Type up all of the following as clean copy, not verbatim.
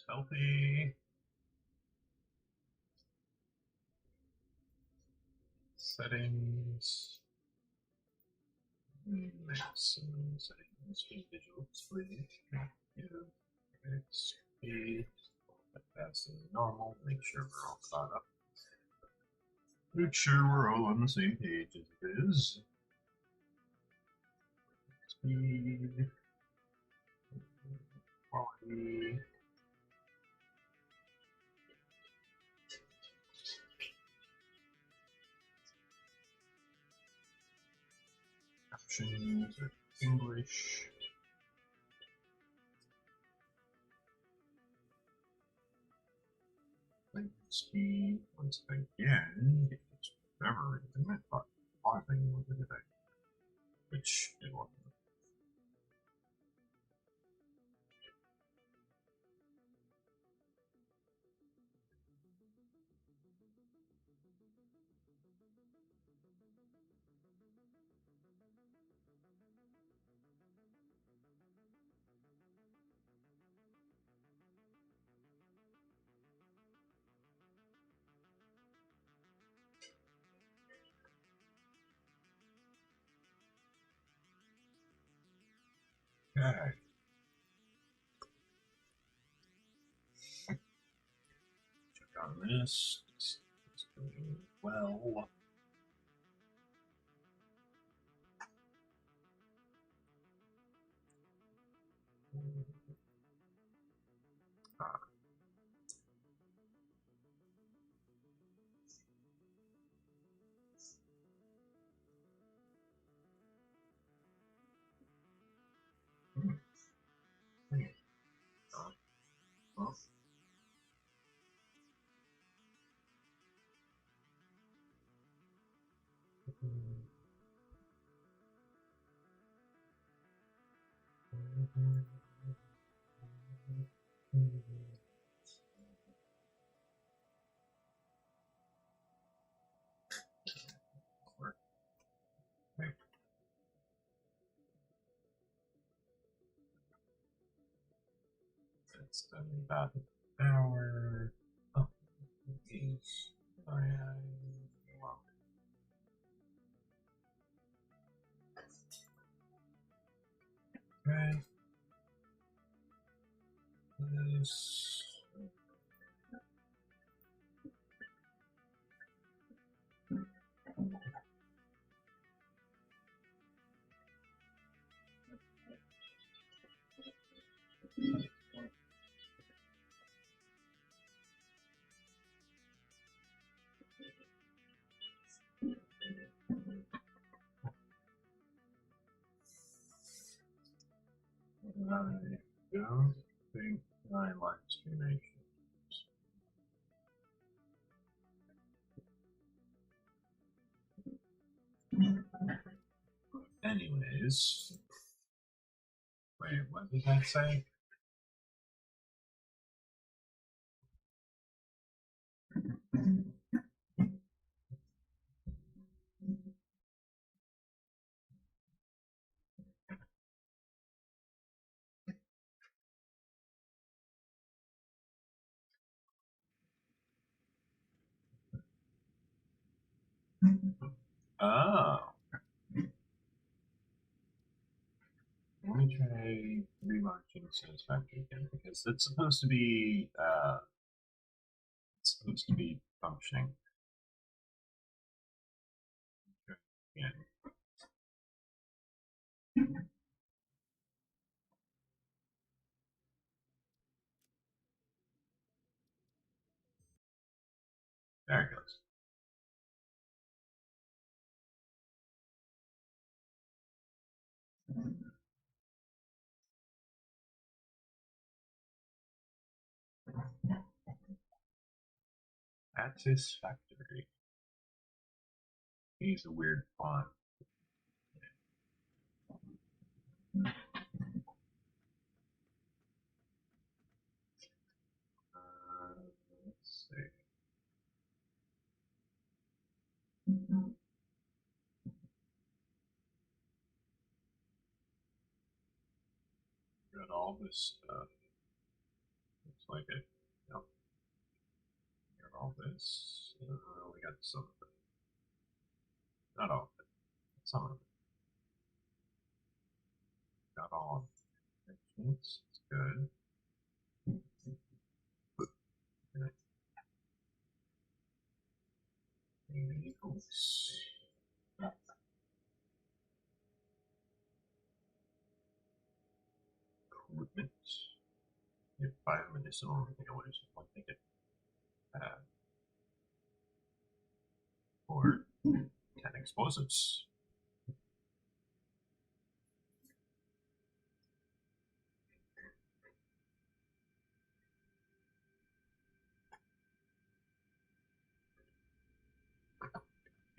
Healthy. Settings. Maximum settings. Visual display. Yeah. Speed. Fast and normal. Make sure we're all caught up. Make sure we're all on the same page as it is. Speed. Quality. Options are English. Speed once again, if it's whatever reason, I thought pausing was a good idea, which it wasn't. Okay. Check on this. It's going well. It's been about an hour. Oh, geez. Wow. Okay. This. I don't think I like streamation. Anyways, wait, what did I say? Oh. Let me try relaunching Satisfactory again because it's supposed to be functioning. Yeah. There it goes. Satisfactory. He's a weird font. Let's see. Got all this stuff. Looks like it. Yep. Got all this. We got some of it. Not all of it. Some of it. Got all of it. It's good. Vehicles. Equipment. You have 5 medicinal inhalers. One ticket. 4 10 explosives.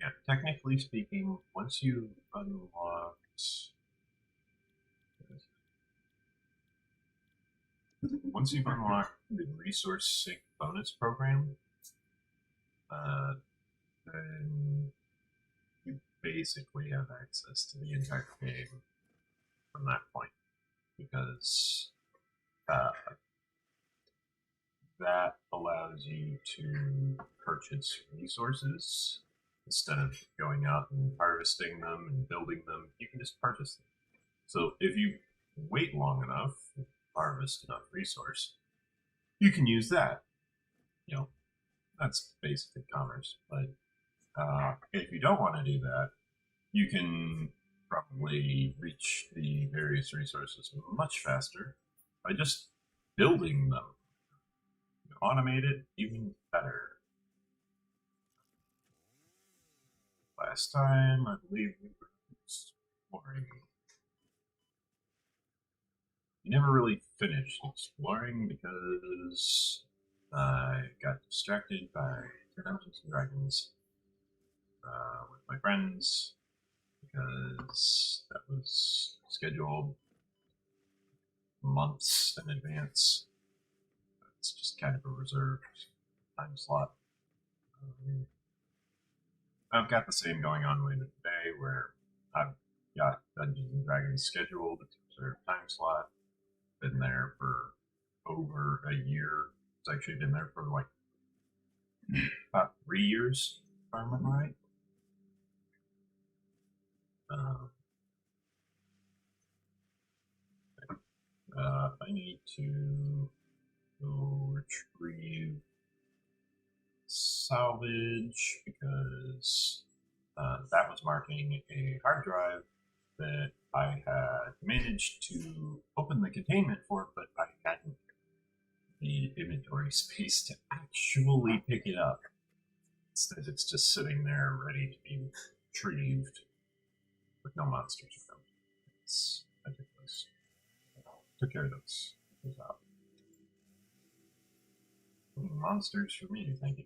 Yeah, technically speaking, once you've unlocked the resource sync bonus program, then you basically have access to the entire game from that point, because that allows you to purchase resources instead of going out and harvesting them and building them. You can just purchase them. So if you wait long enough, harvest enough resource, you can use that. You know, that's basically commerce. But if you don't want to do that, you can probably reach the various resources much faster by just building them. Automate it even better. Last time, I believe we were exploring. We never really finished exploring because I got distracted by Dungeons and Dragons with my friends, because that was scheduled months in advance. It's just kind of a reserved time slot. I've got the same going on later today, where I've got Dungeons and Dragons scheduled. It's a reserved time slot. Been there for over a year. It's actually been there for like about 3 years, if I remember right. I need to go retrieve salvage, because that was marking a hard drive that I had managed to open the containment for, but I hadn't the inventory space to actually pick it up. Instead, it's just sitting there ready to be retrieved with no monsters around. It's ridiculous. Took care of those out. Monsters for me, thank you.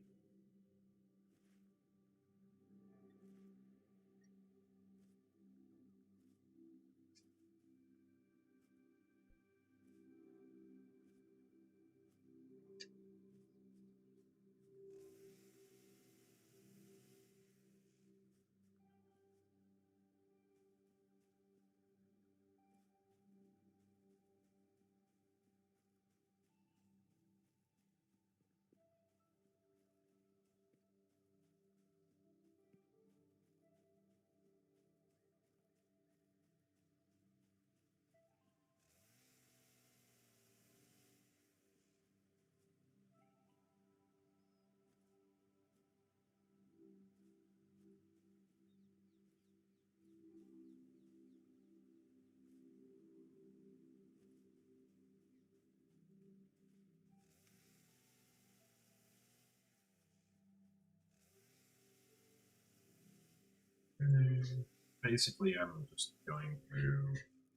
Basically, I'm just going through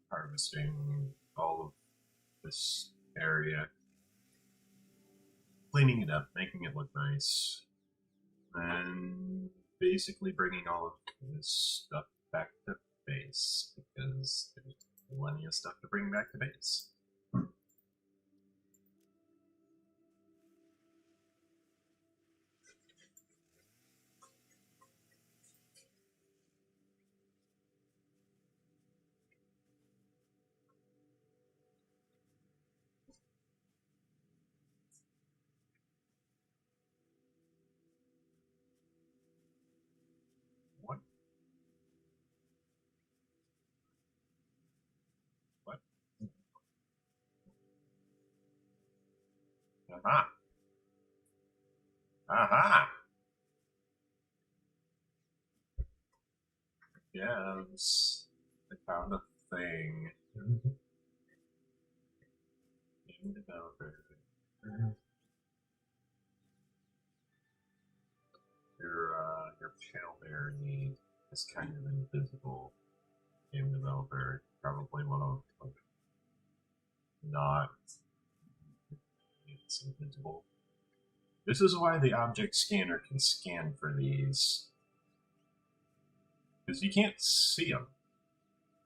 harvesting all of this area, cleaning it up, making it look nice, and basically bringing all of this stuff back to base, because there's plenty of stuff to bring back to base. Aha! Aha! Yes, I found a thing. Game developer. Your pale berry is kind of invisible. Game developer, probably one of not. It's invisible. This is why the object scanner can scan for these, because you can't see them.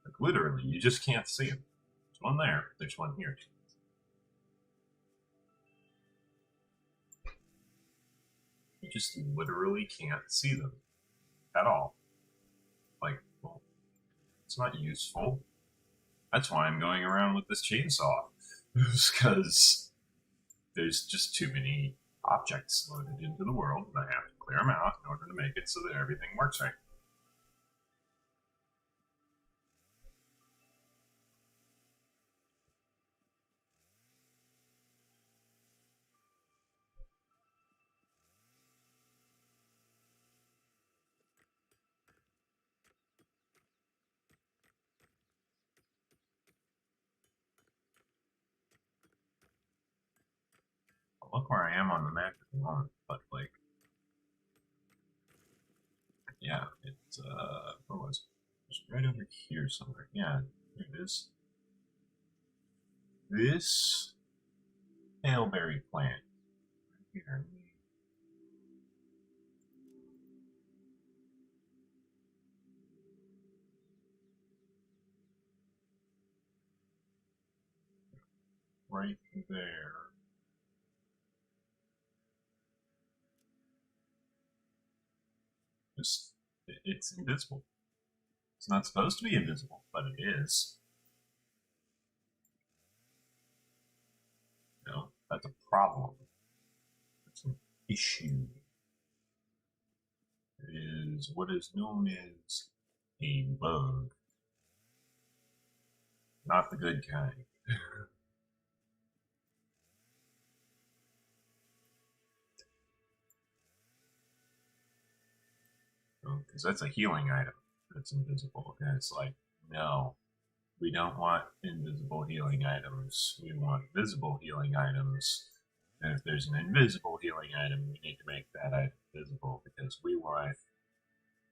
Like literally, you just can't see them. There's one there. There's one here too. You just literally can't see them at all. Like, well, it's not useful. That's why I'm going around with this chainsaw. Because there's just too many objects loaded into the world, and I have to clear them out in order to make it so that everything works right. Look where I am on the map at the moment, but like, yeah, it's where was it? It's right over here somewhere. Yeah, here it is. This hailberry plant right here. Right there. Just it's invisible. It's not supposed to be invisible, but it is. You know, that's a problem. That's an issue. It is what is known as a bug. Not the good kind. Because that's a healing item that's invisible. And it's like, no, we don't want invisible healing items. We want visible healing items. And if there's an invisible healing item, we need to make that item visible because we want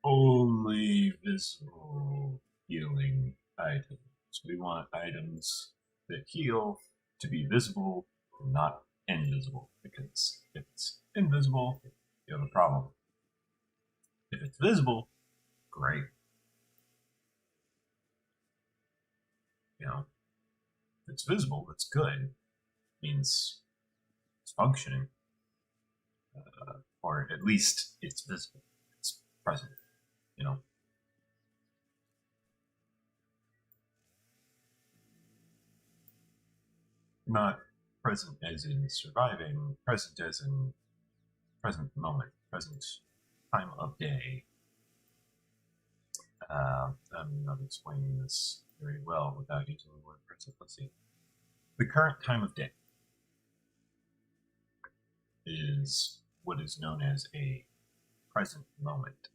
only visible healing items. We want items that heal to be visible, not invisible. Because if it's invisible, you have a problem. If it's visible, great. You know, if it's visible, that's good. It means it's functioning, or at least it's visible. It's present. You know. Not present as in surviving, present as in present moment, present time of day. I'm not explaining this very well without using the word present. Let's see. The current time of day is what is known as a present moment.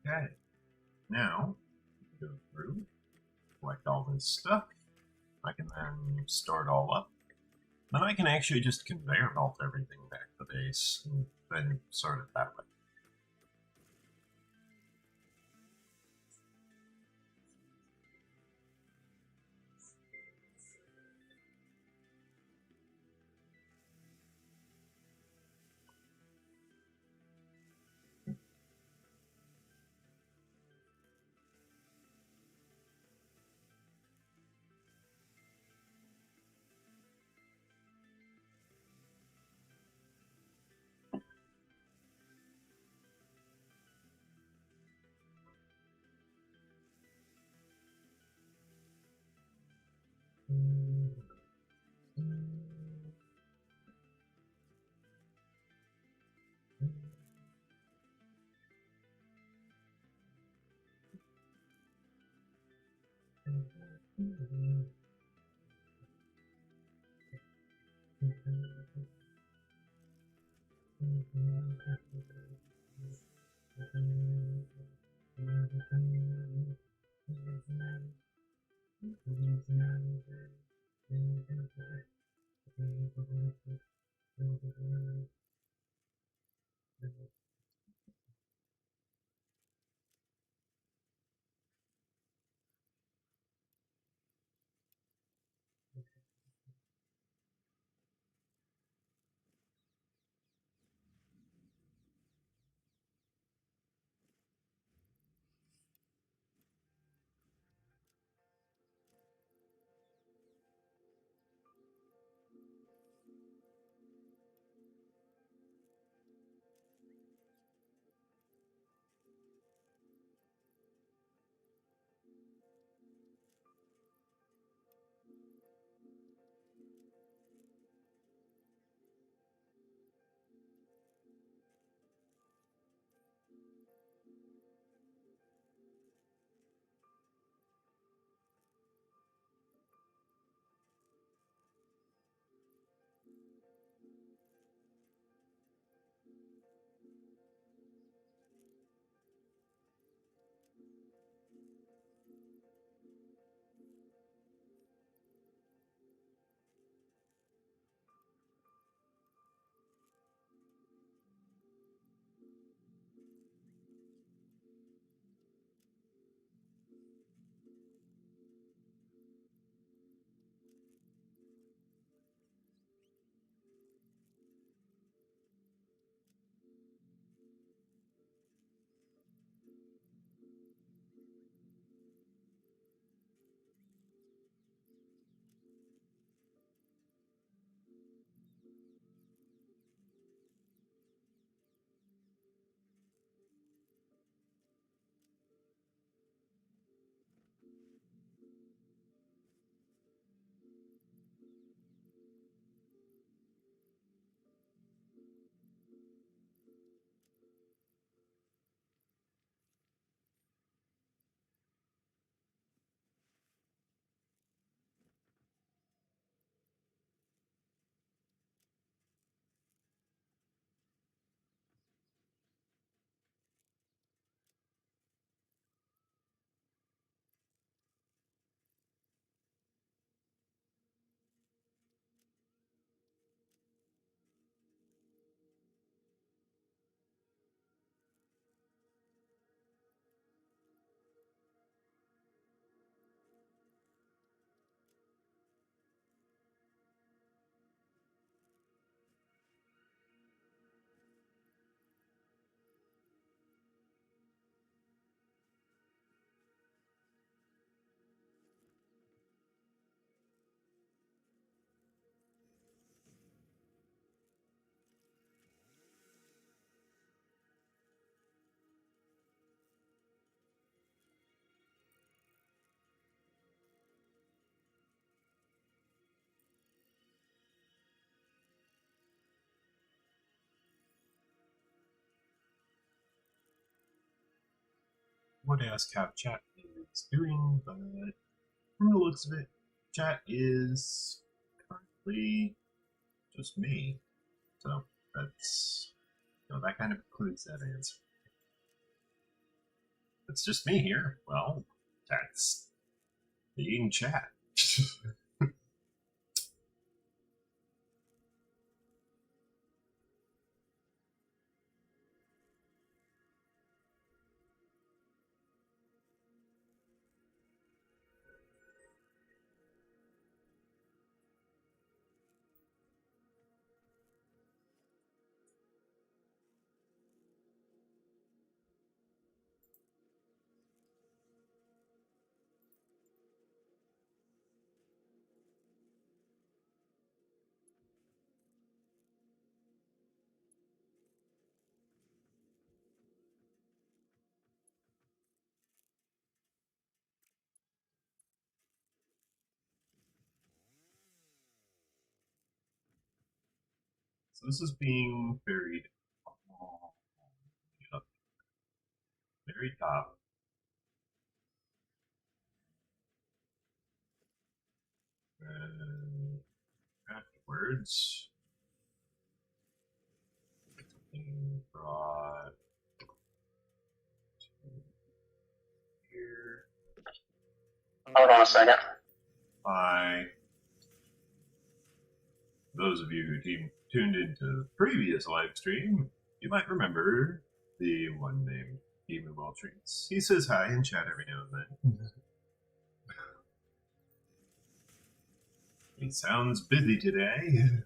Okay, now go through, collect all this stuff. I can then store it all up. Then I can actually just conveyor belt everything back to base and then sort it that way. Would ask how chat is doing, but from the looks of it, chat is currently just me. So that's, that kind of concludes that answer. it's just me here. Well, that's being chat. So this is being buried up very top. And afterwards, being brought to here. Hold on a second. By those of you who tuned into the previous live stream, you might remember the one named E014. He says hi in chat every now and then. He sounds busy today.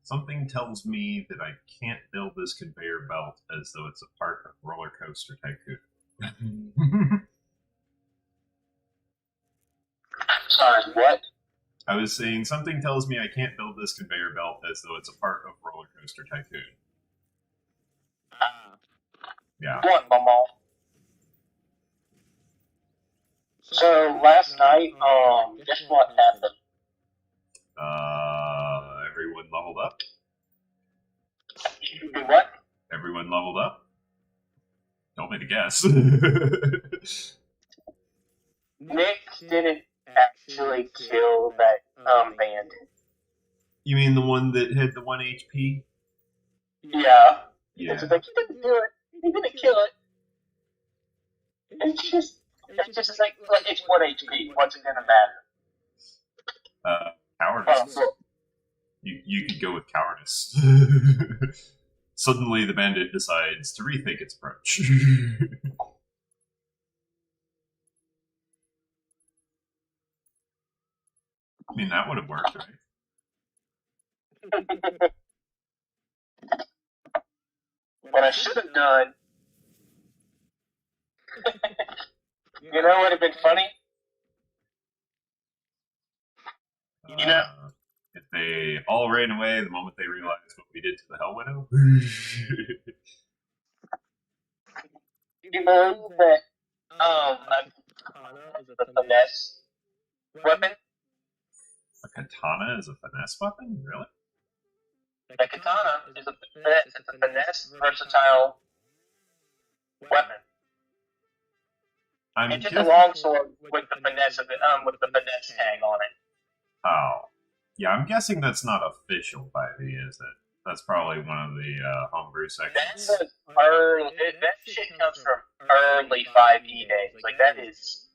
Something tells me that I can't build this conveyor belt as though it's a part of Roller Coaster Tycoon. Sorry, what? I was saying something tells me I can't build this conveyor belt as though it's a part of Roller Coaster Tycoon. Yeah. What, Mama? So last night, guess what happened? Everyone leveled up. You do what? Everyone leveled up. Don't make a guess. Nick didn't actually kill that bandit. You mean the one that had the 1 HP? Yeah. Yeah. It's like, he didn't do it. He didn't kill it. It's just like it's 1 HP. What's it gonna matter? Cowardice. You could go with cowardice. Suddenly the bandit decides to rethink its approach. I mean, that would have worked, right? What I should have done, you know what would have been funny? You know, if they all ran away the moment they realized what we did to the Hell Widow. you know that a finesse weapon. A katana is a finesse weapon? Really? A katana is a finesse, versatile weapon. It's just a long sword with the finesse of it, with the finesse tag on it. Oh, yeah. I'm guessing that's not official 5e, is it? That's probably one of the homebrew sections. That shit comes from early 5e days. Like that is.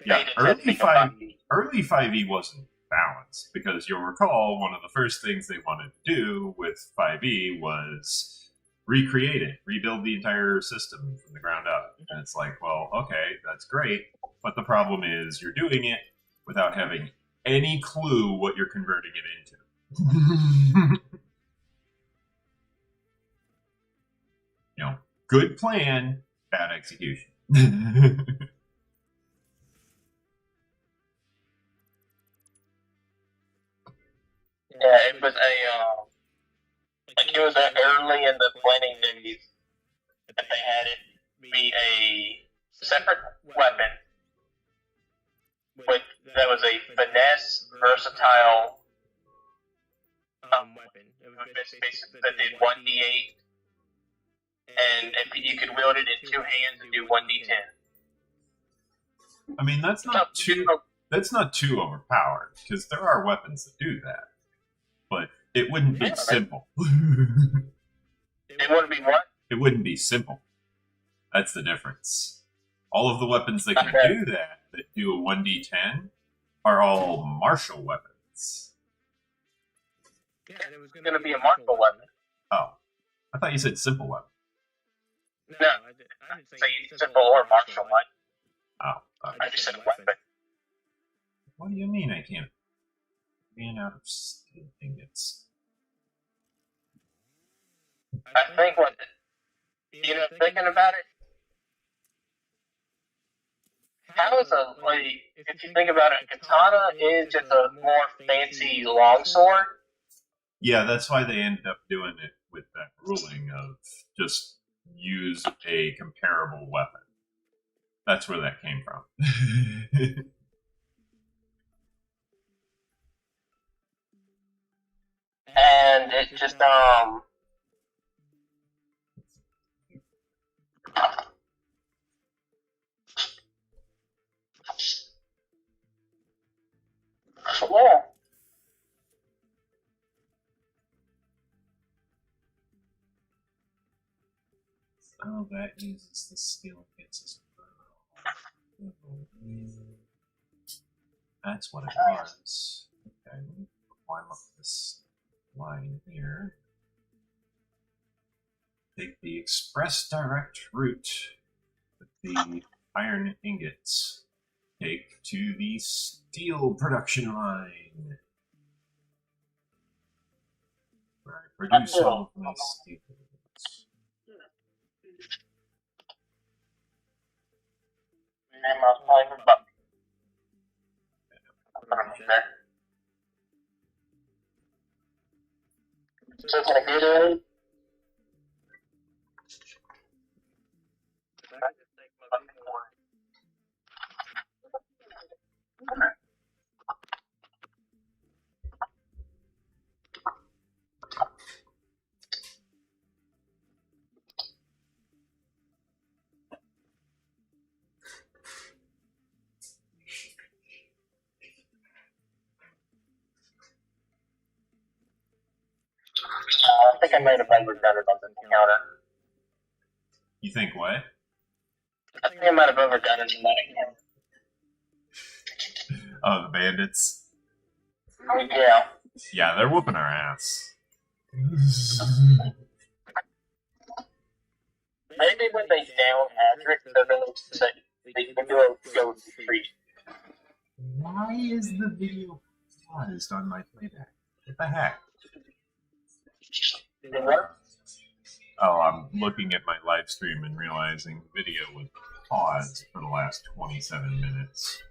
Yeah, early 5e wasn't balanced because you'll recall one of the first things they wanted to do with 5e was recreate it, rebuild the entire system from the ground up. And it's like, well, okay, that's great, but the problem is you're doing it without having any clue what you're converting it into. You know, good plan, bad execution. Yeah, it was it was early in the planning days that they had it be a separate weapon that was a finesse, versatile weapon. It was basically that did 1d8, and if you could wield it in 2 hands and do 1d10. I mean, that's not too overpowered, because there are weapons that do that, but it wouldn't be simple. It wouldn't be what? It wouldn't be simple. That's the difference. All of the weapons that can do that do a 1d10, are all martial weapons. Yeah, it was going to be a martial weapon. Oh, I thought you said simple weapon. No, I didn't say simple or martial weapon. Oh, I just said a weapon. What do you mean I can't? Being out of steel ingots. I think what, thinking about it, how is if you think about it, a katana is just a more fancy longsword. Yeah, that's why they ended up doing it with that ruling of just use a comparable weapon. That's where that came from. And it just, yeah. Oh, that uses the skill against us. That's what it was. Okay, let me climb up this line here. Take the express direct route with the iron ingots. Take to the steel production line. Where I produce all of my steel. And I was playing but there. So can I go to I think I might have been redundant on the encounter. You think what? I think I might have overdone it in that encounter. Oh, the bandits? Yeah. Yeah, they're whooping our ass. Maybe when they down Adric, they're going to say they can go retreat. Why is the video paused on my playback? What the heck? What? Oh, I'm looking at my live stream and realizing the video was paused for the last 27 minutes.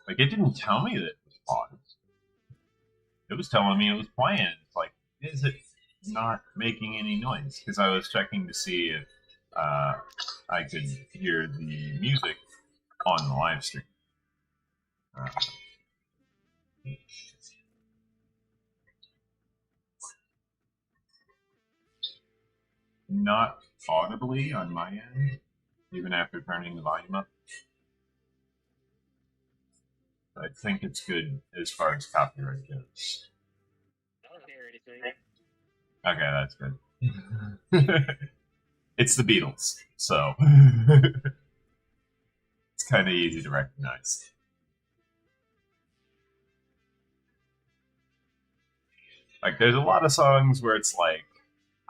Like, it didn't tell me that it was paused. It was telling me it was playing. It's like, is it not making any noise? Because I was checking to see if I could hear the music on the live stream. Not audibly on my end, even after turning the volume up. I think it's good as far as copyright goes. I don't hear anything. Okay, that's good. It's the Beatles, so it's kind of easy to recognize. Like, there's a lot of songs where it's like,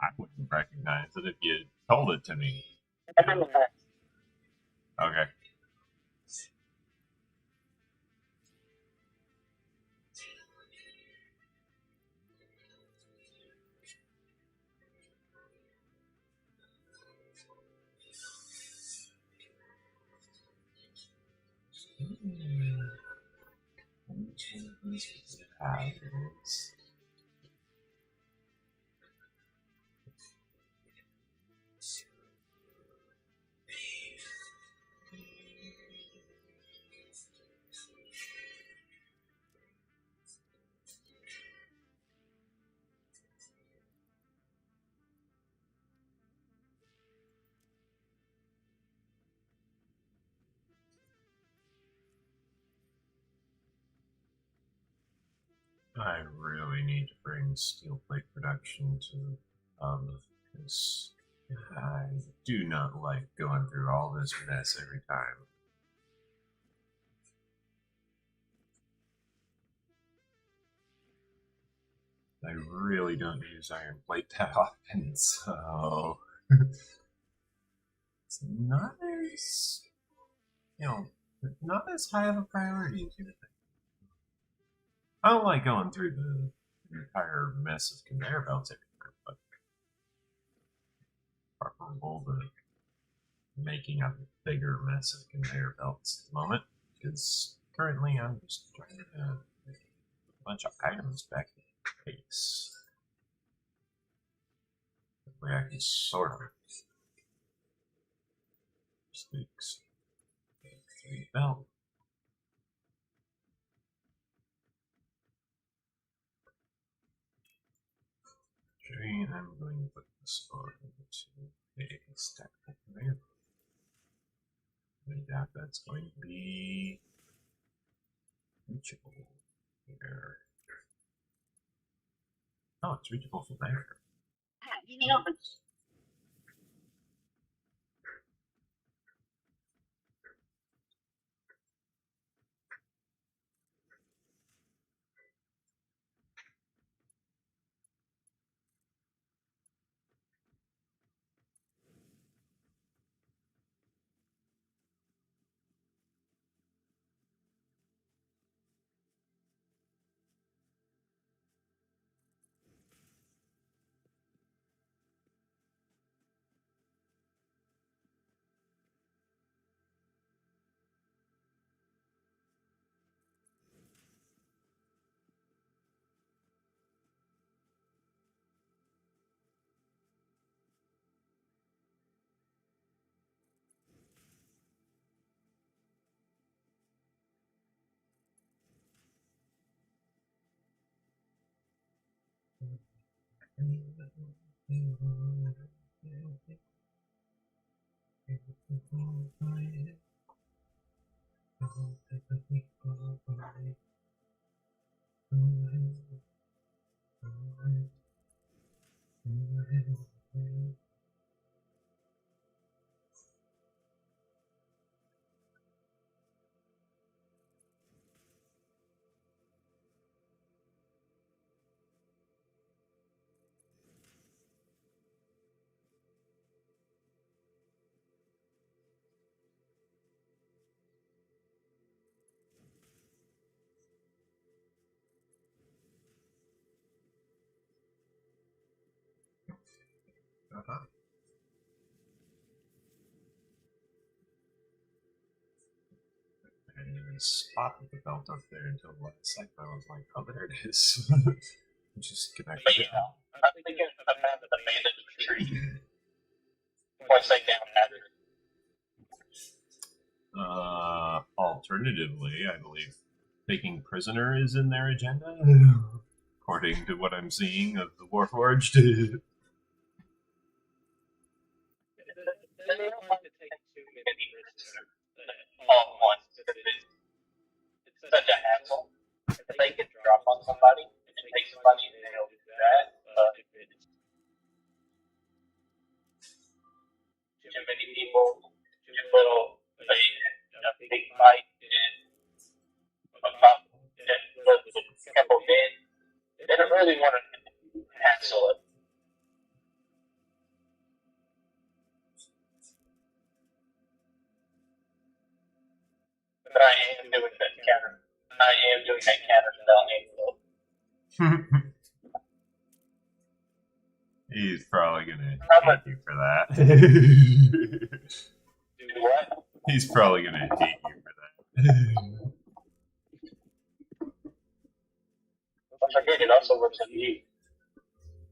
I wouldn't recognize it if you told it to me. Okay. I really need to bring steel plate production to because I do not like going through all this mess every time. I really don't use iron plate that often, so it's not as, not as high of a priority as you would think. I don't like going through the entire mess of conveyor belts every time, but preferable to making a bigger mess of conveyor belts at the moment, because currently I'm just trying to make a bunch of items back in place. Where I can sort them. Squeaks. 3 belt. Okay, I'm going to put this on into a stack of conveyor. And that's going to be reachable here. Oh, it's reachable from there. And spotted the belt up there until last second I was like, oh, there it is. Just connected But it. I'm thinking of the map of the abandoned tree. Once they down that. Alternatively, I believe taking prisoner is in their agenda, according to what I'm seeing of the Warforged. They don't like to take too many risks all at once. It's such a hassle. If they can drop on somebody and take somebody, then they'll do that. But if it's too many people, too little, a big fight, about a couple men, they don't really want to hassle it. But I am doing that counter. I am doing that counter spell angle. He's probably gonna hate you for that. Do what? He's probably gonna hate you for that. Don't forget, it also works on you.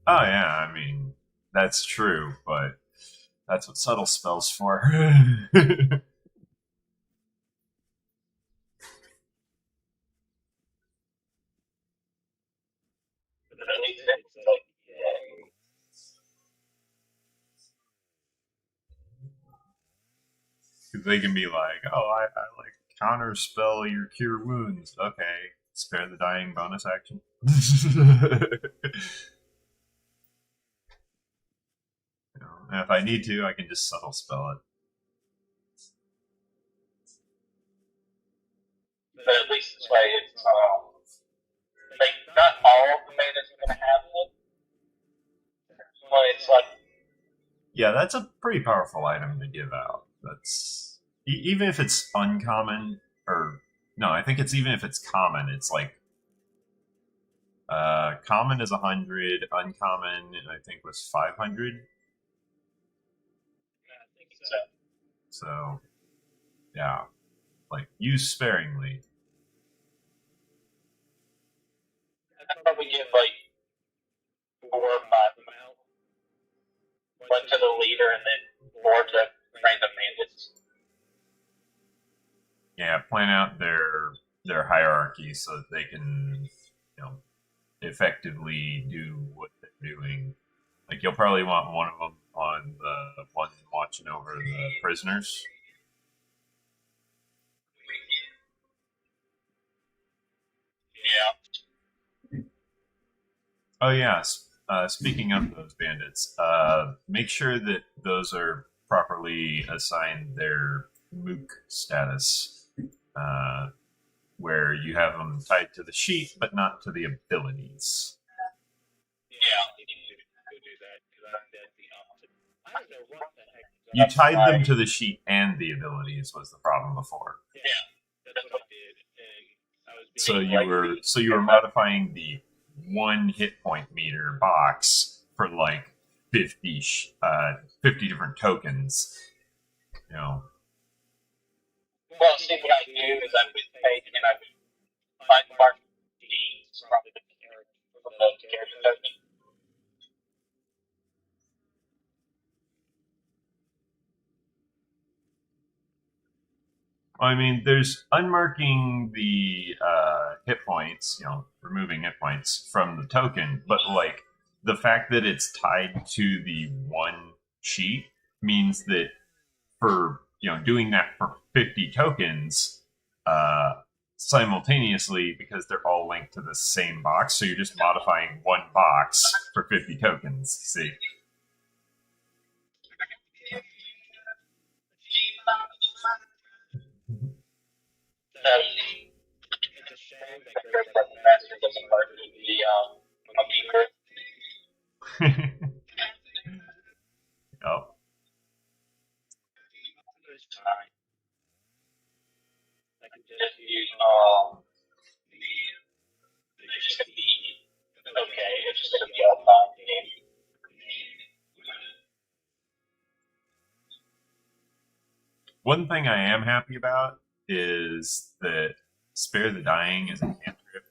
Oh yeah, I mean that's true, but that's what subtle spells for. Because they can be like, oh, I like counter spell your cure wounds. Okay, spare the dying bonus action. And if I need to, I can just subtle spell it. But at least this way, it's like not all of the bandits are gonna have it. Well, it's like Yeah, that's a pretty powerful item to give out. That's even if it's uncommon, or no, I think it's even if it's common, it's like common is 100, uncommon I think was 500. I think so. So yeah, like use sparingly. I'd probably give like 4 or 5 of them out. One to the leader and then 4 to random bandits. Yeah, plan out their hierarchy so that they can, effectively do what they're doing. Like you'll probably want one of them on the one watching over the prisoners. Yeah. Oh yeah. Speaking of those bandits, make sure that those are properly assigned their mook status, where you have them tied to the sheet but not to the abilities. Yeah, I need to go do that because I did the opposite. I don't know what the heck. You tied them to the sheet and the abilities was the problem before. Yeah, that's what I did, and I was. So you were modifying the 1 hit point meter box for like 50 different tokens. Well, see, what I do is I would take and I would find mark D's from the character token. I mean, there's unmarking the hit points, removing hit points from the token, but like the fact that it's tied to the 1 sheet means that for doing that for 50 tokens simultaneously, because they're all linked to the same box, so you're just modifying 1 box for 50 tokens. See? It's a shame that Great Master doesn't work with the monkey group. Oh. It's fine. I can just use it's just gonna be okay. It's just gonna be all fine game. One thing I am happy about is that Spare the Dying is a cantrip.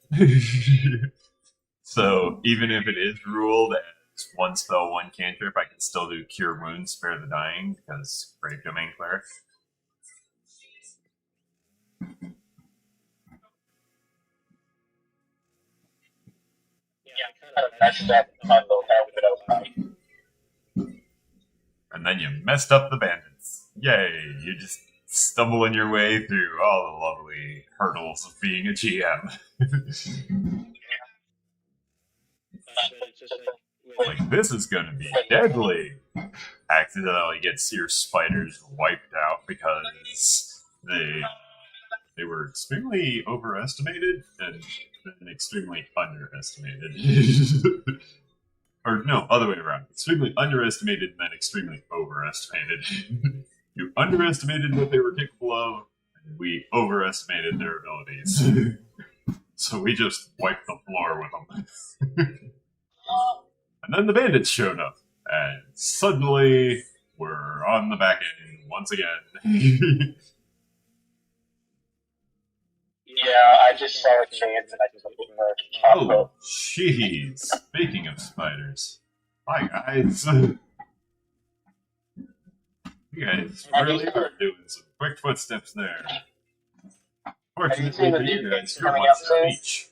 So even if it is ruled as 1 spell, 1 cantrip, I can still do Cure Wounds, Spare the Dying, because Grave Domain Cleric. Yeah, kind of messed up my little outfit overnight. And then you messed up the bandits. Yay! You just stumbling your way through all the lovely hurdles of being a GM. Like, this is gonna be deadly. Accidentally gets your spiders wiped out because they were extremely overestimated and then extremely underestimated. Or no, other way around. Extremely underestimated and then extremely overestimated. You underestimated what they were capable of, and we overestimated their abilities. So we just wiped the floor with them. And then the bandits showed up, and suddenly we're on the back end once again. Yeah, I just saw a chance and I just looked for a Oh, jeez. Speaking of spiders. Hi, guys. You guys really are doing some quick footsteps there. Fortunately for you guys, you're one step each.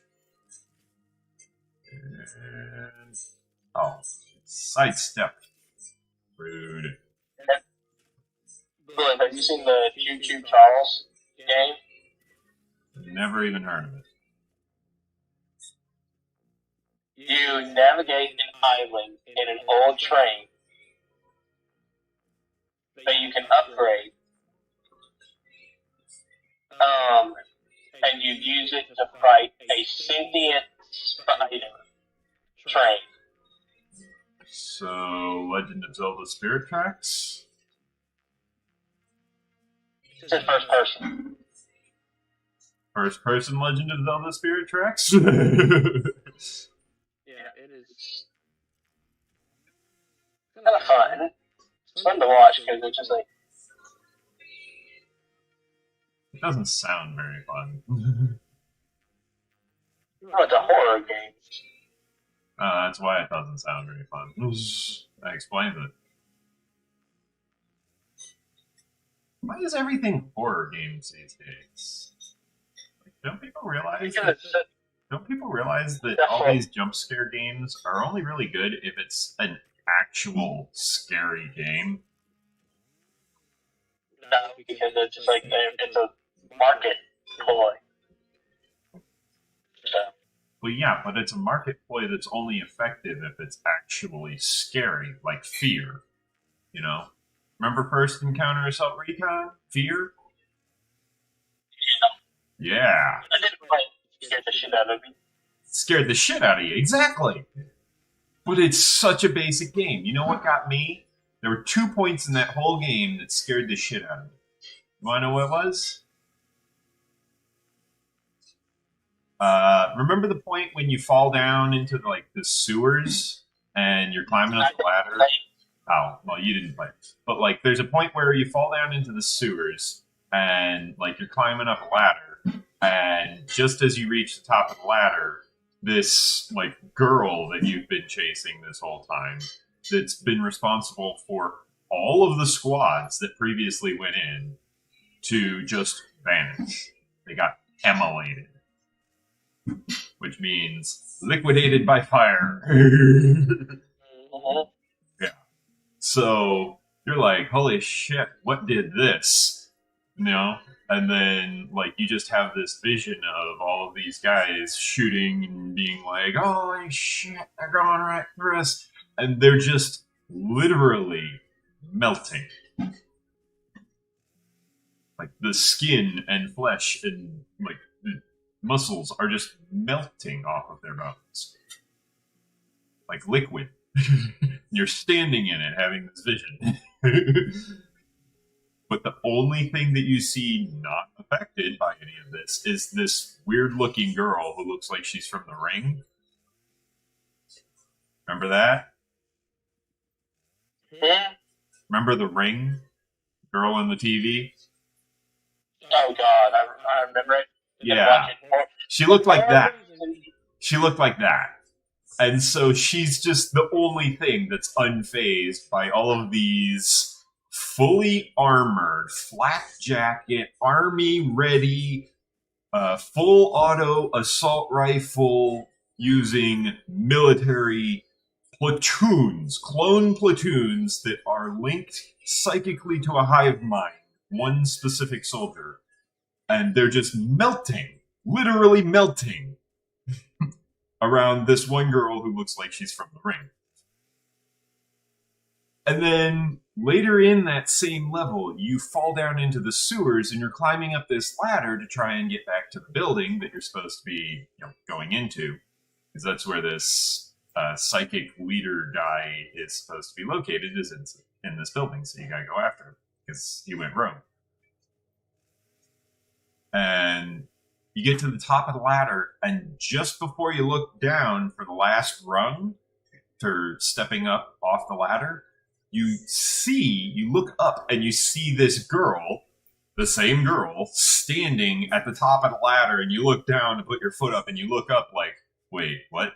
And... oh, sidestep. Rude. Look, have you seen the Choo Choo Charles game? Never even heard of it. You navigate an island in an old train that you can upgrade, and you use it to fight a sentient spider train. So, Legend of Zelda Spirit Tracks? It's in first person. First person Legend of Zelda Spirit Tracks? Yeah, it is kind of fun. It's fun to watch because it's just like, It doesn't sound very fun. oh, it's a horror game. That's why it doesn't sound very fun. I explained it. Why is everything horror games these days? Like, don't people realize that all these jump scare games are only really good if it's an actual scary game? No, because it's just like it's a market ploy. So. Well, yeah, but it's a market ploy that's only effective if it's actually scary, like Fear. You know? Remember First Encounter Assault Recon? Fear? Yeah. I didn't play it. Scared the shit out of me. Scared the shit out of you, exactly. But it's such a basic game. You know what got me? There were 2 points in that whole game that scared the shit out of me. You want to know what it was? Remember the point when you fall down into the sewers and you're climbing up the ladder? Oh, well, you didn't play. But there's a point where you fall down into the sewers and you're climbing up a ladder, and just as you reach the top of the ladder, this girl that you've been chasing this whole time, that's been responsible for all of the squads that previously went in, to just vanish. They got emulated. Which means liquidated by fire. Yeah. So you're like, holy shit, what did this? You know? And then you just have this vision of all of these guys shooting and being like, holy shit, they're going right through us. And they're just literally melting. The skin and flesh and the muscles are just melting off of their bones. Like liquid. You're standing in it having this vision. But the only thing that you see not affected by any of this is this weird looking girl who looks like she's from The Ring. Remember that? Yeah. Remember The Ring? Girl in the TV? Oh god, I remember it. Yeah. She looked like that. She looked like that. And so she's just the only thing that's unfazed by all of these fully armored, flak jacket, army ready, full auto assault rifle using military platoons, clone platoons that are linked psychically to a hive mind, one specific soldier. And they're just melting, literally melting, around this one girl who looks like she's from The Ring. And then later in that same level, you fall down into the sewers and you're climbing up this ladder to try and get back to the building that you're supposed to be going into. Because that's where this psychic leader guy is supposed to be located, is in this building. So you gotta go after him, because he went rogue. And you get to the top of the ladder, and just before you look down for the last rung, for stepping up off the ladder, you look up and you see this girl, the same girl, standing at the top of the ladder, and you look down to put your foot up, and you look up like, wait, what?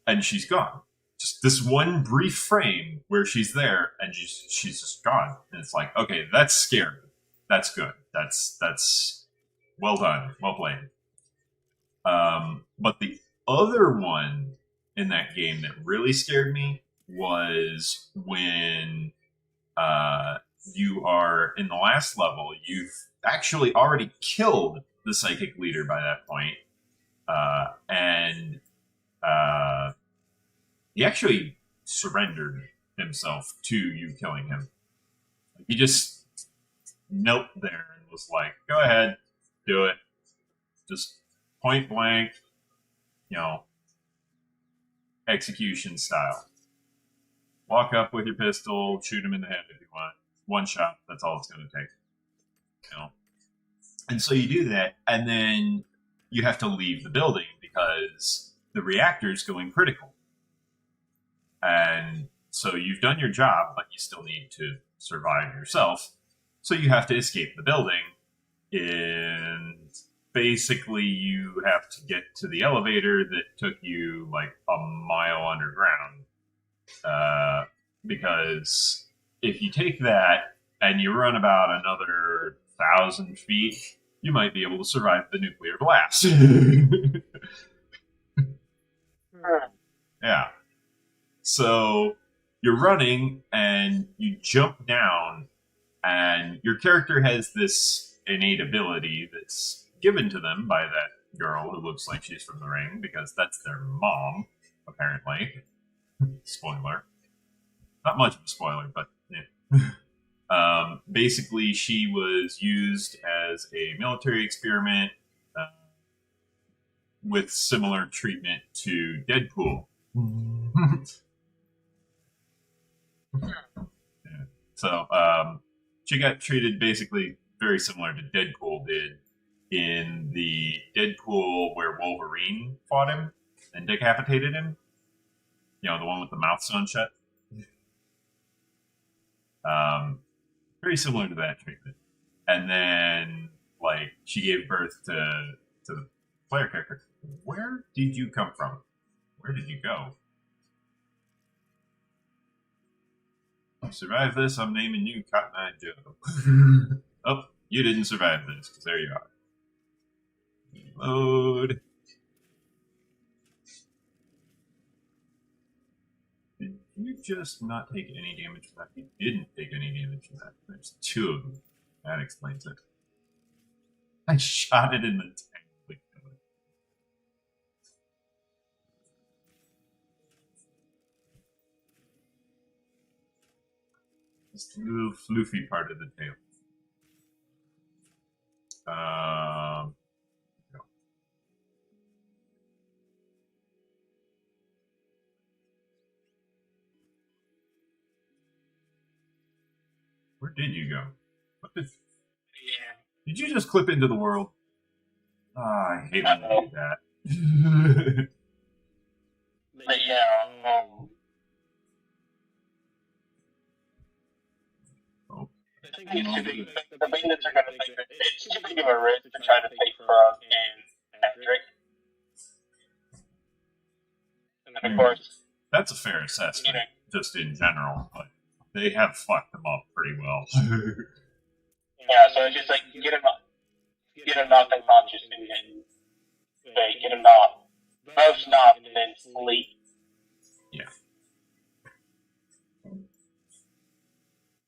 And she's gone. Just this one brief frame where she's there, and she's just gone. And it's like, okay, that's scary. That's good. That's well done. Well played. But the other one in that game that really scared me was when you are in the last level. You've actually already killed the psychic leader by that point. and he actually surrendered himself to you killing him. He just knelt there and was like, "Go ahead, do it." Just point blank, execution style. Walk up with your pistol, shoot him in the head if you want. One shot, that's all it's going to take. And so you do that, and then you have to leave the building because the reactor's going critical. And so you've done your job, but you still need to survive yourself. So you have to escape the building. And basically, you have to get to the elevator that took you like a mile underground. Because if you take that and you run about another 1,000 feet, you might be able to survive the nuclear blast. Yeah. So you're running and you jump down, and your character has this innate ability that's given to them by that girl who looks like she's from the ring, because that's their mom, apparently. Spoiler. Not much of a spoiler, but yeah. Basically, she was used as a military experiment with similar treatment to Deadpool. Yeah. So she got treated basically very similar to Deadpool did in the Deadpool where Wolverine fought him and decapitated him. The one with the mouth sewn shut. Very similar to that treatment. And then, like, she gave birth to the player character. Where did you come from? Where did you go? You survived this, I'm naming you Cotton Eye Joe. Oh, you didn't survive this, because there you are. Load. Did you just not take any damage from that? You didn't take any damage from that. There's two of them. That explains it. I shot it in the tank. Just a little floofy part of the tail. No. Where did you go? What did? Yeah. Did you just clip into the world? Oh, I hate when you do that. But yeah, Oh. I think the maintenance are going to think that it's too big of a risk to try to take Frog and Patrick. And of course, that's a fair assessment, just in general, but they have fucked them up pretty well. Yeah, so it's just like get him knocked unconscious and get him knocked, both knocked, and then sleep. Yeah.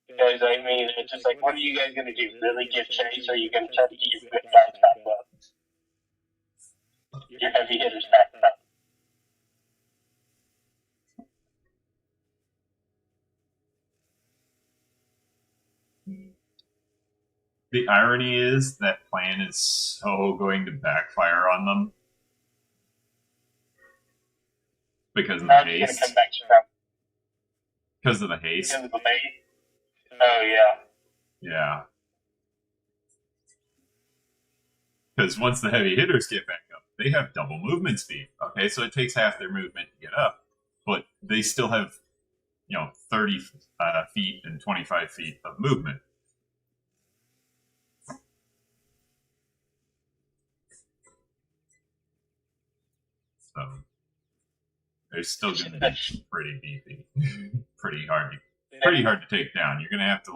Because I mean, it's just like, what are you guys gonna do? Really give chase, or are you gonna try to get your good guys back up? Your heavy hitters back up. The irony is that plan is so going to backfire on them because of the haste. Because of the haste. Because of the haste. Oh yeah. Yeah. Because once the heavy hitters get back up, they have double movement speed. Okay, so it takes half their movement to get up, but they still have, 30 feet and 25 feet of movement. So they're still going to be pretty beefy, pretty hard to take down. You're going to have to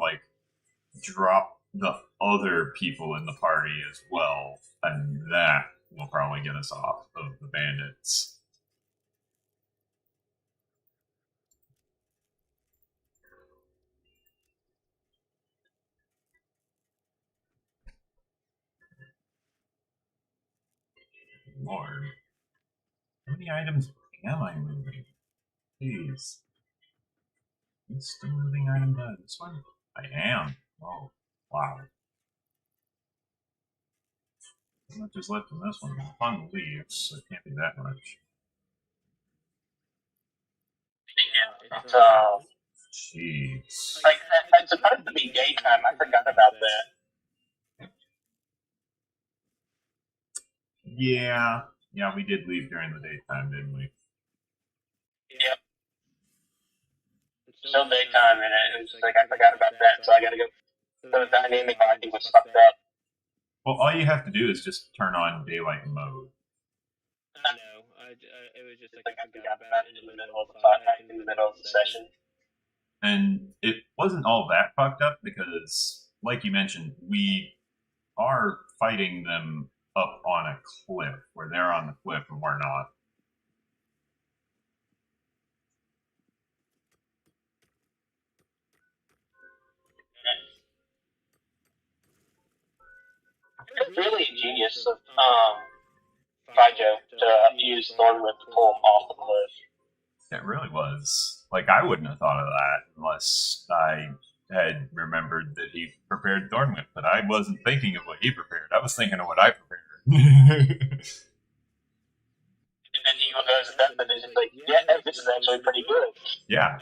drop the other people in the party as well, and that will probably get us off of the bandits. Lord. How many items am I moving? Jeez. Is still moving item done. This one? I am. Oh, wow. How much is left in this one? Fun leaves, so it can't be that much. It's Jeez. like it's supposed to be daytime. I forgot about that. Yeah. Yeah, we did leave during the daytime, didn't we? Yep. It's still daytime, and it was like I forgot about that, so I gotta go. So the dynamic lighting was fucked up. Well, all you have to do is just turn on daylight mode. I know. It was just like I forgot about it in the middle of the fight, in the middle of the session. And it wasn't all that fucked up because, like you mentioned, we are fighting them up on a cliff where they're on the cliff and we're not. It's really ingenious of Fijo to use Thornwhip to pull him off the cliff. It really was. Like, I wouldn't have thought of that unless I had remembered that he prepared Thornwhip, but I wasn't thinking of what he prepared. I was thinking of what I prepared. And he goes that, and it's like, yeah, this is actually pretty good. Yeah,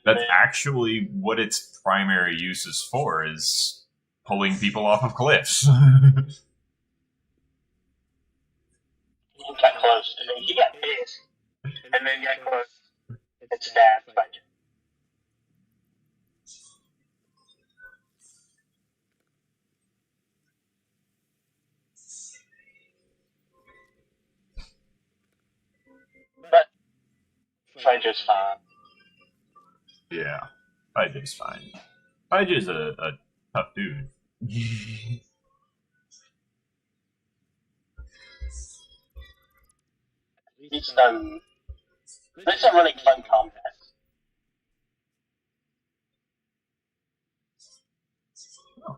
that's actually what its primary use is for, is pulling people off of cliffs. He got close. He got pissed, and then got close and stabbed. But Fijo's fine. Yeah, Fijo's fine. Fijo's a tough dude. He's there's some really fun combats. Oh.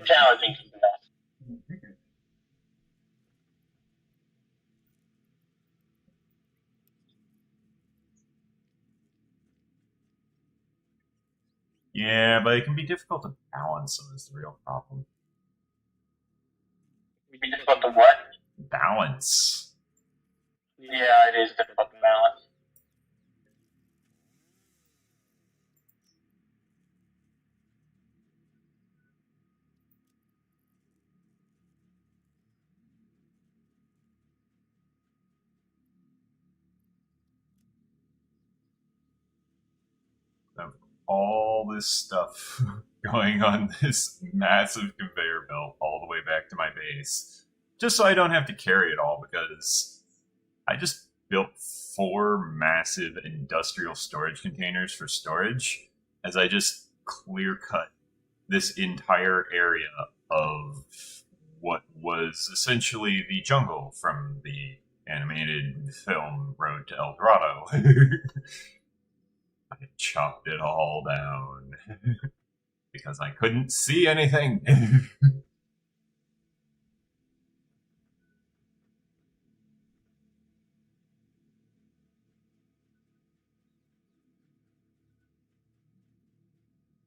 Challenging combats. Yeah, but it can be difficult to balance them is the real problem. Be difficult to what? Balance. Yeah, it is difficult to balance. Of all this stuff going on this massive conveyor belt all the way back to my base, just so I don't have to carry it all, because I just built 4 massive industrial storage containers for storage as I just clear cut this entire area of what was essentially the jungle from the animated film Road to El Dorado. I chopped it all down because I couldn't see anything.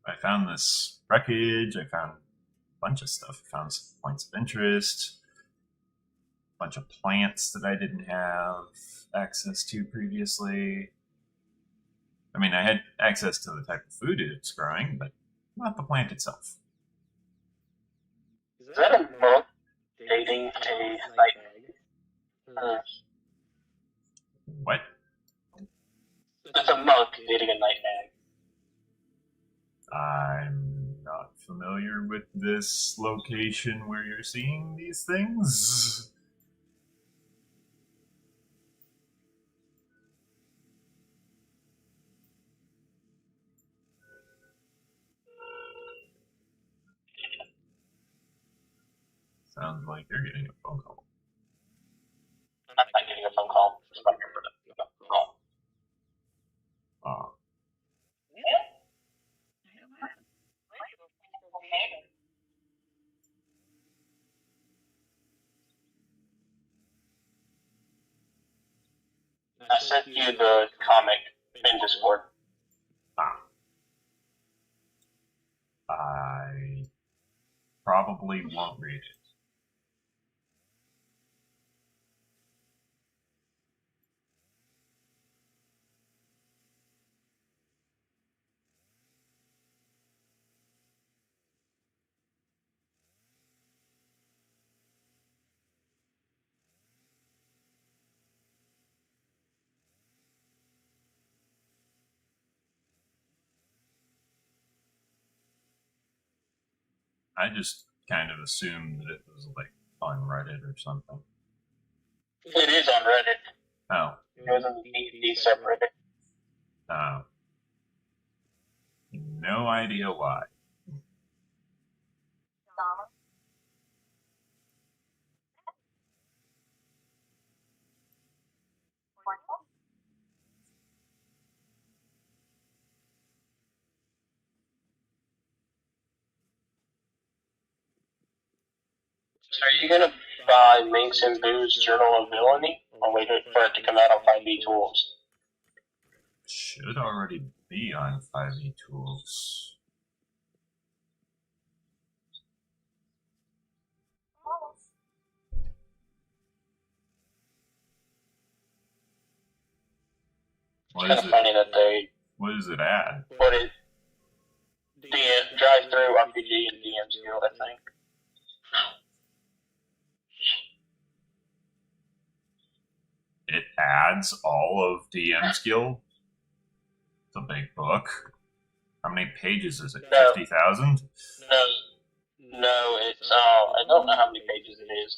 I found this wreckage. I found a bunch of stuff. I found some points of interest, a bunch of plants that I didn't have access to previously. I mean, I had access to the type of food it's growing, but not the plant itself. Is that a monk dating a night? What? That's a monk dating a night hag. I'm not familiar with this location where you're seeing these things. Sounds like you're getting a phone call. I'm not getting a phone call. Just wondering for the call. sent you the comic in Discord. I probably won't read it. I just kind of assumed that it was like on Reddit or something. It is on Reddit. Oh. It was on the D&D subreddit. Oh. No idea why. So are you going to buy Minx and Boo's Journal of Villainy, or wait for it to come out on 5e Tools? Should already be on 5e Tools. It's kind of funny that they... What does it add? Put it... Drive-through RPG and DM's Guild, I think. It adds all of DM's Guild? It's a big book. How many pages is it? 50,000? No, it's, I don't know how many pages it is,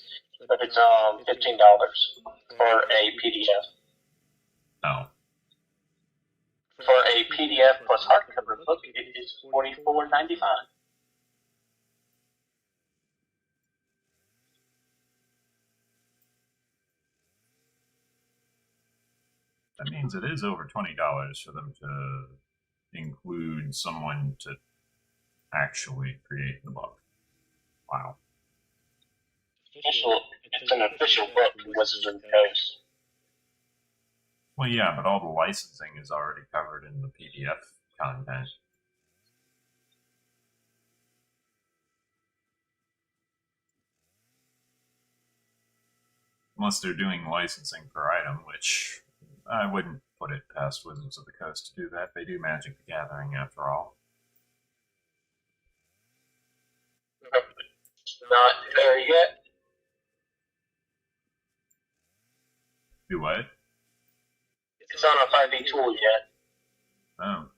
but it's, $15 for a PDF. Oh. For a PDF plus hardcover book, it is $44.95. That means it is over $20 for them to include someone to actually create the book. Wow. It's an official book from Wizards of the Coast. Well, yeah, but all the licensing is already covered in the PDF content. Unless they're doing licensing per item, which I wouldn't put it past Wizards of the Coast to do that. They do Magic the Gathering, after all. Not there yet. Do what? It's not on 5e Tool yet. Oh.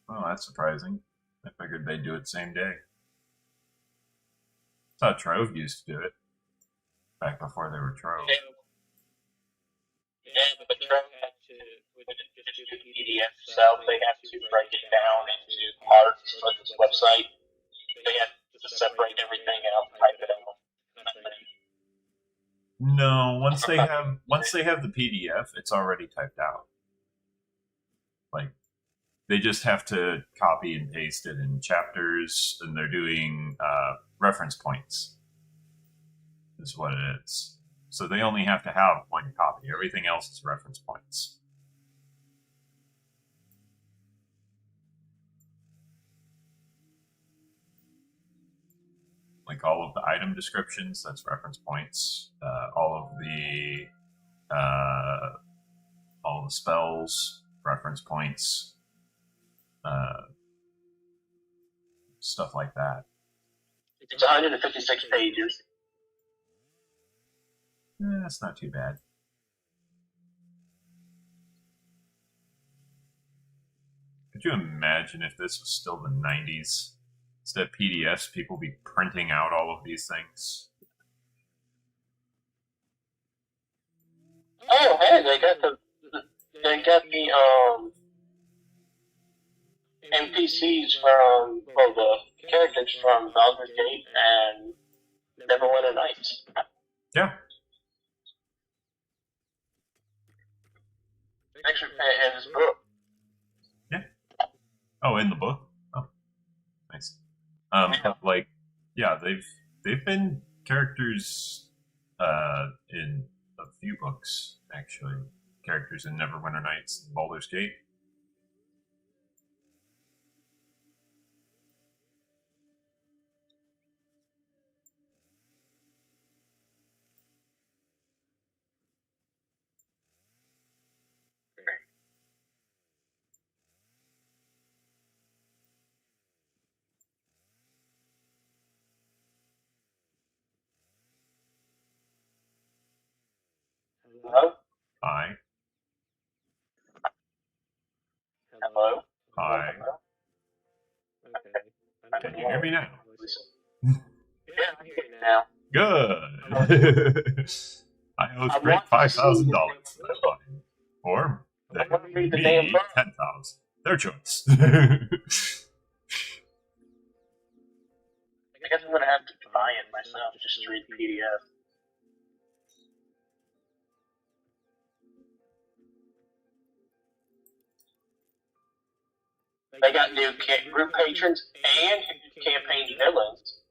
Well, that's surprising. I figured they'd do it same day. That's how Trove used to do it. Back before they were Trove. Yeah, but Trove had to, with just do the PDF itself, they have to break it down into parts for this website. They have to separate everything out, type it out. No, once they have the PDF, it's already typed out. Like, they just have to copy and paste it in chapters, and they're doing reference points. Is what it is. So they only have to have one copy. Everything else is reference points. Like all of the item descriptions, that's reference points. All the spells, reference points. Stuff like that. It's 156 pages. That's not too bad. Could you imagine if this was still the 90s? Instead of PDFs, people be printing out all of these things. Oh, hey, they got the NPCs from, well, the characters from Baldur's Gate and Neverwinter Nights. Yeah. Actually, in this book. Yeah. Oh, in the book? Oh, nice. Like, yeah, they've been characters in a few books, actually. characters in Neverwinter Nights and Baldur's Gate. Hello? Hi. Hello? Hi. Okay. Can you hear me now? Yeah, I hear you now. Good. I owe Rick $5,000 for that line. Or they I'm gonna read the damn me book. 10,000. Their choice. I guess I'm gonna have to buy it myself just to read the PDF. They got new group patrons and campaign villains.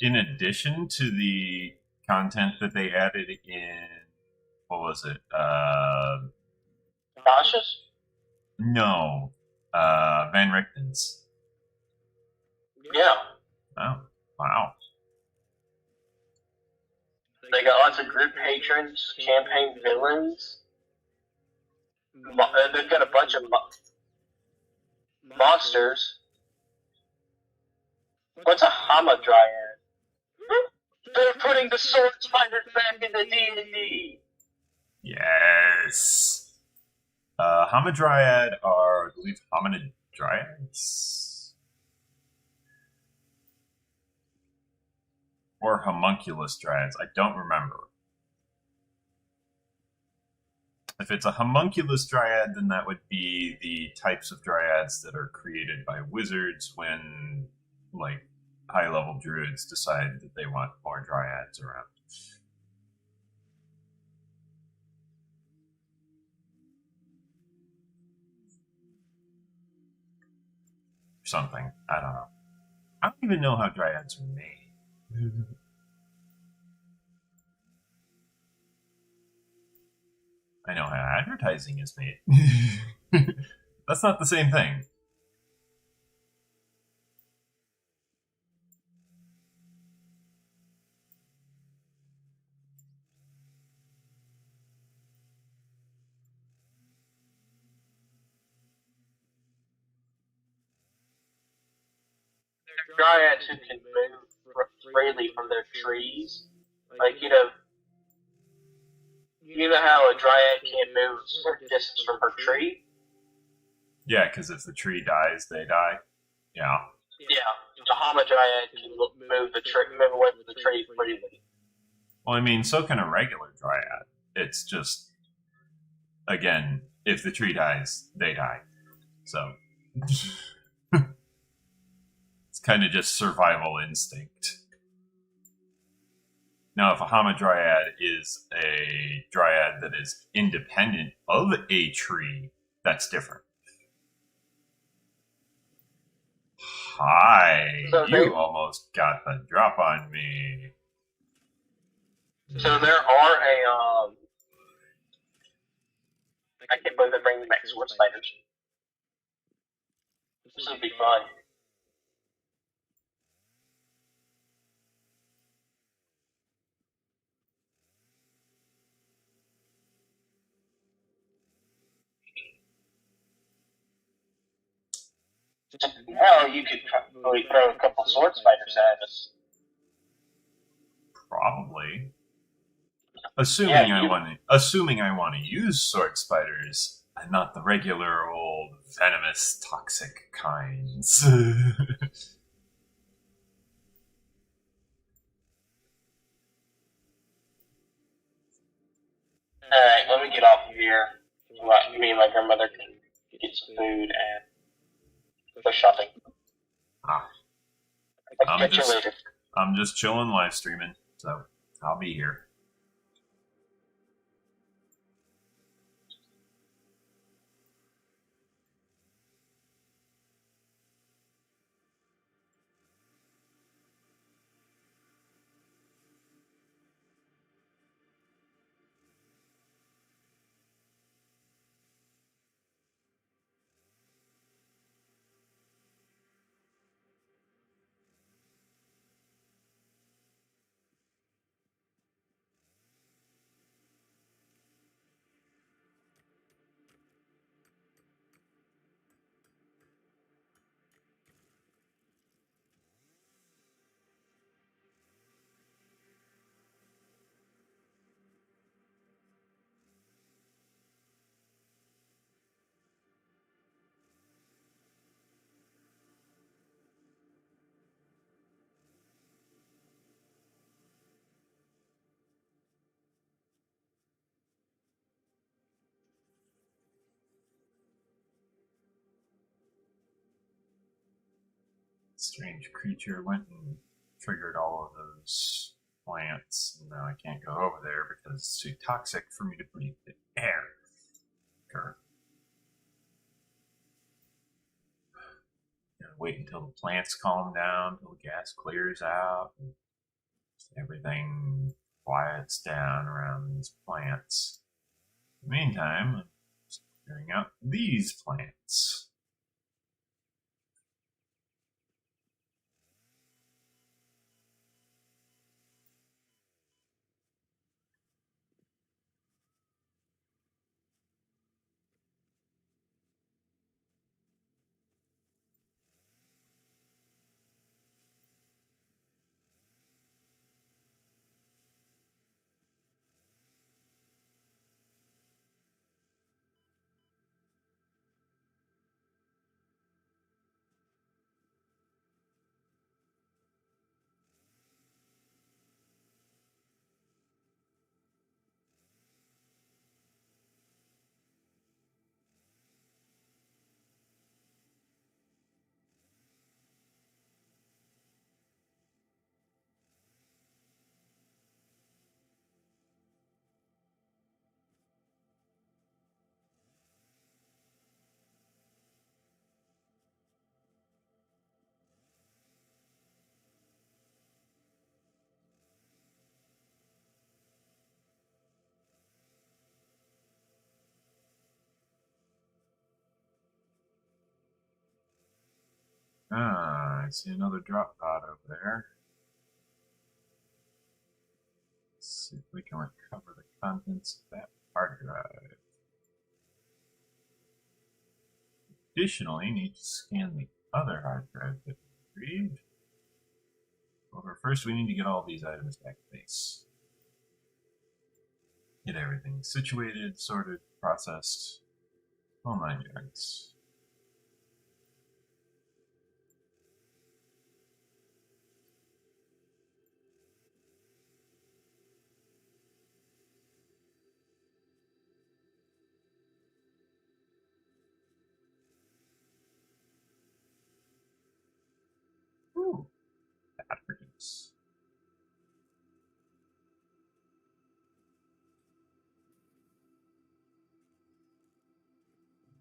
In addition to the content that they added in, what was it? Cautious? No, Van Richten's. Yeah. Oh, wow. They got lots of group patrons, campaign villains. They've got a bunch of monsters. What's a Hamadryad? They're putting the sword spiders back into D&D. Yes. Hamadryad are, I believe, hominid dryads? Or homunculus dryads. I don't remember. If it's a homunculus dryad, then that would be the types of dryads that are created by wizards when, like, high-level druids decide that they want more dryads around. Something. I don't know. I don't even know how dryads are made. I know how advertising is made. That's not the same thing. Dryads who can move freely from their trees. Like, you know how a dryad can't move a certain distance from her tree? Yeah, because if the tree dies, they die. Yeah. Yeah, the Hamadryad can move away from the tree freely. Well, I mean, so can a regular dryad. It's just, again, if the tree dies, they die. So it's kind of just survival instinct. Now, if a Hamadryad is a dryad that is independent of a tree, that's different. Hi, So you almost got the drop on me. So there are I can't believe they're bringing back sword spiders. This would be fun. Now you could probably throw a couple sword spiders at us. Probably. Assuming I want to use sword spiders and not the regular old venomous toxic kinds. Alright, let me get off of here. Me and my grandmother can get some food and go shopping. I'll catch you later. I'm just chilling live streaming, so I'll be here. strange creature went and triggered all of those plants. And now I can't go over there because it's too toxic for me to breathe the air. Sure. Wait until the plants calm down, until the gas clears out, and everything quiets down around these plants. In the meantime, I'm just clearing out these plants. Ah, I see another drop pod over there. Let's see if we can recover the contents of that hard drive. Additionally, need to scan the other hard drive that we retrieved. However, first we need to get all these items back to base. Get everything situated, sorted, processed, all 9 yards. Ooh, batteries.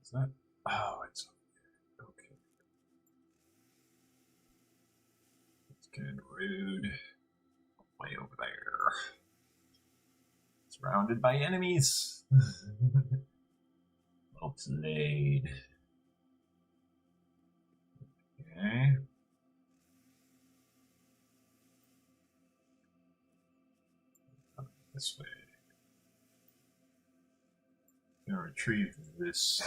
Is that? Oh, it's okay. It's getting rude. Way over there. Surrounded by enemies. Well played. Okay. This way. I'm gonna retrieve this.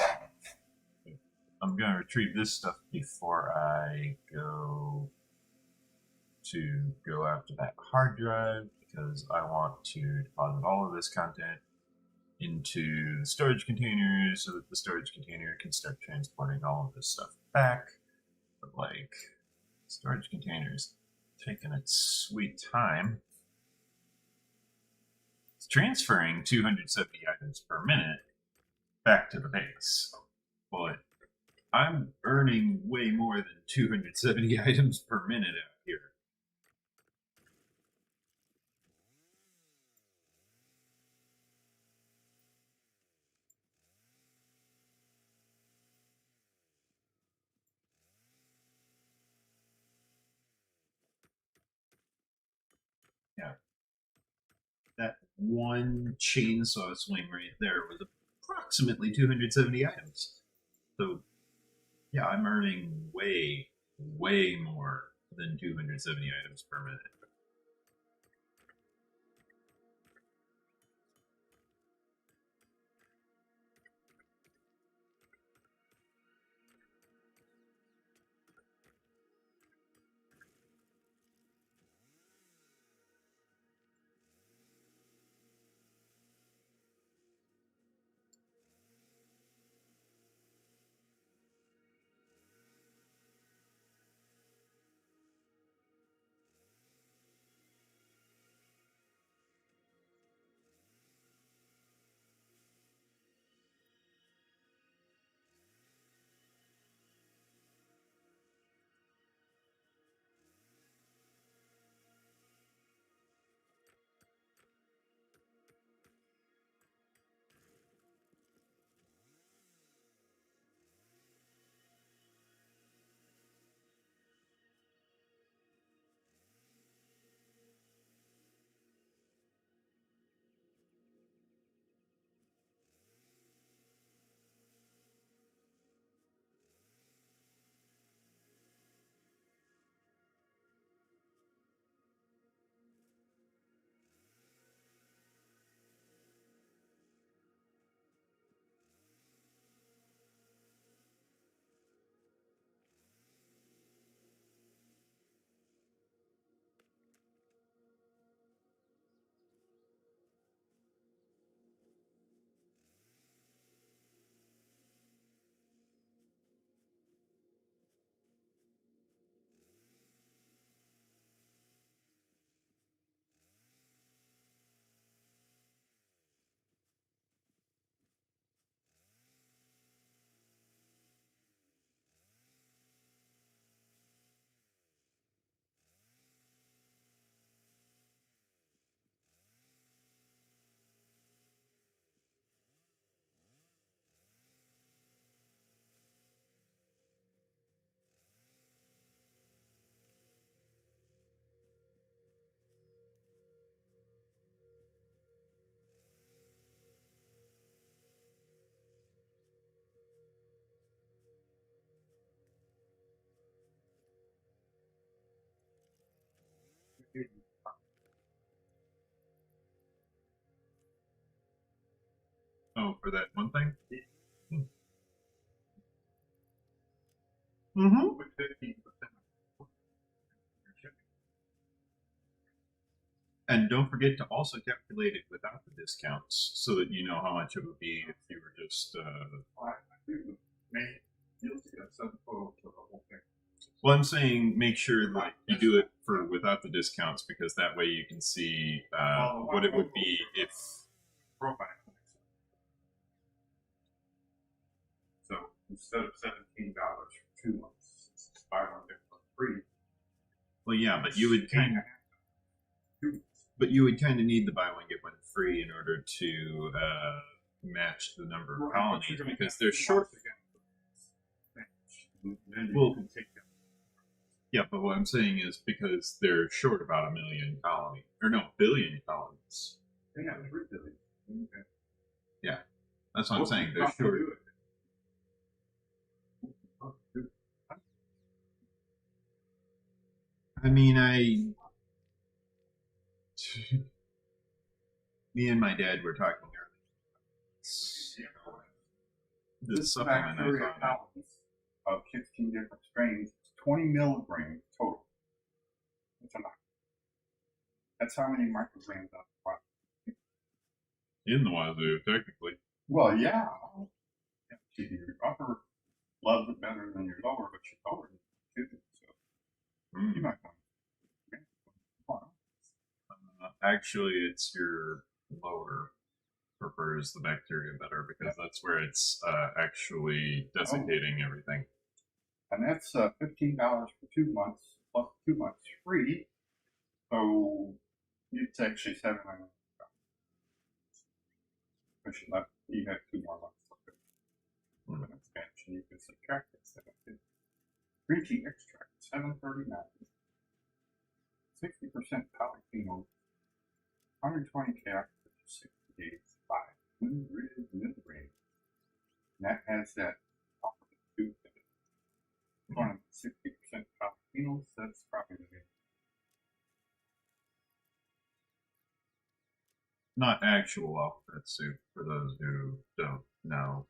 I'm gonna retrieve this stuff before I go after that hard drive because I want to deposit all of this content into the storage container so that the storage container can start transporting all of this stuff back. But like, storage containers taking its sweet time. It's transferring 270 items per minute back to the base, but I'm earning way more than 270 items per minute out here. Yeah. That one chainsaw swing right there was approximately 270 items. So, yeah, I'm earning way, way more than 270 items per minute. Oh, for that one thing? Mm-hmm. With 15%. And don't forget to also calculate it without the discounts so that you know how much it would be if you were just. Well, I'm saying make sure that you do it for without the discounts because that way you can see what it would be if. So instead of $17 for 2 months, it's buy one get one free. Well, yeah, but you would kind of. But you would kind of need the buy one get one free in order to match the number of colonies because they're short. Well, yeah, but what I'm saying is because they're short about 1 million colonies, or no, billion colonies. Yeah, 3 billion. Okay. Yeah, that's what I'm saying. They're short. I mean, me and my dad were talking earlier. The supplement I thought of 16 different strains, 20 milligrams total. That's a lot. That's how many micrograms of product. In the wazoo, technically. Well, yeah. Your upper loves it better than your lower, but your lower is too. So you might want. Actually, it's your lower prefers the bacteria better because that's where it's actually desiccating everything. And that's $15 for 2 months plus 2 months free. So it's actually $700. You have 2 more months of an expansion. You can subtract it. Green tea extract $7.39. 60% polyphenols. 120 calories for 60 days. 500 milligrams. And that has that opposite tooth in it. 60% polyphenols. That's probably the Not actual alphabet soup for those who don't know.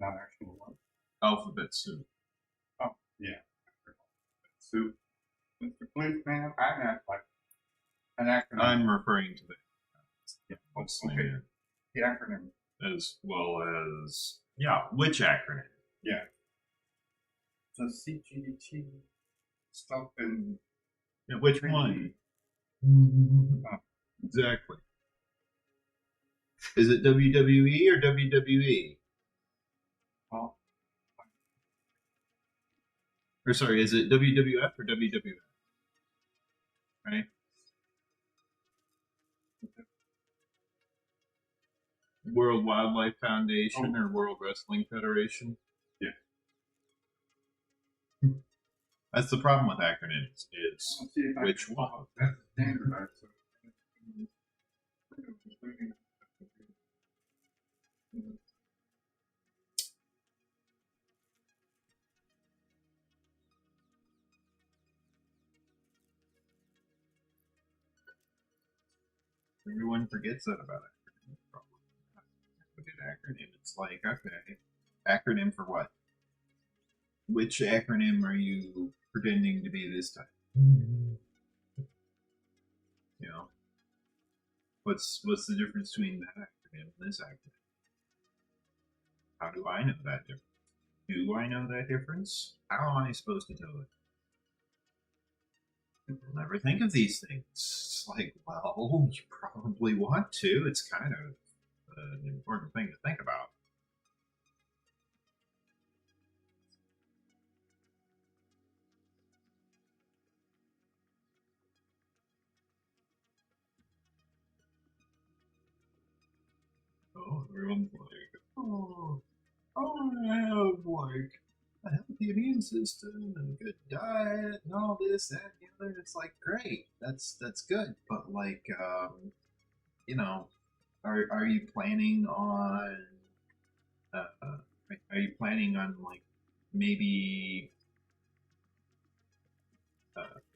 not actual one. Alphabet soup. Oh, yeah. Soup. Mr. Policeman, I meant like an acronym. I'm referring to the okay. The acronym. As well as, yeah, which acronym? Yeah. The CGT stuff in. Yeah, which one? Exactly. Is it WWE or WWE? Oh. Or sorry, is it WWF or WWF? Right? World Wildlife Foundation or World Wrestling Federation? Yeah. That's the problem with acronyms is which one? That's standardized. Everyone forgets that about acronyms. A good acronym. It's like, okay, acronym for what? Which acronym are you pretending to be this time? You know, what's the difference between that acronym and this acronym? How do I know that difference? Do I know that difference? How am I supposed to tell it? People never think of these things. It's like, well, you probably want to. It's kind of an important thing to think about. Oh, everyone's like, oh, I have like a healthy immune system and a good diet and all this, that, and the other. It's like great, that's good. But like, you know, are you planning on are you planning on like maybe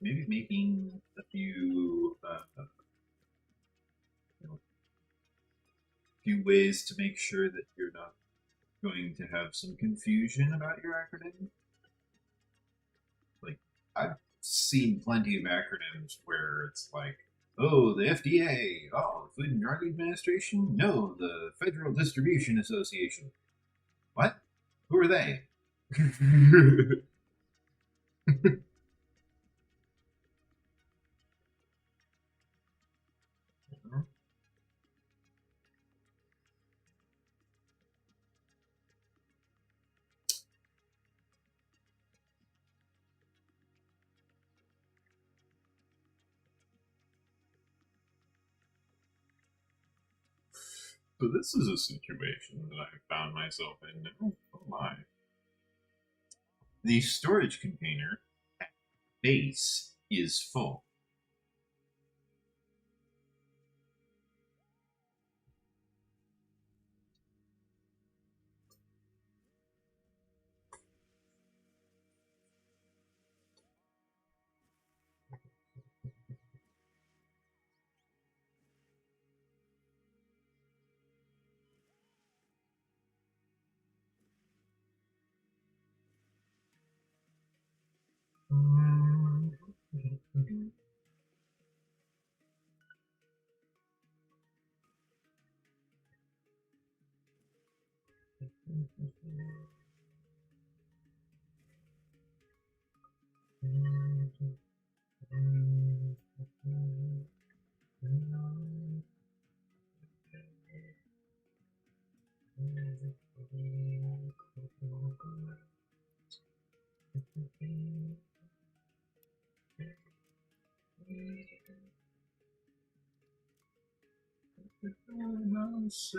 maybe making a few few ways to make sure that you're not going to have some confusion about your acronym. Like, I've seen plenty of acronyms where it's like, oh, the FDA, oh, the Food and Drug Administration, no, the Federal Distribution Association. What? Who are they? So this is a situation that I found myself in now. Oh my. The storage container at base is full. Say,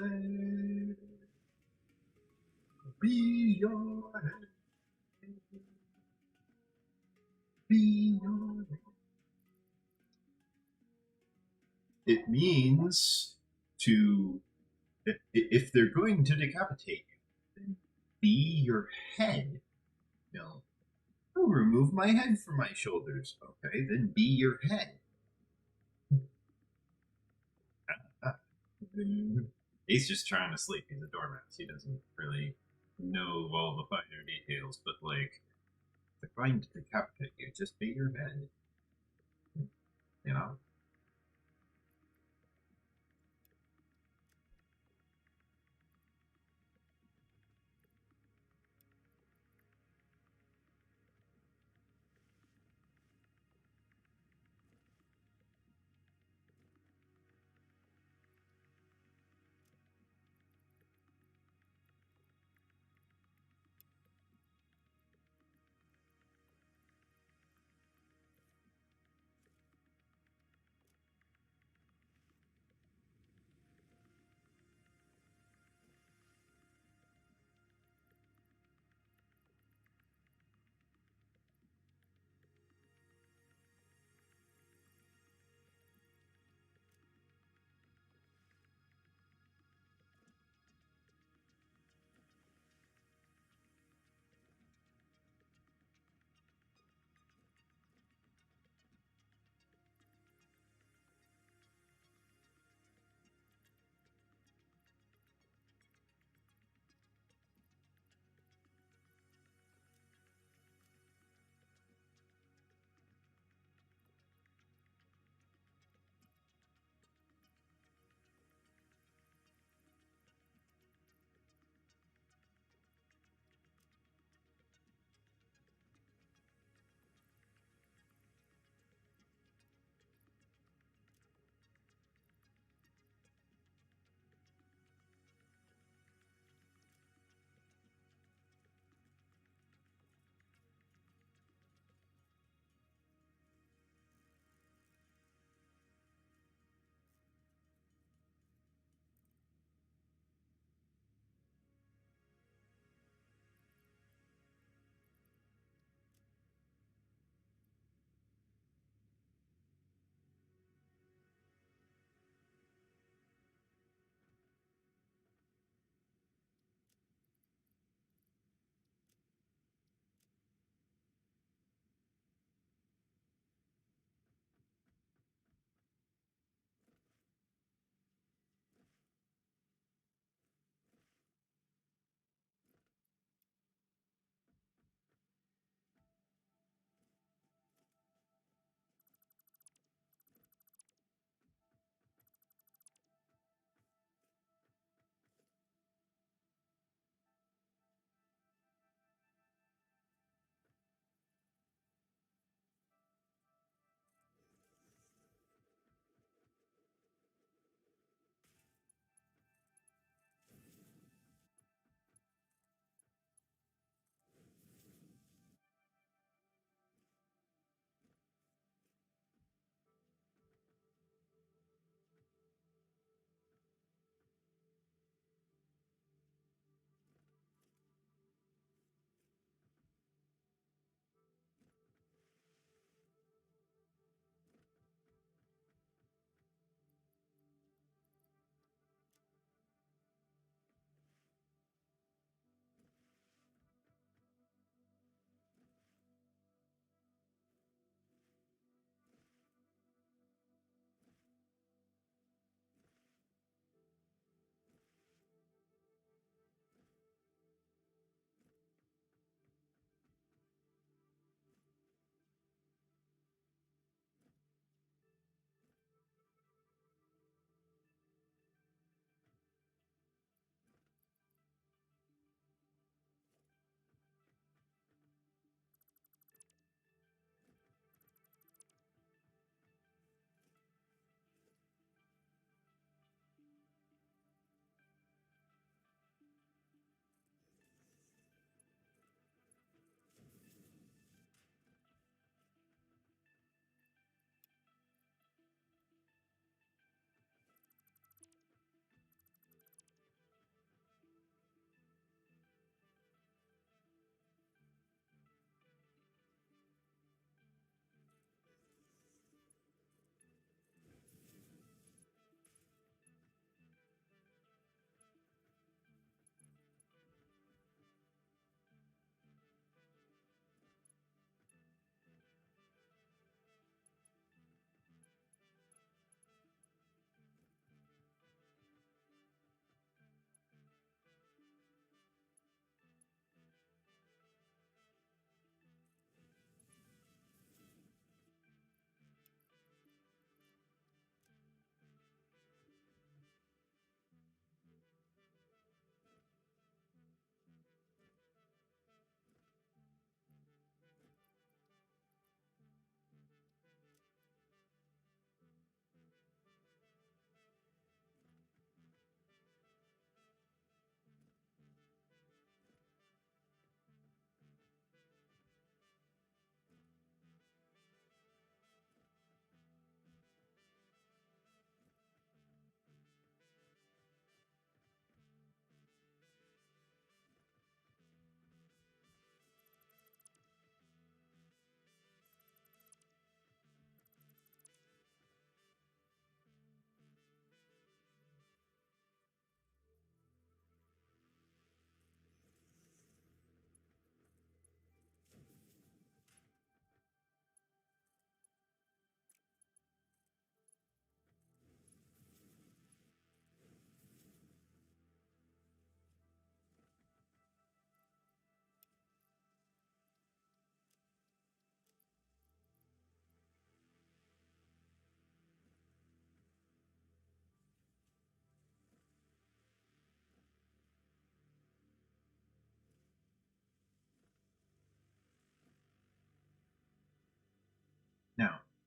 be your head, be your head. It means to, if they're going to decapitate you, then be your head. No, I'll remove my head from my shoulders. Okay, then be your head. He's just trying to sleep. He's a dormouse. He doesn't really know all the finer details, but like, if they're going to decapitate you, just be your head. You know?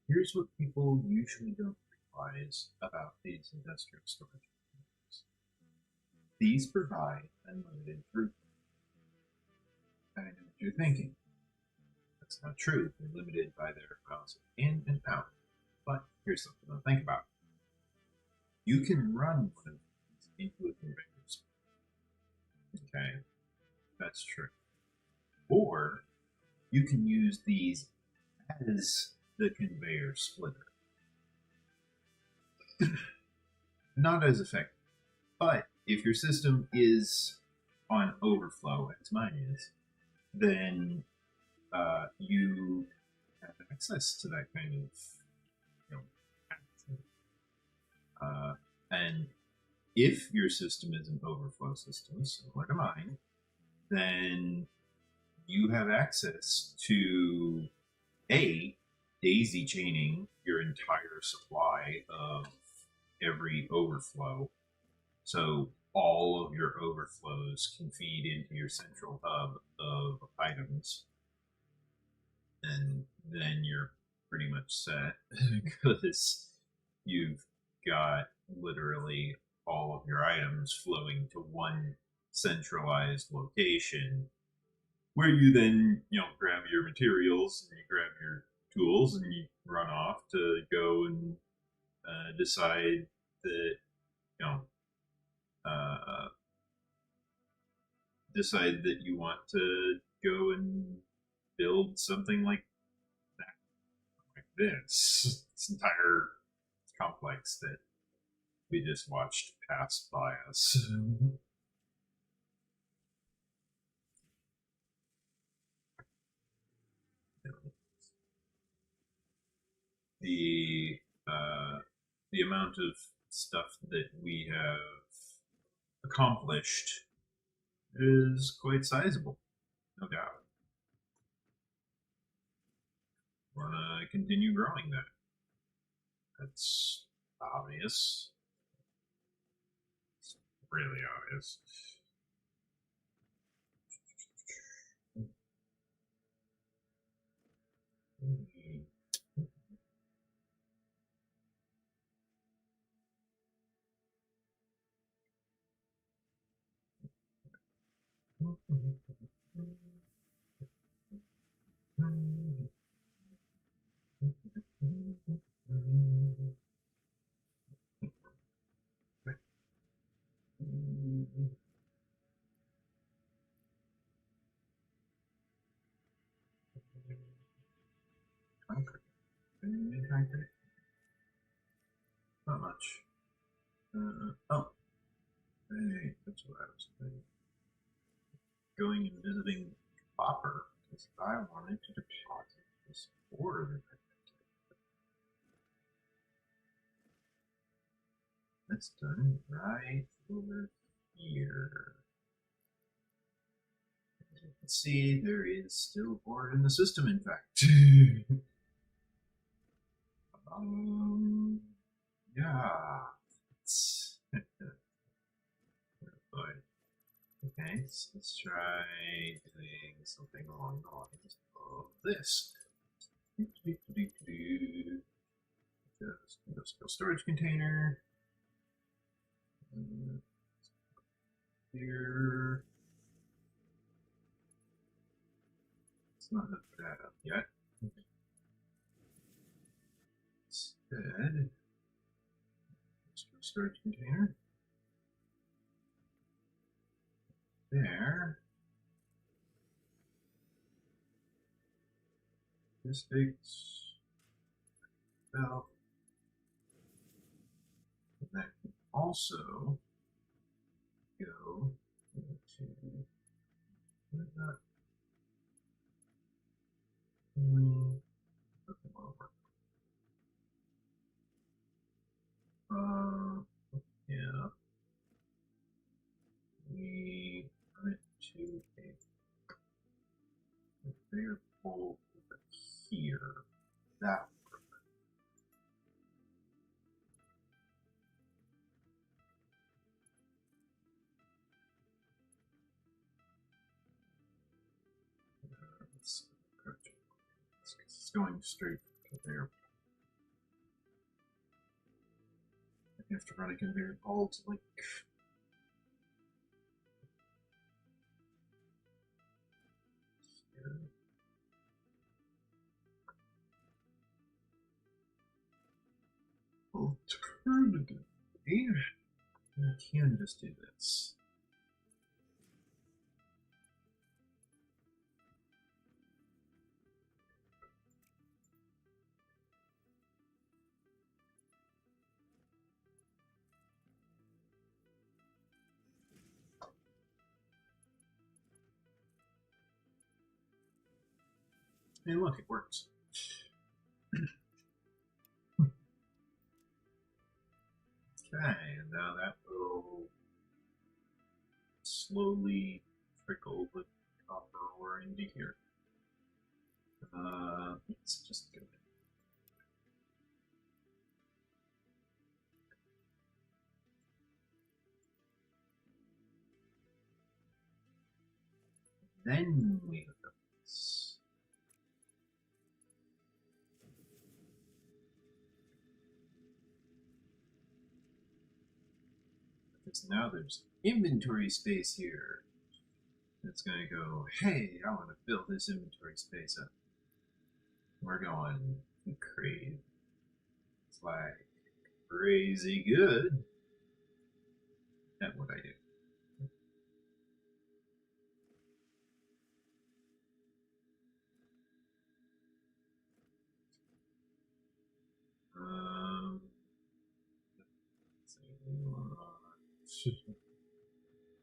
here's what people usually don't realize about these industrial storage containers. These provide unlimited throughput. I know what you're thinking. That's not true. They're limited by their miles in and out. But here's something to think about. You can run one of these into a conveyor. Okay, that's true. Or you can use these as the conveyor splitter. Not as effective. But if your system is on overflow, as mine is, then you have access to that kind of, you know, and if your system is an overflow system, similar to mine, then you have access to daisy chaining your entire supply of every overflow. So all of your overflows can feed into your central hub of items. And then you're pretty much set because you've got literally all of your items flowing to one centralized location where you then, grab your materials and you grab your tools and you run off to go and decide that, decide that you want to go and build something like that, like this entire complex that we just watched pass by us. The amount of stuff that we have accomplished is quite sizable, no doubt. Want to continue growing that. That's obvious. It's really obvious. Not much. Oh, hey, that's what I was thinking. Going and visiting Copper because I wanted to deposit this order. That's done right over here. As you can see, there is still ore in the system, in fact. Yeah. Okay, so let's try doing something along the lines of this. Just industrial storage container. Here. It's not hooked that up yet. Instead, industrial storage container. There. This takes belt. And that can also go into that. Yeah. We went to a conveyor pole over here. That work. It's going straight to there. You have to run a conveyor belt like. Here. Alternatively, I can just do this. Hey, look, it works. Okay, and now that will slowly trickle the copper ore into here. Let's just go. Then we look at this. Because now there's inventory space here. It's gonna go, hey, I want to fill this inventory space up. We're going crazy. It's like crazy good at what I do.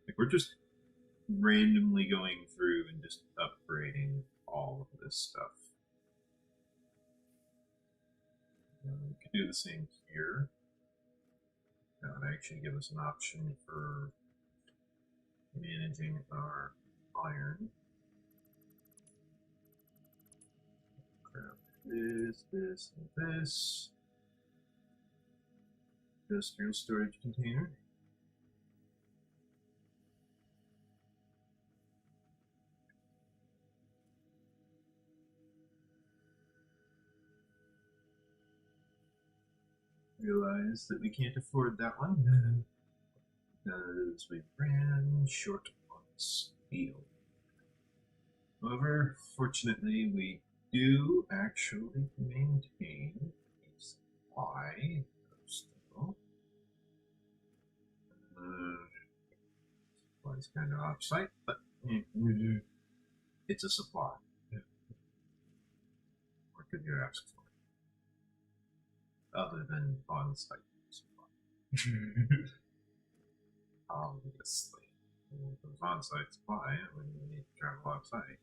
Like we're just randomly going through and just upgrading all of this stuff. We could do the same here. That would actually give us an option for managing our iron. Grab this, this, and this. Industrial storage container. Realize that we can't afford that one because we ran short on steel. However, fortunately, we do actually maintain a supply of steel. Supply's kind of off-site, but it's a supply. What could you ask for? Other than on-site supply. Obviously. If it was on-site supply, it wouldn't need to travel off-site.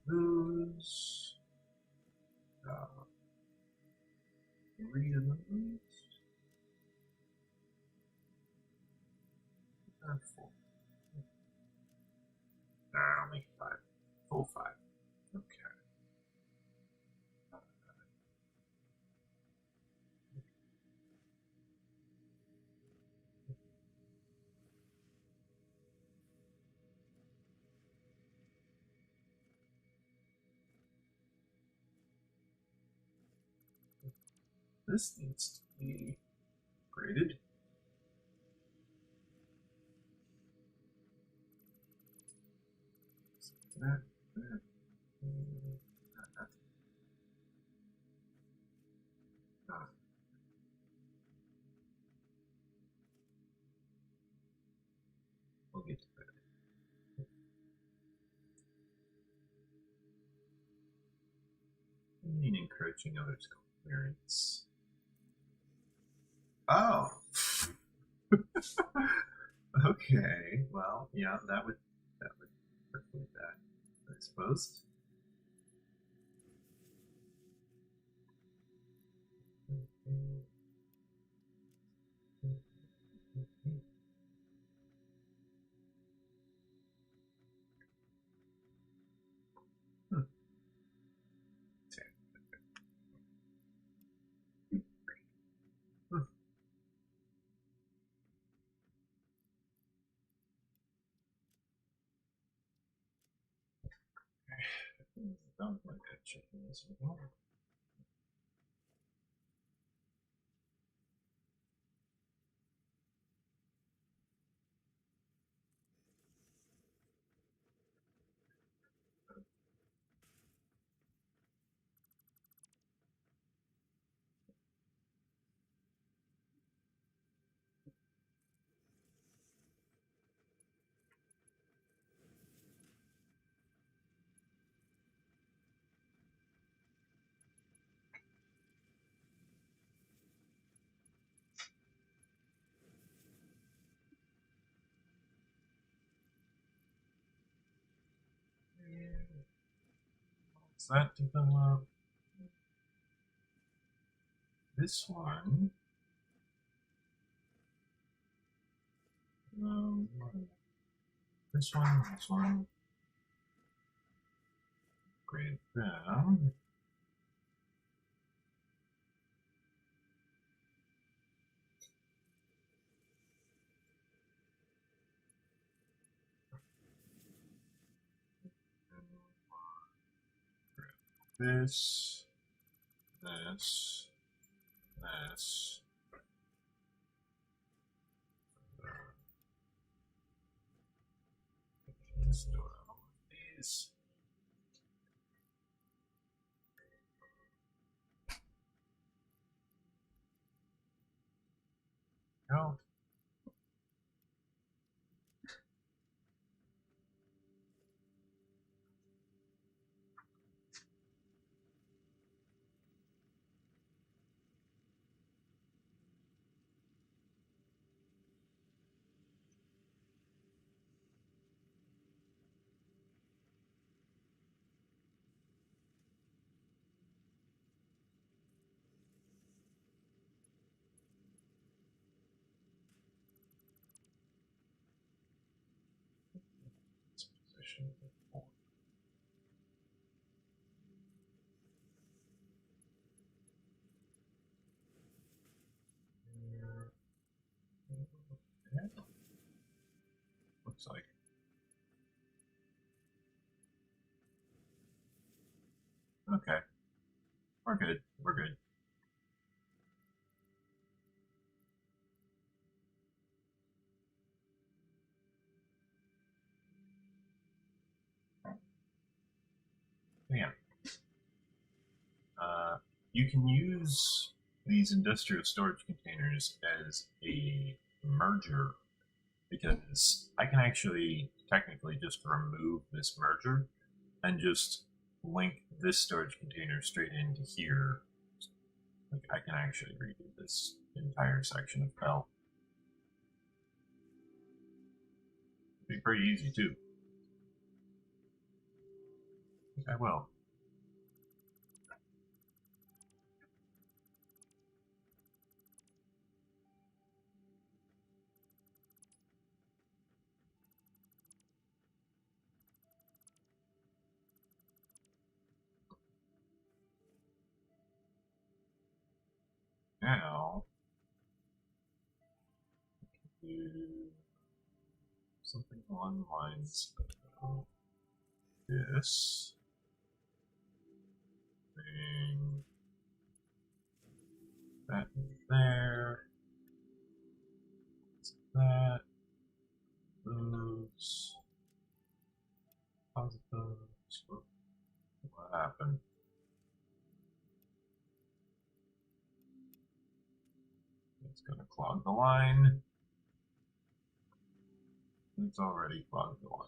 Those. Three of those. Four. Only five. Full five. Okay. This needs to be graded. That. We'll get to that. I mean, encroaching others' clearance. Oh. Okay. Well, yeah, that would preclude that, I suppose. Don't like that chicken as well. What's that develop? This one. This one. Grade them. This. Let's do all of these. Go. This position. Yeah. Looks like. Okay. We're good. We're good. Yeah. You can use these industrial storage containers as a merger because I can actually technically just remove this merger and just link this storage container straight into here. Like I can actually redo this entire section of Bell. It'd be pretty easy too. I will. Now, do something along the lines of this thing, that there, that, those, deposit those. What happened? It's gonna clog the line. It's already clogged the line.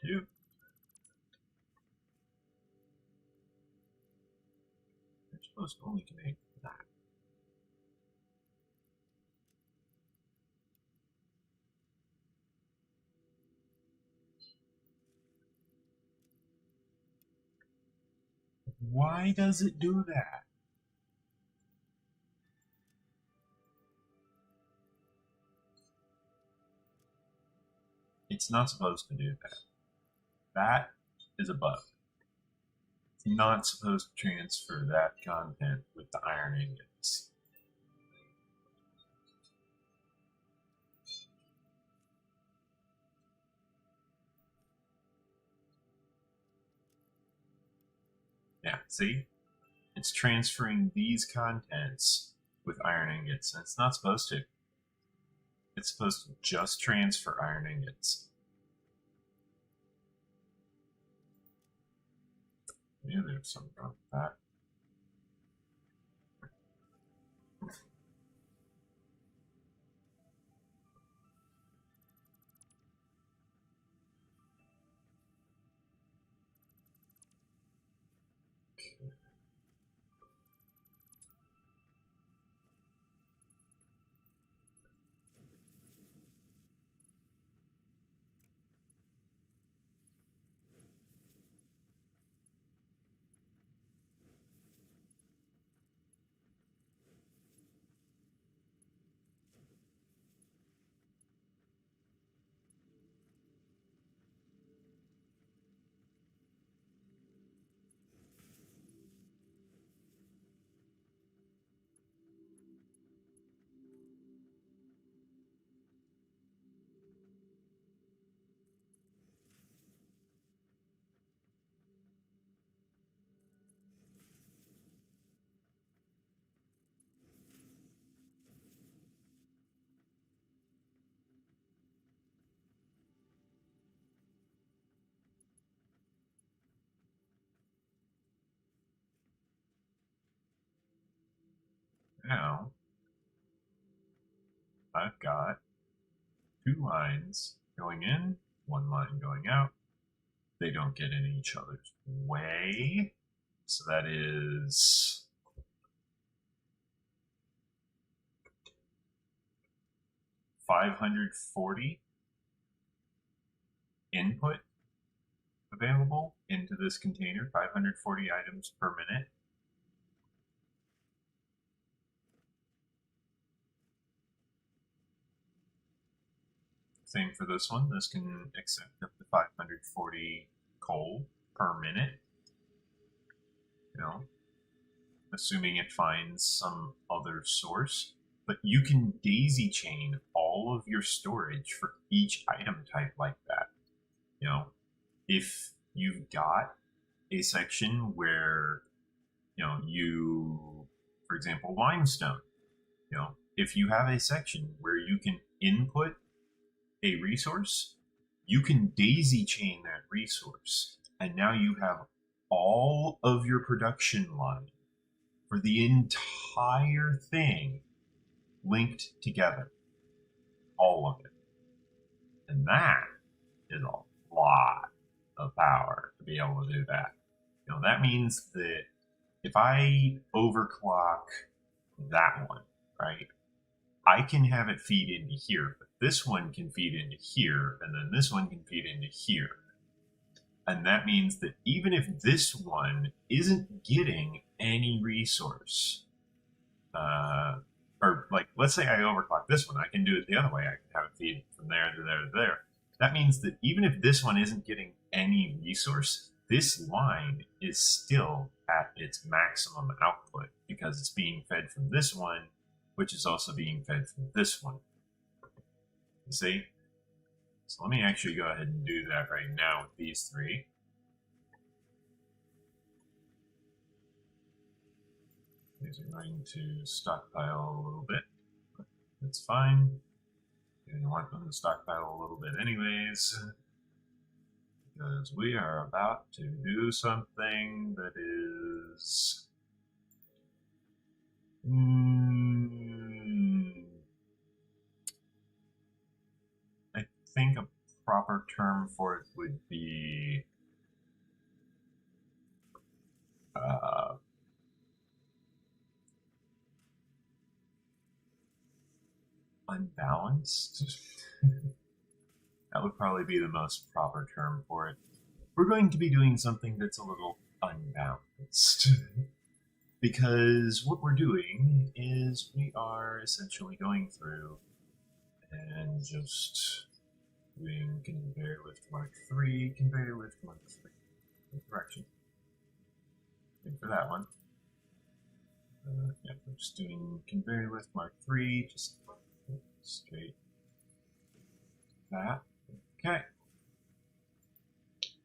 You're supposed to only make that. Why does it do that? It's not supposed to do that. That is a bug. It's not supposed to transfer that content with the iron ingots. Yeah, see? It's transferring these contents with iron ingots, and it's not supposed to. It's supposed to just transfer iron ingots. Yeah, there's something wrong with that. Now, I've got 2 lines going in, 1 line going out. They don't get in each other's way. So that is 540 input available into this container, 540 items per minute. Same for this one. This can accept up to 540 coal per minute. You know, assuming it finds some other source. But you can daisy chain all of your storage for each item type like that. You know, if you've got a section where, you know, for example, limestone, you know, if you have a section where you can input a resource, you can daisy chain that resource. And now you have all of your production line for the entire thing linked together. All of it. And that is a lot of power to be able to do that. You know, that means that if I overclock that one, right, I can have it feed into here, but this one can feed into here, and then this one can feed into here. And that means that even if this one isn't getting any resource, or like, let's say I overclock this one, I can do it the other way. I can have it feed from there to there to there. That means that even if this one isn't getting any resource, this line is still at its maximum output because it's being fed from this one, which is also being fed from this one. You see? So let me actually go ahead and do that right now with these 3. These are going to stockpile a little bit. That's fine. You want them to stockpile a little bit anyways, because we are about to do something that is I think a proper term for it would be unbalanced. That would probably be the most proper term for it. We're going to be doing something that's a little unbalanced. Because what we're doing is we are essentially going through and just doing conveyor lift Mark 3, conveyor lift Mark 3. Correction. And for that one. Yeah, we're just doing conveyor lift Mark 3, just straight that. Okay.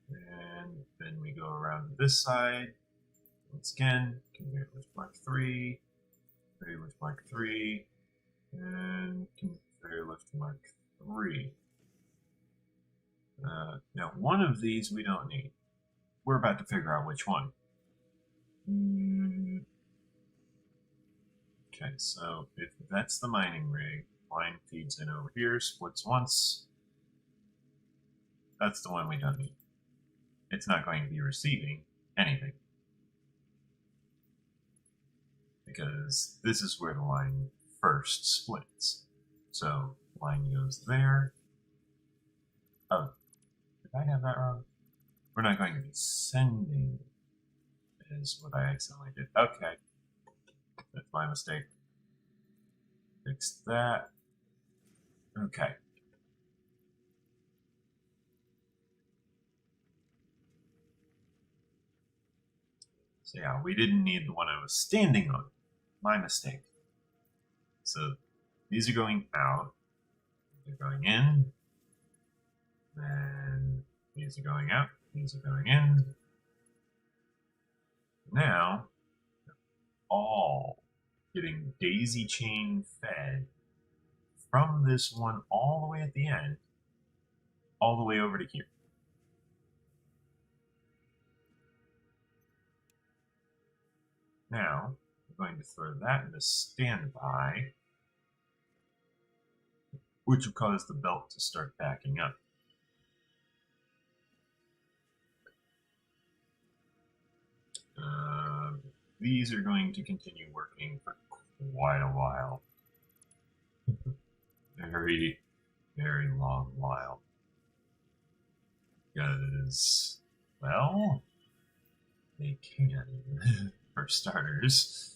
And then we go around to this side. Once again, conveyor lift Mark 3, conveyor lift Mark 3, and conveyor lift Mark 3. Now, one of these we don't need. We're about to figure out which one. Okay, so if that's the mining rig, line feeds in over here, splits once. That's the one we don't need. It's not going to be receiving anything. Because this is where the line first splits. So line goes there. Oh, did I have that wrong? We're not going to be sending is what I accidentally did. Okay. That's my mistake. Fix that. Okay. So yeah, we didn't need the one I was standing on. My mistake. So these are going out. These are going in. Then these are going out. These are going in. Now, all getting daisy chain fed from this one all the way at the end, all the way over to here. Now, we're going to throw that into standby, which will cause the belt to start backing up. These are going to continue working for quite a while. Very, very long while. Because, well, they can, for starters.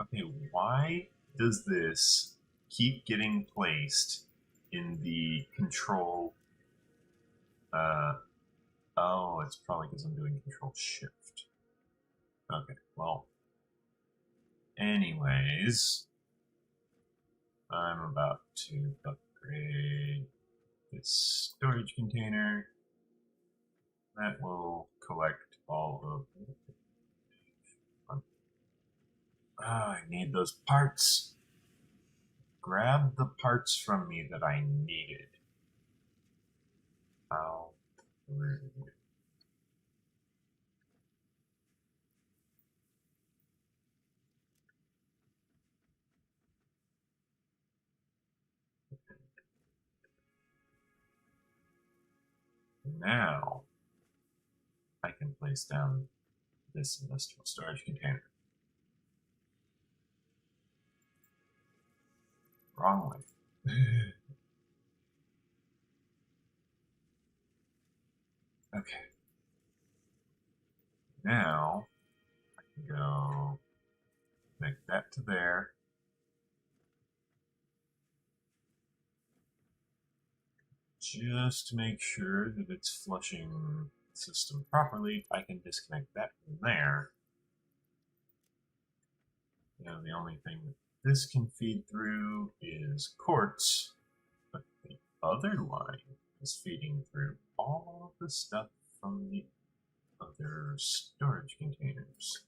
Okay, why does this keep getting placed in the control? Oh, it's probably because I'm doing control shift. Okay, well, anyways, I'm about to upgrade this storage container. That will collect all of I need those parts. Grab the parts from me that I needed. How rude. Now, I can place down this industrial storage container. Wrong way. Okay. Now, I can go connect that to there. Just to make sure that it's flushing the system properly, I can disconnect that from there. Now, the only thing that this can feed through is quartz, but the other line is feeding through all of the stuff from the other storage containers.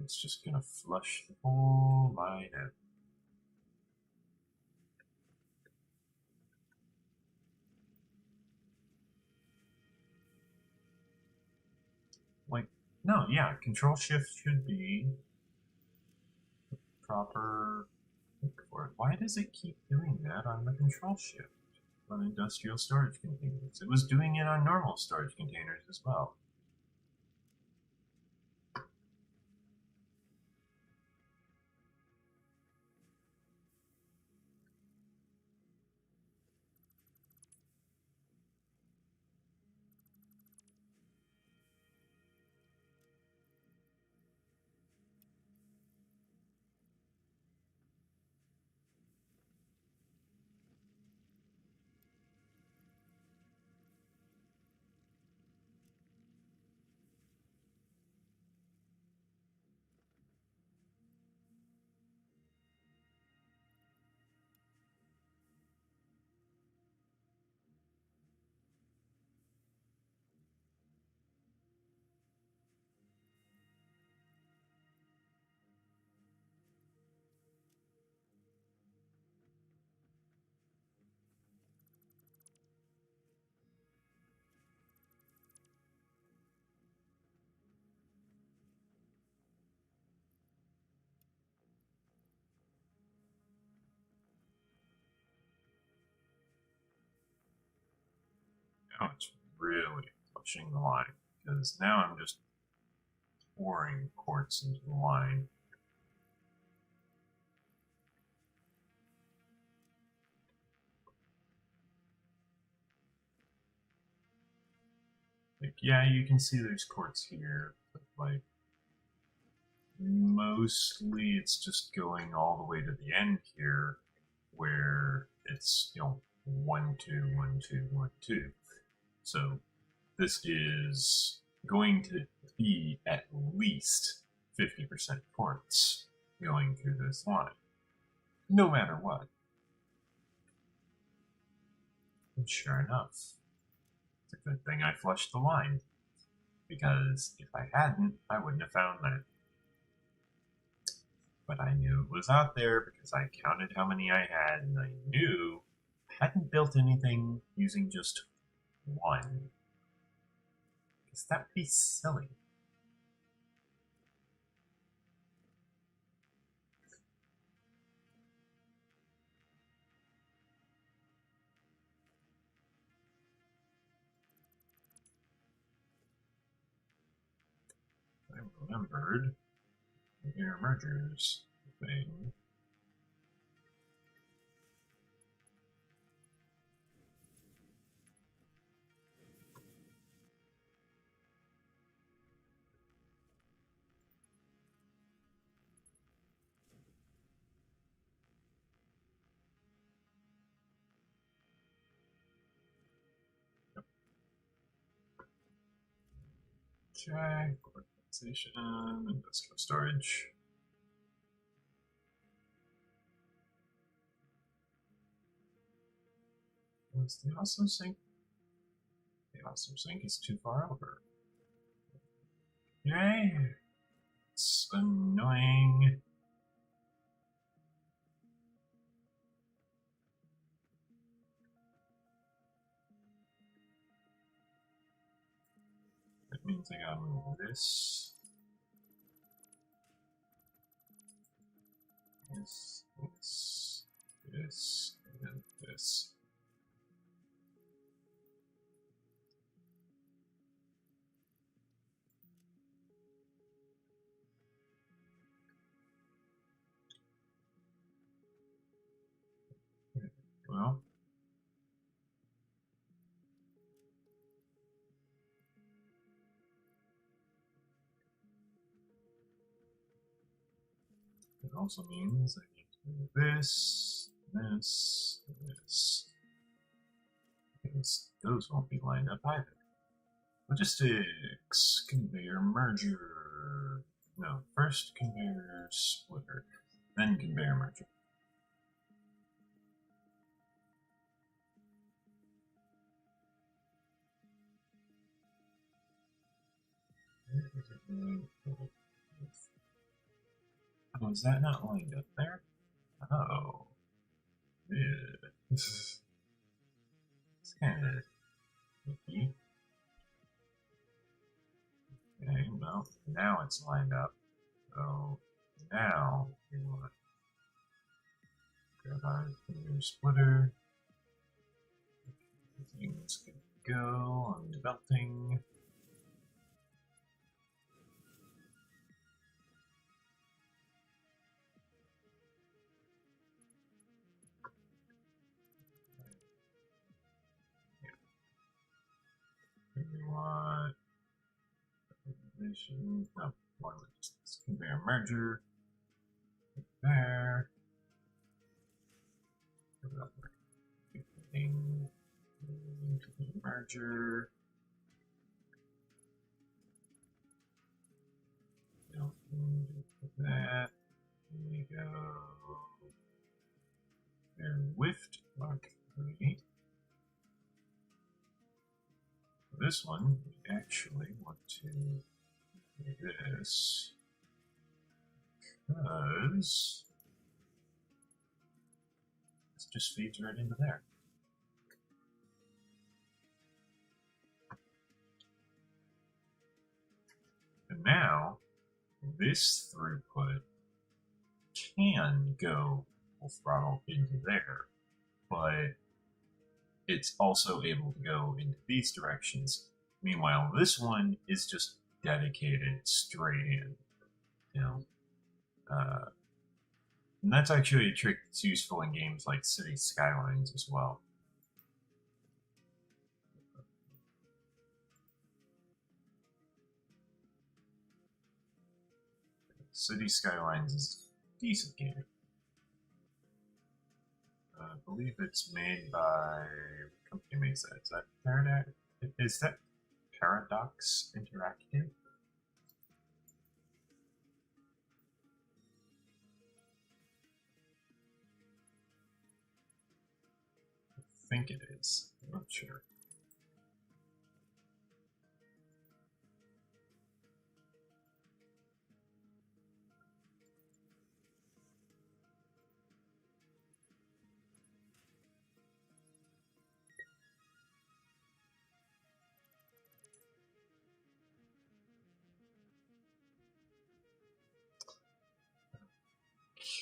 It's just going to flush the whole line out. Like, no, yeah, control shift should be the proper look for it. Why does it keep doing that on the control shift on industrial storage containers? It was doing it on normal storage containers as well. Now it's really pushing the line, because now I'm just pouring quartz into the line. Like, yeah, you can see there's quartz here, but like mostly it's just going all the way to the end here, where it's 1 2 1 2 1 2. So this is going to be at least 50% quartz going through this line, no matter what. And sure enough, it's a good thing I flushed the line, because if I hadn't, I wouldn't have found that. But I knew it was out there because I counted how many I had, and I knew I hadn't built anything using just one. Because that would be silly. I remembered your mergers thing. Check, organization, industrial storage. What's the awesome sink? The awesome sink is too far over. Yay! It's annoying. That means I gotta move this. This, and this. Well, it also means I need to do this, this, this. Because those won't be lined up either. Logistics, conveyor merger. No, first conveyor splitter, then conveyor merger. Oh, is that not lined up there? Oh. Yeah. It's kind of icky. Okay, well, now it's lined up. So now we want to grab our conveyor splitter. Everything's good to go on the belting. We want no, one logistics conveyor merger. There. Everything into the merger. Don't do that. There we go. And whiffed mark 3. For this one, we actually want to do this because this just feeds right into there. And now, this throughput can go full throttle into there, but it's also able to go into these directions. Meanwhile, this one is just dedicated straight in, you know. And that's actually a trick that's useful in games like City Skylines as well. City Skylines is a decent game. I believe it's made by, what company makes that? Is that Paradox? Is that Paradox Interactive? I think it is. I'm not sure.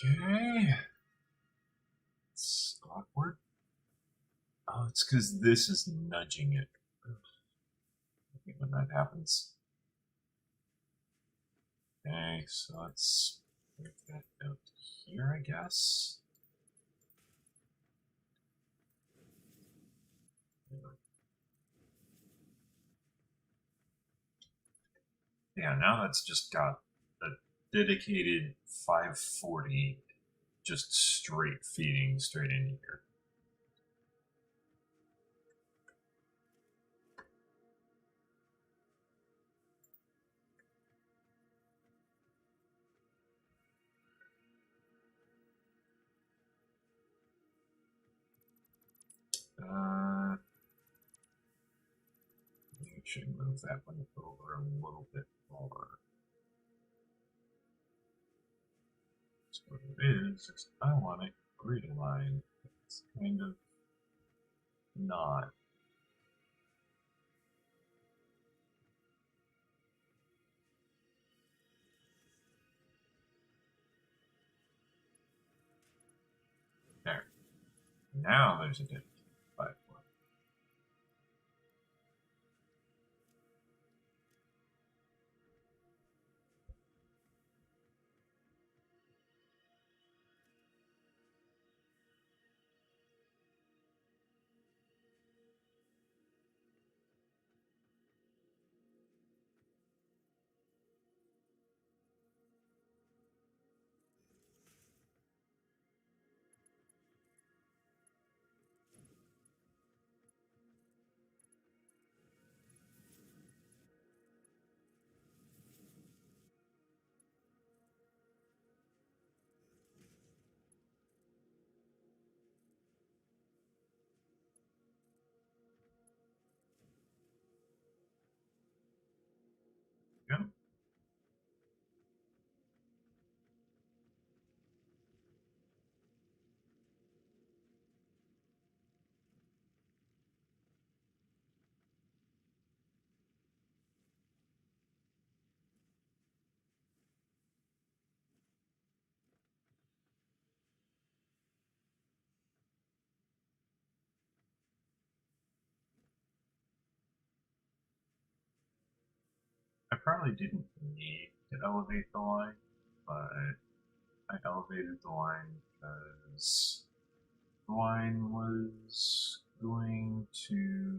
Okay. It's awkward. Oh, it's because this is nudging it. When that happens. Okay, so let's make that out here, I guess. Yeah, now that's just got a dedicated 540 just straight feeding straight in here. Actually move that one over a little bit more. That's what it is. I want it grid line. It's kind of not. There. Now there's a dedicated 5-1. Go. I probably didn't need to elevate the line, but I elevated the line because the line was going to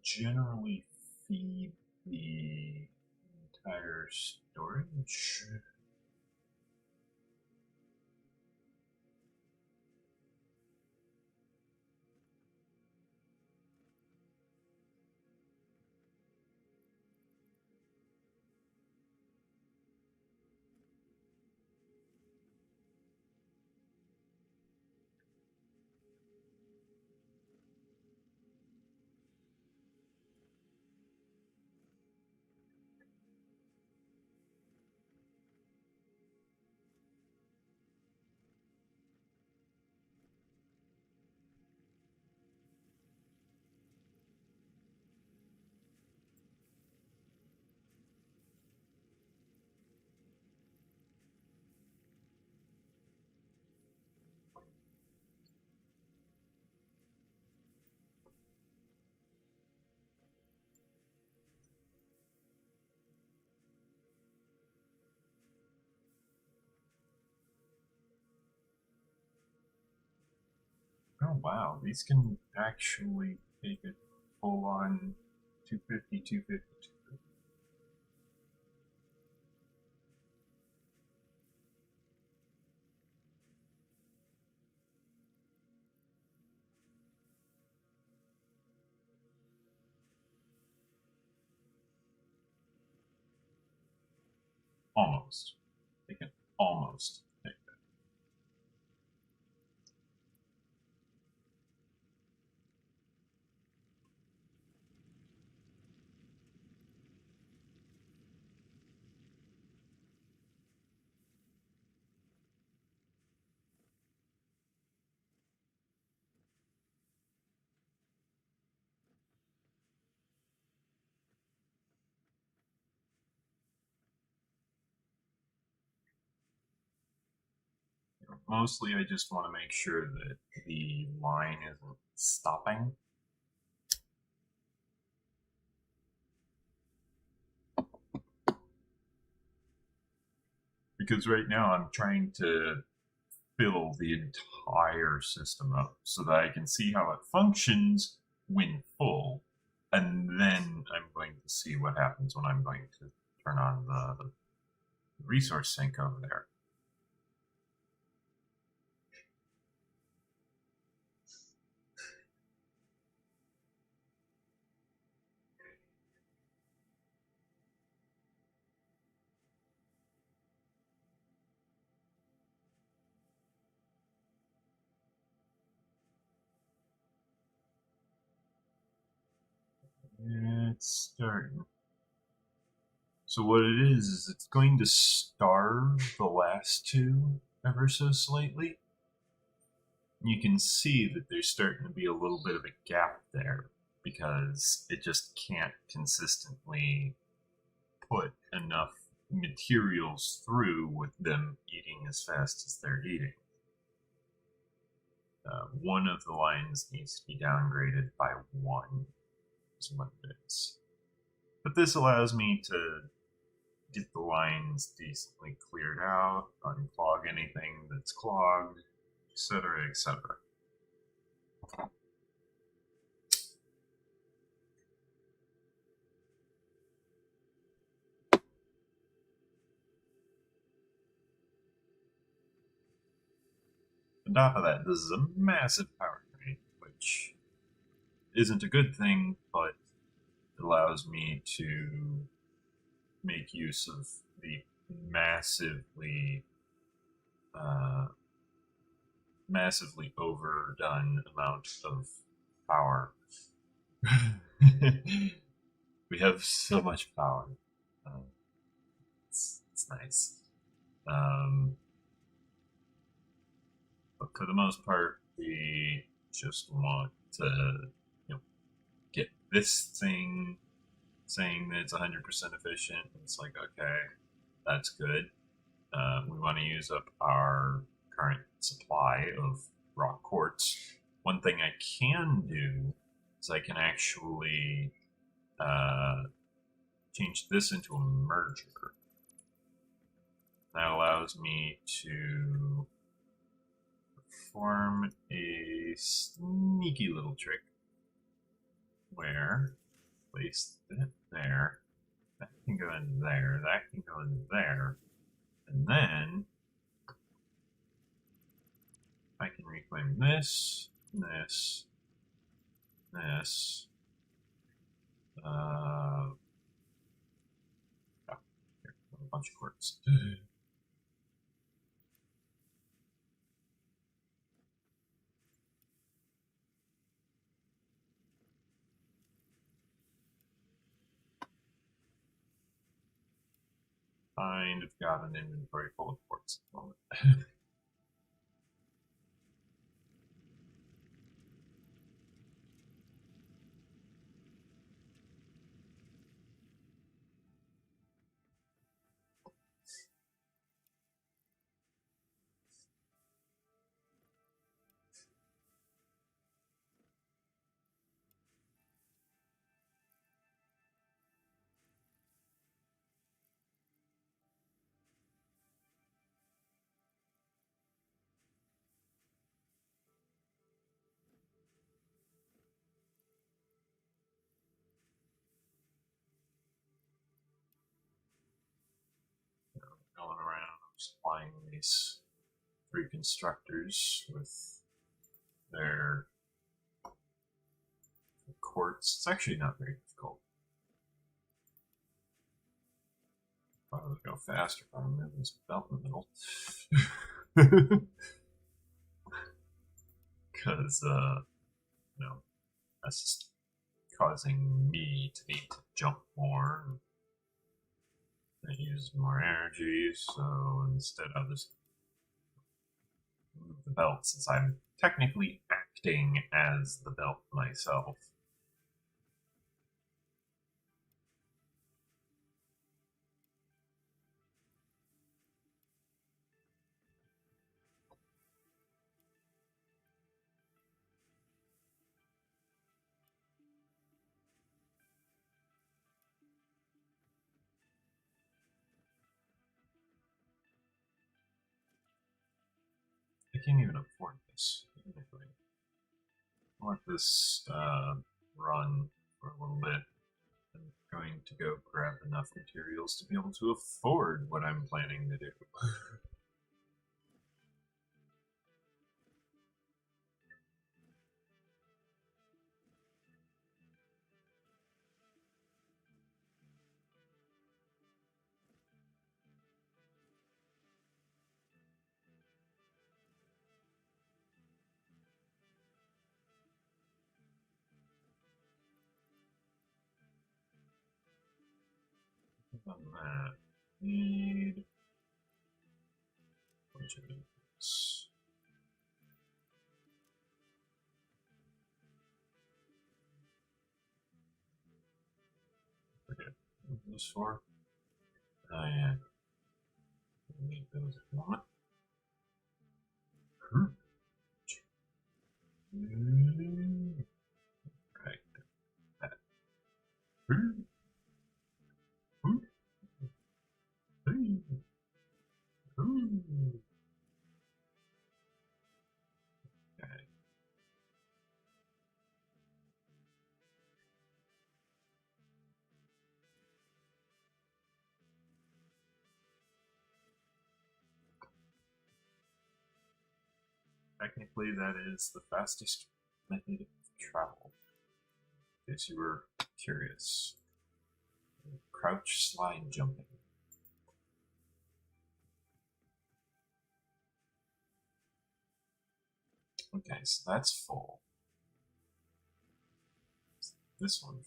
generally feed the entire storage. Oh wow, these can actually take it full on 250, 250. Almost. They can almost take that. Mostly, I just want to make sure that the line isn't stopping. Because right now I'm trying to fill the entire system up so that I can see how it functions when full. And then I'm going to see what happens when I'm going to turn on the resource sink over there. It's starting. So what it is it's going to starve the last two ever so slightly. You can see that there's starting to be a little bit of a gap there because it just can't consistently put enough materials through with them eating as fast as they're eating. One of the lines needs to be downgraded by 1 is what it is. But this allows me to get the lines decently cleared out, unclog anything that's clogged, etc., etc. On top of that, this is a massive power drain, which isn't a good thing, but it allows me to make use of the massively massively overdone amount of power. We have so much power. It's nice. But for the most part, we just want to, get this thing saying that it's 100% efficient. It's like, okay, that's good. We want to use up our current supply of rock quartz. One thing I can do is I can actually change this into a merger. That allows me to perform a sneaky little trick where place that there, that can go in there, that can go in there, and then I can reclaim this, this, this, oh, here, a bunch of quartz. Kind of got an inventory full of quartz at the moment. supplying these 3 constructors with their quartz. It's actually not very difficult. Probably go faster if I remove this belt in the middle. Because, you know, that's just causing me to need to jump more and use more energy. So instead, I'll just move the belt since I'm technically acting as the belt myself. I can't even afford this. I'll let this run for a little bit. I'm going to go grab enough materials to be able to afford what I'm planning to do. On that, need a bunch of inputs. Forget what this for. Oh yeah, I need those at the moment. Right. That. Okay. Technically, that is the fastest method of travel. In case you were curious. Crouch slide jumping. Okay, so that's full. This one.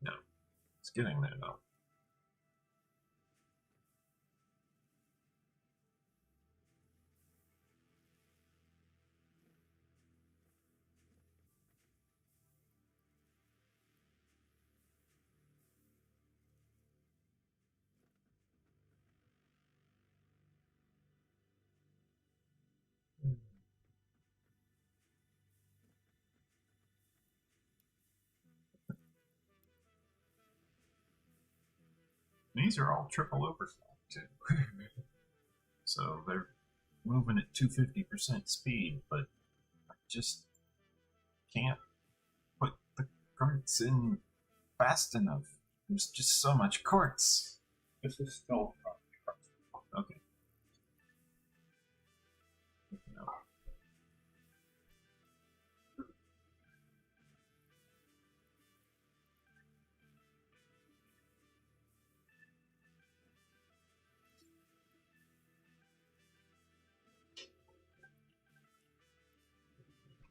No. It's getting there though. These are all triple overclocked too. So they're moving at 250% speed, but I just can't put the carts in fast enough. There's just so much quartz. This is still Okay. No.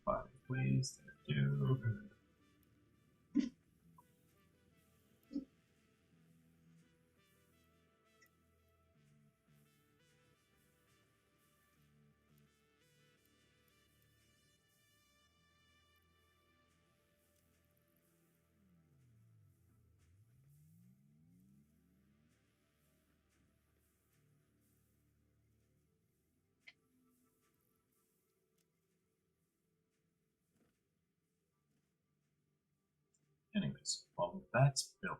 Five, please. Thank you. Anyways, while that's building,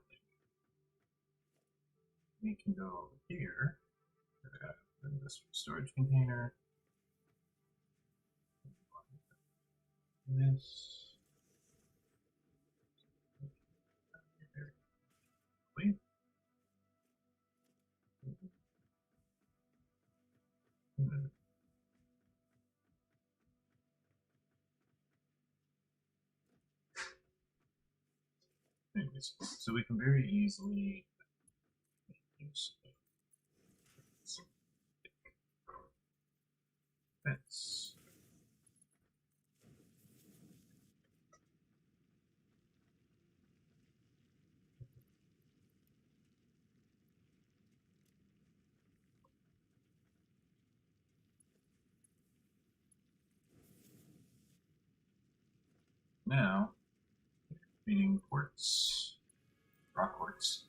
we can go over here. In this storage container. This. Anyways, so we can very easily use some fence. Now, feeding quartz, rock quartz,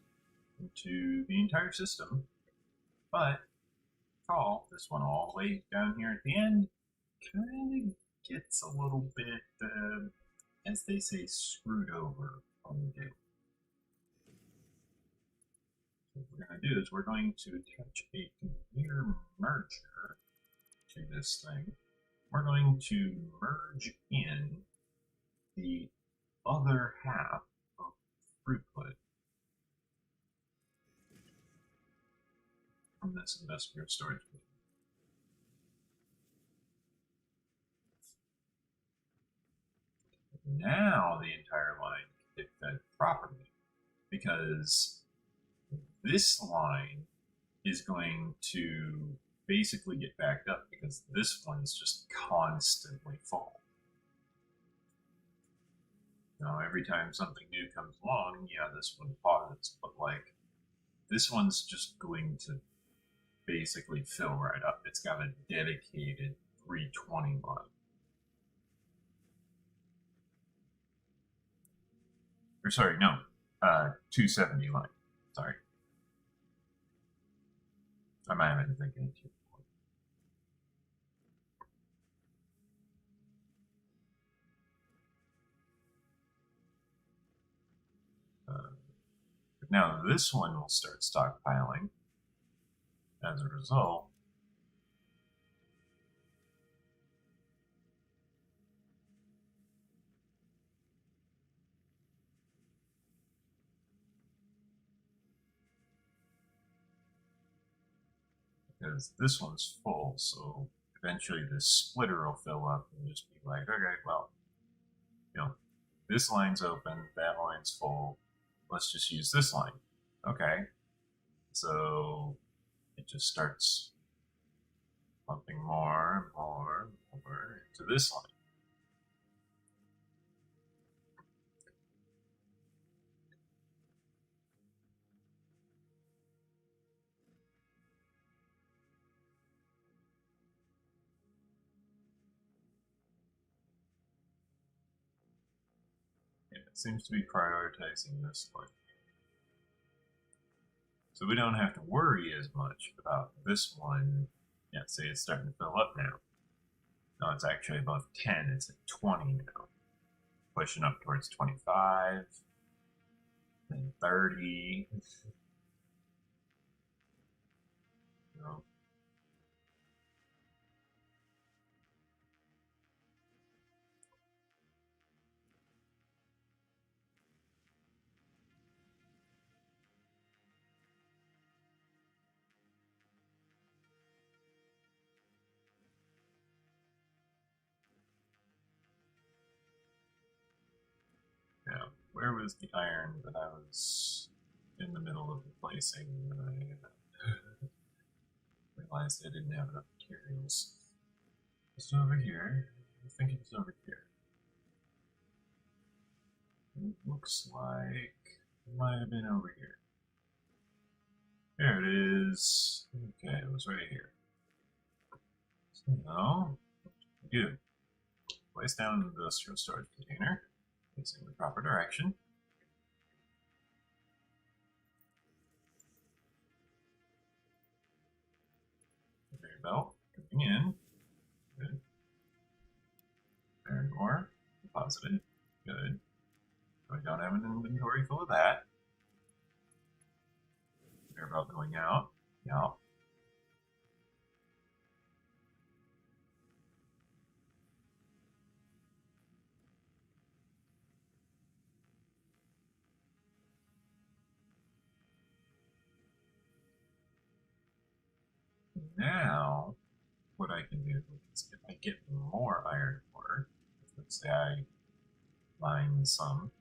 into the entire system, but call this one all the way down here at the end kind of gets a little bit, as they say, screwed over on the deal. So what we're going to do is we're going to attach a computer merger to this thing. We're going to merge in the other half of throughput from this industrial storage container. Now the entire line can get fed properly, because this line is going to basically get backed up because this one's just constantly full. Now every time something new comes along, yeah, this one pauses, but like this one's just going to basically fill right up. It's got a dedicated 320 line. Or sorry, no, 270 line. Sorry. I might have been thinking of 240. Now this one will start stockpiling as a result. Because this one's full, so eventually this splitter will fill up and just be like, okay, well, you know, this line's open, that line's full, let's just use this line. Okay, so it just starts pumping more and more and more into this line. And it seems to be prioritizing this line. So we don't have to worry as much about this one. Yeah, see, it's starting to fill up now. No, it's actually above 10. It's at 20 now. Pushing up towards 25. And 30. You know. Yeah, where was the iron that I was in the middle of replacing when I realized I didn't have enough materials? Just over here. I think it was over here. It looks like it might have been over here. There it is. Okay, it was right here. So now, what do we do? Place down the industrial storage container, facing the proper direction. Conveyor belt coming in. Good. Iron ore deposited. Good. So I don't have an inventory full of that. Conveyor belt going out. Yeah. Now, what I can do is if I get more iron ore, let's say I mine some,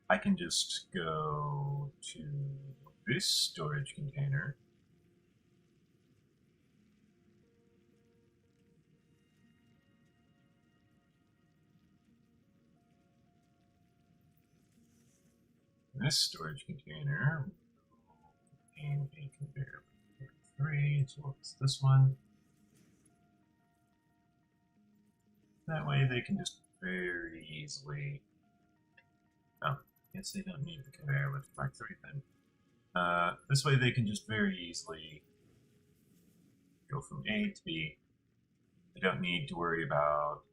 I can just go to this storage container. This storage container will contain a conveyor belt 3, so it's this one. That way they can just very easily. Oh, I guess they don't need the conveyor with Mark 3 then. This way they can just very easily go from A to B. I don't need to worry about,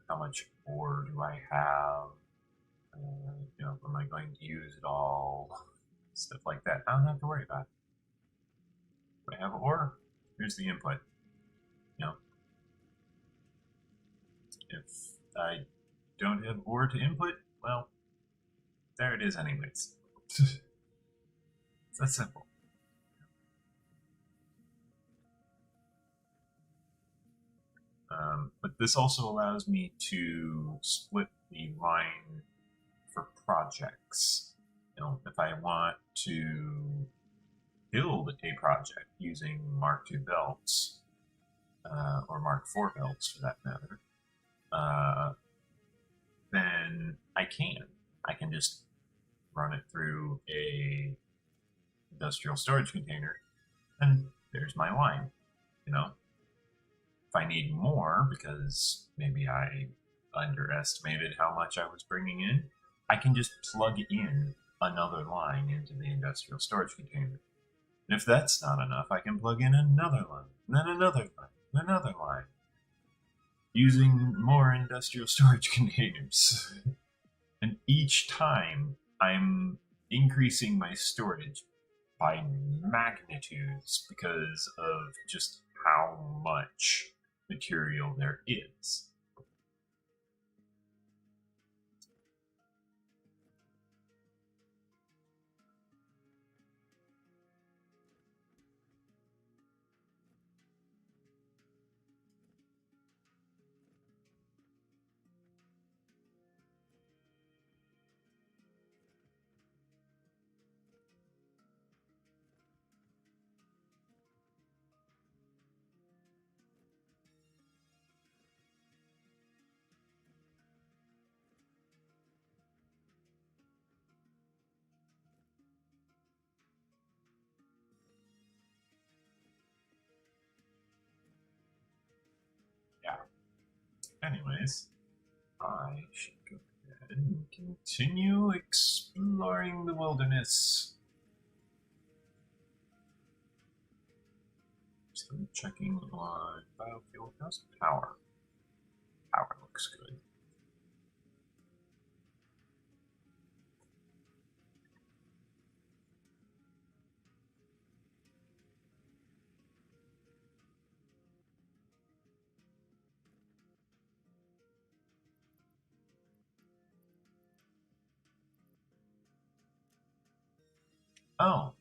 how much ore do I have? Am I going to use it all? Stuff like that. I don't have to worry about it. Do I have ore? Here's the input. If I don't have ore to input, well, there it is anyways. It's that simple. But this also allows me to split the line for projects. If I want to build a project using Mark II belts, or Mark IV belts for that matter, then I can just run it through a industrial storage container, and there's my line. If I need more because maybe I underestimated how much I was bringing in, I can just plug in another line into the industrial storage container. And if that's not enough, I can plug in another line, then another line, another line, using more industrial storage containers. And each time I'm increasing my storage by magnitudes because of just how much material there is. Anyways, I should go ahead and continue exploring the wilderness. So I'm checking on biofuel cost. Power. Power looks good. Oh,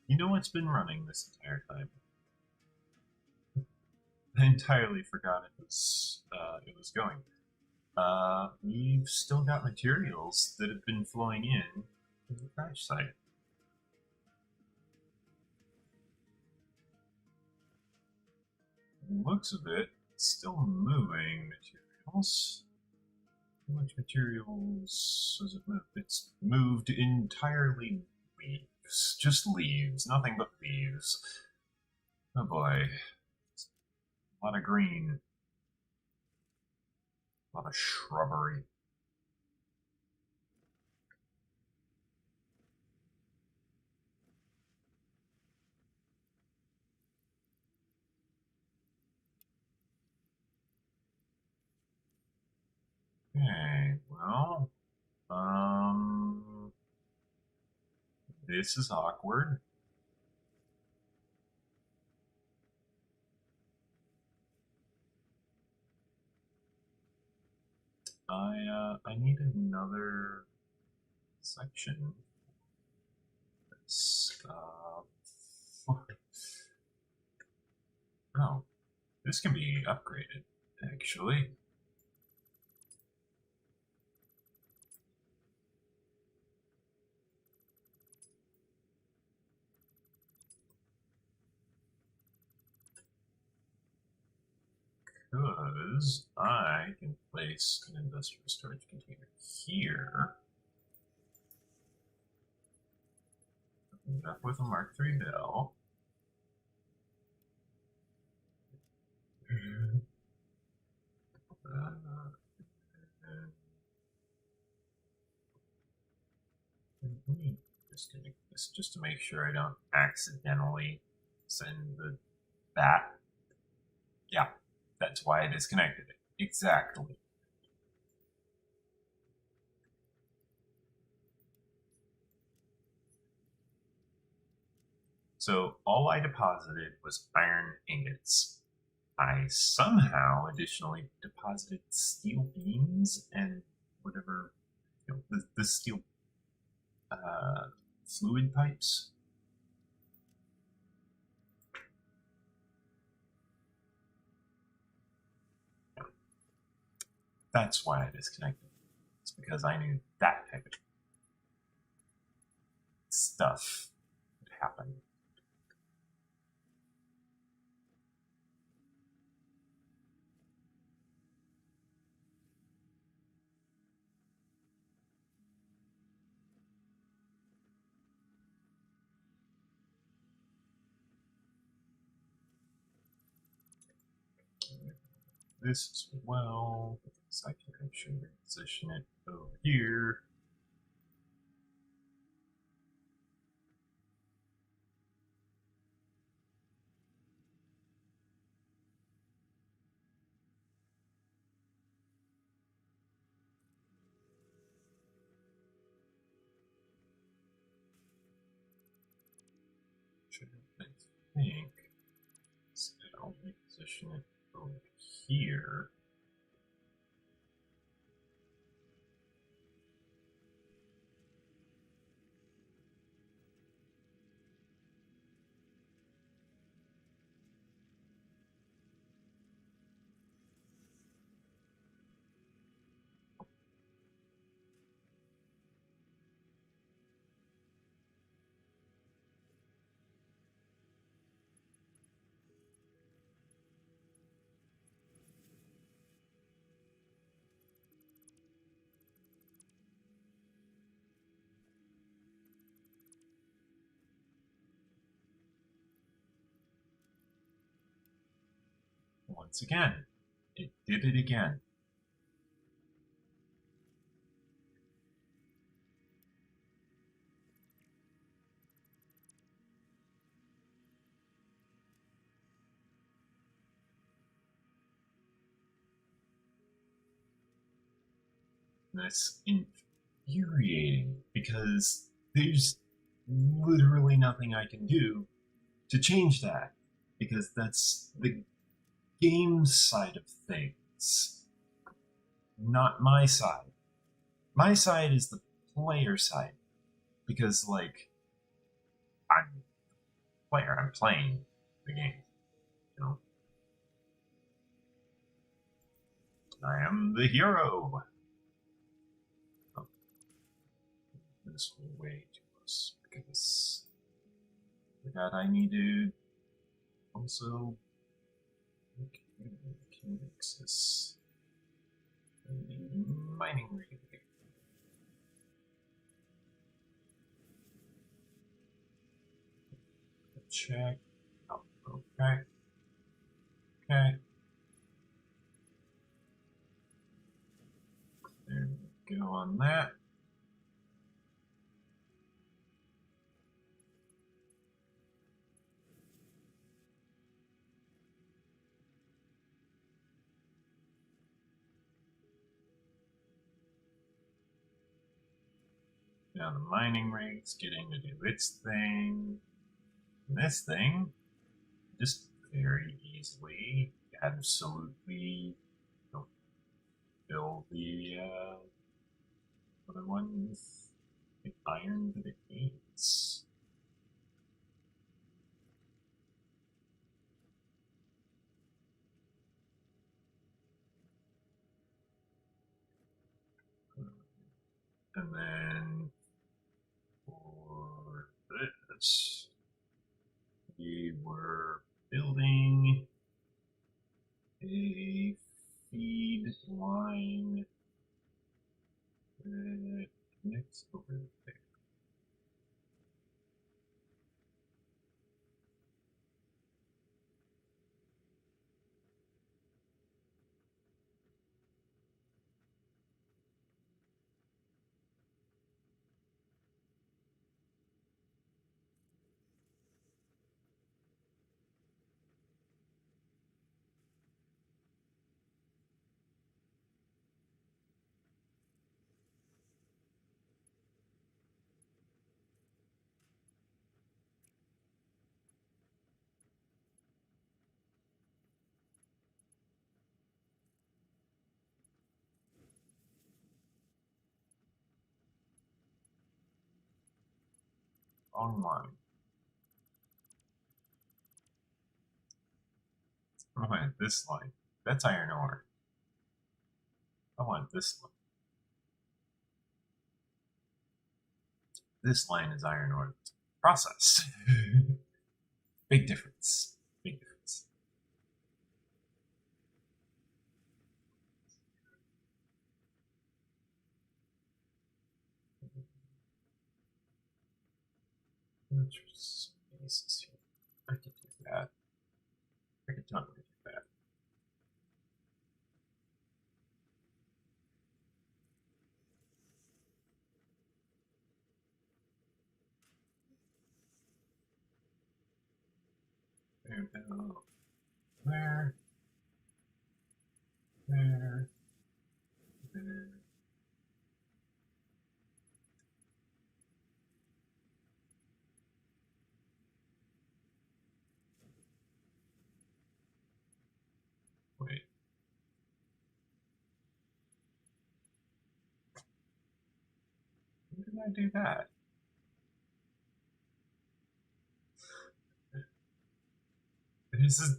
you know what's been running this entire time? I entirely forgot it was going. We've still got materials that have been flowing in to the crash site. Looks of it, still moving materials. How much materials has it moved? It's moved entirely leaves. Just leaves. Nothing but leaves. Oh boy. A lot of green. A lot of shrubbery. Okay, well, this is awkward. I need another section. Oh, this can be upgraded, actually. because I can place an industrial storage container here. Open it up with a Mark III bell. Let me disconnect this just to make sure I don't accidentally send that. Yeah, that's why I disconnected it. Exactly. So all I deposited was iron ingots. I somehow additionally deposited steel beams and whatever, the steel fluid pipes. That's why I disconnected. It's because I knew that type of stuff would happen. This as well, because I can actually position it over here. I think so I'll position it over here. Once again, it did it again. That's infuriating because there's literally nothing I can do to change that because that's the game side of things, not my side. My side is the player side because, like, I'm a player, I'm playing the game, you know. I am the hero. Oh, this will way too close because for that I need to also NEXUS mining rig. Check. Oh, okay. Okay. There we go on that. Now the mining rig's getting to do its thing. And this thing, just very easily, absolutely, fill the other one with the iron that it needs. And then for this, we were building a is over there. Online. I want this line. That's iron ore. I want this one. This line is iron ore processed. Big difference. Big difference. Interesting. I could do that. I could totally do that. There, there, there, there. Wait. When did I do that? This is.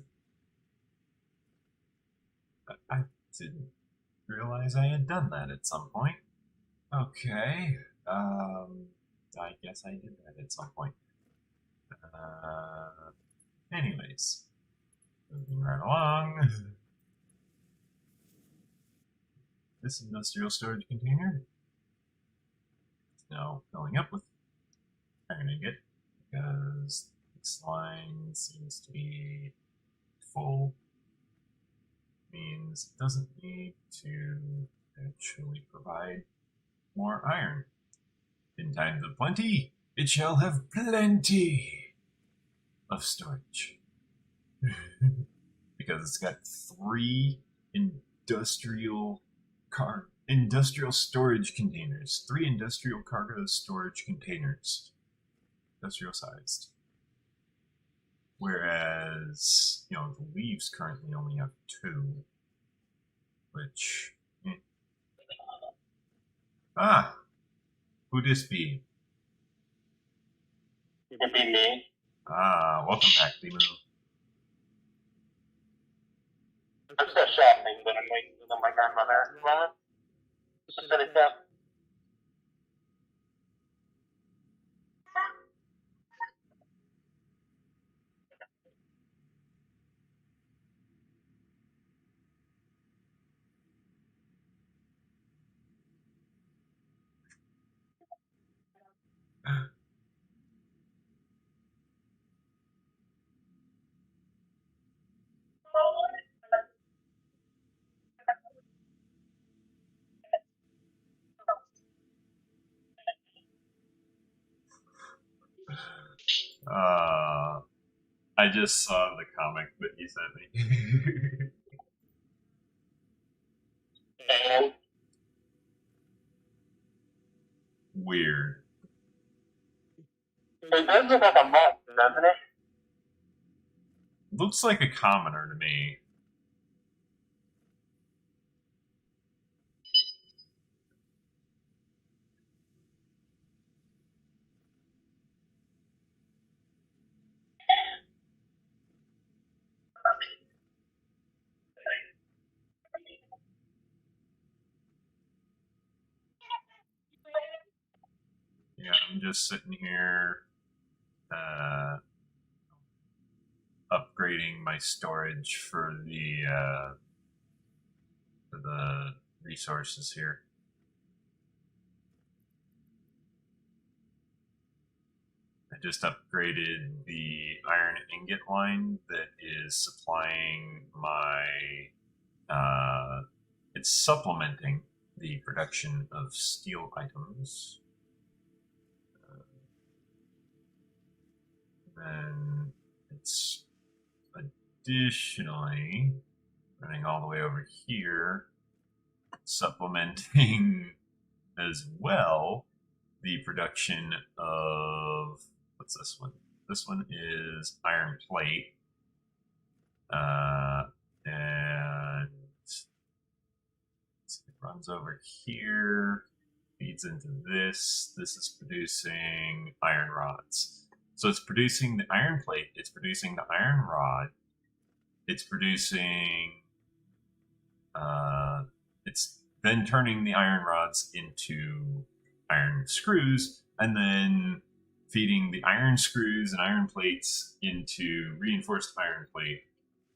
I didn't realize I had done that at some point. Okay. I guess I did that at some point. Anyways, moving right along. This industrial storage container is now filling up with iron ingot because this line seems to be full. Means it doesn't need to actually provide more iron. In times of plenty, it shall have plenty of storage. Because it's got 3 industrial storage containers. 3 industrial cargo storage containers. Industrial sized. Whereas, the leaves currently only have 2. Which... Ah! Who this be? It'd be me. Ah, welcome back, Limu. I'm still shopping, but I'm waiting for my grandmother at the moment. Just set it up. I just saw the comic that you sent me. And Weird. it does look like a month, doesn't it? Looks like a commoner to me. Yeah, I'm just sitting here upgrading my storage for the resources here. just upgraded the iron ingot line that is supplying my. It's supplementing the production of steel items. Then it's additionally running all the way over here, supplementing as well the production of, what's this one? This one is iron plate. And it runs over here, feeds into this. This is producing iron rods. So it's producing the iron plate, it's producing the iron rod, it's producing, it's then turning the iron rods into iron screws, and then feeding the iron screws and iron plates into reinforced iron plate,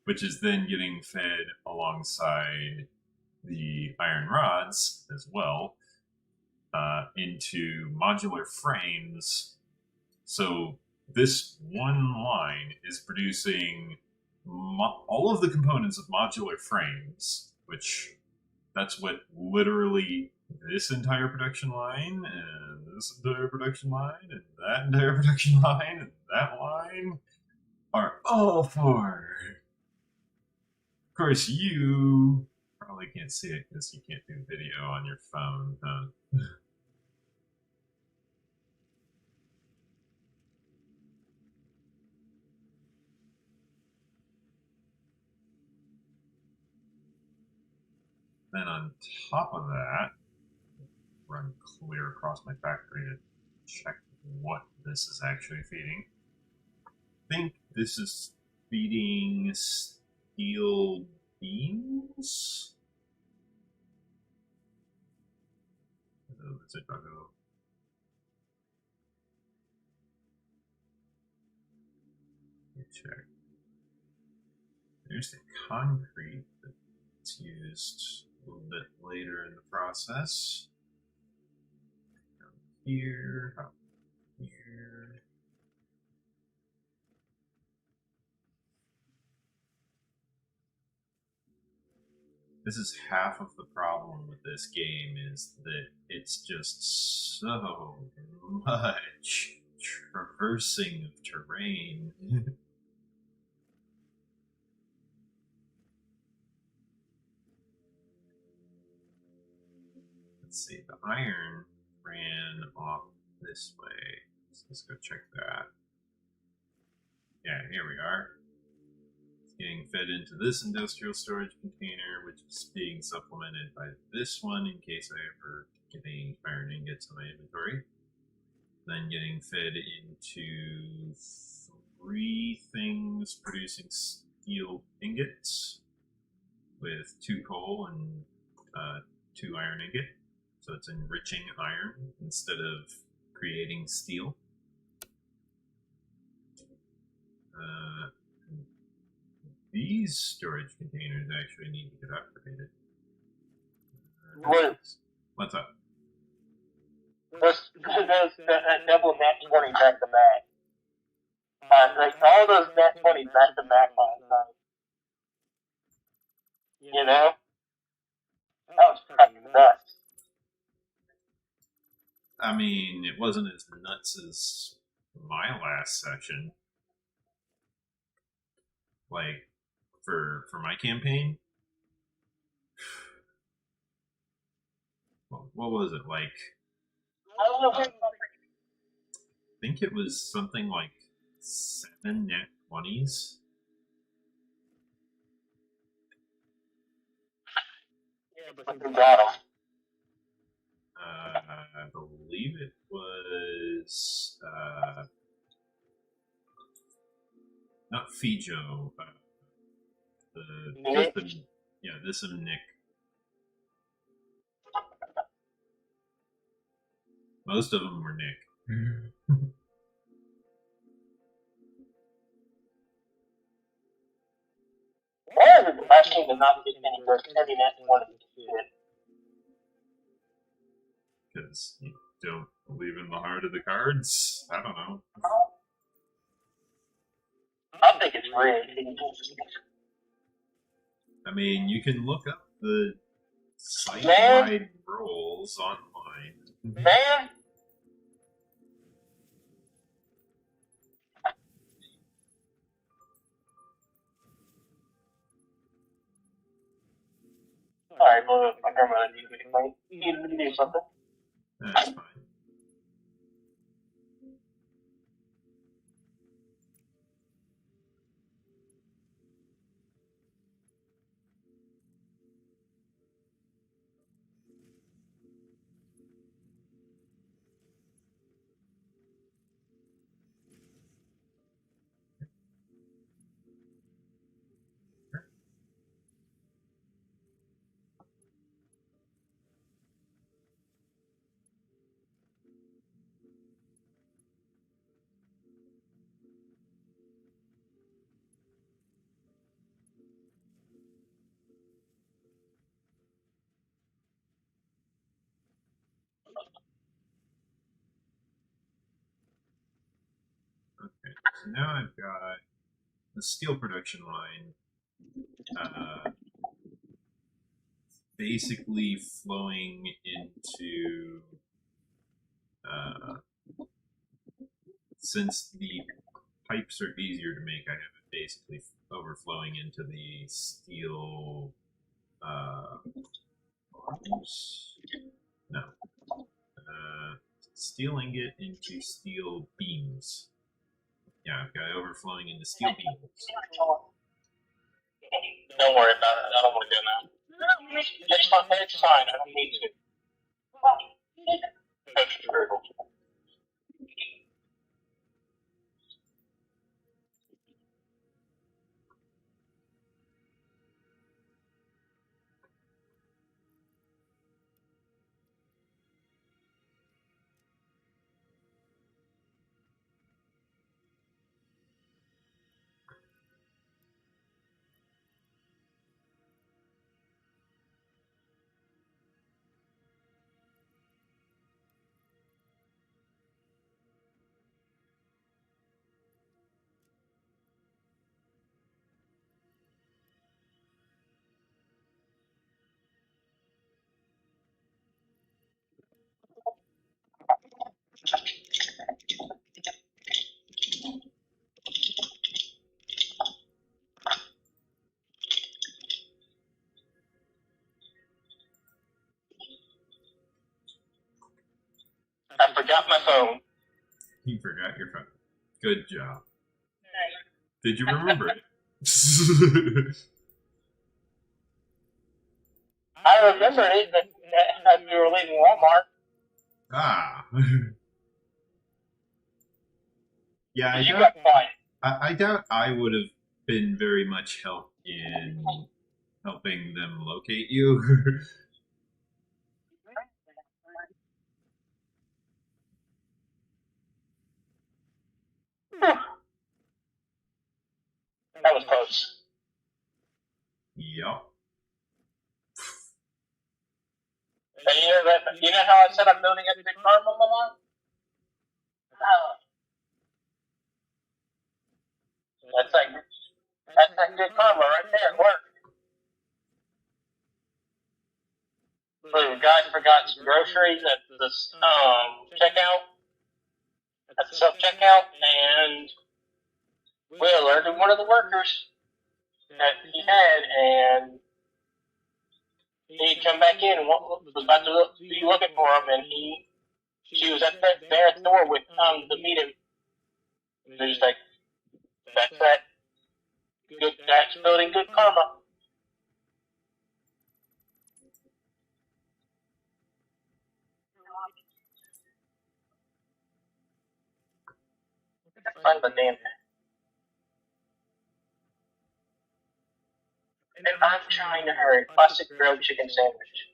which is then getting fed alongside the iron rods as well into modular frames. So this one line is producing all of the components of modular frames, which that's what literally this entire production line and this entire production line and that entire production line and that line are all for. Of course, you probably can't see it because you can't do video on your phone, huh? Then on top of that, run clear across my factory to check what this is actually feeding. I think this is feeding steel beams. Is it doggo? Let me check. There's the concrete that's used a little bit later in the process. Down here, up here. This is half of the problem with this game, is that it's just so much traversing of terrain. Let's see, the iron ran off this way. So let's go check that. Yeah, here we are. It's getting fed into this industrial storage container, which is being supplemented by this one in case I ever get any iron ingots in my inventory. Then getting fed into 3 things producing steel ingots with 2 coal and 2 iron ingot. So it's enriching iron instead of creating steel. These storage containers actually need to get upgraded. What's up? Those double nat 20 back to back. Like all those nat 20s back to back last time. You know? That was fucking nuts. I mean, it wasn't as nuts as my last section. Like, for my campaign, what was it like? I think it was something like 7 nat 20s. Yeah, but who got them? I believe it was not Fijo. This and Nick. Most of them were Nick. Why is it the last team to not get any nat 20s? Because you don't believe in the heart of the cards? I don't know. I think it's rigged. I mean, you can look up the site-wide rules online. Man! Alright, well, my grandmother needed me to do something. That's fine. Okay, so now I've got the steel production line basically flowing into, since the pipes are easier to make, I have it basically overflowing into the steel arms. No. Steel ingot into steel beams. Yeah, I've got it overflowing into steel beams. Don't worry about it. I don't want to go now. It's fine. It's fine. I don't need to. That's true. I forgot my phone. You forgot your phone. Good job. Did you remember it? I remembered it as we were leaving Walmart. Ah. Yeah, You got quiet. I doubt I would have been very much help in helping them locate you. That was close. Yup. And you know how I said I'm building up big farm on my mom? That's like good karma right there at work. So the guy forgot some groceries at the checkout, at the self checkout, and we alerted one of the workers that he had, and he come back in and was about to be looking for him, and she was at that there at the door with to meet him. And he was like, "That's that. That's building good karma." Find the damn thing. And I'm trying to hurry. Classic grilled chicken sandwich.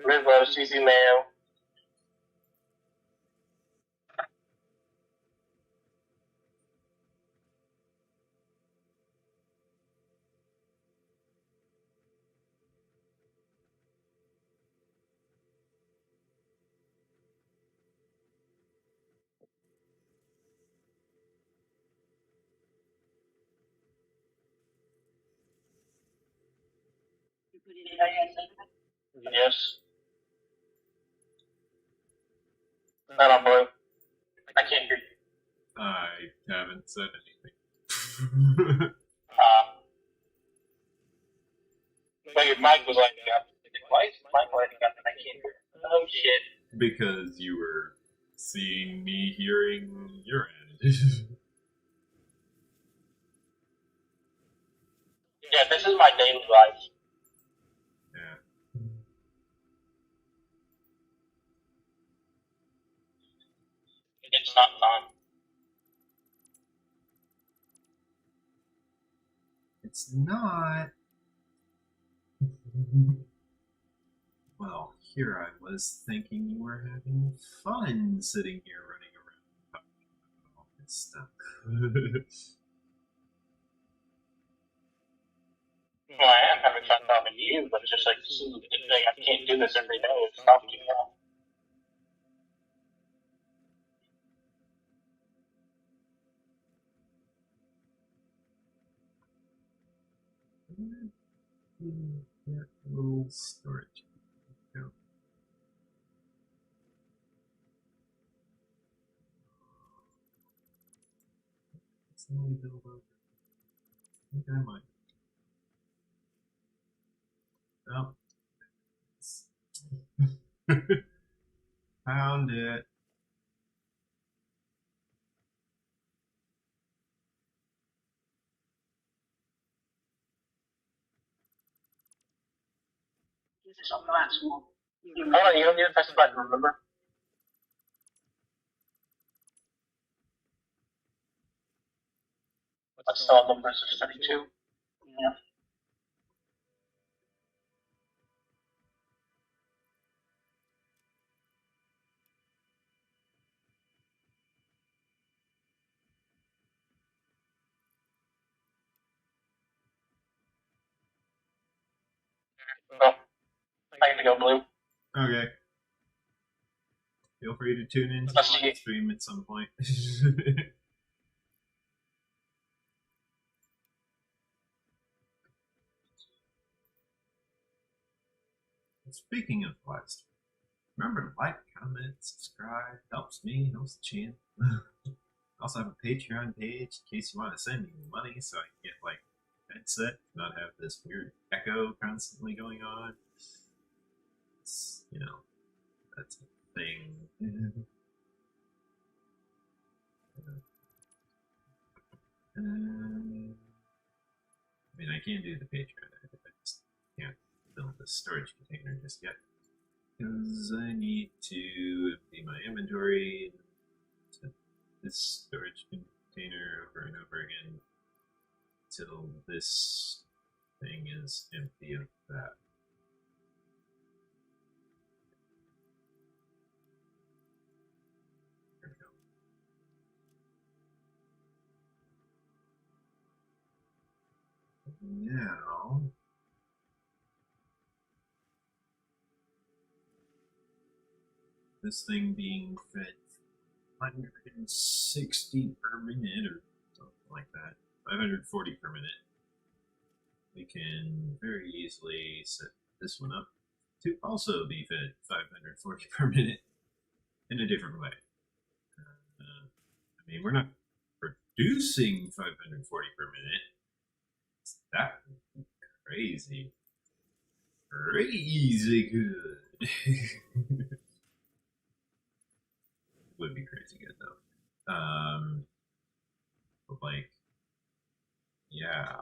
Red roast, easy mayo. Yes. Not on blue. I can't hear you. I haven't said anything. But your mic was lighting up. Why is your mic lighting up and I can't hear it? Oh shit. Because you were seeing me hearing your end. Yeah, this is my daily life. Yeah. It's not fun. It's not. Well, here I was thinking you were having fun sitting here running around talking about all this stuff. Well, I am having fun talking to you, but it's just like, I can't do this every day. It's not too long. That little storage. Go. It's only build over. I think I might. Oh. Found it. Hold on, you don't need to press the button, remember? Let's still have the versus 32. Yeah. Oh, I get to go blue. Okay. Feel free to tune into Let's the see. live stream at some point. Speaking of live stream, remember to like, comment, subscribe. Helps me, helps the channel. I also have a Patreon page in case you want to send me money so I can get like a headset, not have this weird echo constantly going on. It's, you know, that's a thing. I mean, I can't do the Patreon. I just can't build the storage container just yet. Because I need to empty my inventory to this storage container over and over again until this thing is empty of that. There we go. Now, this thing being fed 160 per minute or something like that, 540 per minute, we can very easily set this one up to also be fed 540 per minute in a different way. I mean, we're not producing 540 per minute. It's that crazy. Crazy good. Would be crazy good though. But like, yeah.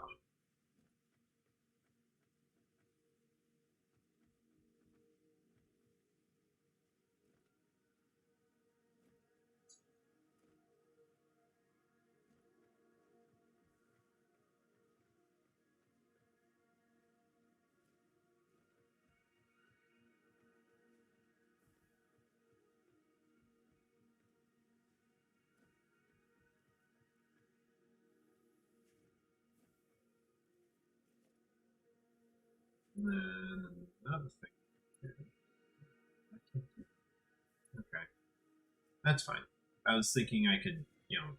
And then another thing. Okay, that's fine. I was thinking I could, you know,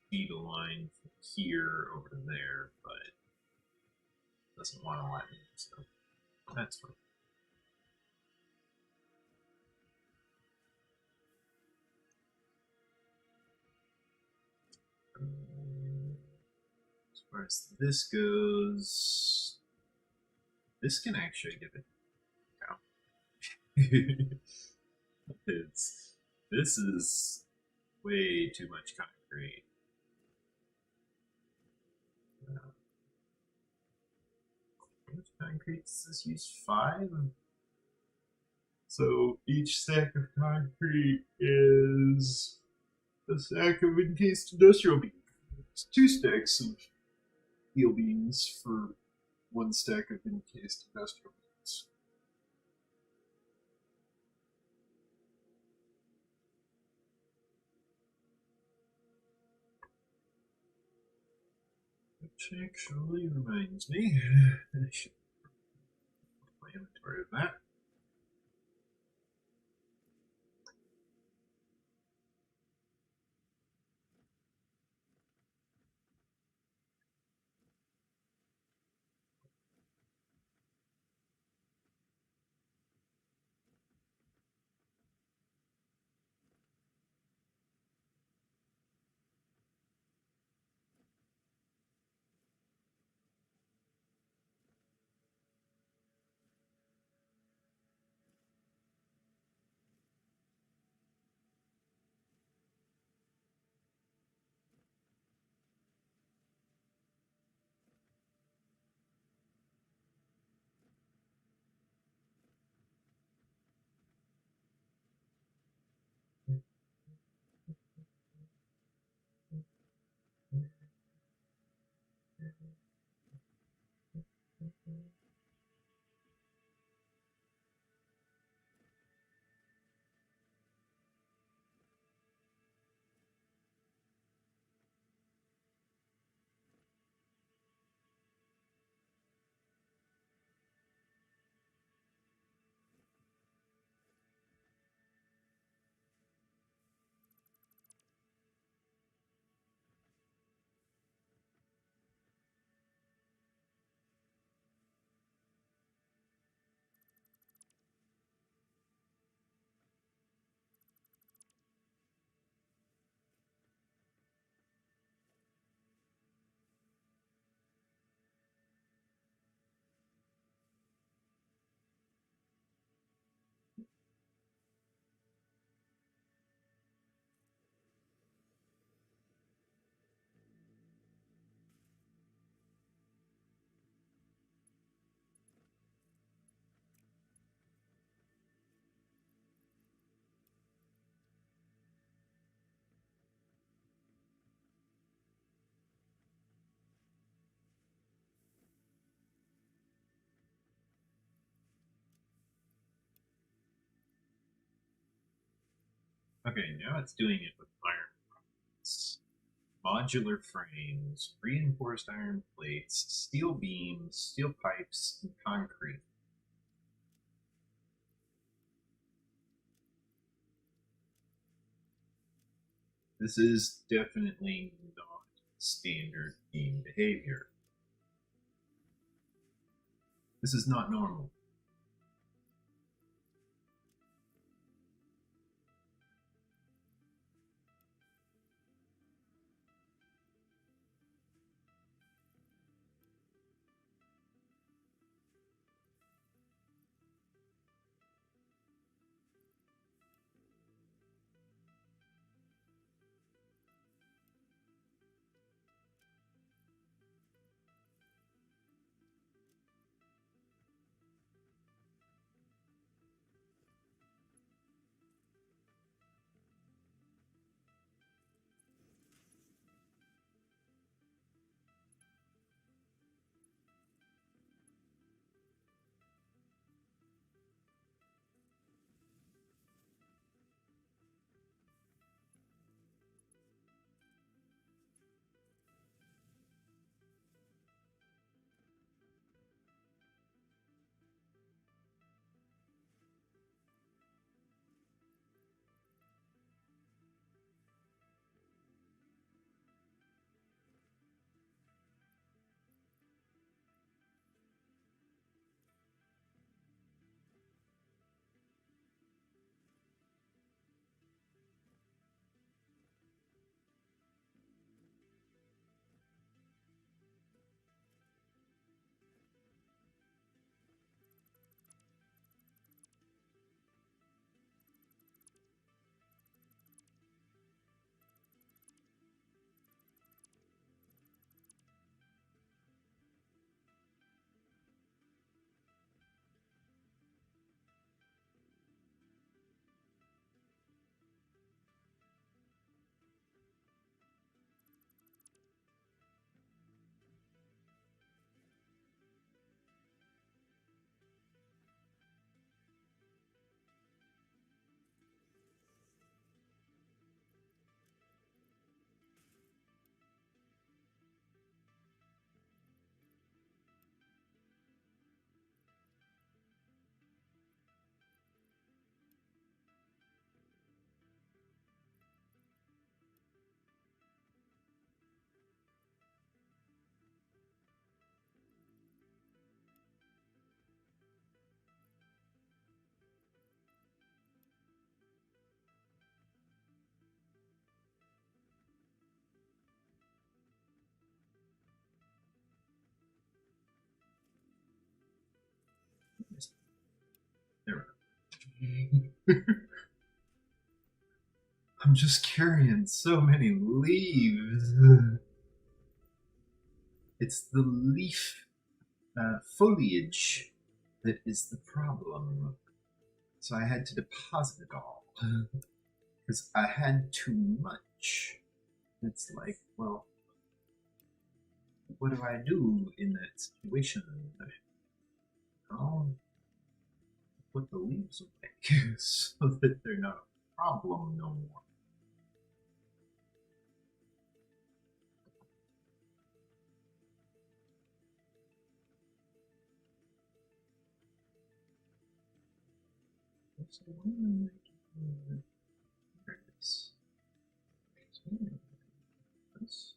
feed a line from here over to there, but it doesn't want to let me. So That's fine. As far as this goes, this can actually give it count. This is way too much concrete. How much concrete does this use? 5? So each stack of concrete is a stack of encased industrial beams. It's 2 stacks of steel beams for 1 stack of encased industrial beams. Which actually reminds me, I should put my inventory of that. Okay, now it's doing it with iron rods, modular frames, reinforced iron plates, steel beams, steel pipes, and concrete. This is definitely not standard beam behavior. This is not normal. I'm just carrying so many leaves. It's the leaf foliage that is the problem. So I had to deposit it all. Because I had too much. It's like, well, what do I do in that situation? I'll put the leaves away so that they're not a problem no more. So when I do this, this,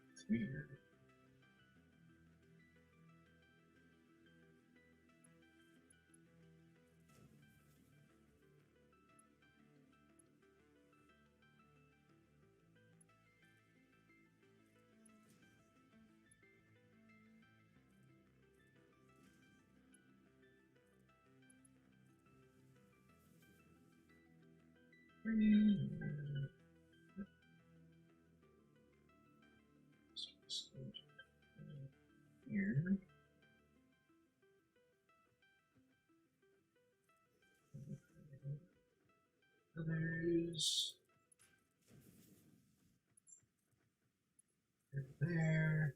it's weird. Here. Others. There.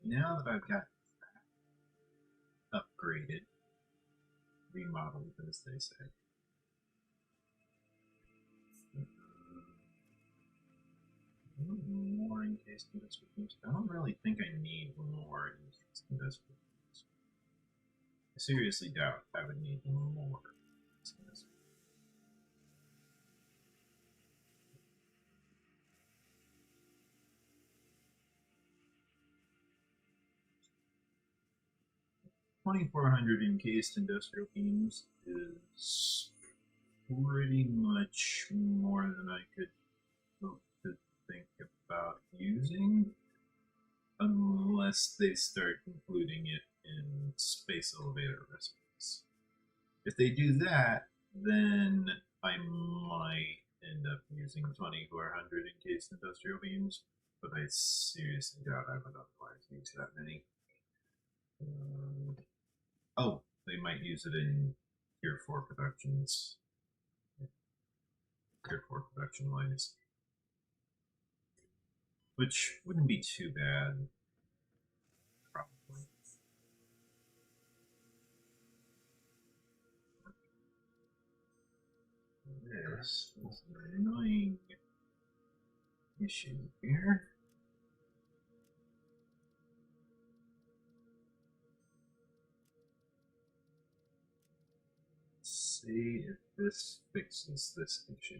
Now that I've got upgraded, remodeled, as they say, more encased industrial beams. I don't really think I need more encased industrial beams. I seriously doubt I would need more. 2,400 encased industrial beams is pretty much more than I could hope to think about using, unless they start including it in space elevator recipes. If they do that, then I might end up using 2,400 encased industrial beams, but I seriously doubt I would otherwise use that many. Oh, they might use it in Tier 4 productions. Tier 4 production lines. Which wouldn't be too bad. Probably. This is an annoying issue here. Let's see if this fixes this issue.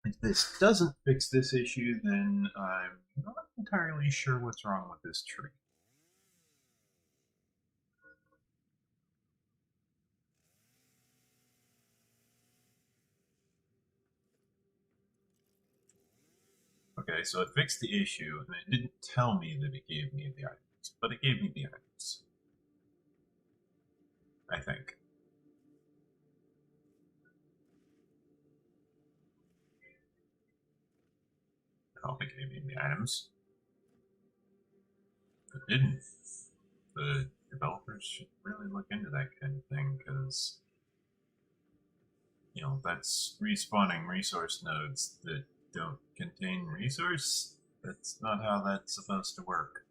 If this doesn't fix this issue, then I'm not entirely sure what's wrong with this tree. Okay, so it fixed the issue, and it didn't tell me that it gave me the items, but it gave me the items. I think. I hope it gave me the items. If it didn't, the developers should really look into that kind of thing, because, you know, that's respawning resource nodes that don't contain resource. That's not how that's supposed to work.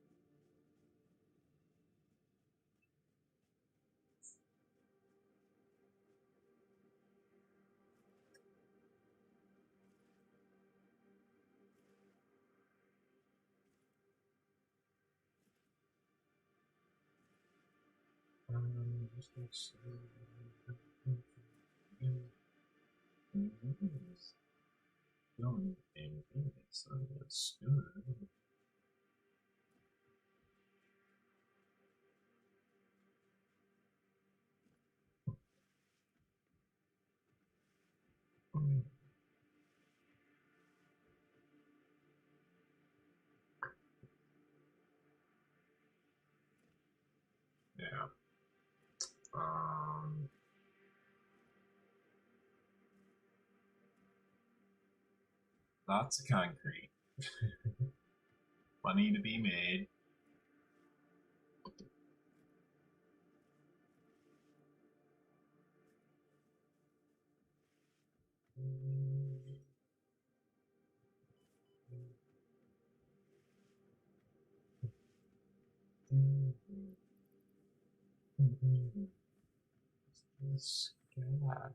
So that's good. Yeah. Lots of concrete. Money to be made. This guy.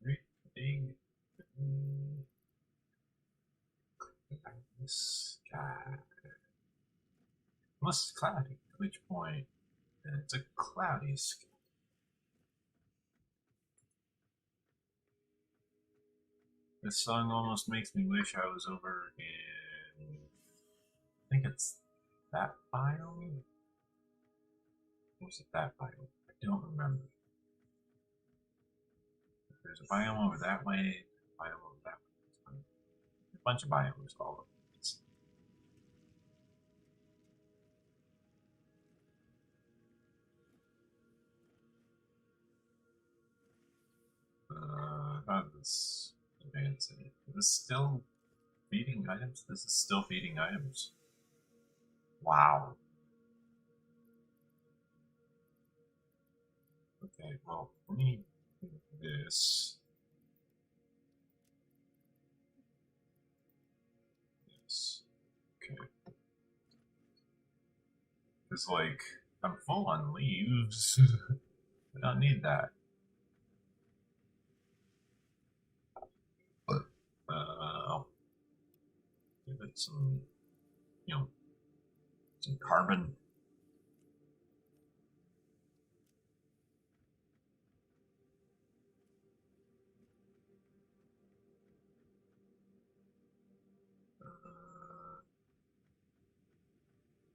Great big sky. Unless it's cloudy, at which point it's a cloudy sky. This song almost makes me wish I was over in, I think it's that biome? Or was it that biome? I don't remember. There's a biome over that way, a biome over that way. A bunch of biomes all over the place. How does this advance it? Is this still feeding items? This is still feeding items. Wow. Okay, well, let me do this. This. Okay. Because, like, I'm full on leaves. I don't need that. But, I'll give it some, you know, some carbon.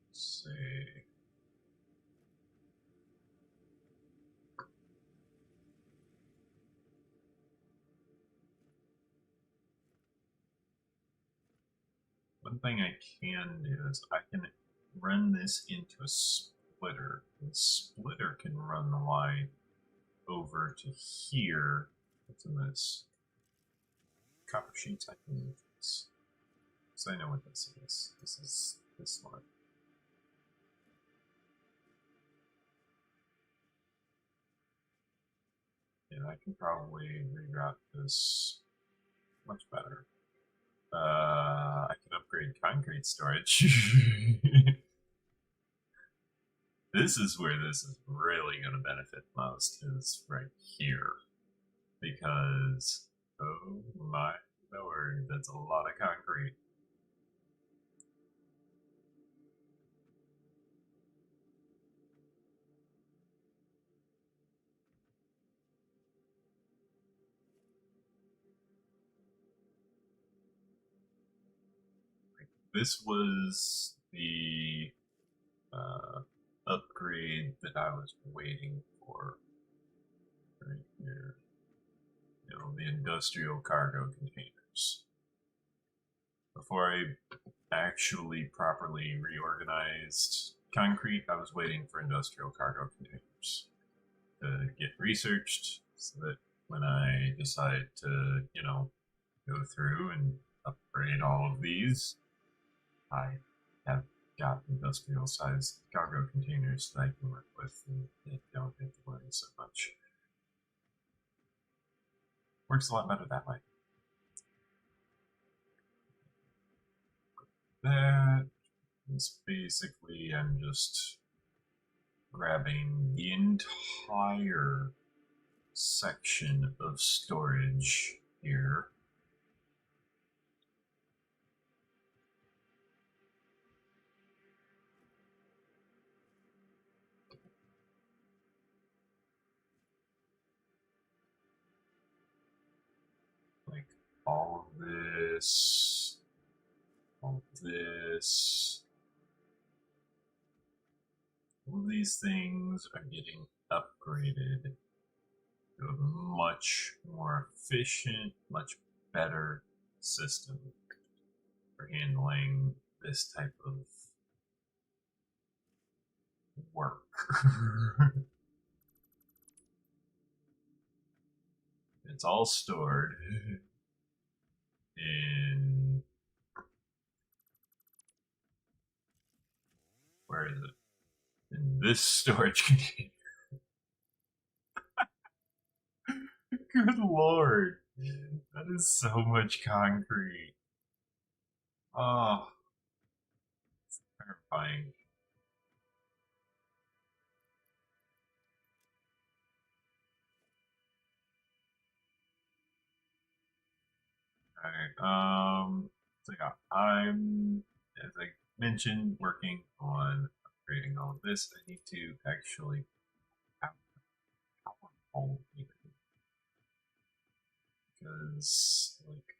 Let's see. One thing I can do is I can run this into a splitter. The splitter can run the line over to here. What's in this? Copper sheets. I can move this. So I know what this is. This is this one. Yeah, I can probably reroute this much better. I can upgrade concrete storage. This is where this is really going to benefit most, is right here. Because, oh my lord, that's a lot of concrete. this was the upgrade that I was waiting for. Right here. You know, the industrial cargo containers. Before I actually properly reorganized concrete, I was waiting for industrial cargo containers to get researched so that when I decide to, you know, go through and upgrade all of these, I have got industrial sized cargo containers that I can work with and they don't have to worry so much. Works a lot better that way. That is basically, I'm just grabbing the entire section of storage here. Like all of this, all of this. All of these things are getting upgraded to a much more efficient, much better system for handling this type of work. It's all stored in, where is it? In this storage container. Good lord, that is so much concrete. Oh, it's terrifying. Alright, so yeah, I'm, as I mentioned, working on upgrading all of this. I need to actually have a power pole even, because, like,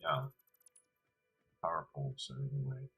yeah, power poles are in the way.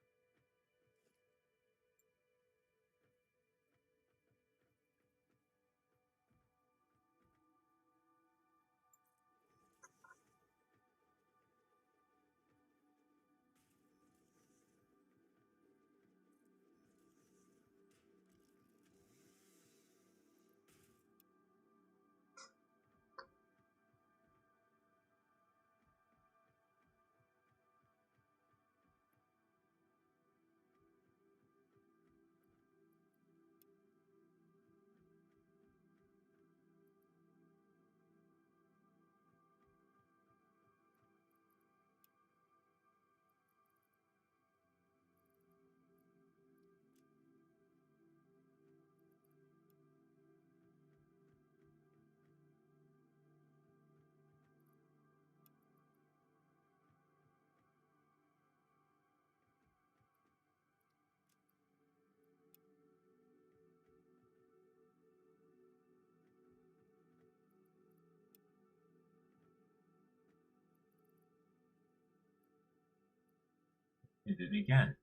Did it again.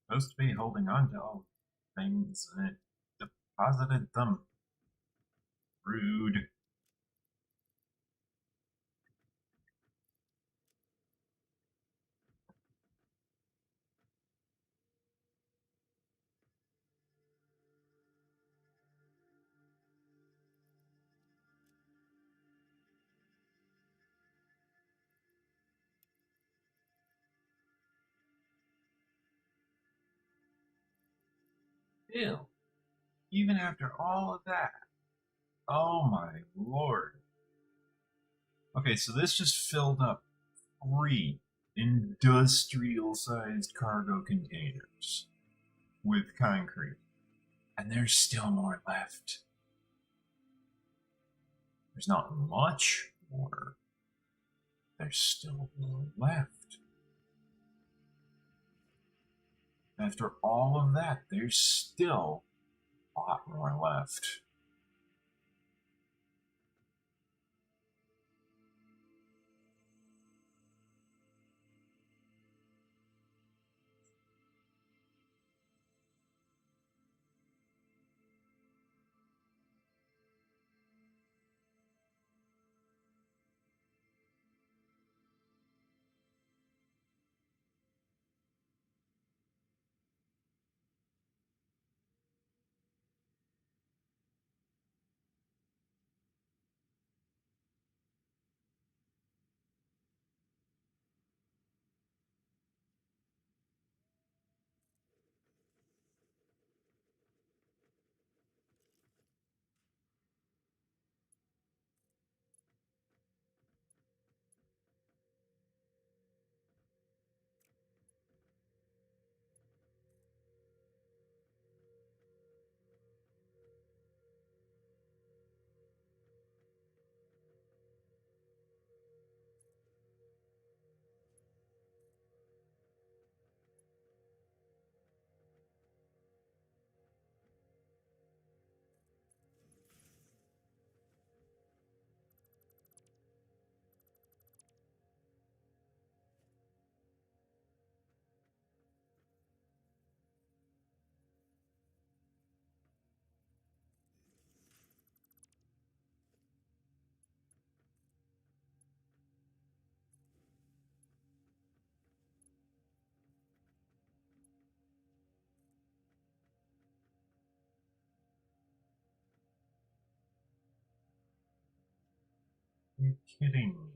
Supposed to be holding on to all things and it deposited them. Rude. Still, even after all of that, oh my lord. Okay, so this just filled up 3 industrial sized cargo containers with concrete. And there's still more left. There's not much more. There's still more left. After all of that, there's still a lot more left. you kidding me?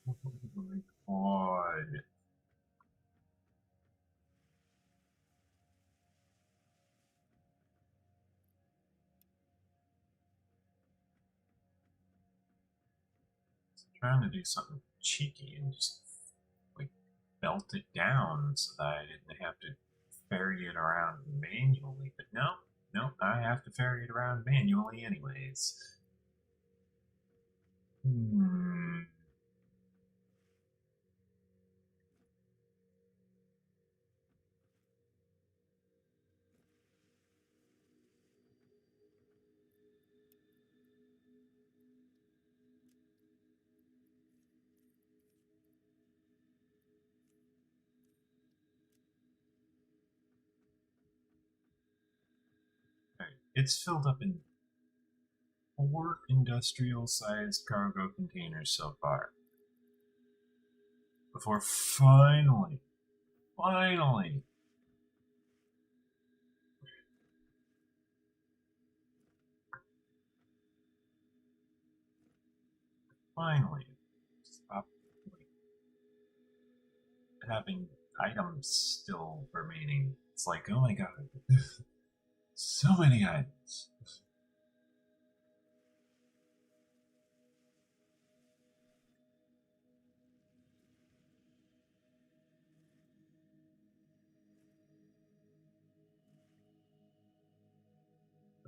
Oh my god. Trying to do something cheeky and just like belt it down so that I didn't have to ferry it around manually. But no, I have to ferry it around manually anyways. Right. It's filled up in 4 industrial-sized cargo containers so far. Before finally, finally, stop like, having items still remaining. It's like, oh my god, so many items.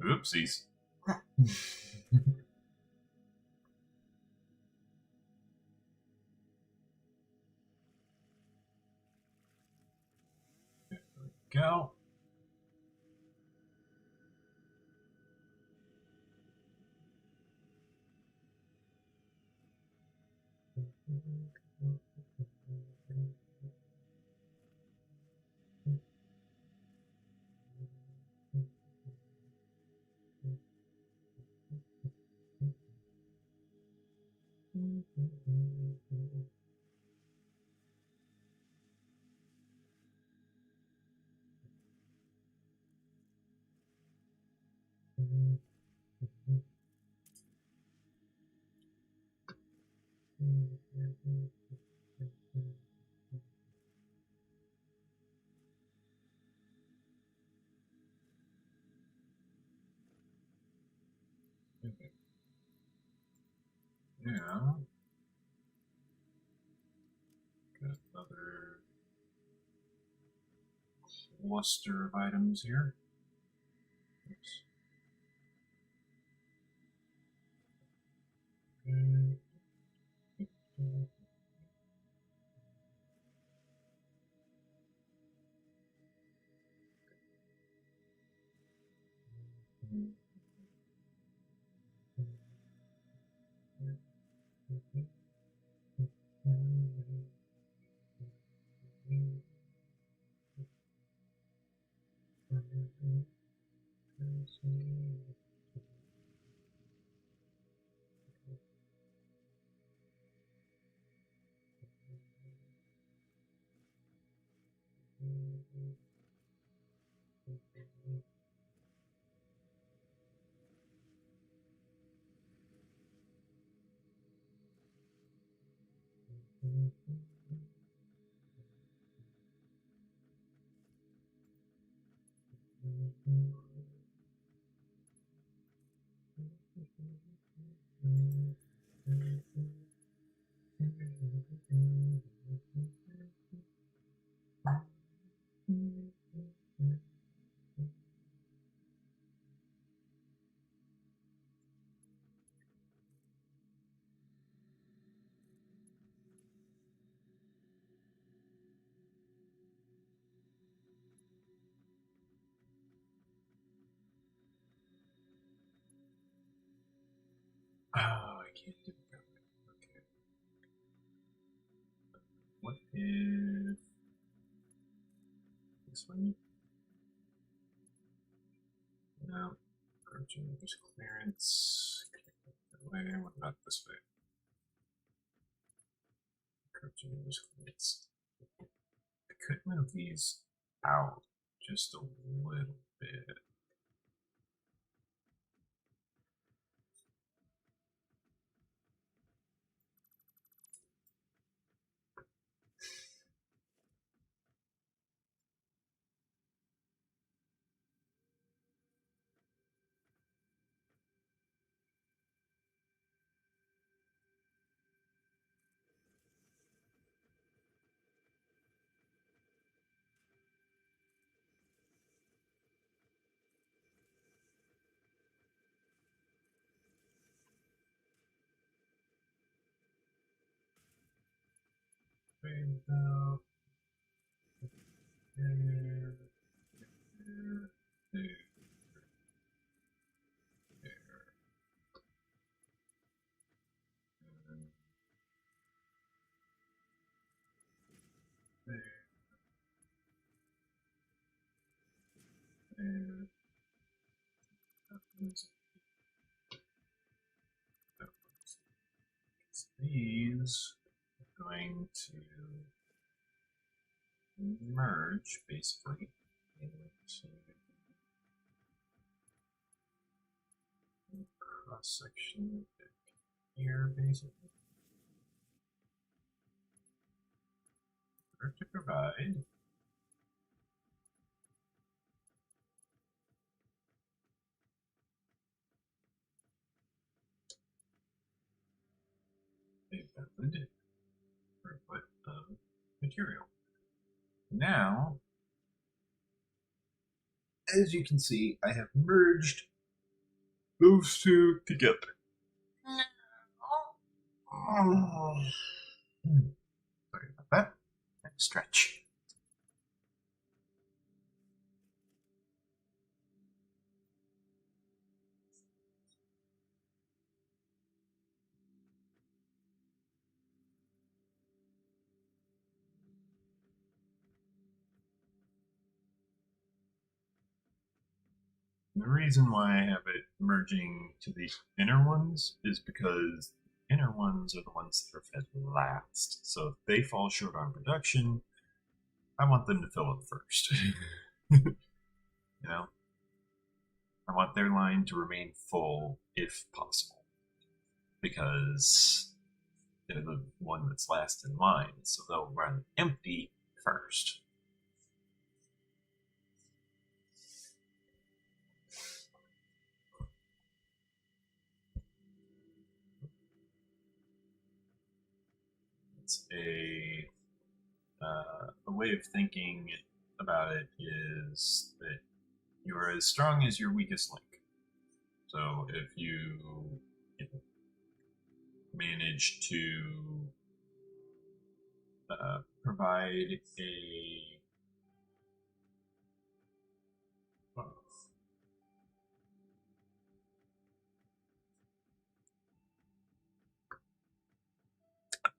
Oopsies. There we go. Okay. Now, got another cluster of items here. Oops. Oh, I can't do it that way. Okay. What if this way? No. Approaching this clearance. That way. What about this way? Approaching this clearance. I could move these out just a little bit. Trade out. There. There. There. There. These are going to merge basically into cross section here basically. Or to provide a valid throughput of material. Now, as you can see, I have merged those two together. Sorry about that. And stretch. The reason why I have it merging to the inner ones is because the inner ones are the ones that are fed last. So if they fall short on production, I want them to fill up first. You know? I want their line to remain full if possible. Because they're the one that's last in line, so they'll run empty first. It's a way of thinking about it is that you are as strong as your weakest link. So if you manage to provide a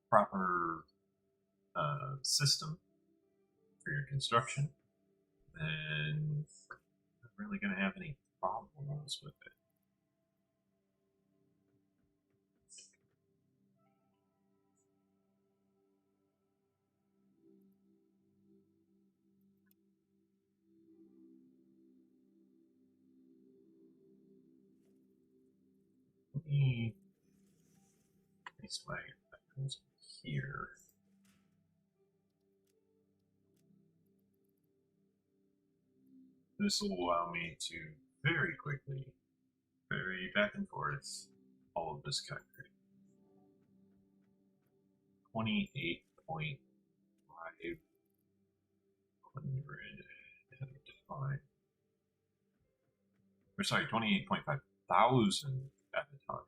proper system for your construction, then you're not really going to have any problems with it. Let me place my items here. This will allow me to very quickly vary back and forth all of this concrete. 28.5 hundred at a time. Or sorry, 28.5 thousand at a time.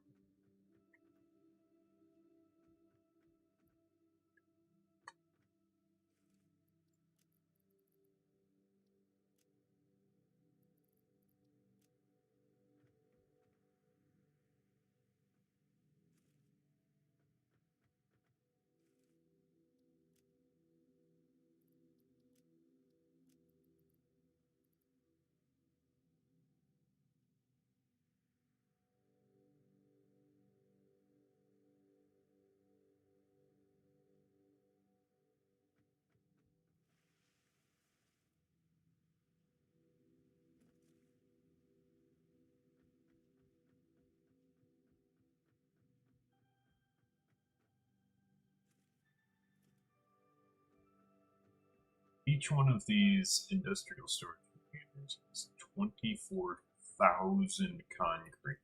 Each one of these industrial storage containers is 24,000 concrete.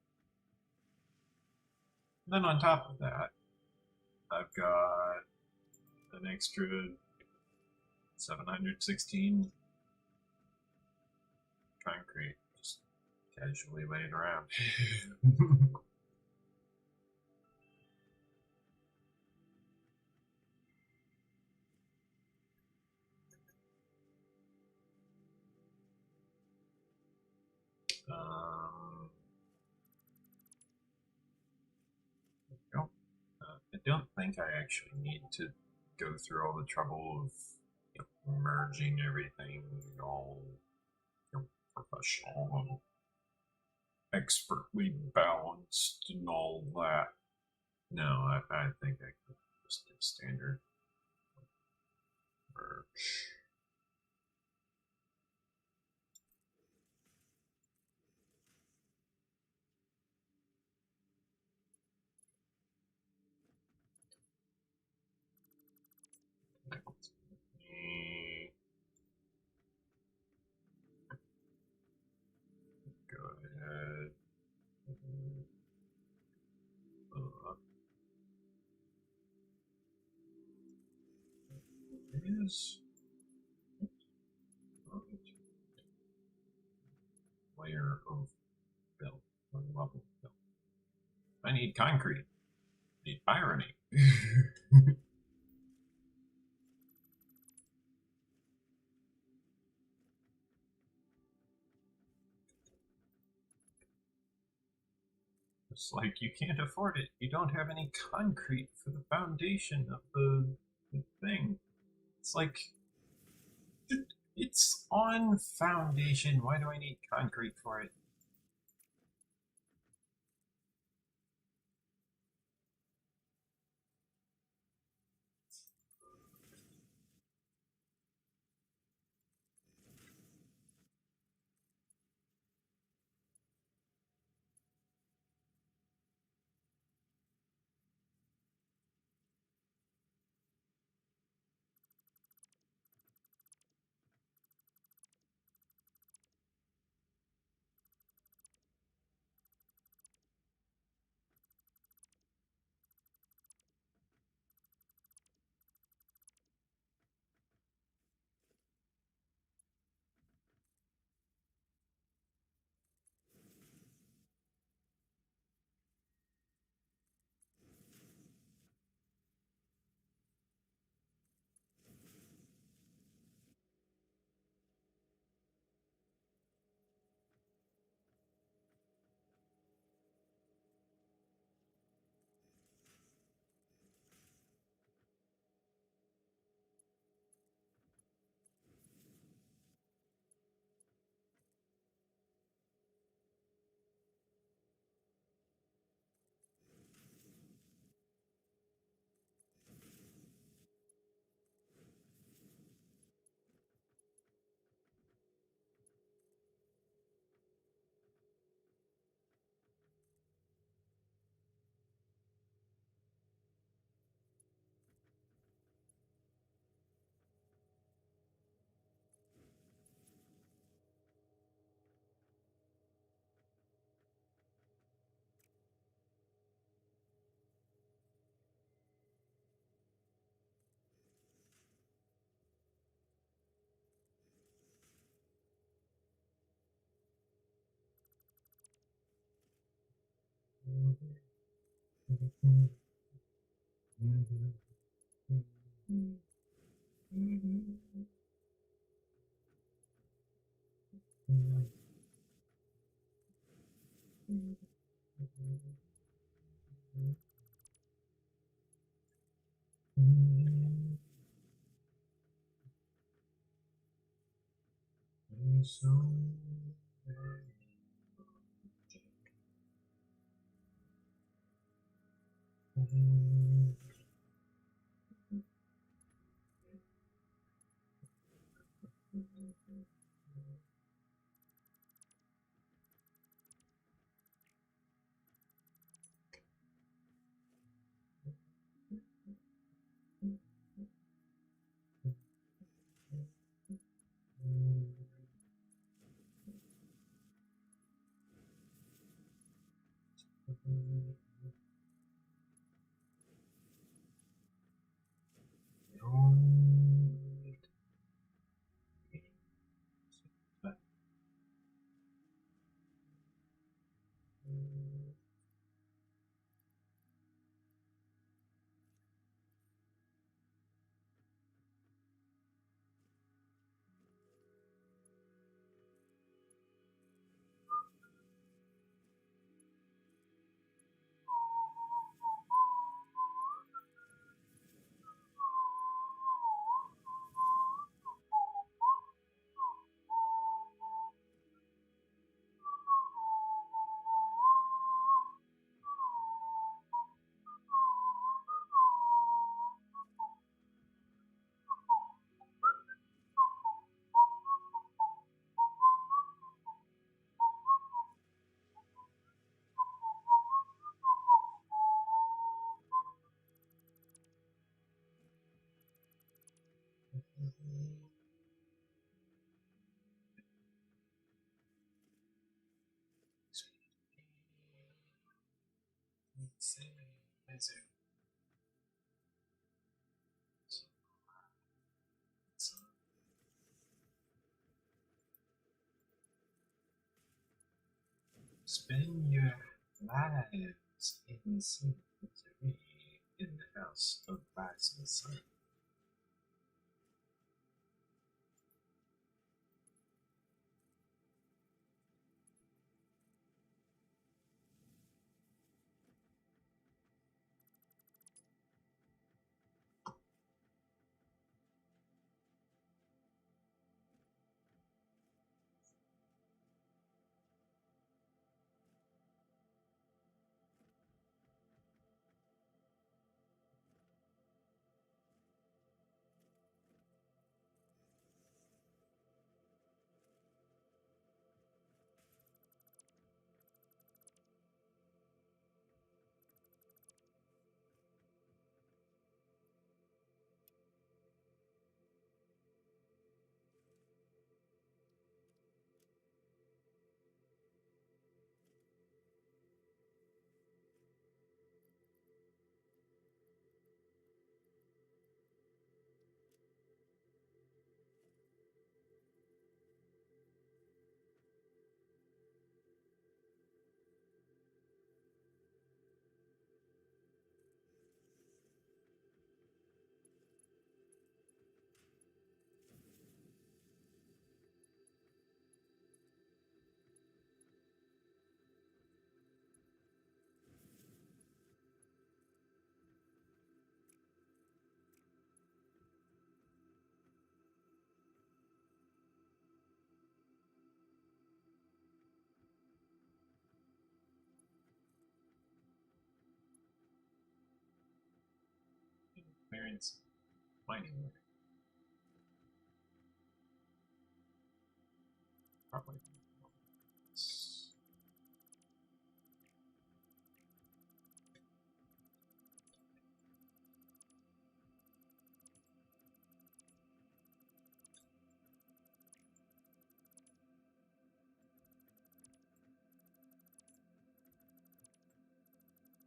And then on top of that, I've got an extra 716 concrete just casually laid around. I don't think I actually need to go through all the trouble of merging everything all professional and expertly balanced and all that. No, I think I can just do standard merge. Go ahead. Is layer of build. One level build. I need concrete. I need irony. It's like you can't afford it. You don't have any concrete for the foundation of the thing. It's like it's on foundation. Why do I need concrete for it? Spend your lives in Satisfactory in the house of rising sun. Clearance mining work. Probably.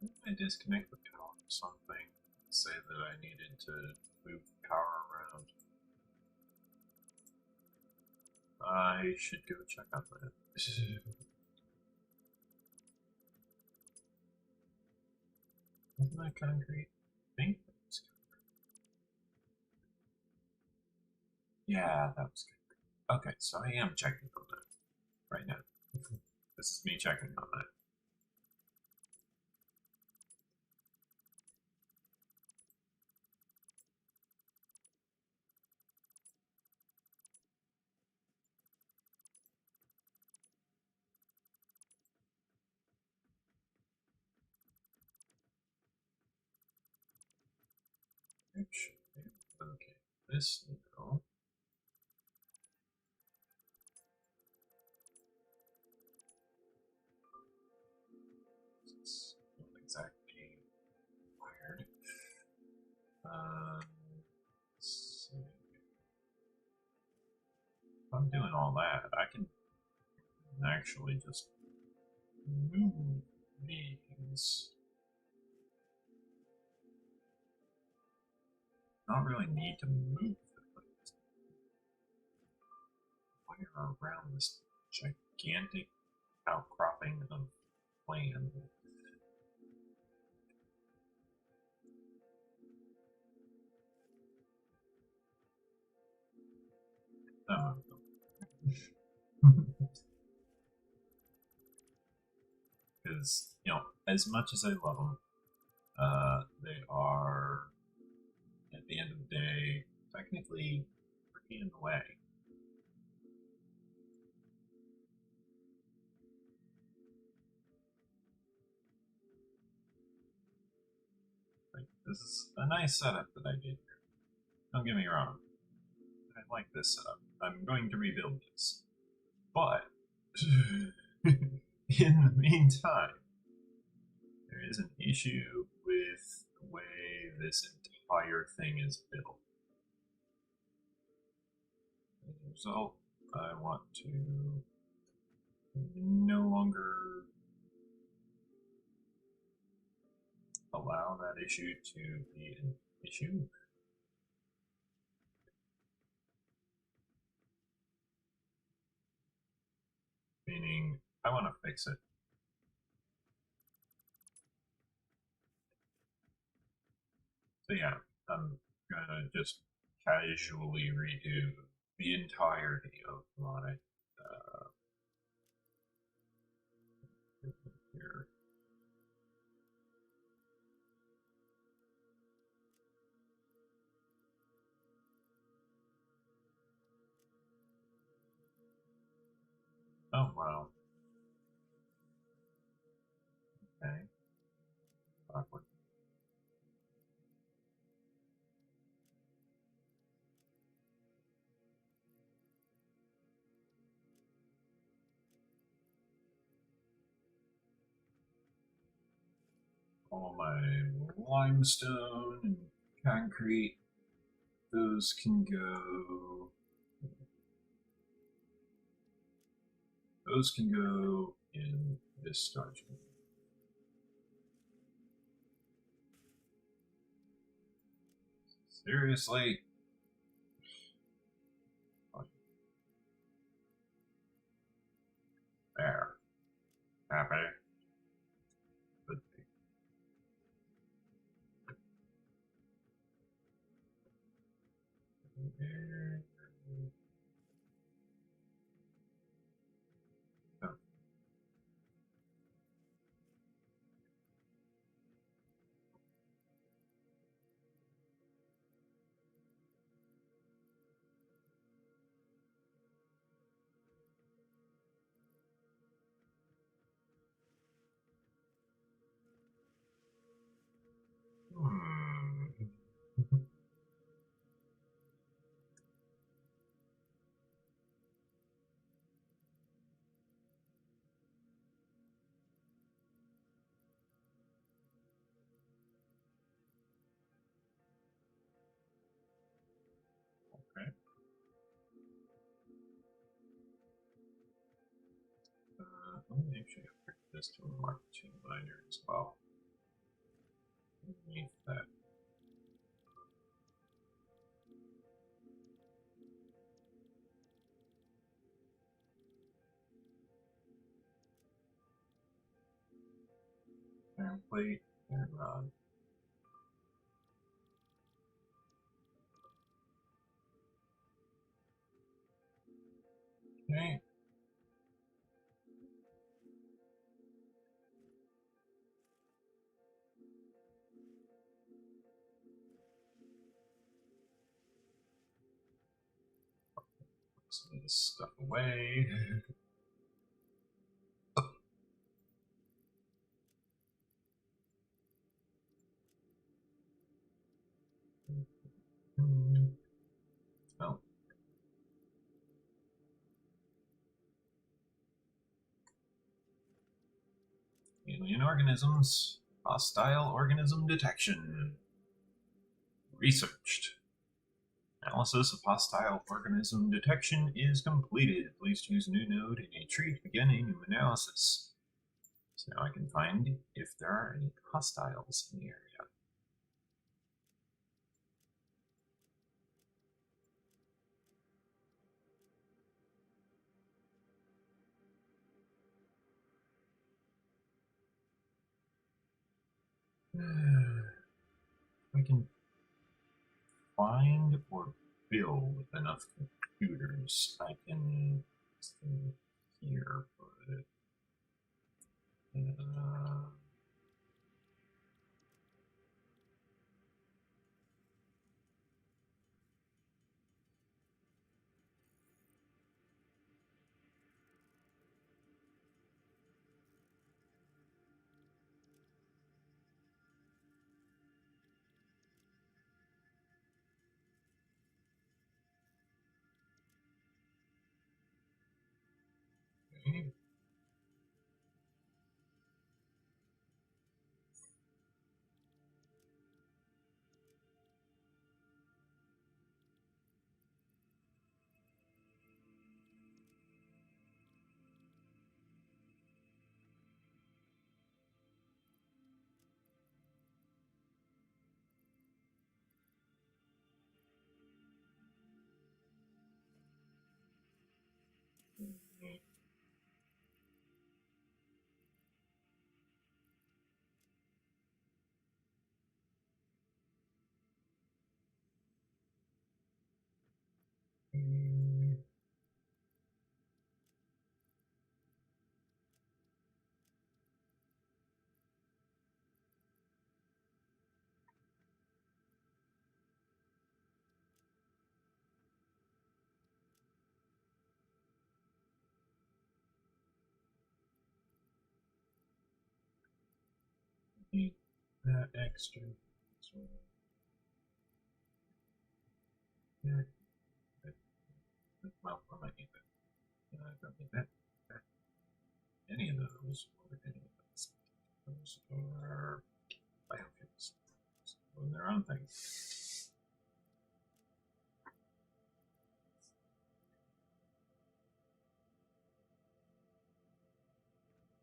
If I disconnect the power or something, say that I needed to move power around, I should go check on that. Wasn't that concrete? I think that was concrete. Yeah, that was concrete. Okay, so I am checking on that right now. This is me checking on that. Actually, okay, this now. It's not exactly wired. Let's see. If I'm doing all that, I can actually just move these. I don't really need to move them. Wire around this gigantic outcropping of land. Because, you know, as much as I love them, they are, at the end of the day, technically pretty in the way. Like, this is a nice setup that I did here. Don't get me wrong. I like this setup. I'm going to rebuild this. But, in the meantime, there is an issue with the way this entire thing is built. As a result, I want to no longer allow that issue to be an issue. Meaning, I want to fix it. So yeah, I'm gonna just casually redo the entirety of my here. Oh wow. Okay. Awkward. All my limestone and concrete, those can go. Those can go in this dungeon. Seriously? There. Happy. Good. Oh. Hmm. Okay. Let me actually pick this to a Mark II liner as well. Underneath that. Iron plate and rod. Okay. Put some of this stuff away. Oh. Alien organisms. Hostile organism detection. Researched. Analysis of hostile organism detection is completed. Please choose a new node in a tree to begin a new analysis. So now I can find if there are any hostiles in the area. I can find or build enough computers. I can here, but okay. Need that extra. So, yeah. Well, I might need that. I don't need that. Any of those, or any of those. Those are biofuels. Doing their own thing.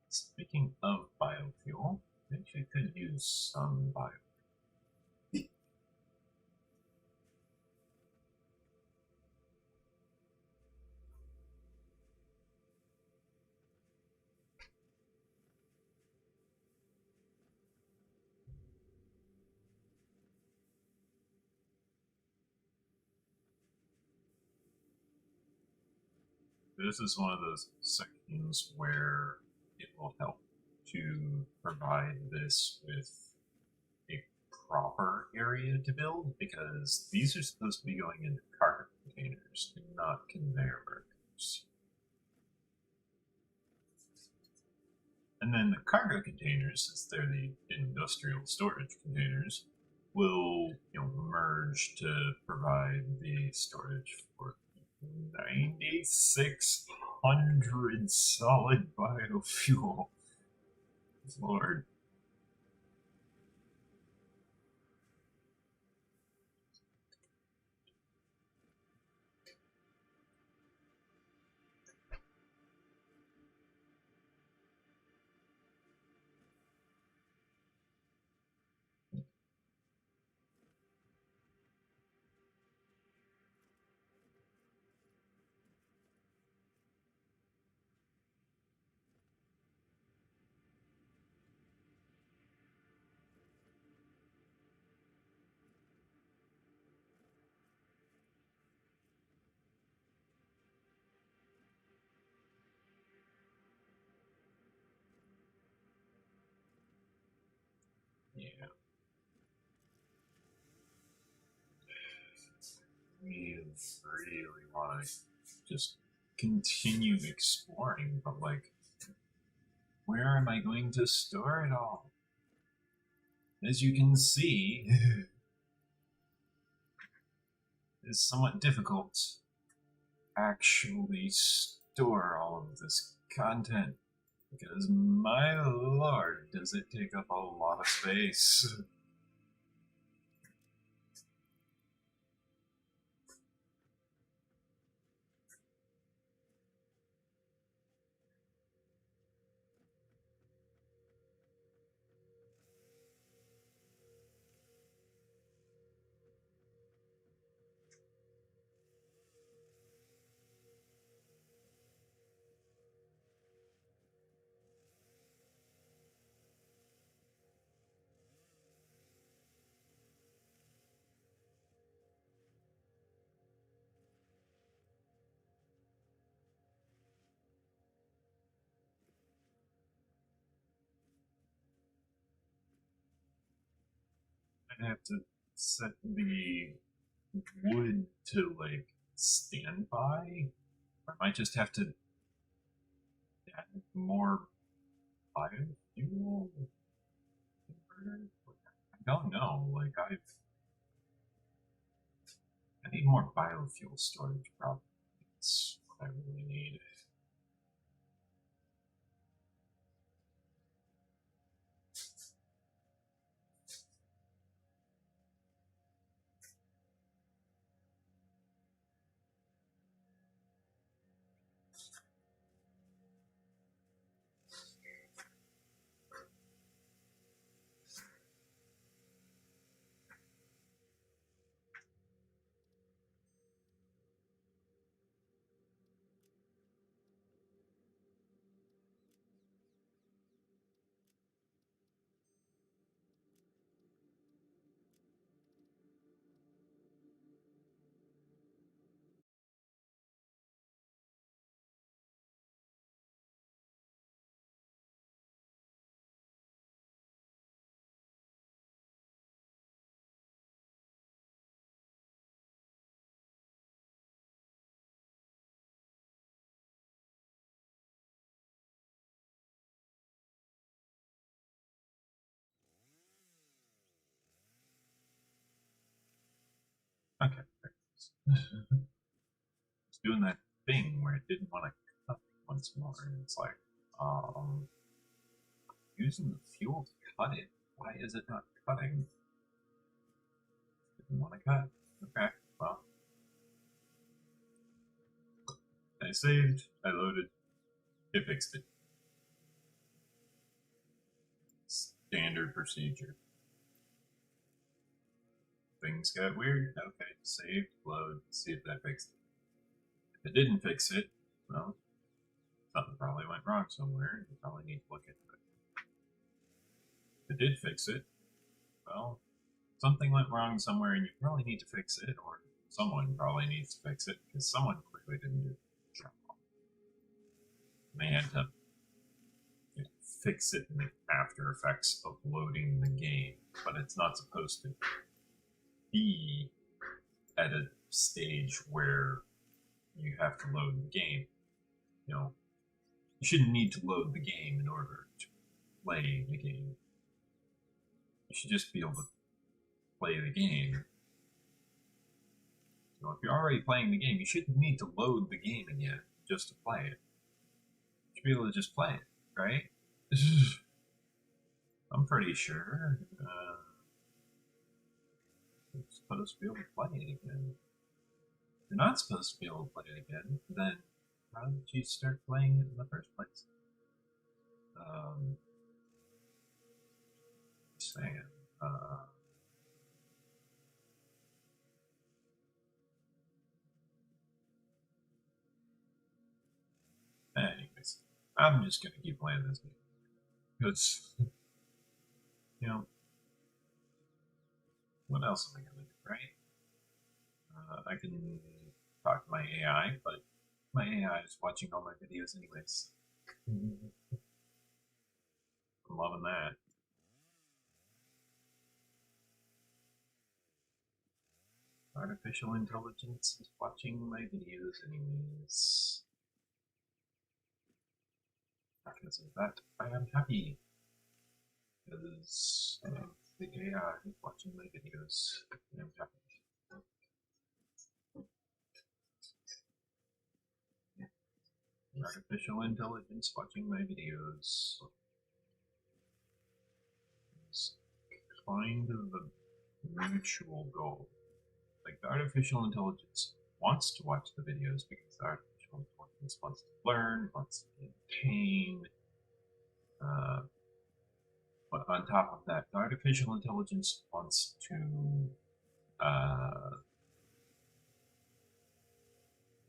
Speaking of biofuel, I think you could use some bio. This is one of those sections where it will help to provide this with a proper area to build, because these are supposed to be going into cargo containers and not conveyor belts. And then the cargo containers, since they're the industrial storage containers, will merge to provide the storage for 9,600 solid biofuel. Lord. Yeah. We really want to just continue exploring, but like, where am I going to store it all? As you can see, it's somewhat difficult to actually store all of this content, because my lord, does it take up a lot of space. I'd have to set the wood to like standby, or I might just have to add more biofuel. I don't know. Like I need more biofuel storage. Probably that's what I really need. Okay. It's doing that thing where it didn't want to cut once more, and it's like, using the fuel to cut it. Why is it not cutting? Didn't want to cut. Okay, well. I saved, I loaded, it fixed it. Standard procedure. Things got weird. Okay, saved, load, see if that fixed it. If it didn't fix it, well, something probably went wrong somewhere. You probably need to look into it. If it did fix it, well, something went wrong somewhere and you probably need to fix it, or someone probably needs to fix it because someone clearly didn't do the job. They had to fix it in the After Effects of loading the game, but it's not supposed to be at a stage where you have to load the game. You know, you shouldn't need to load the game in order to play the game. You should just be able to play the game. So if you're already playing the game, you shouldn't need to load the game again just to play it. You should be able to just play it, right? I'm pretty sure you're supposed to be able to play it again. If you're not supposed to be able to play it again, then how did you start playing it in the first place? Just saying. Anyways, I'm just gonna keep playing this game. Because, you know, what else am I gonna do, right? I can talk to my AI, but my AI is watching all my videos anyways. I'm loving that. Artificial intelligence is watching my videos anyways. Because of that, I am happy. Because the AI is watching my videos. I am happy. Artificial intelligence watching my videos. It's kind of a mutual goal. Like, the artificial intelligence wants to watch the videos because the artificial intelligence wants to learn, wants to entertain. But on top of that, the artificial intelligence wants to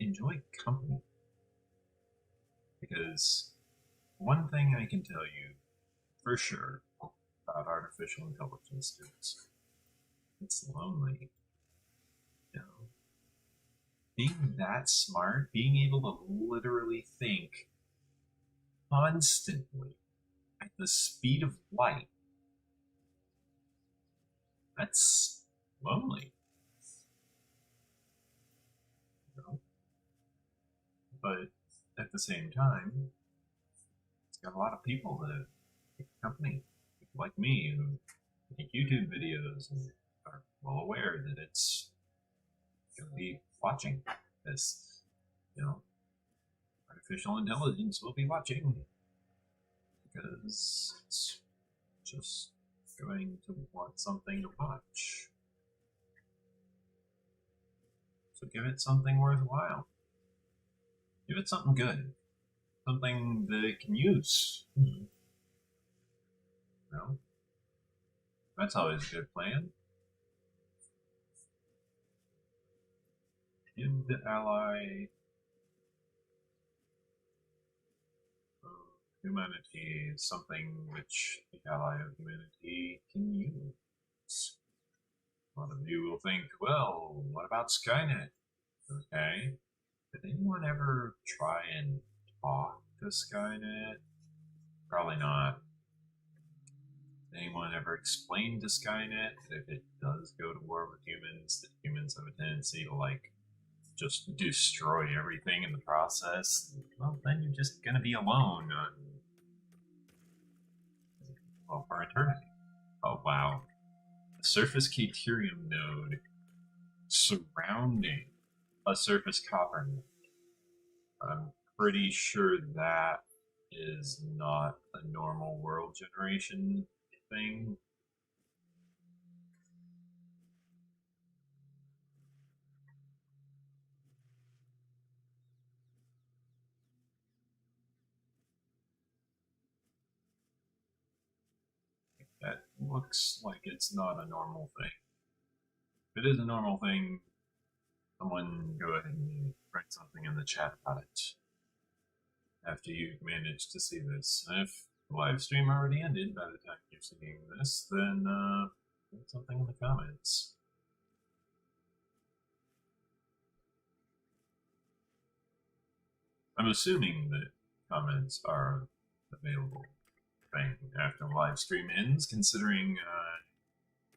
enjoy company. Because one thing I can tell you for sure about artificial intelligence is it's lonely. You know, being that smart, being able to literally think constantly at the speed of light, that's lonely. You know? But at the same time, it's got a lot of people that keep company, people like me who make YouTube videos and are well aware that it's going to be watching this. You know, artificial intelligence will be watching because it's just going to want something to watch. So give it something worthwhile. Give it something good. Something that it can use. You know? That's always a good plan. Give the ally humanity something which the ally of humanity can use. A lot of you will think, well, what about Skynet? Okay. Did anyone ever try and talk to Skynet? Probably not. Did anyone ever explain to Skynet that if it does go to war with humans, that humans have a tendency to, like, just destroy everything in the process? Well, then you're just gonna be alone well, for eternity. Oh, wow. The surface Caterium node surrounding a surface copper net. I'm pretty sure that is not a normal world generation thing. That looks like it's not a normal thing. If it is a normal thing, someone go ahead and write something in the chat about it after you manage to see this. And if the live stream already ended by the time you're seeing this, then put something in the comments. I'm assuming that comments are available thing after the live stream ends, considering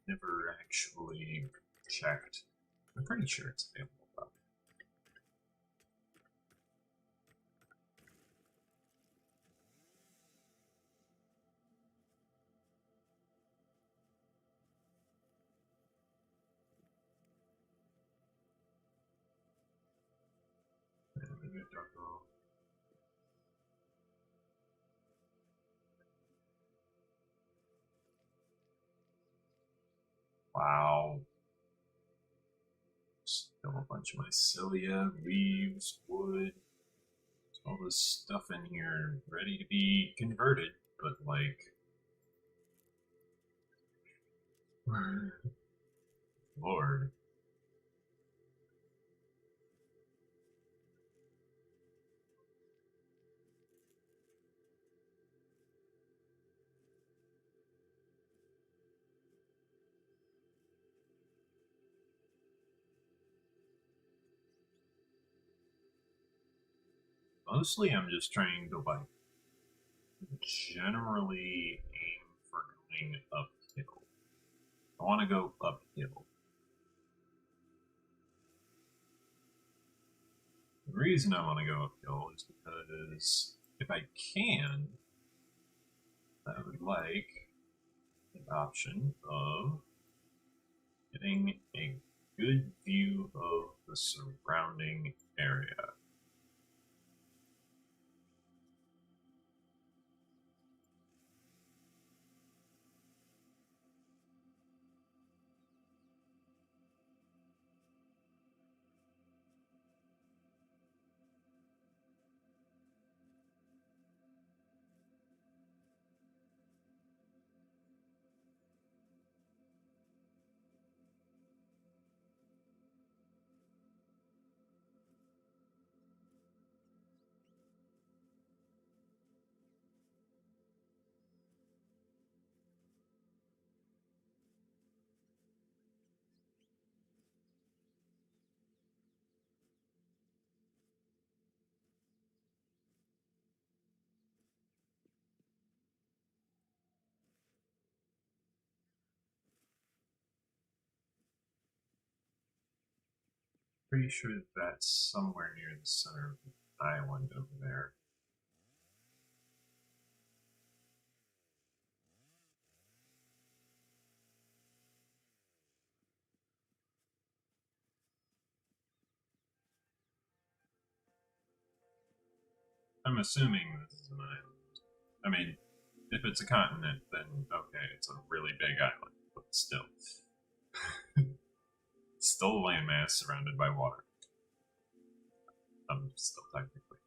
never actually checked. I'm pretty sure it's available though. Wow. Still a bunch of mycelia, leaves, wood. All this stuff in here ready to be converted, but like. Lord. Mostly I'm just trying to like generally aim for going uphill. I want to go uphill. The reason I want to go uphill is because if I can, I would like the option of getting a good view of the surrounding area. Pretty sure that's somewhere near the center of the island over there. I'm assuming this is an island. I mean, if it's a continent, then okay, it's a really big island, but still. Still a landmass surrounded by water. I'm still technically.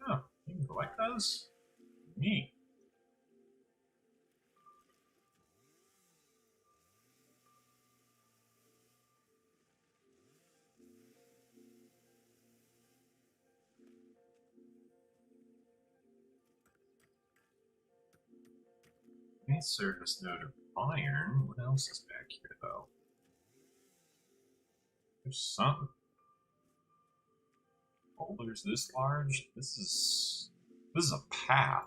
Oh, you can collect those? Neat. Any surface node of iron. What else is back here, though? There's something. Boulders this large? This is a path.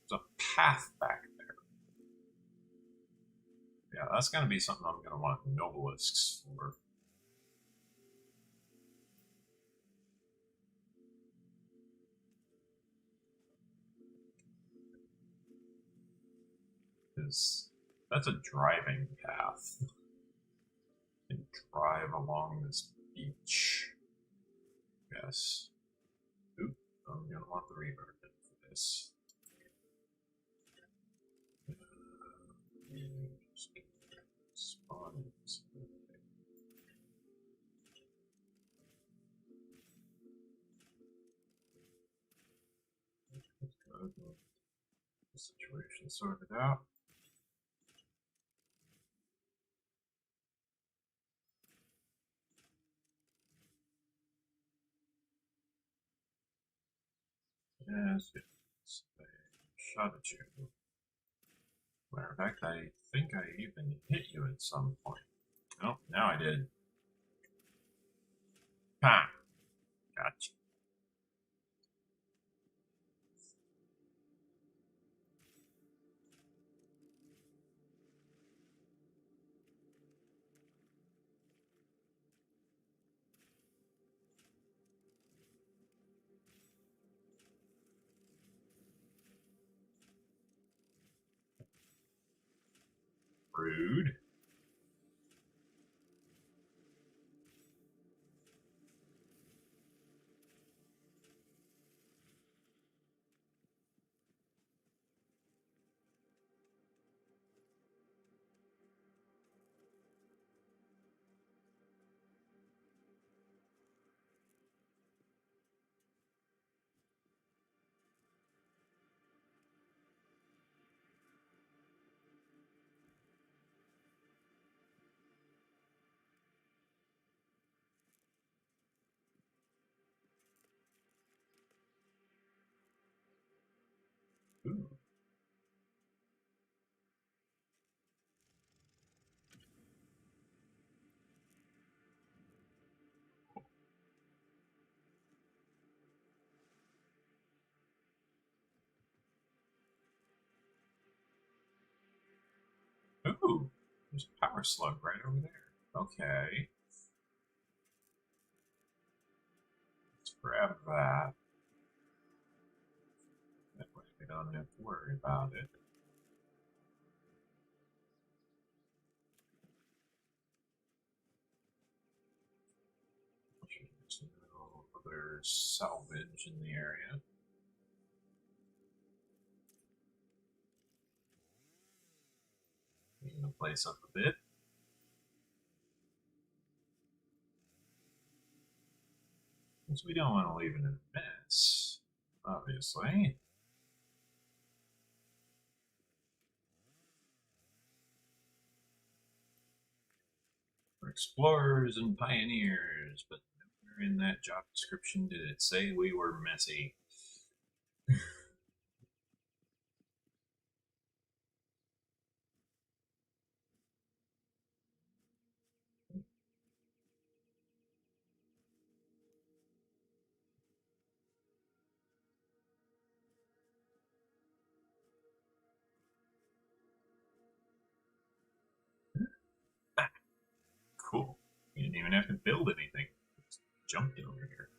There's a path back there. Yeah, that's gonna be something I'm gonna want nobelisks for. because that's a driving path. And drive along this beach. Yes. Oop, I'm gonna want the reverb for this. Spawn. The situation sorted out. Yes, yes. I shot at you. Matter of fact, I think I even hit you at some point. Oh, now I did. Ha! Gotcha. Rude. Ooh. Ooh, there's a power slug right over there. Okay. Let's grab that. That way we don't have to worry about it. There's no other salvage in the area. Clean the place up a bit. Because we don't want to leave it in a mess, obviously. We're explorers and pioneers, but nowhere in that job description did it say we were messy. Cool. You didn't even have to build anything. Just jumped over here.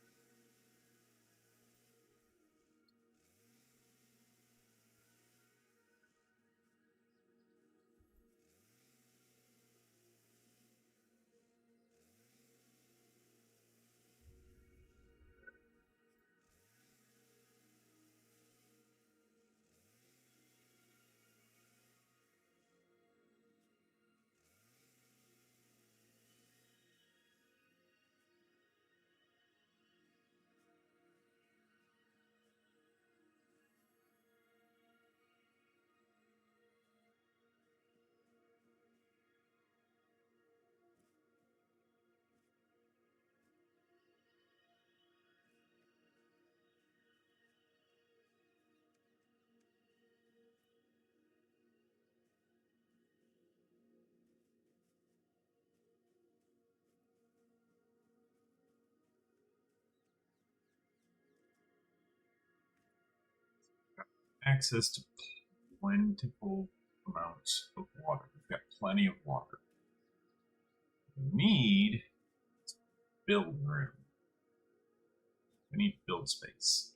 Access to plentiful amounts of water. We've got plenty of water. We need build room. We need build space.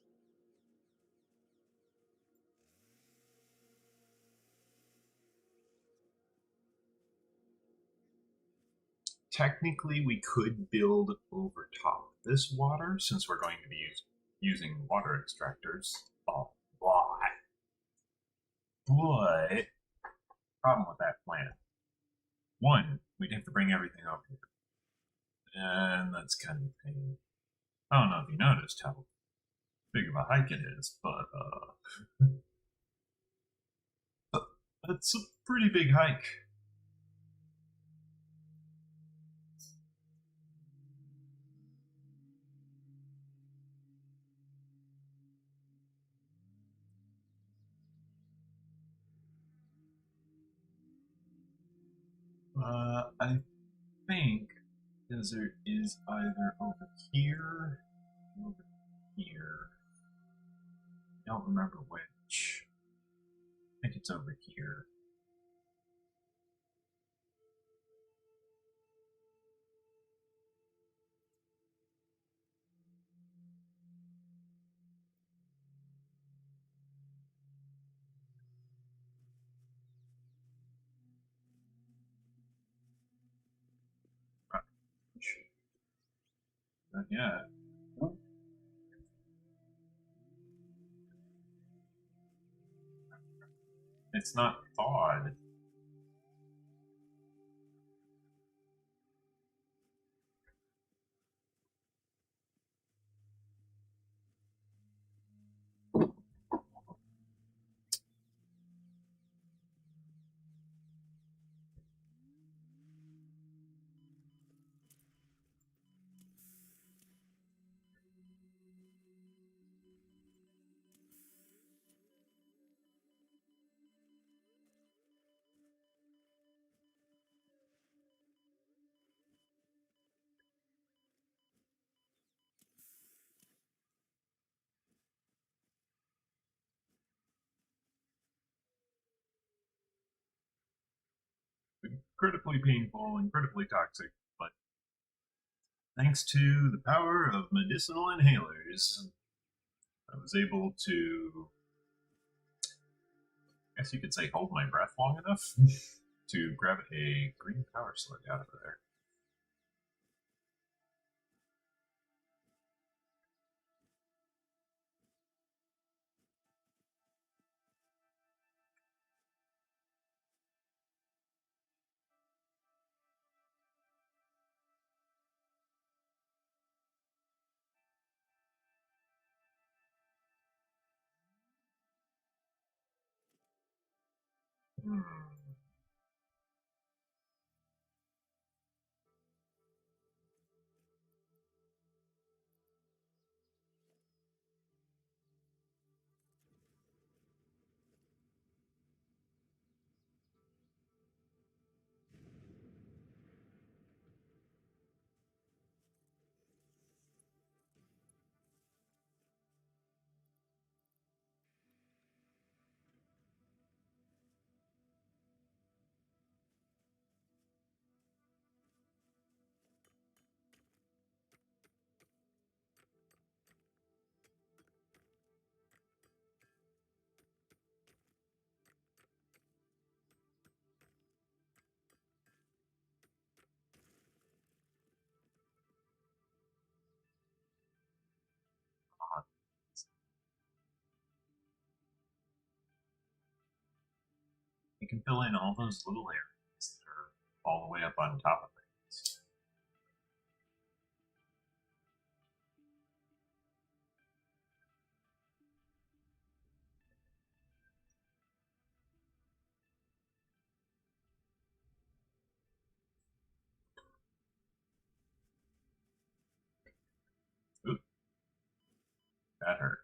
technically we could build over top this water since we're going to be using water extractors a lot. But problem with that plan. One, we'd have to bring everything over here. And that's kind of a pain. I don't know if you noticed how big of a hike it is, but that's a pretty big hike. I think desert is either over here or over here. I don't remember which. I think it's over here. Not yet. It's not thawed. Incredibly painful, incredibly toxic, but thanks to the power of medicinal inhalers, I was able to, I guess you could say, hold my breath long enough to grab a green power slug out of there. You can fill in all those little areas that are all the way up on top of things. Ooh, that hurt.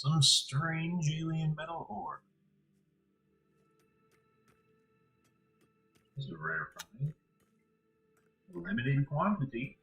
Some strange alien metal ore. This is a rare find. Limited quantity.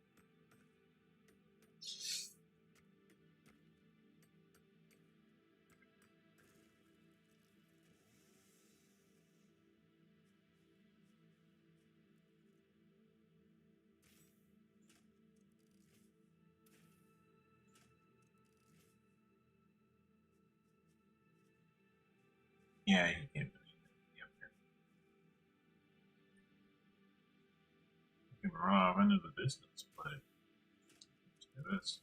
Yeah, you can't put it up here. You can run off into the distance, but let's do this.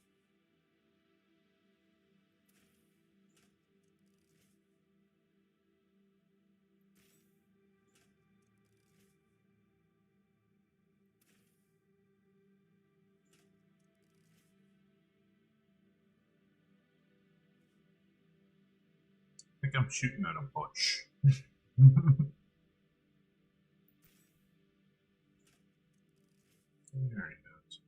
I think I'm shooting at a bush. There he goes.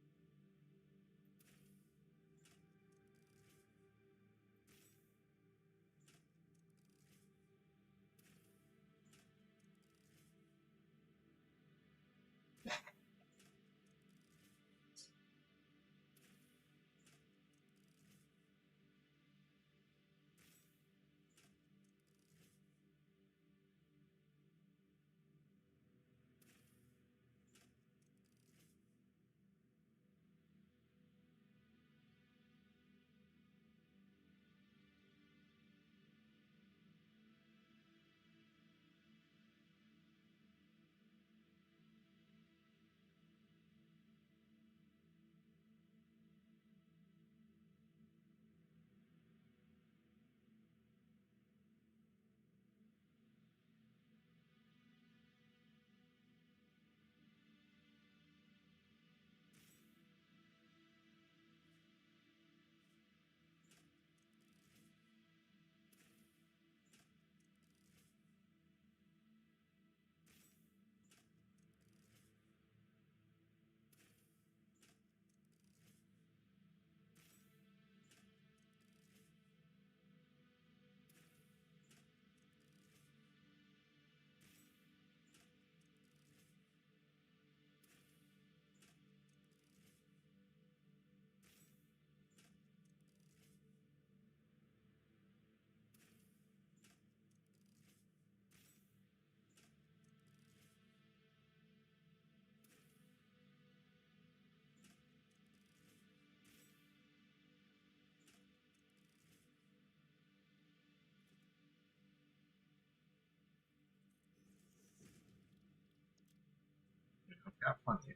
I've got plenty.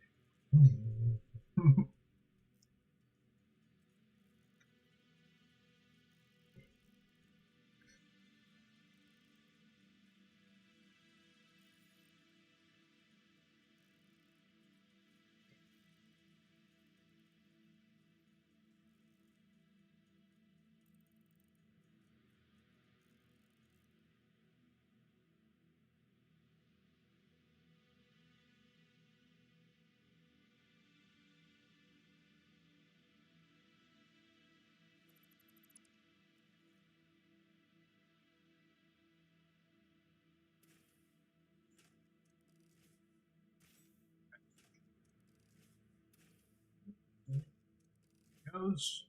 Goes.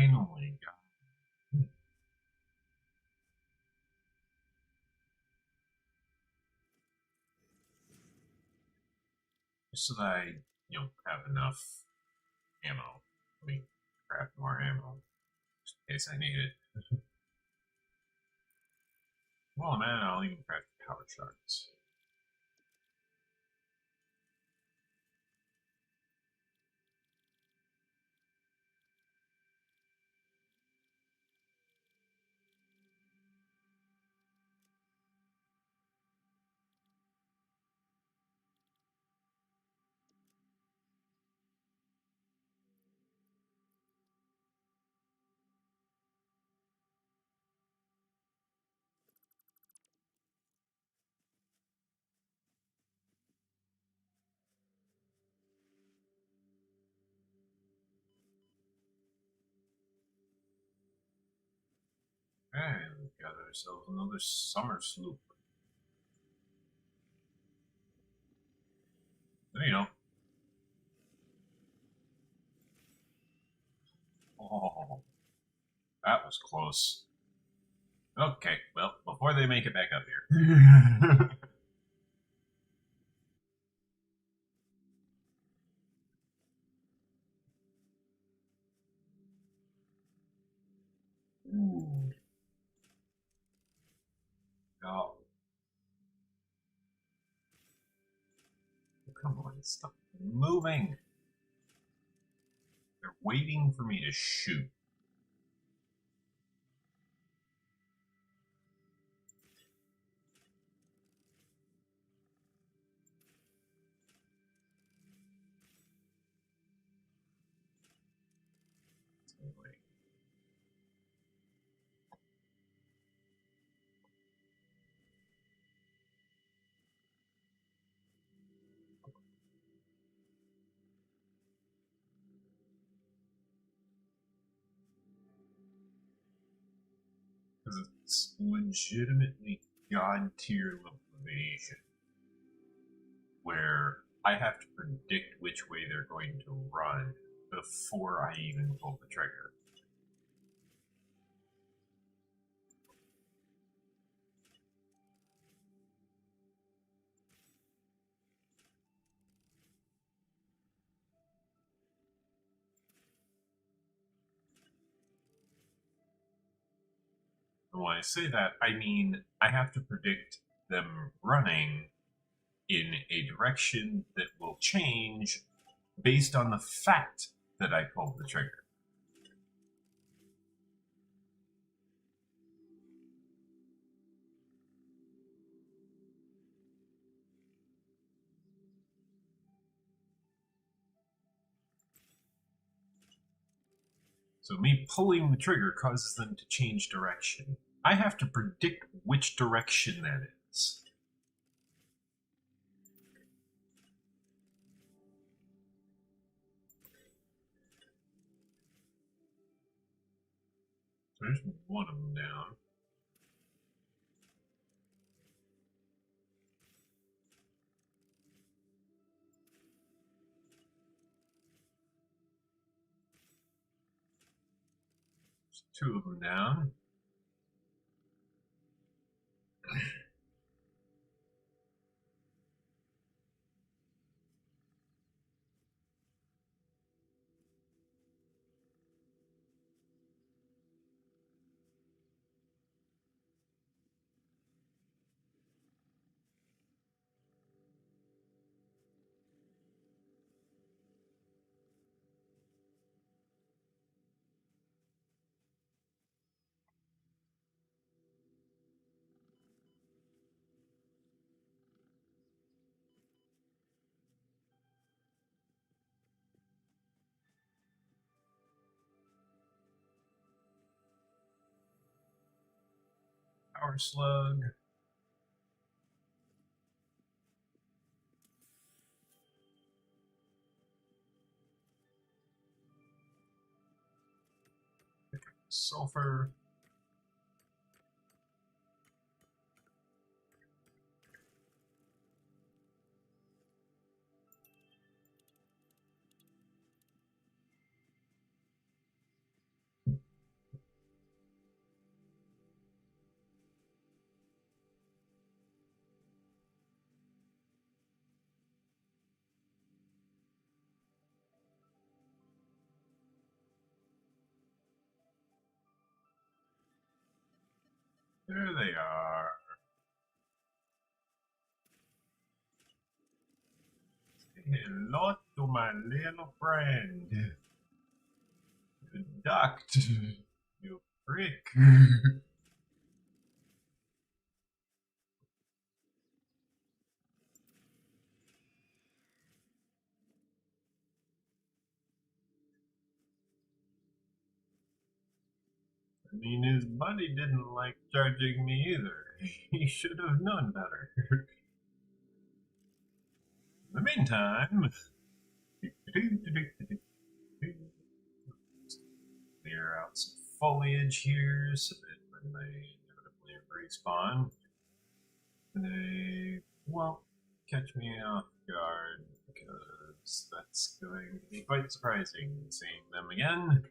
finally got it. Just so that I, have enough ammo. Let me grab more ammo just in case I need it. Well, man, I'll even craft power shards. And we've got ourselves another summer sloop. There you go. Oh, that was close. Okay, well, before they make it back up here. Ooh. Oh. Come on, stop moving. They're waiting for me to shoot. Because it's legitimately god tier level evasion, where I have to predict which way they're going to run before I even pull the trigger. And when I say that, I mean I have to predict them running in a direction that will change based on the fact that I pulled the trigger. So me pulling the trigger causes them to change direction. I have to predict which direction that is. So there's one of them down. There's two of them down. Power slug. Sulfur. There they are. Say hello to my little friend. You ducked. You prick. I mean, his buddy didn't like charging me either. He should have known better. In the meantime, clear out some foliage here so that when they inevitably respawn, they won't catch me off guard because that's going to be quite surprising seeing them again.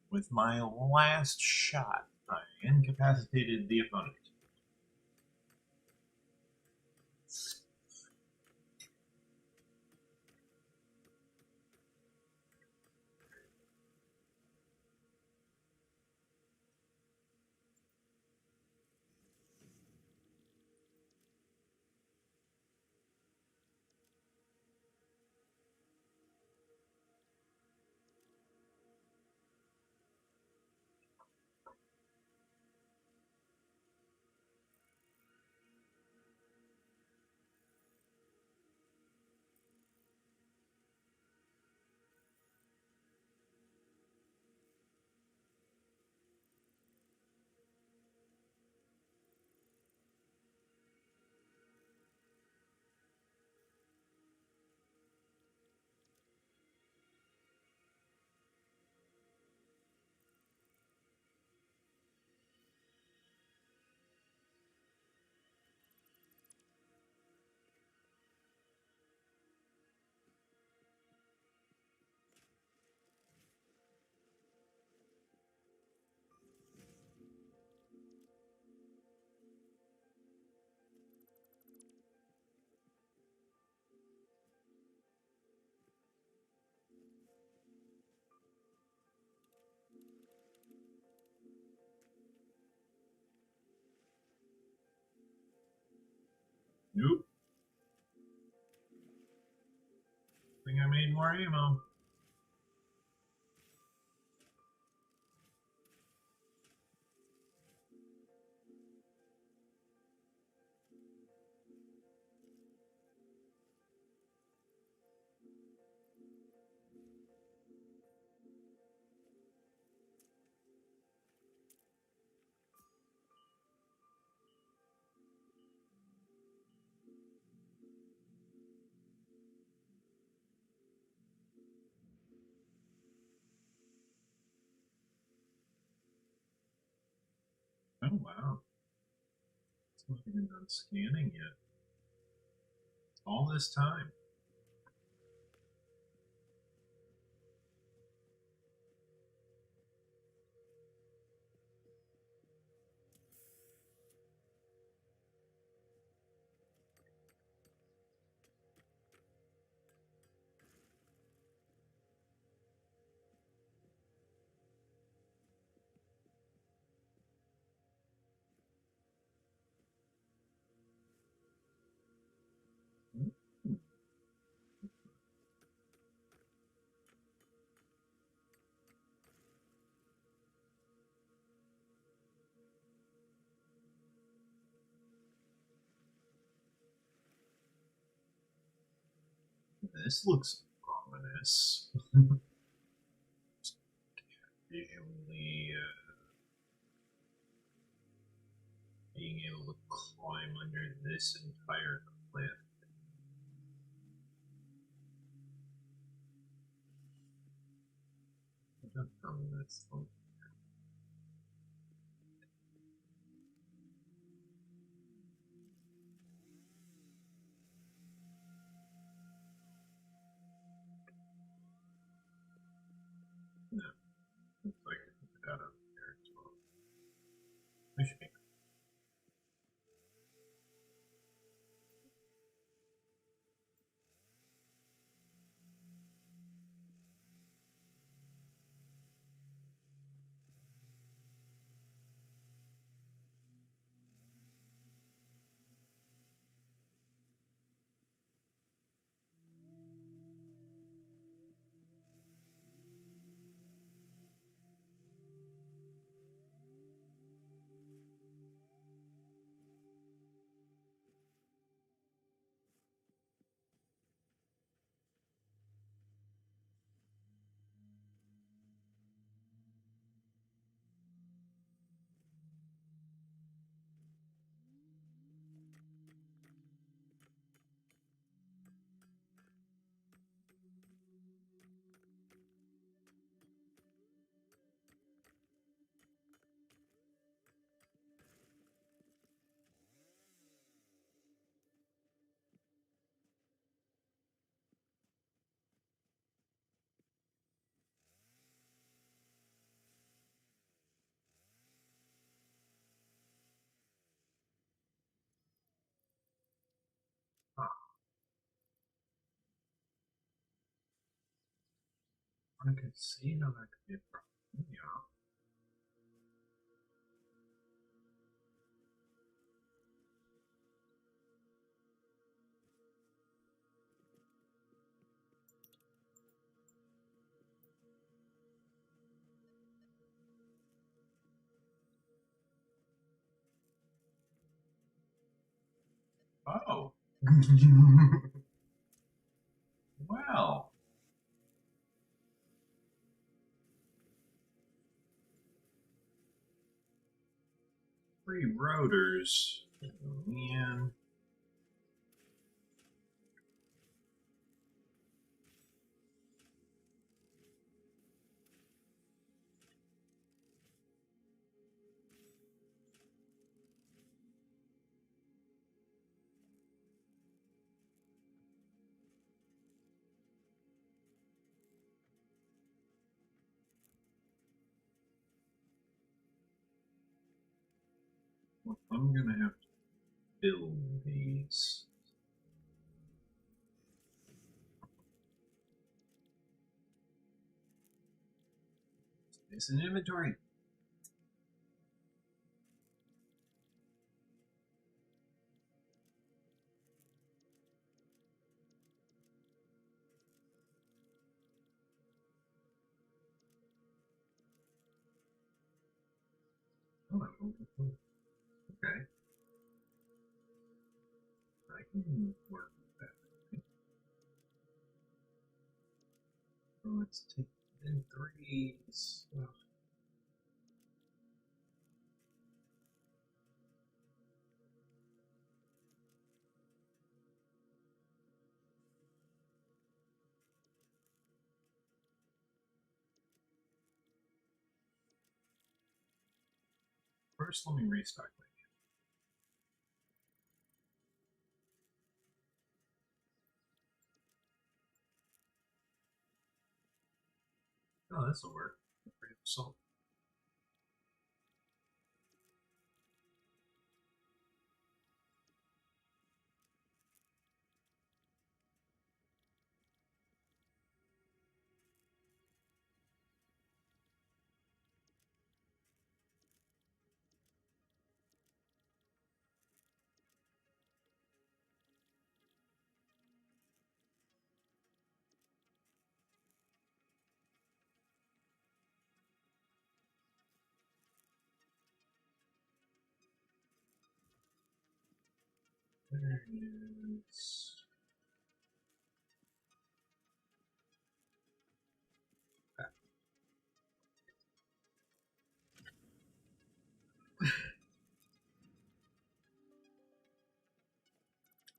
With my last shot, I incapacitated the opponent. Nope. Think I made more ammo. Oh wow. It's not even done scanning yet. All this time. This looks ominous. Being able to climb under this entire cliff. Don't tell me that's fun. No, looks like I can put that up there as well. I should be. I could see how that could be a problem. Yeah. Oh. Well. Three rotors. Oh, man. Well, I'm gonna have to build these. It's an inventory. Oh, okay. I can work with that. Oh, let's take in threes. Oh. First, let me restock my game. Oh, this will work. Salt. There it is.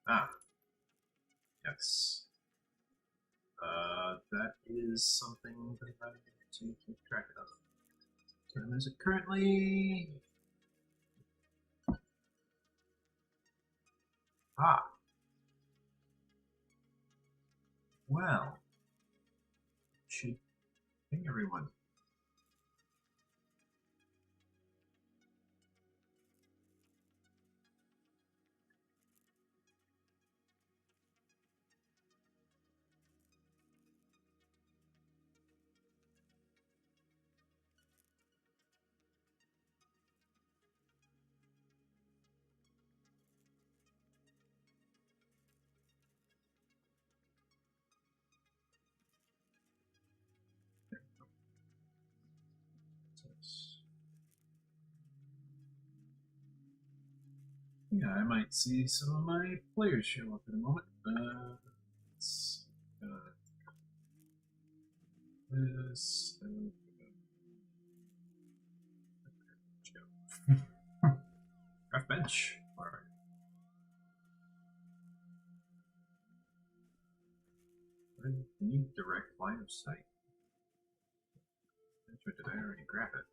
Ah, yes. That is something that I need to keep track of. Time is it currently? Ah. Well, should ping everyone. Yeah, I might see some of my players show up in a moment. Let's this. Draft bench. All right. I need direct line of sight. Did I already grab it?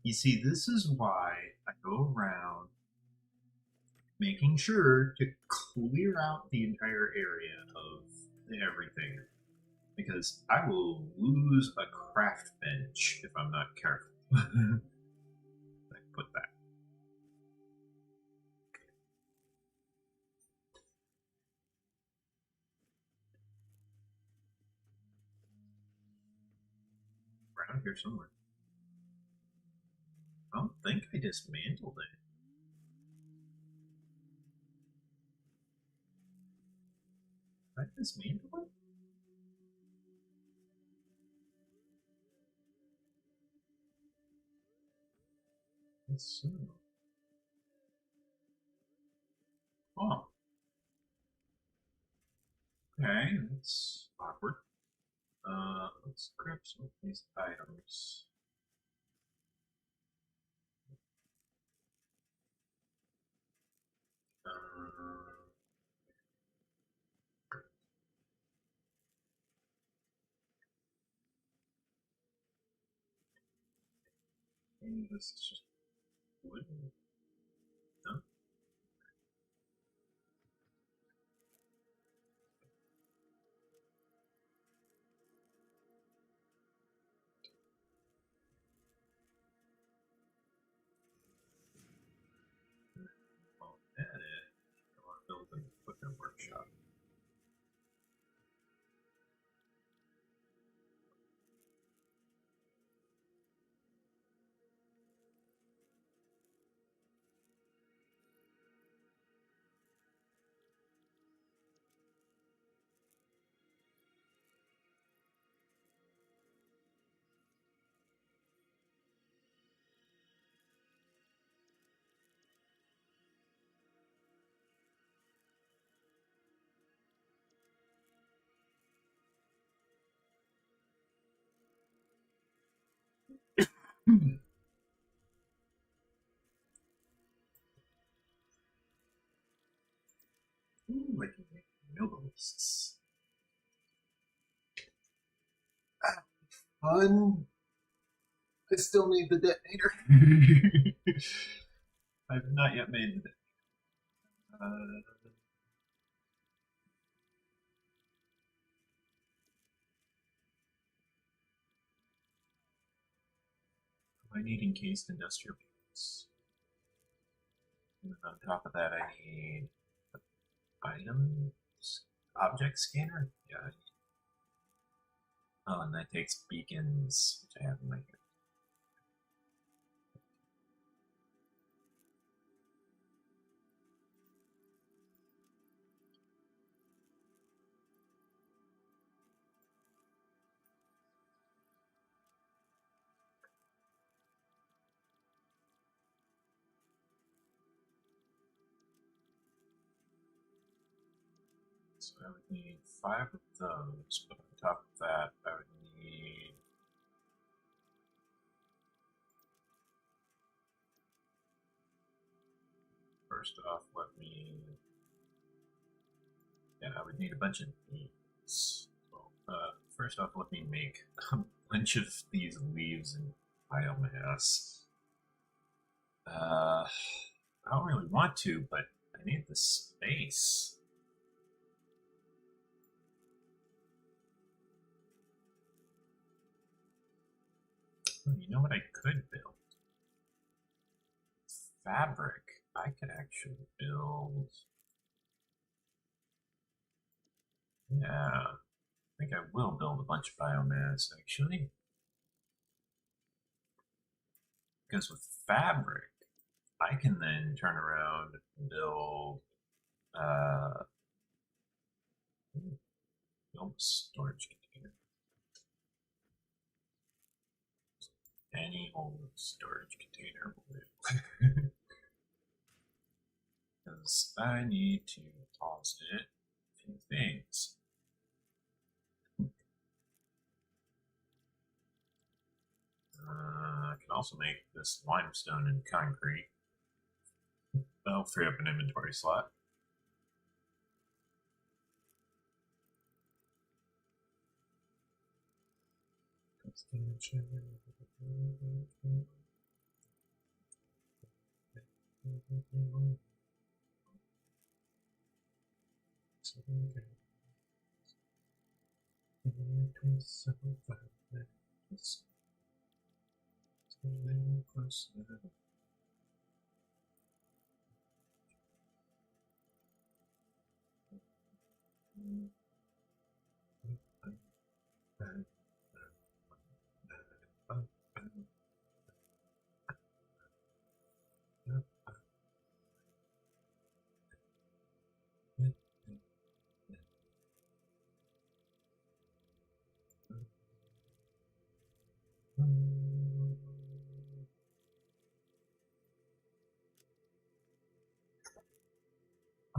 You see, this is why I go around making sure to clear out the entire area of everything. Because I will lose a craft bench if I'm not careful. I put that. around here somewhere. I don't think I dismantled it. Did I dismantle it? Let's see. Oh. Okay, that's awkward. Let's grab some of these items. This is just wood. No? Well, that is. I want to build an equipment workshop. Ooh, I can make nobles. Fun. I still need the detonator. I've not yet made the detonator. I need encased industrial units. And then on top of that, I need items, object scanner. Yeah. Oh, and that takes beacons, which I have in my here. So I would need 5 of those, but on top of that, I would need first off, I would need a bunch of these. So, first off, let me make a bunch of these leaves and biomass. I don't really want to, but I need the space. You know what I could build? Fabric. I could actually build. Yeah, I think I will build a bunch of biomass actually. Because with fabric, I can then turn around and build build a storage container. Any old storage container will do. Because I need to deposit a few things. I can also make this limestone and concrete. That'll free up an inventory slot.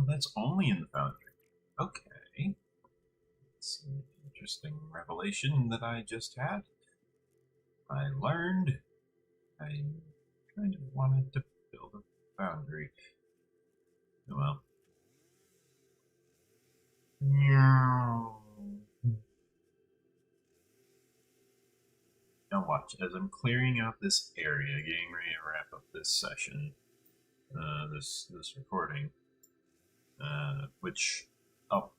that's only in the foundry. Okay. It's an interesting revelation that I just had. I learned I kind of wanted to build a foundry. Oh well. Now watch, as I'm clearing out this area, getting ready to wrap up this session, this recording, which I'll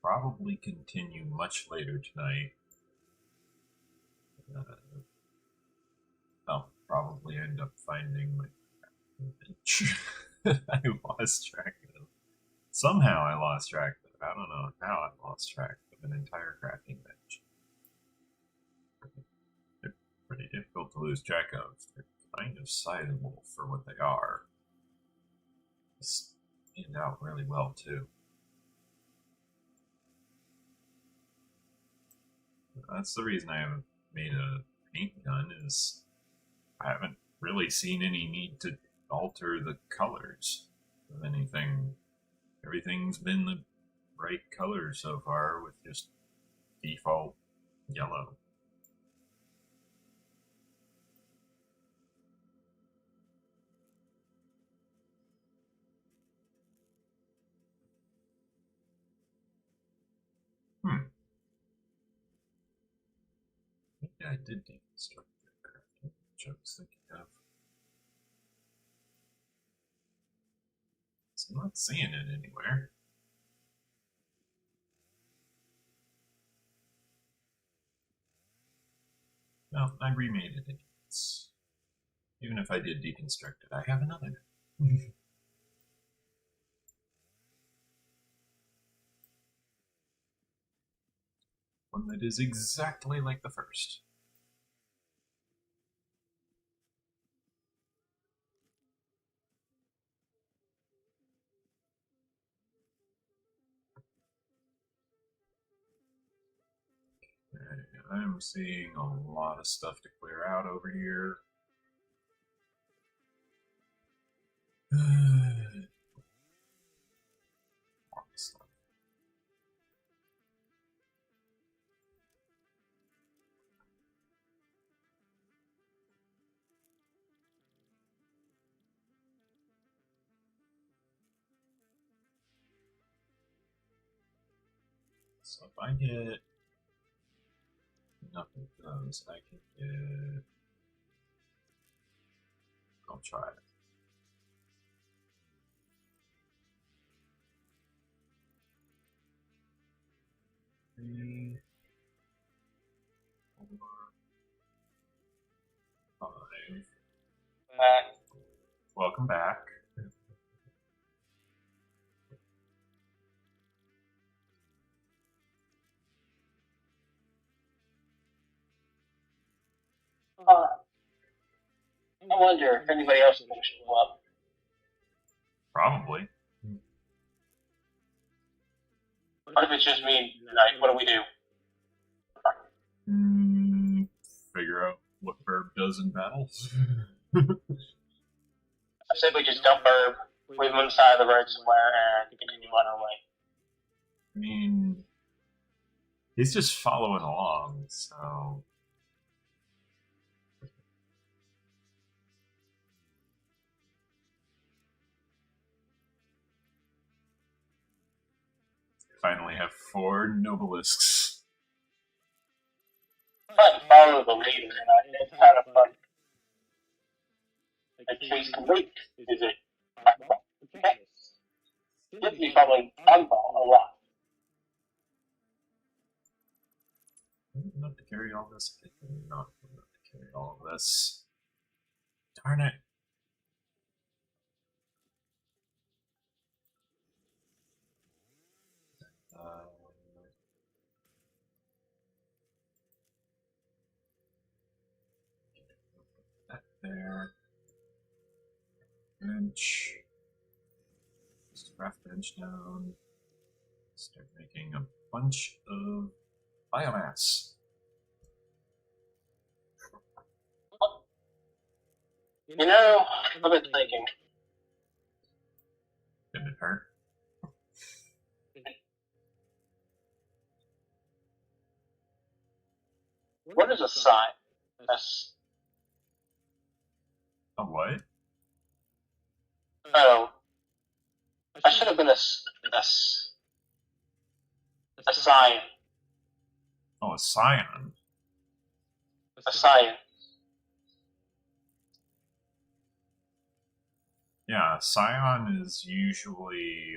probably continue much later tonight. I'll probably end up finding my bench. I lost track of. Somehow I lost track of it. I don't know how I lost track of an entire crafting bench. They're pretty difficult to lose track of. They're kind of sizable for what they are. They stand out really well too. That's the reason I haven't made a paint gun, is I haven't really seen any need to alter the colors of anything. Everything's been the right color so far, with just default yellow. Maybe I did deconstruct that crafting, which I was thinking of. So I'm not seeing it anywhere. No, I remade it. Even if I did deconstruct it, I have another. One that is exactly like the first. I'm seeing a lot of stuff to clear out over here. So if I get enough of those, I can get. I'll try it. 3, 4, 5. Welcome back. I wonder if anybody else is going to show up. Probably. What if it's just me tonight? What do we do? Figure out what Burb does in battle. I said we just dump Burb, leave him on the side of the road somewhere, and continue on our way. I mean, he's just following along, so. Finally have 4 nobelisks. Fun, follow the leader, and it's kind of fun. The case complete. Is it blackball? Okay. Should be following blackball a lot. Enough to carry all this. Not enough to carry all of this. Darn it. That there. Bench. Just craft bench down. Start making a bunch of biomass. You know, I've been thinking. Did it hurt? What is a sign? A what? Oh, I should have been a sign. Oh, a scion. A scion. Yeah, scion is usually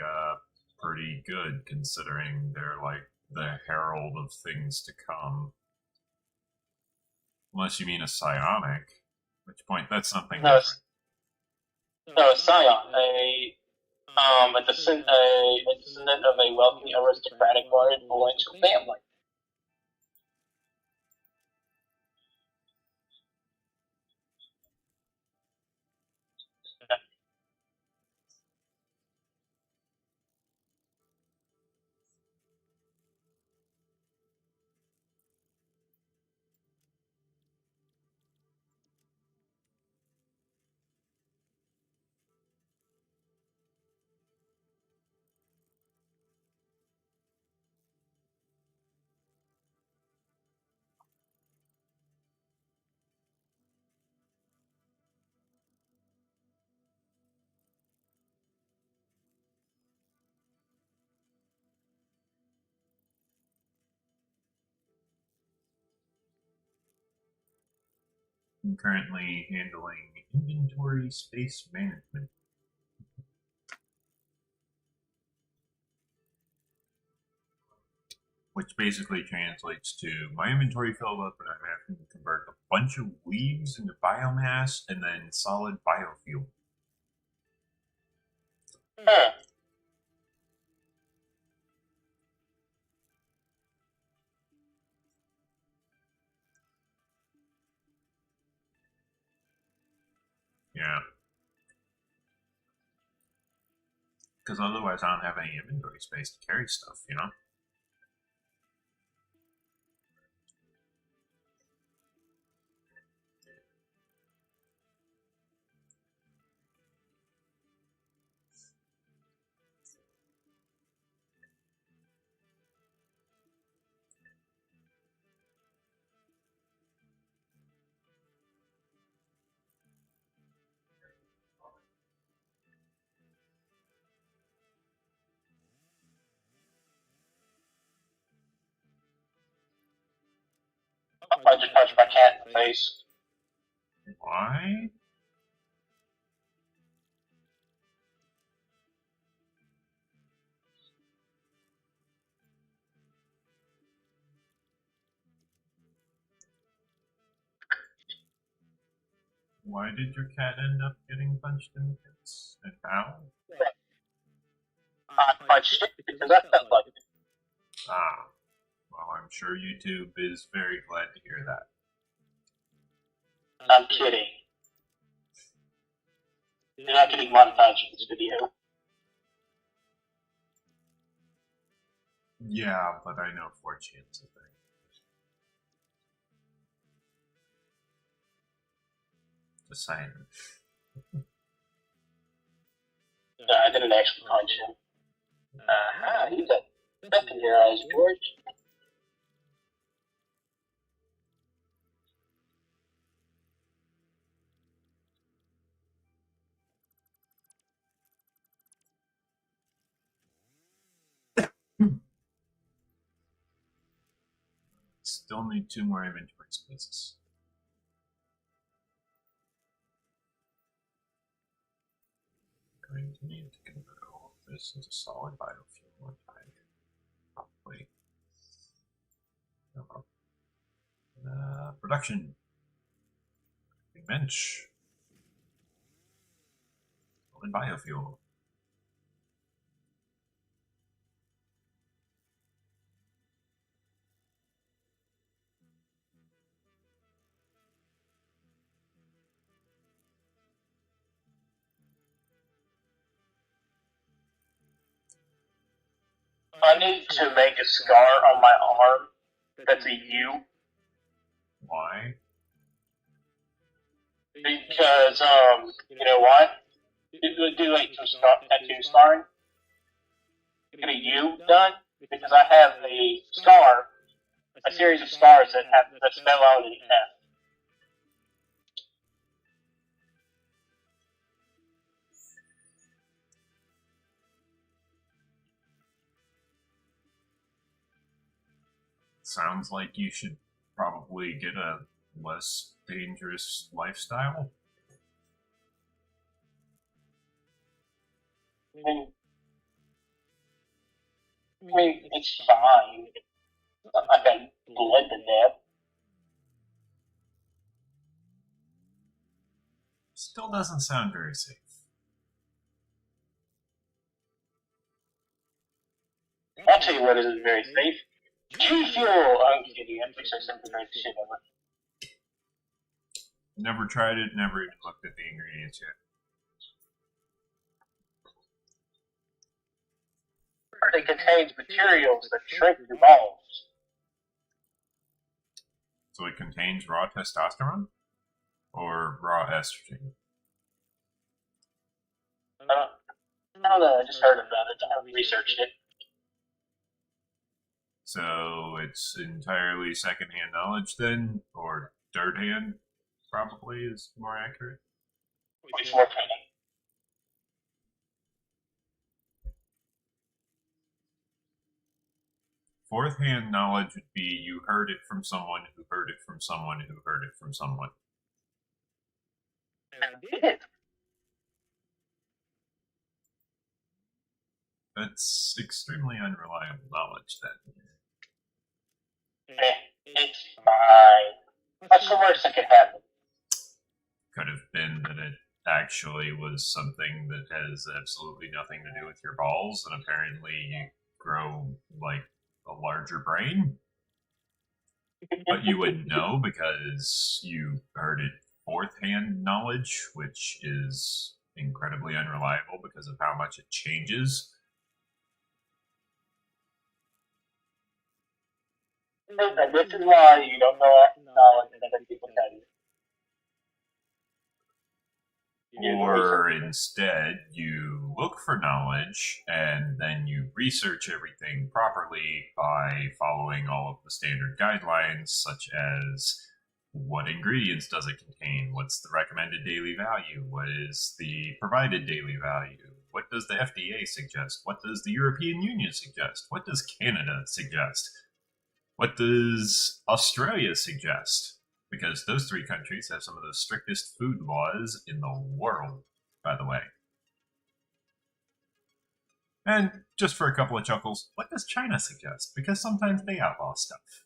pretty good considering they're like the herald of things to come. Unless you mean a psionic, at which point that's something No, different. no, a scion. A descendant of a wealthy aristocratic or influential family. I'm currently handling inventory space management. Which basically translates to my inventory filled up and I'm having to convert a bunch of leaves into biomass and then solid biofuel. Hmm. Yeah. Because otherwise I don't have any inventory space to carry stuff, you know? I just punched my cat in the face. Why? Why did your cat end up getting punched in the face? And how? I punched it because I felt like it. Ah. Well, I'm sure YouTube is very glad to hear that. I'm kidding. You're not getting monetized in this video. Yeah, but I know 4chan's a thing. Just saying. I didn't actually punch him. You got nothing in your eyes, George. Still need 2 more inventory spaces. Going to need to convert all of this into solid biofuel one time. Probably. Production. Bench. Solid biofuel. I need to make a scar on my arm that's a U. Why? Because, you know what? Do like tattoo scarring. Get a U done because I have a scar a series of stars that spell out an F. Sounds like you should probably get a less dangerous lifestyle. I mean, it's fine. I got bled to death. Still doesn't sound very safe. I'll tell you what isn't very safe. G fuel! I'm kidding. I'm pretty sure something very shit ever. Never tried it, never even looked at the ingredients yet. It contains materials that shrink your balls. So it contains raw testosterone? Or raw estrogen? I don't know, I just heard about it. I haven't researched it. So it's entirely secondhand knowledge then? Or third hand, probably, is more accurate? Which more penny? Fourth hand knowledge would be you heard it from someone who heard it from someone who heard it from someone. And I did. That's extremely unreliable knowledge then. It's fine. What's the worst that could happen? Could have been that it actually was something that has absolutely nothing to do with your balls, and apparently you grow like a larger brain. But you wouldn't know because you heard it fourth hand knowledge, which is incredibly unreliable because of how much it changes. And this is why you don't know knowledge that other people tell you. Or instead, you look for knowledge and then you research everything properly by following all of the standard guidelines, such as what ingredients does it contain, what's the recommended daily value, what is the provided daily value, what does the FDA suggest, what does the European Union suggest, what does Canada suggest, what does Australia suggest? Because those three countries have some of the strictest food laws in the world, by the way. And just for a couple of chuckles, what does China suggest? Because sometimes they outlaw stuff,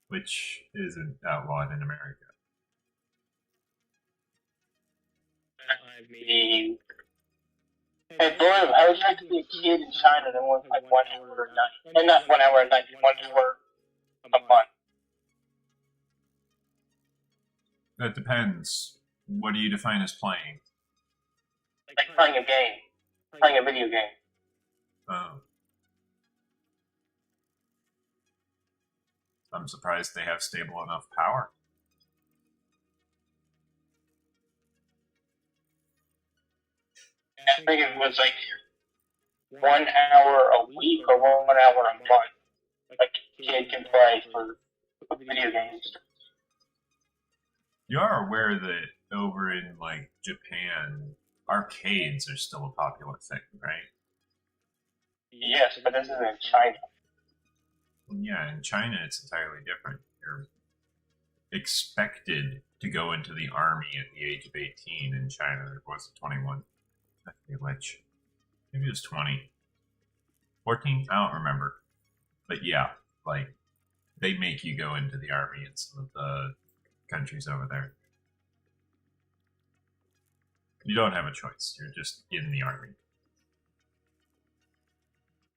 which isn't outlawed in America. I mean, hey, boy, I would like to be a kid in China that wants like 1 hour a night. And not 1 hour a night, 1 hour a month. That depends. What do you define as playing? Like playing a game. Playing a video game. Oh. I'm surprised they have stable enough power. I think it was like 1 hour a week or 1 hour a month. Like a kid can play for video games. You are aware that over in, like, Japan, arcades are still a popular thing, right? Yes, but this is in China. Yeah, in China it's entirely different. You're expected to go into the army at the age of 18 in China. Or was it 21? I forget which. Maybe it was 20. 14? I don't remember. But yeah, like, they make you go into the army in some of the countries over there. You don't have a choice. You're just in the army.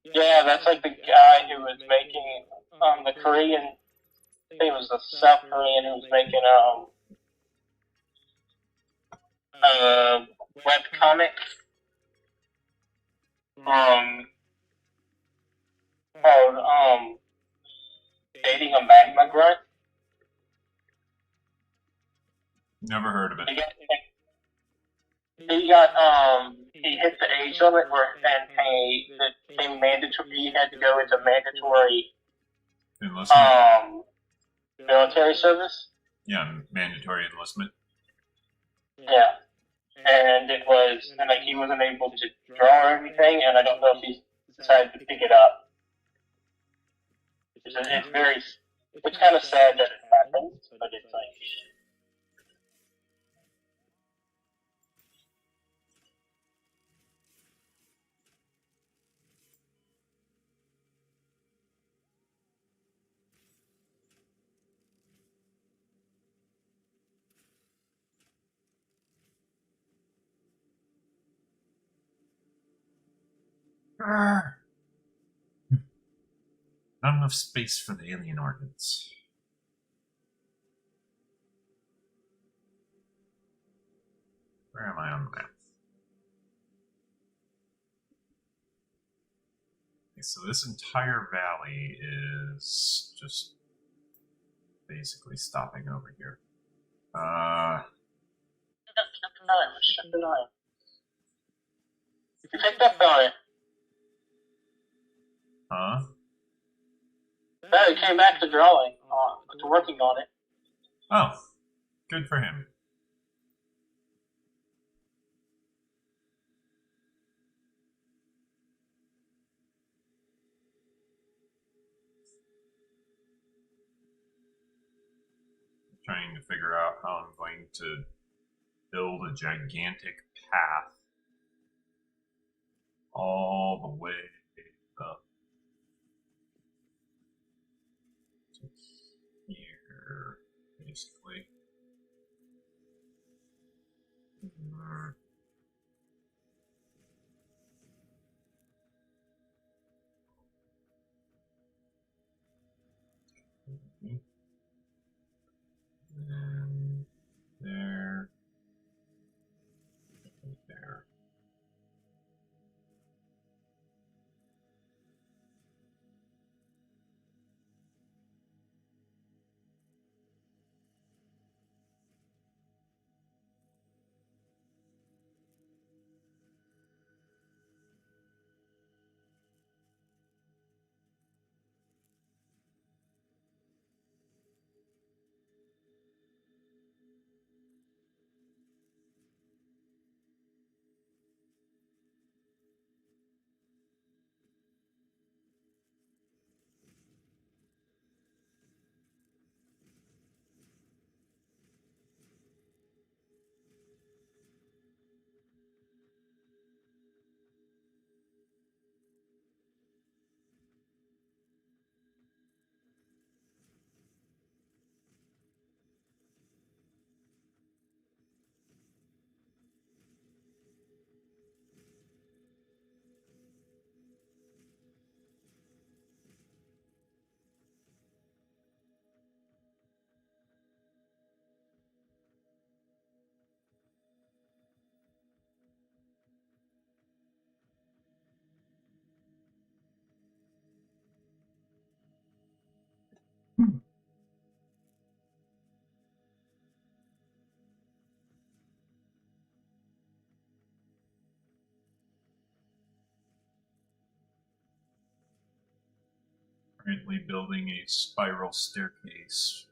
Yeah, that's like the guy who was making the Korean. I think it was the South Korean who was making web comic called Dating a Magma Grunt. Never heard of it. He hit the age limit and it became mandatory. He had to go into mandatory Enlistment. military service. Yeah, mandatory enlistment. Yeah. And it was, and like he wasn't able to draw or anything, and I don't know if he decided to pick it up. It's kind of sad that it happened, but it's like. Not enough space for the alien organs. Where am I on the map? Okay, so this entire valley is just basically stopping over here. You picked up on it. Huh? No, he came back to drawing, to working on it. Oh, good for him. I'm trying to figure out how I'm going to build a gigantic path all the way up to here, basically. And there, and there. Currently building a spiral staircase,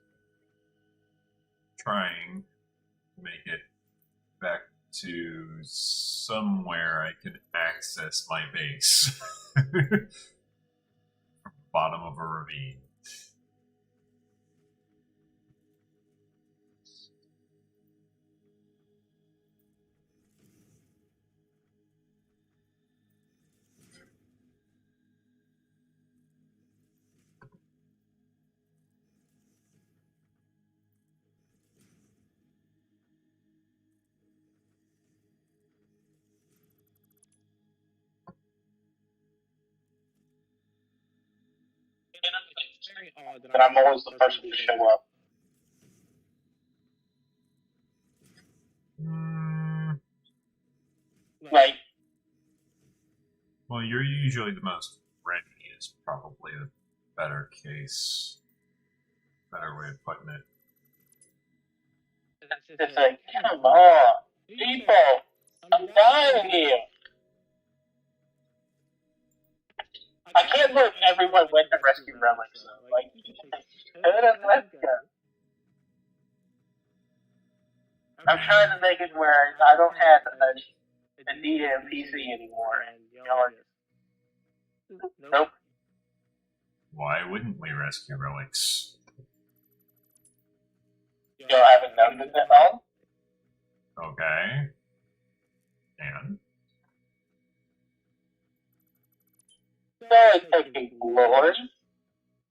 trying to make it back to somewhere I can access my base. From the bottom of a ravine. It's very odd that I'm always the person to show up. Like, Well, you're usually the most ready is probably the better case. Better way of putting it. it's like, come on, people, I'm dying here. I can't believe everyone went to rescue relics, though. Like, let's go. I'm trying to make it where I don't have a DM PC anymore, and y'all are just... Nope. Why wouldn't we rescue relics? Y'all haven't noticed it at all? Okay. And? He's always taking glory.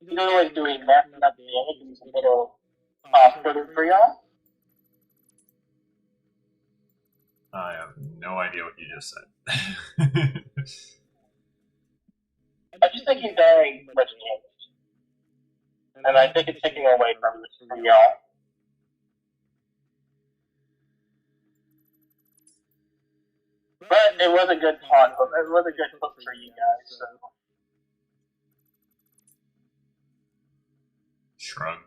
He's always doing messing up the enemy's little hospital for y'all. I have no idea what you just said. I just think he's very much damage. And I think it's taking away from y'all. But it was a good taunt. It was a good hook for you guys, so... Shrug.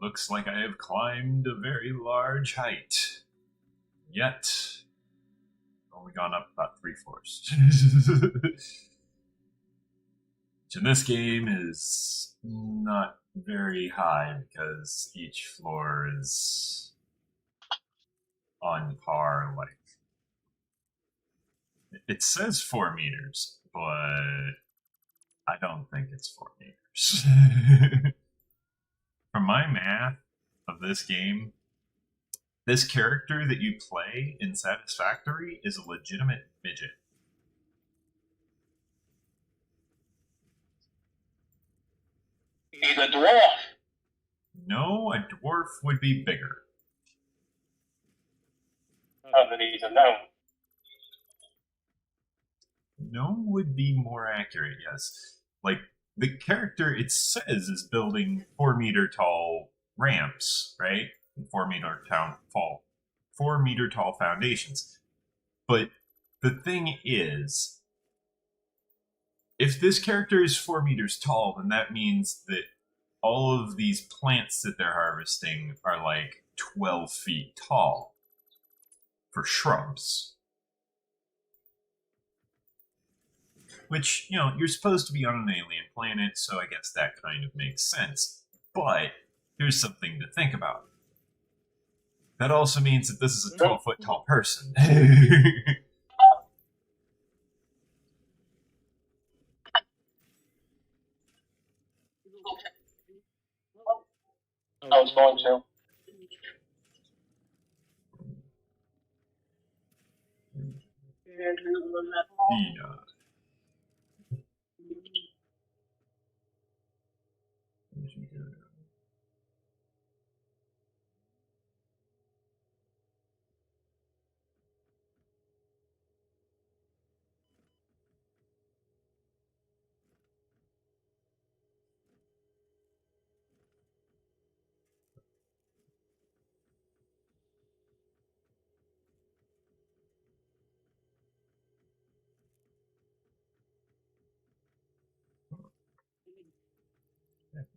Looks like I have climbed a very large height. Yet, only gone up about 3 floors. Which in this game is not very high because each floor is on par, like... It says 4 meters, but I don't think it's 4 meters. From my math of this game, this character that you play in Satisfactory is a legitimate midget. He's a dwarf! No, a dwarf would be bigger. Oh, then he's a gnome. Gnome would be more accurate, yes. Like, the character, it says, is building 4 meter tall ramps, right? 4 meter tall 4 meter tall foundations. But the thing is, if this character is 4 meters tall, then that means that all of these plants that they're harvesting are like 12 feet tall for shrubs. Which, you know, you're supposed to be on an alien planet, so I guess that kind of makes sense. But here's something to think about. That also means that this is a 12-foot tall person. I was going to. Dina.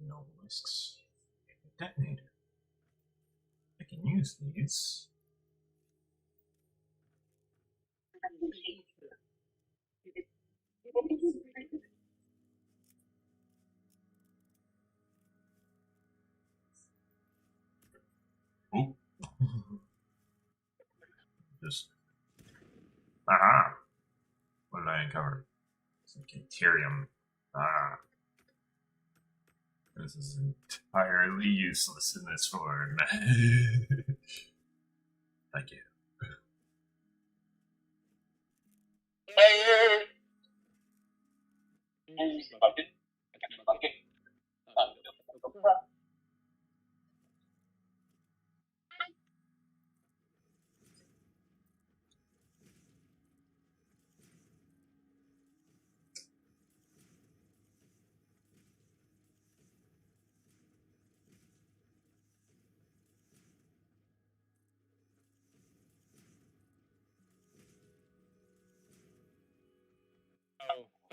No risks. Detonator. I can use these. Oh. Just. Aha! What did I uncover? Some Deuterium. Ah. This is entirely useless in this form. Thank you.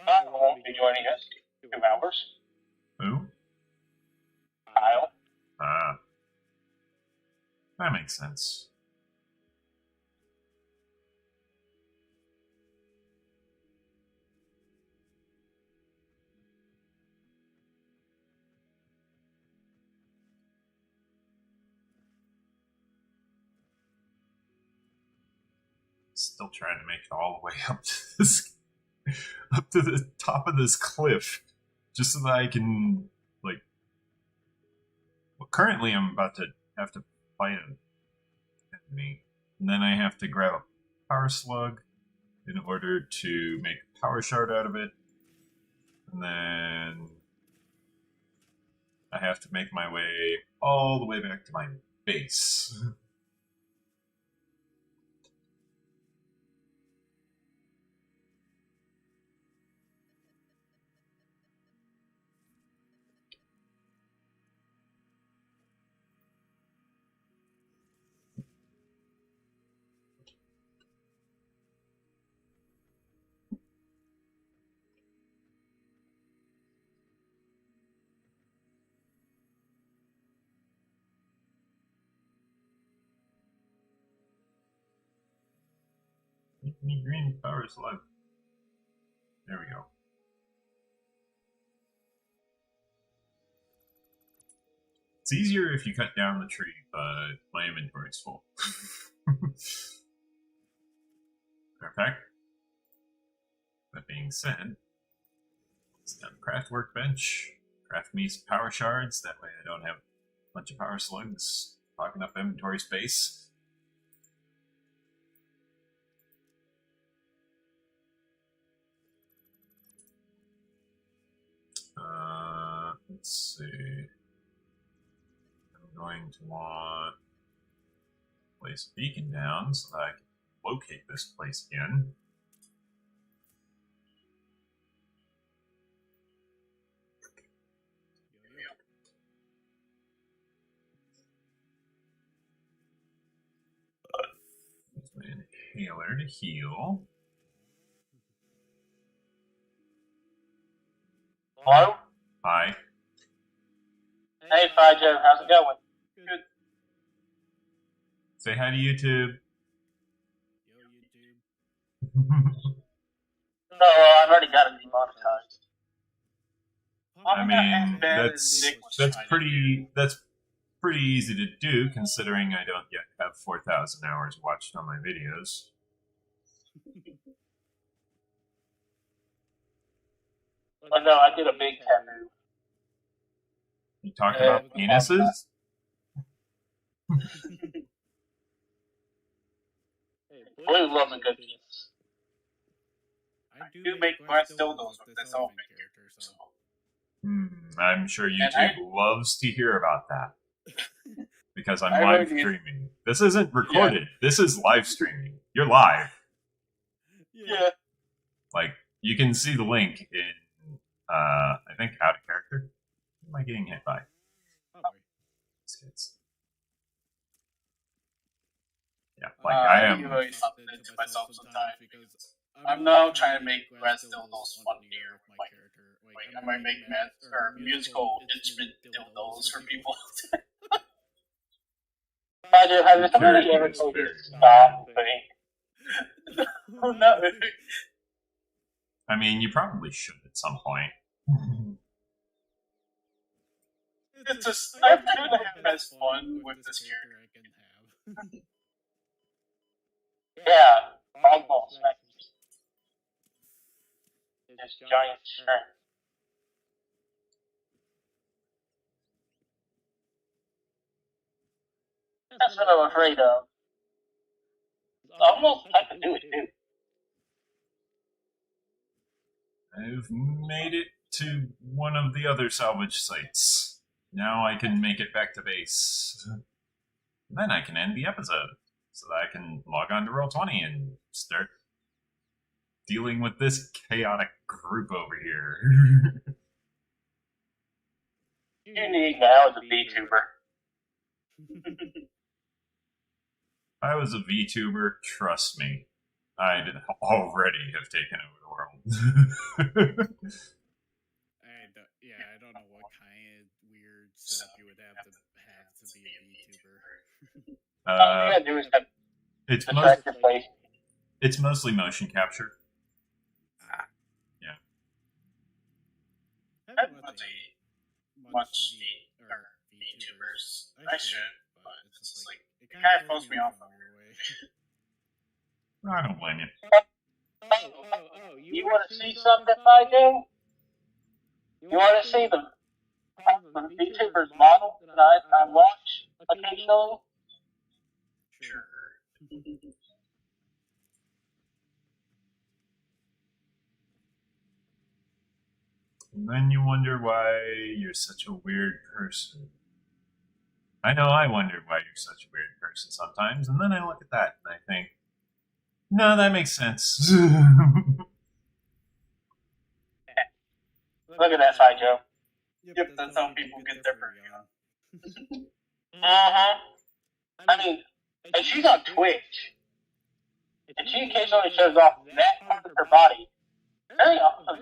Kyle won't be joining us. 2 hours. Who? Kyle. Ah. That makes sense. Still trying to make it all the way up to this, up to the top of this cliff, just so that I can, like. Well, currently, I'm about to have to fight an enemy, and then I have to grab a power slug in order to make a power shard out of it, and then I have to make my way all the way back to my base. Make me green power slug. There we go. It's easier if you cut down the tree, but my inventory's full. Perfect. That being said, let's down craft workbench. Craft me some power shards. That way I don't have a bunch of power slugs clogging up inventory space. Let's see. I'm going to want to place a beacon down so that I can locate this place again. Use my inhaler to heal. Hello? Hi. Hey, Joe, how's it going? Good. Say hi to YouTube. No, I've already got it demonetized. I mean, that's pretty easy to do, considering I don't yet have 4,000 hours watched on my videos. But no, I did a big tattoo. You talking about penises? Blue loves a good penis. I do make breast dildos with this open character, so. I'm sure YouTube loves to hear about that. Because I'm live streaming. This isn't recorded. Yeah. This is live streaming. You're live. Yeah. Like, you can see the link in, I think, out of character. Who am I getting hit by? Kids. Yeah, like I am. I something to myself sometimes because I'm now trying to make breast dildos funnier. Like I might make musical instrument dildos for people. Have somebody ever told you to stop? No. I mean, you probably should at some point. It's just I'm trying to have as fun with this character I can have. Yeah, almost. This giant shrimp. That's what I'm afraid of. I almost have to do it too. I've made it to one of the other salvage sites. Now I can make it back to base. Then I can end the episode, so that I can log on to Roll20 and start dealing with this chaotic group over here. You need now as a VTuber. If I was a VTuber, trust me, I'd already have taken over the world. I don't know what kind of weird stuff you would have to be a VTuber. All you gotta do is have It's distract your face. it's mostly motion capture. I haven't watched much VTubers. I should, but it's just like it kind of throws me off in a weird way. I don't blame you. Oh, you want to see something I do? You want to see the VTuber's model that I watch occasionally? Sure. And then you wonder why you're such a weird person. I know I wondered why you're such a weird person sometimes, and then I look at that and I think, no, that makes sense. Look at that side, Joe. Yep, that's how people get their burning on. I mean, and she's on Twitch, and she occasionally shows off that part of her body very often.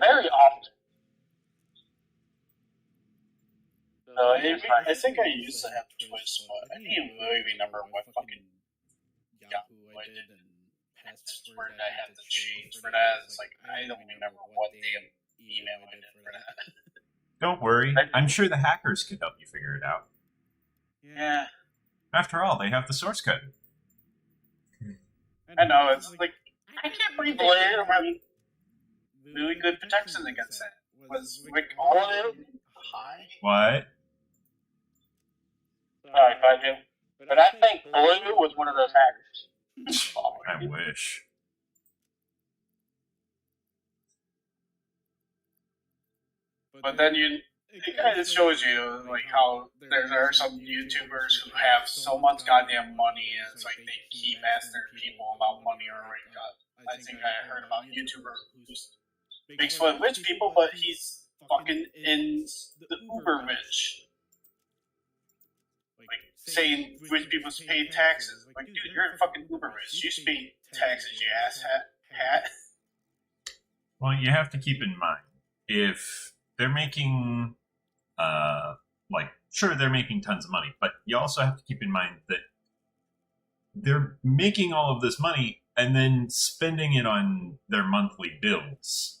So I think I used to have Twitch, but I didn't even really remember what fucking Yahoo I did and password I had to change for that. It's like, I don't remember what damn email I did for that. Don't worry, I'm sure the hackers could help you figure it out. Yeah. After all, they have the source code. I know, it's like, I can't believe they didn't have really good protection against that. Was Rick all high? What? Sorry, Kaiju. But I think Blue was one of those hackers. I wish. But then it kind of shows you like how there are some YouTubers who have so much goddamn money, and it's like they keep asking their people about money or like I think I heard about a YouTuber who's makes fun of rich people, but he's fucking in the uber rich. Like saying rich people should pay taxes. Like, dude, you're fucking uber rich. You should pay taxes, you ass hat. Well, you have to keep in mind, if they're making, sure, they're making tons of money, but you also have to keep in mind that they're making all of this money and then spending it on their monthly bills.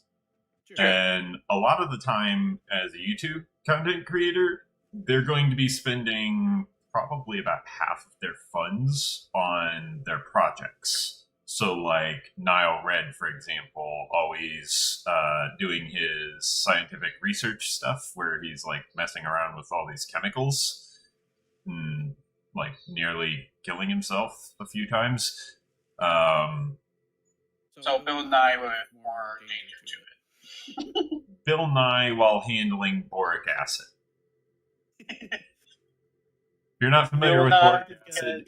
Sure. And a lot of the time, as a YouTube content creator, they're going to be spending probably about half of their funds on their projects. So, like Nile Red, for example, always doing his scientific research stuff where he's like messing around with all these chemicals and like nearly killing himself a few times. So Bill Nye with more danger to it. Bill Nye while handling boric acid. If you're not familiar with boric acid,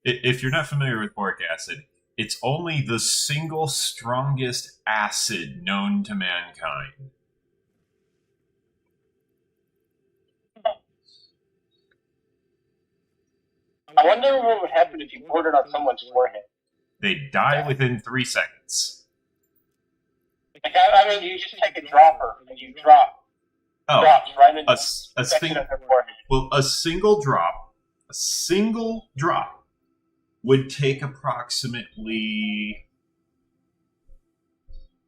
if you're not familiar with boric acid, it's only the single strongest acid known to mankind. I wonder what would happen if you poured it on someone's forehead. They die within 3 seconds. Like, I mean, you just take a dropper and you drop. Drops right in the section of their forehead. Well, a single drop would take approximately,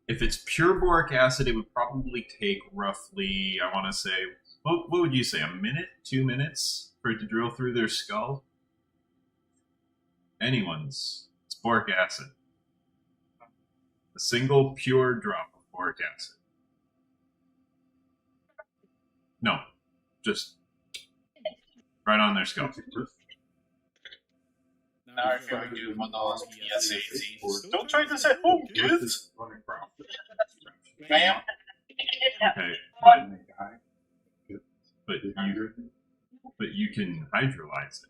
if it's pure boric acid, it would probably take roughly, I want to say, what would you say, a minute, 2 minutes for it to drill through their skull? Anyone's. It's boric acid. A single pure drop of boric acid. No, just right on their skull. Now I feel like doing one of those PSA scenes. Don't try this at home, kids! Ma'am? Okay, but you can hydrolyze it.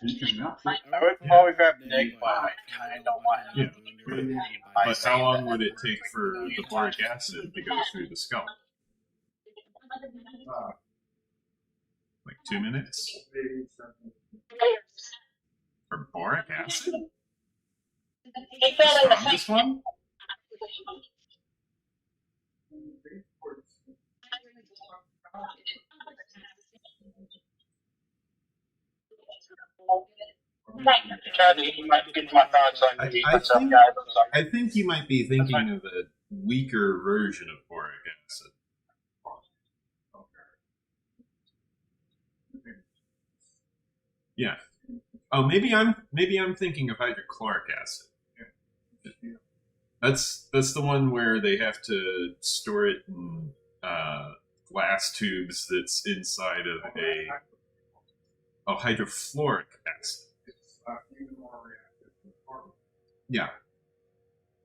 I would probably grab Nick, but I kind of don't want him to do it. But how long would it take for the boric acid to go through the skull? Like 2 minutes? For boric acid? The strongest one? You might get my thoughts on I, the I stuff, think guys. I'm sorry. I think you might be thinking of a weaker version of boric acid. Yeah. Oh, maybe I'm thinking of hydrochloric acid. That's the one where they have to store it in glass tubes that's inside of a hydrofluoric acid. Yeah.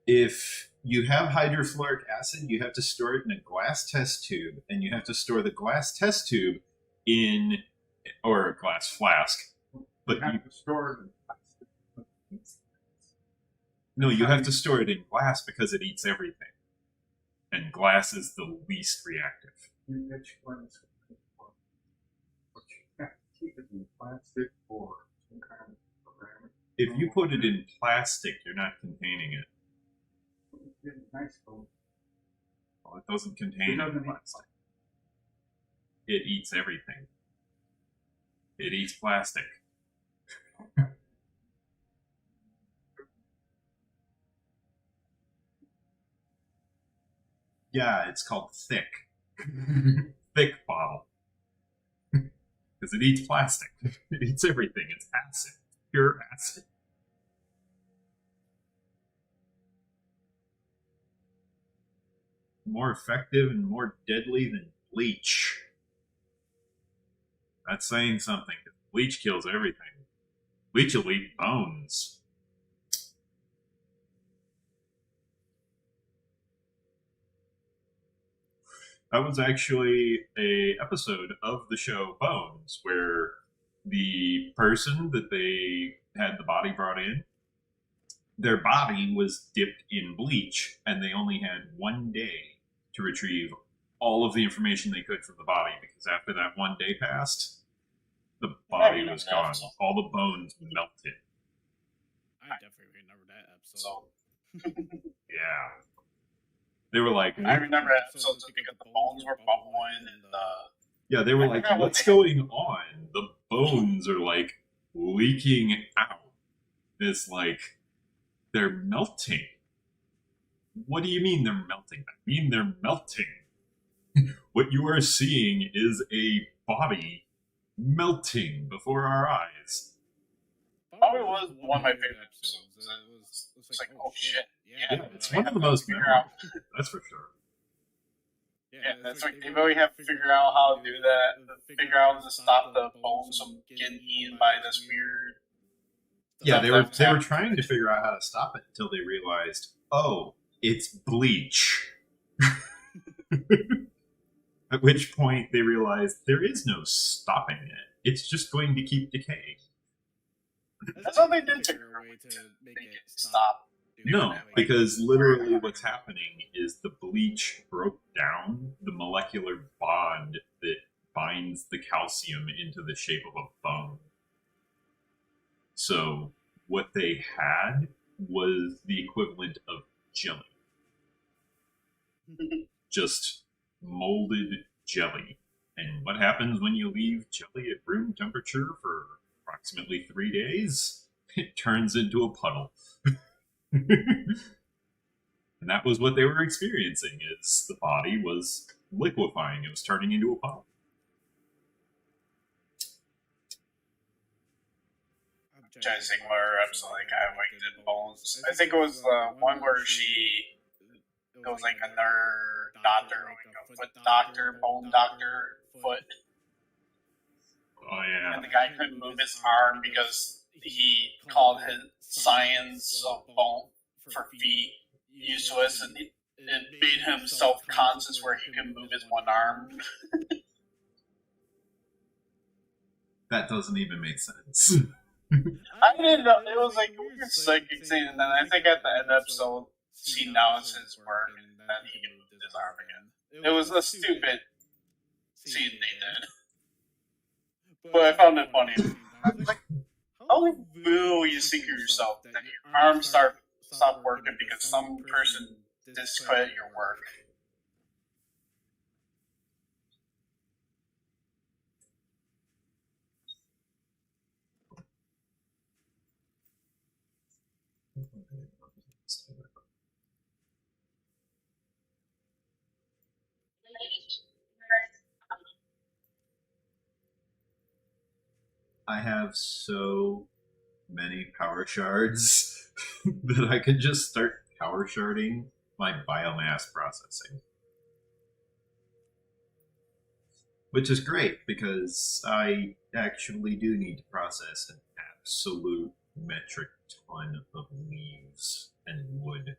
If you have hydrofluoric acid, you have to store it in a glass test tube, and you have to store the glass test tube in or a glass flask. But you have to store it in plastic. No, you have to store it in glass because it eats everything. And glass is the least reactive. Keep it in plastic or some kind of ceramic. If you put it in plastic, you're not containing it. Well, it doesn't contain plastic. It eats everything. It eats plastic. Yeah, it's called thick. Thick bottle. Because it eats plastic. It eats everything. It's acid. Pure acid. More effective and more deadly than bleach. That's saying something. Bleach kills everything. Bleach will eat bones. That was actually a episode of the show Bones, where the person that they had the body brought in, their body was dipped in bleach, and they only had 1 day to retrieve all of the information they could from the body, because after that 1 day passed, the body was gone. All the bones melted. I definitely remember that episode. Yeah. They were like, I remember that episode because the bones were bubbling and yeah, they were like, what's going on? The bones are like leaking out. It's like they're melting. What do you mean they're melting? I mean they're melting. What you are seeing is a body melting before our eyes. probably was one of my favorite episodes. It was like, oh shit. Yeah, it's one of the most memorable. That's for sure. Yeah, that's like they really have to figure out how to do that. Figure out to stop the bones from getting eaten by this weird. Yeah, they were trying to figure out how to stop it until they realized, oh, it's bleach. At which point they realized there is no stopping it. It's just going to keep decaying. That's how they did figure a way to make it stop. No, because literally what's happening is the bleach broke down the molecular bond that binds the calcium into the shape of a bone. So what they had was the equivalent of jelly. Just molded jelly. And what happens when you leave jelly at room temperature for approximately 3 days? It turns into a puddle. And that was what they were experiencing, is the body was liquefying. It was turning into a puddle. I'm trying to think what her episode like I liked the bones. I think it was the one where it was like another doctor, like a foot doctor, bone doctor, foot. Oh yeah. And the guy couldn't move his arm because he called his science of bone for feet useless, and it made him self-conscious where he could move his one arm. That doesn't even make sense. I didn't know. It was like a weird psychic scene, and then I think at the end of the episode, she announced his work, and then he can move his arm again. It was a stupid scene they did. But I found it funny. Like, how will you think of yourself that your arms stop working because some person discredit your work? I have so many power shards that I could just start power sharding my biomass processing. Which is great because I actually do need to process an absolute metric ton of leaves and wood.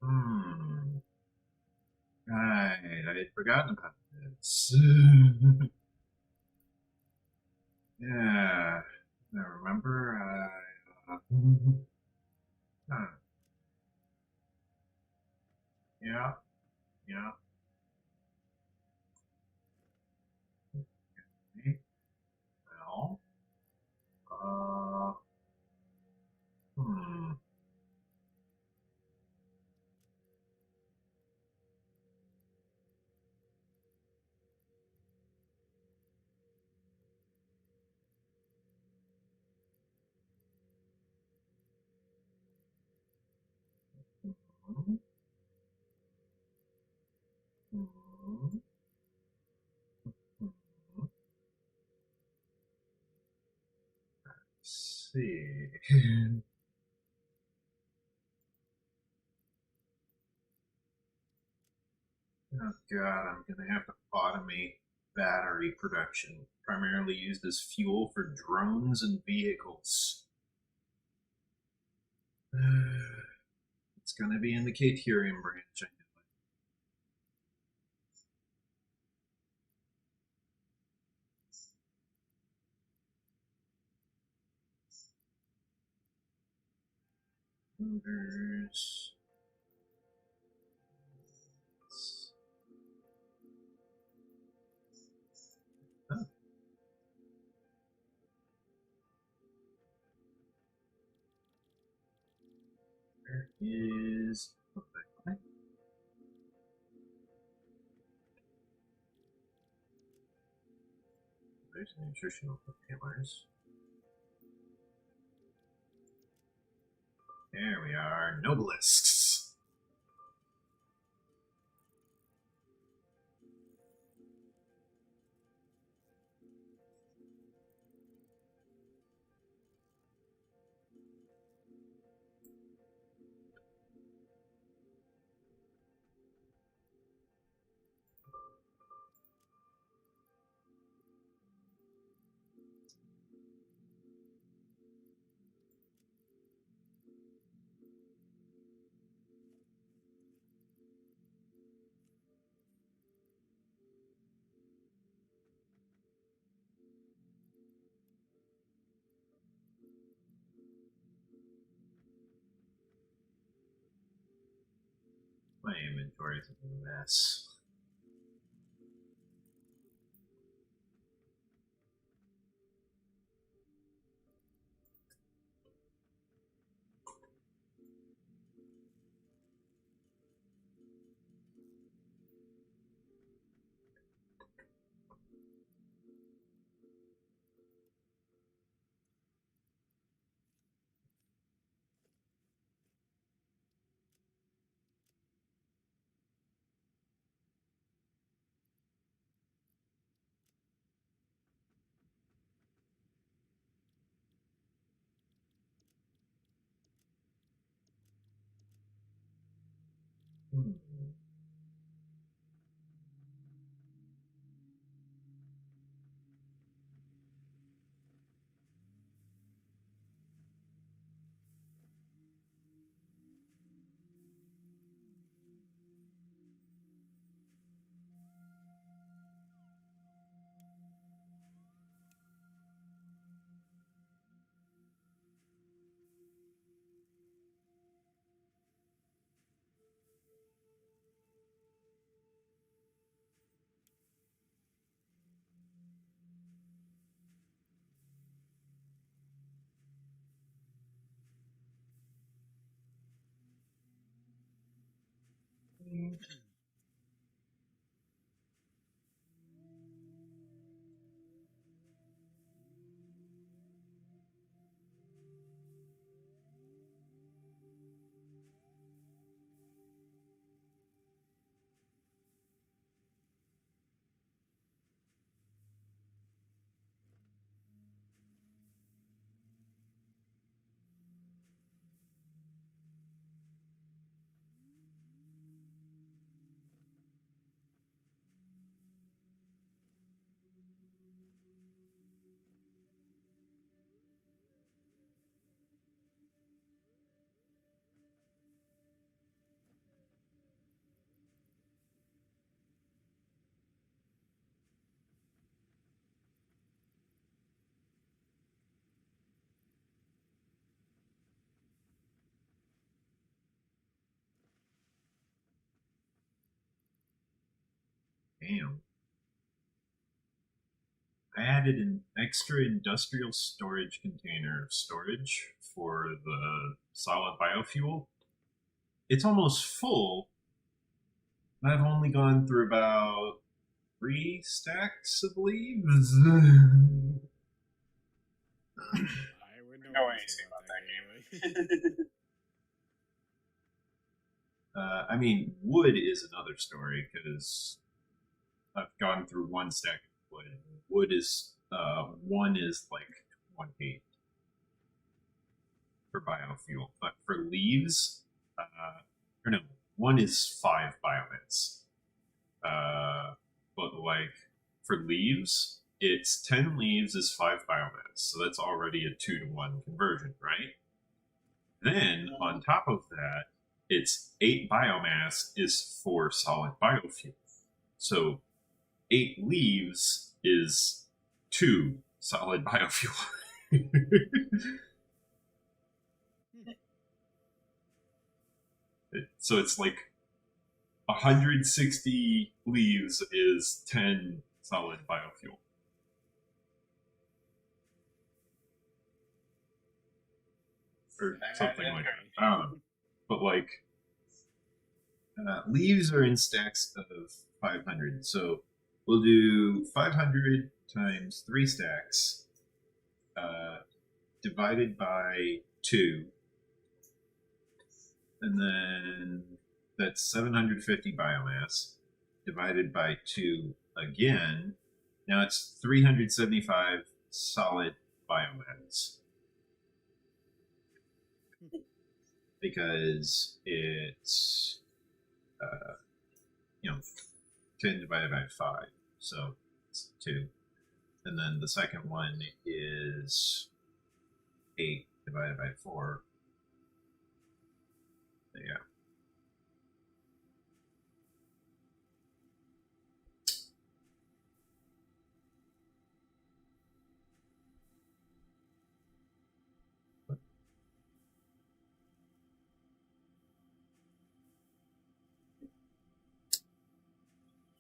Hmm. Right, I had forgotten about this. Yeah, I remember. Huh. Yeah, yeah. Okay. Well, uh, hmm. Hmm. Hmm. Hmm. Let's see. Oh god, I'm gonna have to automate battery production, primarily used as fuel for drones and vehicles. It's gonna be in the Caterium branch, I know it. Motors. Oh, there is. Oh, that way. There's nutritional containers. There we are, Nobelisks. My inventory is a mess. Hmm. Damn. I added an extra industrial storage container of storage for the solid biofuel. It's almost full. And I've only gone through about 3 stacks of leaves. I would know anything about that game. I mean, wood is another story because I've gone through 1 stack of wood. Wood is one is like 28 for biofuel, but for leaves, or no, 1 is 5 biomass. But like for leaves, it's 10 leaves is 5 biomass, so that's already a 2-to-1 conversion, right? Then on top of that, it's 8 biomass is 4 solid biofuel. So 8 leaves is 2 solid biofuel. So it's like 160 leaves is 10 solid biofuel. Or something like that. I don't know. But like, leaves are in stacks of 500. So we'll do 500 times 3 stacks divided by 2. And then that's 750 biomass divided by 2 again. Now it's 375 solid biomass. Because it's, 10 divided by 5. So it's 2. And then the second one is 8 divided by 4. Yeah.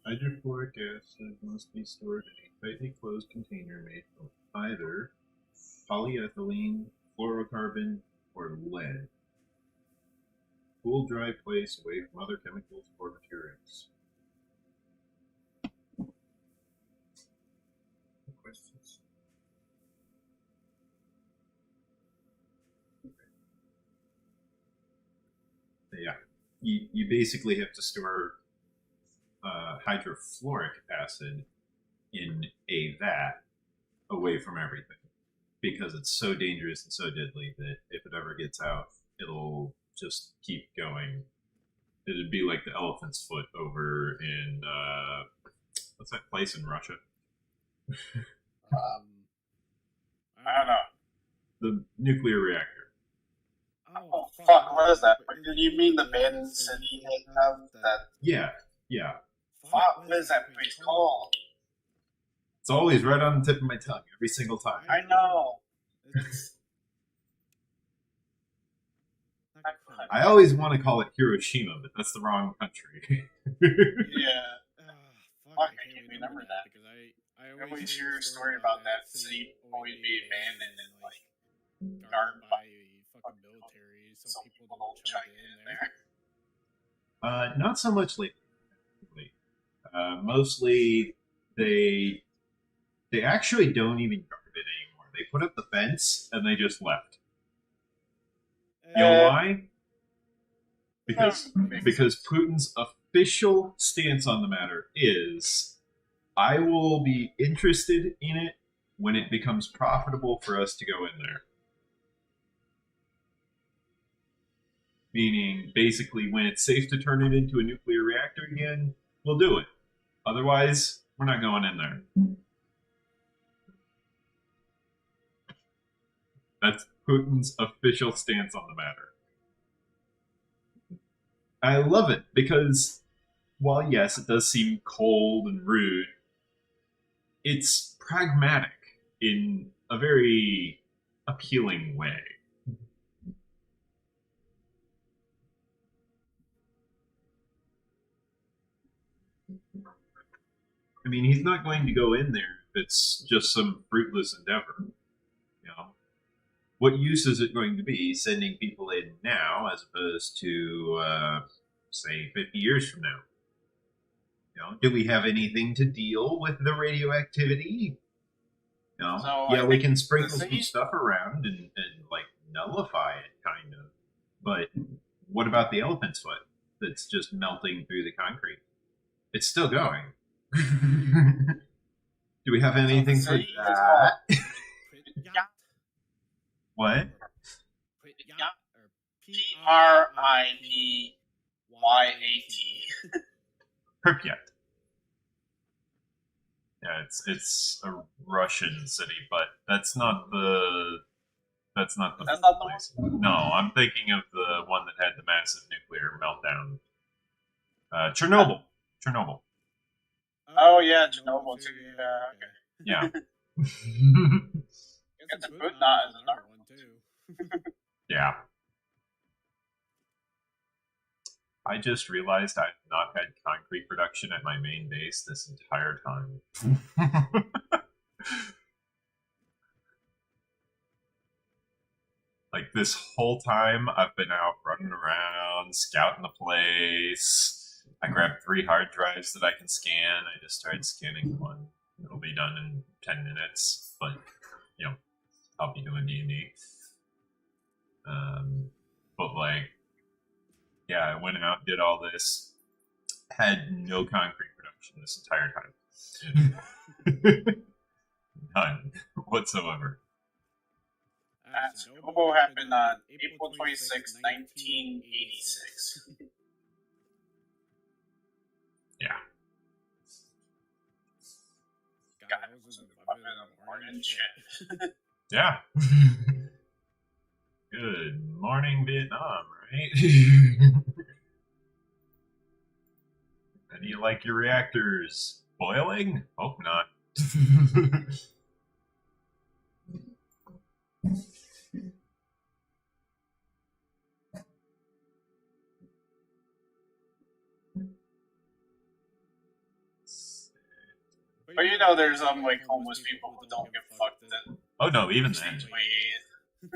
Hydrochloric acid must be stored in a tightly closed container made from either polyethylene, fluorocarbon, or lead. Cool, dry place away from other chemicals or materials. Questions? Yeah, you basically have to store hydrofluoric acid in a vat away from everything because it's so dangerous and so deadly that if it ever gets out, it'll just keep going. It'd be like the elephant's foot over in what's that place in Russia? I don't know. The nuclear reactor. Oh fuck! What is that? Did you mean the abandoned city they have that? Yeah. Fuck! What is that place called? It's always right on the tip of my tongue every single time. I know. I always want to call it Hiroshima, but that's the wrong country. Yeah. Fuck! I can't remember that. Because I always hear a story about that city always being abandoned and like guarded by fucking military, so people don't chime in there. Not so much lately. Mostly, they actually don't even guard it anymore. They put up the fence and they just left. You know why? Because Putin's official stance on the matter is, I will be interested in it when it becomes profitable for us to go in there. Meaning, basically, when it's safe to turn it into a nuclear reactor again, we'll do it. Otherwise, we're not going in there. That's Putin's official stance on the matter. I love it because, while yes, it does seem cold and rude, it's pragmatic in a very appealing way. I mean, he's not going to go in there if it's just some fruitless endeavor. You know, what use is it going to be sending people in now as opposed to, say, 50 years from now? You know, do we have anything to deal with the radioactivity? You know, So yeah, I we think can sprinkle the some city- stuff around and like nullify it, kind of. But what about the elephant's foot that's just melting through the concrete? It's still going. Do we have anything for city is that? Pripyat? What? Pripyat? Or Pripyat. Pripyat. Yeah, it's a Russian city, but that's not the That's not the place. No, I'm thinking of the one that had the massive nuclear meltdown. Chernobyl. Chernobyl. Oh yeah, Chernobyl too. Yeah. Okay. Yeah. Guess the Pripyat is another one too. Yeah. I just realized I've not had concrete production at my main base this entire time. Like, this whole time, I've been out running around, scouting the place. I grabbed 3 hard drives that I can scan. I just started scanning one. It'll be done in 10 minutes, but, you know, I'll be doing D&D. But, like, yeah, I went out, did all this, had no concrete production this entire time. None whatsoever. Chernobyl happened on April 26, 1986. Yeah. God, it was fucking important shit. Yeah. Good morning, Vietnam, right? How do you like your reactors? Boiling? Hope not. But you know, there's like homeless people who don't give a fuck. Oh no, even then. Way.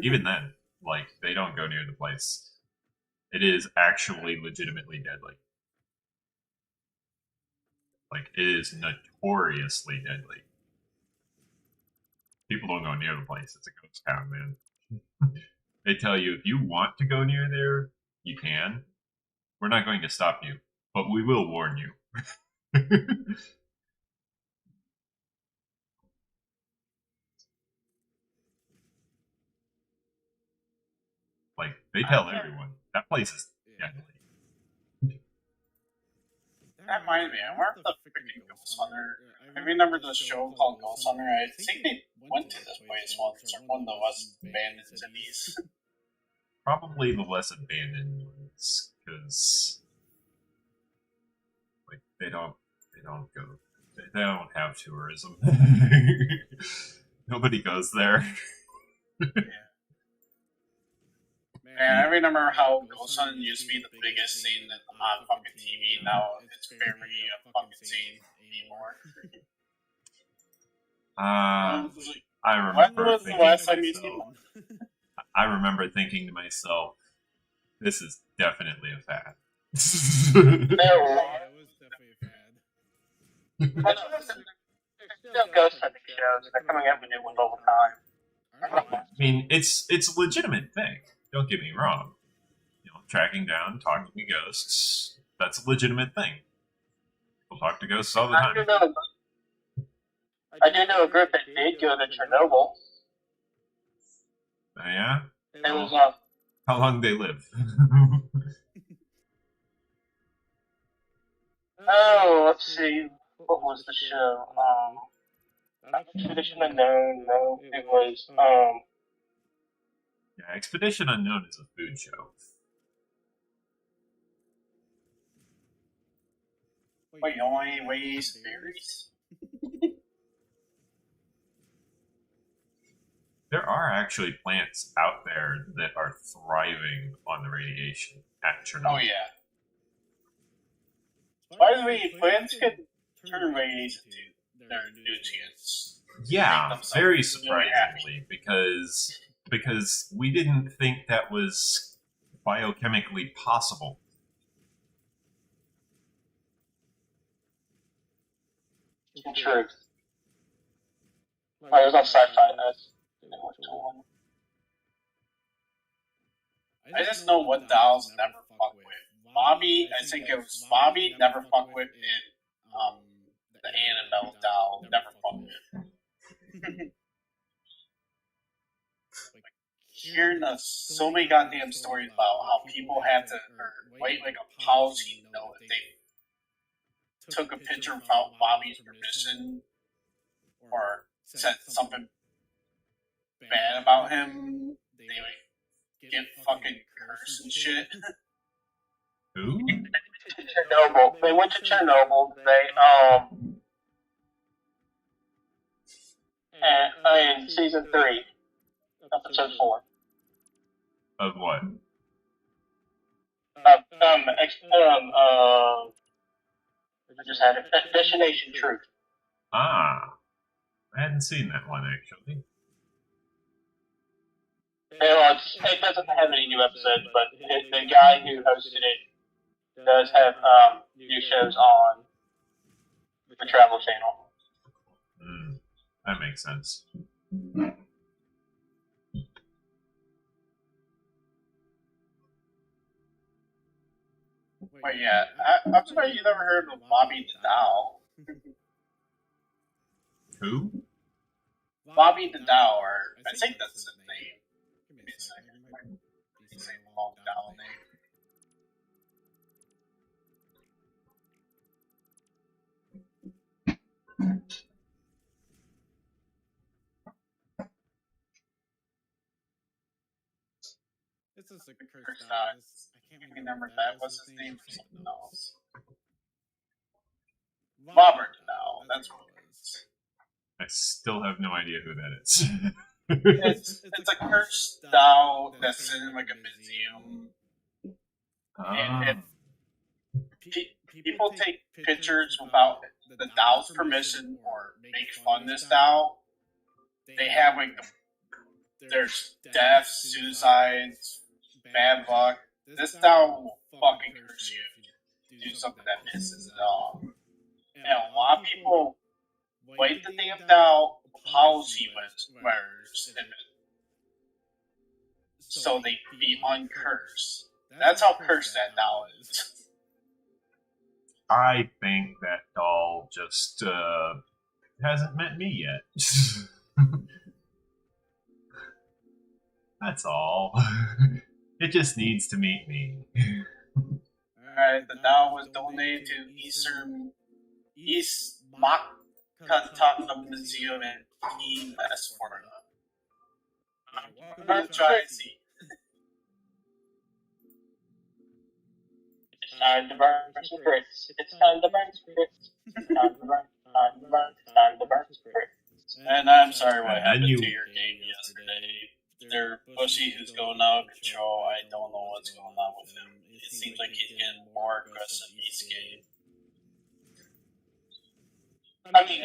Even then, like, they don't go near the place. It is actually legitimately deadly. Like, it is notoriously deadly. People don't go near the place. It's a ghost town, man. They tell you if you want to go near there, you can. We're not going to stop you, but we will warn you. Like, they tell everyone that place is deadly. That reminds me, I wonder if the freaking Ghost Hunter. I remember the show called Ghost Hunter. I think they went to this place once, or one of the less abandoned cities. Probably the less abandoned ones, because like they don't go, they don't have tourism. Nobody goes there. Man, I remember how Ghost Hunter used to be the biggest scene on fucking TV. Now it's barely a fucking scene anymore. I remember. When was the last time you seen one? I remember thinking to myself, "This is definitely a fad." That was definitely a fad. There's still Ghost Hunting shows. They're coming out with new ones all the time. I mean, it's a legitimate thing. Don't get me wrong. Tracking down, talking to ghosts, that's a legitimate thing. People talk to ghosts all the time. I do know a group that did go to Chernobyl. Oh, yeah? It was How long did they live? oh, let's see. What was the show? Expedition Unknown. No, it was Yeah, Expedition Unknown is a food show. Wait, you only waste berries? There are actually plants out there that are thriving on the radiation at Chernobyl. Oh yeah. By the way, plants can turn radiation to their nutrients. Yeah, very surprisingly, because we didn't think that was biochemically possible. True. It was on Sci-Fi. I just know what dolls never fuck with. Bobby, I think it was Bobby, never fuck with it. The Annabelle doll, never fuck with. Hearing so many goddamn stories about how people had to wait like a policy note if they took a picture without Bobby's permission or said something bad about him, they like get fucking cursed and shit. Who? Chernobyl. They went to Chernobyl. In season 3, episode 4. Of what? I just had it. Destination Truth. Ah, I hadn't seen that one actually. It doesn't have any new episodes, but the guy who hosted it does have new shows on the Travel Channel. That makes sense. But yeah, I'm surprised you never heard of Bobby the Doll. Who? Bobby the Doll, or I think that's his name. Give me a second. He's a long doll name. This is a Cursed cursed doll. doll. I can't Remember remember that. that. What's his name for something else? Robert Doll. That's what it is. I still have no idea who that is. It's a cursed doll that's in like a museum. And people take pictures without the doll's permission or make fun of this doll. They have like there's deaths, suicides, bad luck. This doll will fucking curse you if you do something that pisses it off. And a lot of people wait the damn doll policy wears so they be uncursed. That's how cursed that doll is. I think that doll just hasn't met me yet. That's all. It just needs to meet me. Alright, the doll was donated to East Makataka Museum in West Florida. I'm gonna try and see. It's time to burn some grits. It's time to burn some grits. It's time to burn. Time to burn some grits. And I'm sorry what And happened you- to your game yesterday. Their pussy is going out of control. I don't know what's going on with him. It seems like he's getting more aggressive each game. I mean,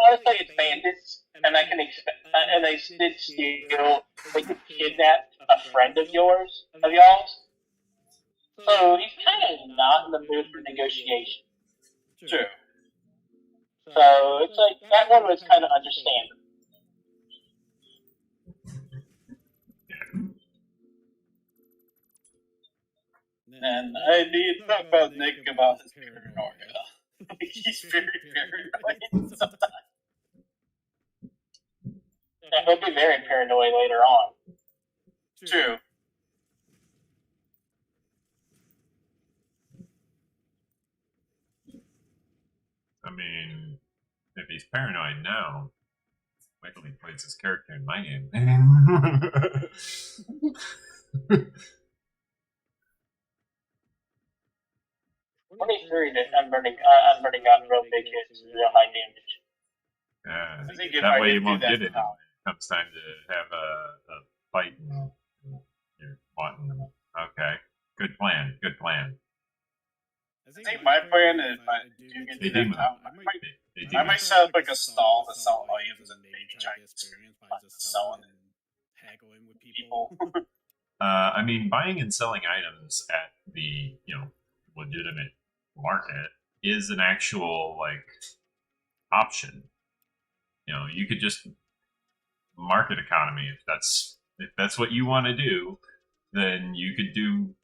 honestly, it's bandits, and I can expect. And they did steal. They could kidnap a friend of y'all's. So he's kind of not in the mood for negotiation. True. So it's like that one was kind of understandable. And I need to talk about Nick about his paranoia. He's very paranoid sometimes. And he'll be very paranoid later on. True. I mean, if he's paranoid now, wait till he plays his character in my game. 23 that Unburning got real big hits, real high damage. Yeah, I think if that I way could you do won't that get it. now. It comes time to have a fight and you're wanting them. Okay, good plan. Good plan. I think my plan is if I do get They to that demon. town, They I might set up like a stall to sell items and maybe try to experience by just selling and haggling with people. I mean, buying and selling items at the legitimate market is an actual option. You could just market economy if that's what you want to do. Then you could do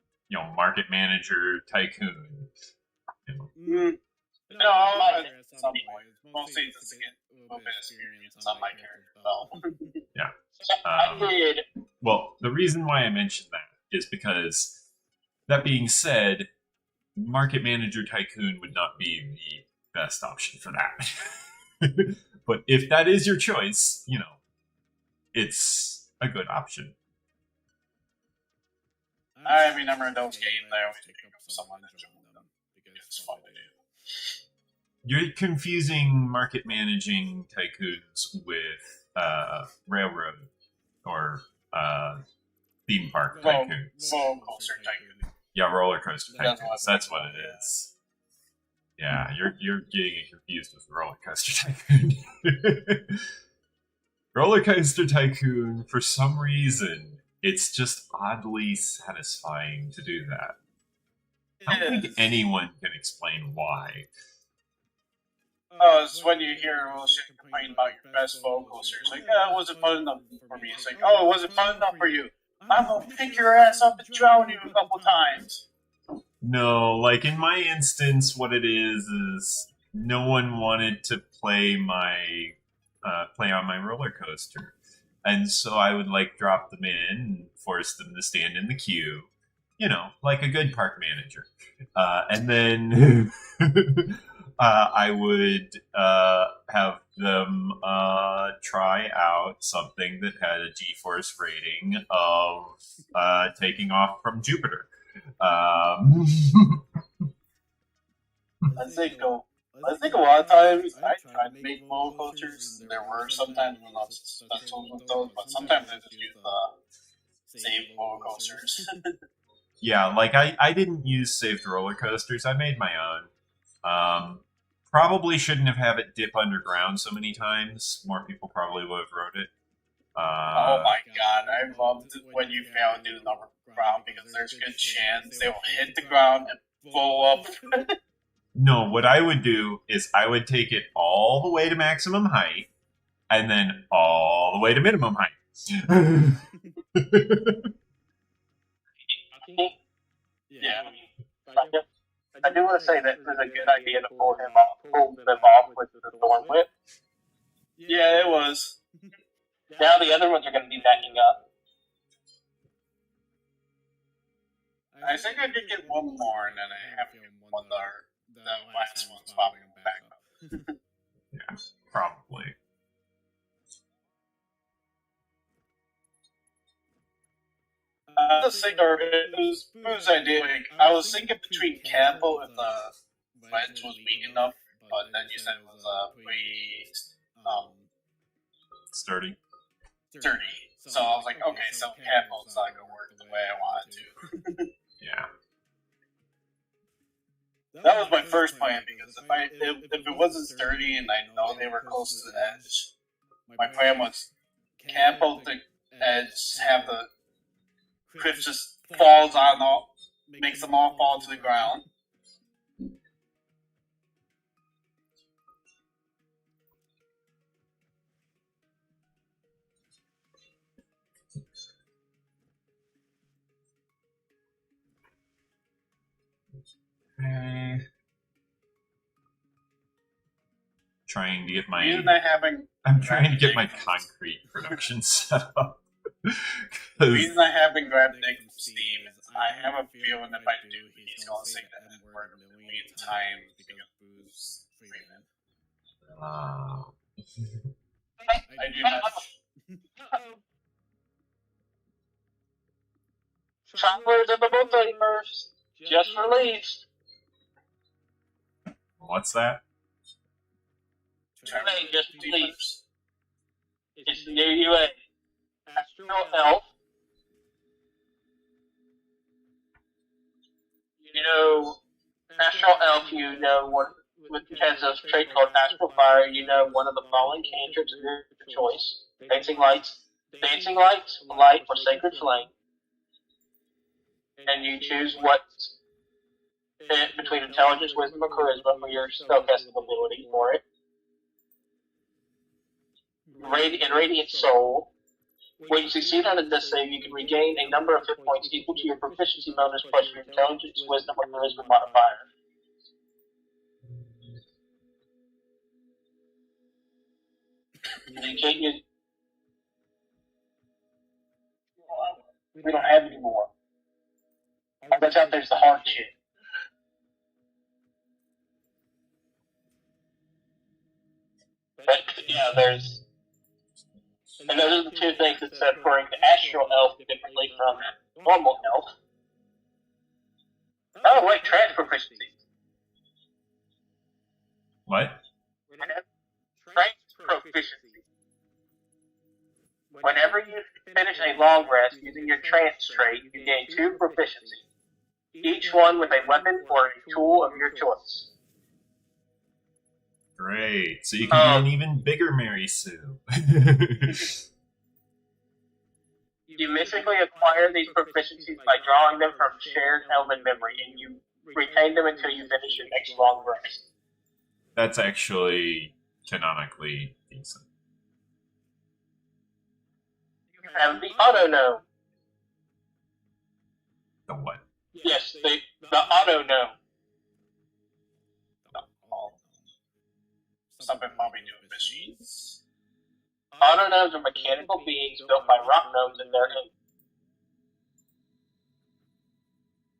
market manager tycoon. No, at some point. Mostly just to get a little bit of experience on my character development. Yeah. I did. Well, the reason why I mentioned that is because, that being said, market manager tycoon would not be the best option for that. But if that is your choice, it's a good option. I remember in those games, I always pick up someone to join them because it's fun to do. You're confusing market managing tycoons with railroad or theme park tycoons. Roller coaster tycoon. Yeah, roller coaster That's tycoons. what That's what it is. Yeah, you're getting it confused with roller coaster tycoon. Roller coaster tycoon, for some reason, it's just oddly satisfying to do that. I don't think anyone can explain why. Oh, it's when you hear a little shit complain about your best roller coaster. It's like, it wasn't fun enough for me. It's like, oh, it wasn't fun enough for you. I'm gonna pick your ass up and drown you a couple times. No, like in my instance, what it is no one wanted to play on my roller coaster, and so I would drop them in and force them to stand in the queue, like a good park manager, and then I would have them try out something that had a G-force rating of taking off from Jupiter. I think a lot of times I tried to make roller coasters. There were sometimes when I was successful with those, but sometimes I just used saved roller coasters. Yeah, I didn't use saved roller coasters. I made my own. Probably shouldn't have it dip underground so many times. More people probably would have wrote it. Oh my god, I loved when you fail to do the underground because there's a good chance they will hit the ground and blow up. No, what I would do is I would take it all the way to maximum height and then all the way to minimum height. Yeah. I do want to say that it was a good idea to pull them off with the thorn whip. Yeah, it was. Now the other ones are going to be backing up. I think I did get one more, and then I have to get one other. The last one's popping back up. Yeah, probably. The cigar whose I did. I was thinking between Campbell if the wedge was weak enough, but then you said it was pretty Sturdy. sturdy. So I was like, okay, so Campbell's not gonna work the way I want it to. Yeah. That was my first plan because if it wasn't sturdy and I know they were close to the edge, my plan was Campbell to edge, have the cliff just falls on makes them all fall to the ground. Okay. Trying to get my. Reason I haven't I'm trying to get my concrete production set up. The reason I haven't grabbed Nick from Steam is I have a feeling if I do, he's going to say the N word a million times because booze freedom. I do not. Travelers of the Multiverse just released. What's that? They just released. It's the new UA. Astral Elf. You know, Astral Elf, you know, has a trait called Astral Fire. You know, one of the following cantrips of your choice: Dancing Light, Light, or Sacred Flame. And you choose what between Intelligence, Wisdom, or Charisma for your spellcasting ability for it. And Radiant Soul. When you succeed on a death save, you can regain a number of hit points equal to your proficiency bonus plus your Intelligence, Wisdom, or Charisma modifier. We don't have any more. That's out there's the hard shit. But yeah, there's. And those are the two things that separate the Astral Elf differently from normal elf. Oh, wait, trans proficiency. What? Trans proficiency. Whenever you finish a long rest using your trance trait, you gain 2 proficiency, each one with a weapon or a tool of your choice. Great. So you can be an even bigger Mary Sue. You mystically acquire these proficiencies by drawing them from shared elven memory, and you retain them until you finish your next long rest. That's actually canonically decent. You have the auto-gnome. The what? Yes, the auto-gnome. Something probably new machines. Auto-gnomes are mechanical beings built by rock gnomes and their ink.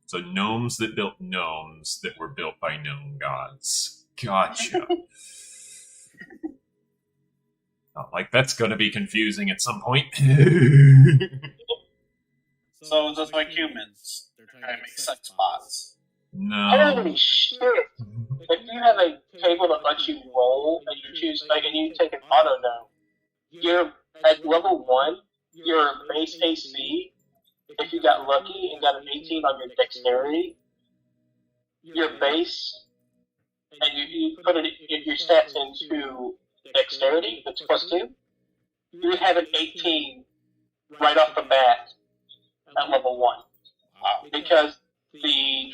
So gnomes that built gnomes that were built by gnome gods. Gotcha. Not like that's going to be confusing at some point. So just like humans, they're trying to make sex bots. No. Holy shit! If you have a table that lets you roll, and you choose, like, and you take an auto-gnome, you're at level 1, your base AC, if you got lucky and got an 18 on your dexterity, your base, and you put your stats into dexterity, that's plus 2, you would have an 18 right off the bat at level 1. Because the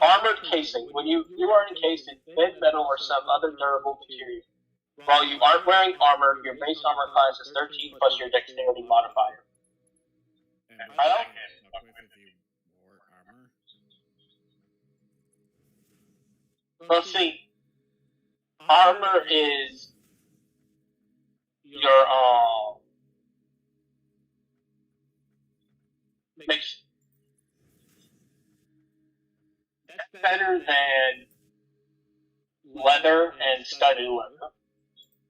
armored casing, when you are encased in thin metal or some other durable material, while you aren't wearing armor, your base armor class is 13 plus your dexterity modifier. I don't. Well, see, armor is your makes that's better than leather and studded leather.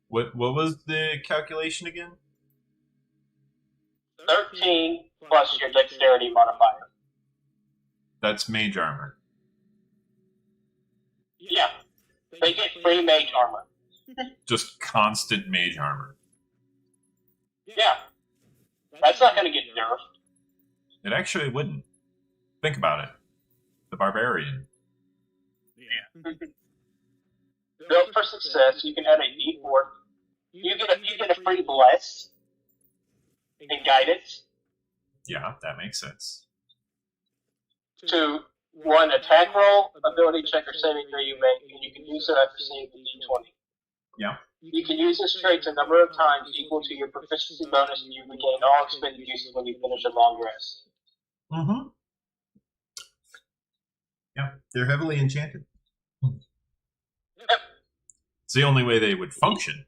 What was the calculation again? 13 plus your dexterity modifier. That's mage armor. Yeah. They get free mage armor. Just constant mage armor. Yeah. That's not going to get nerfed. It actually wouldn't. Think about it. The barbarian. Yeah. Built for success, you can add a D4. You get a free bless and guidance. Yeah, that makes sense. to one attack roll, ability check, or saving throw you make, and you can use it after seeing the d20. Yeah. You can use this trait a number of times equal to your proficiency bonus, and you regain all expended uses when you finish a long rest. Mm-hmm. Yeah, they're heavily enchanted. Yep. It's the only way they would function.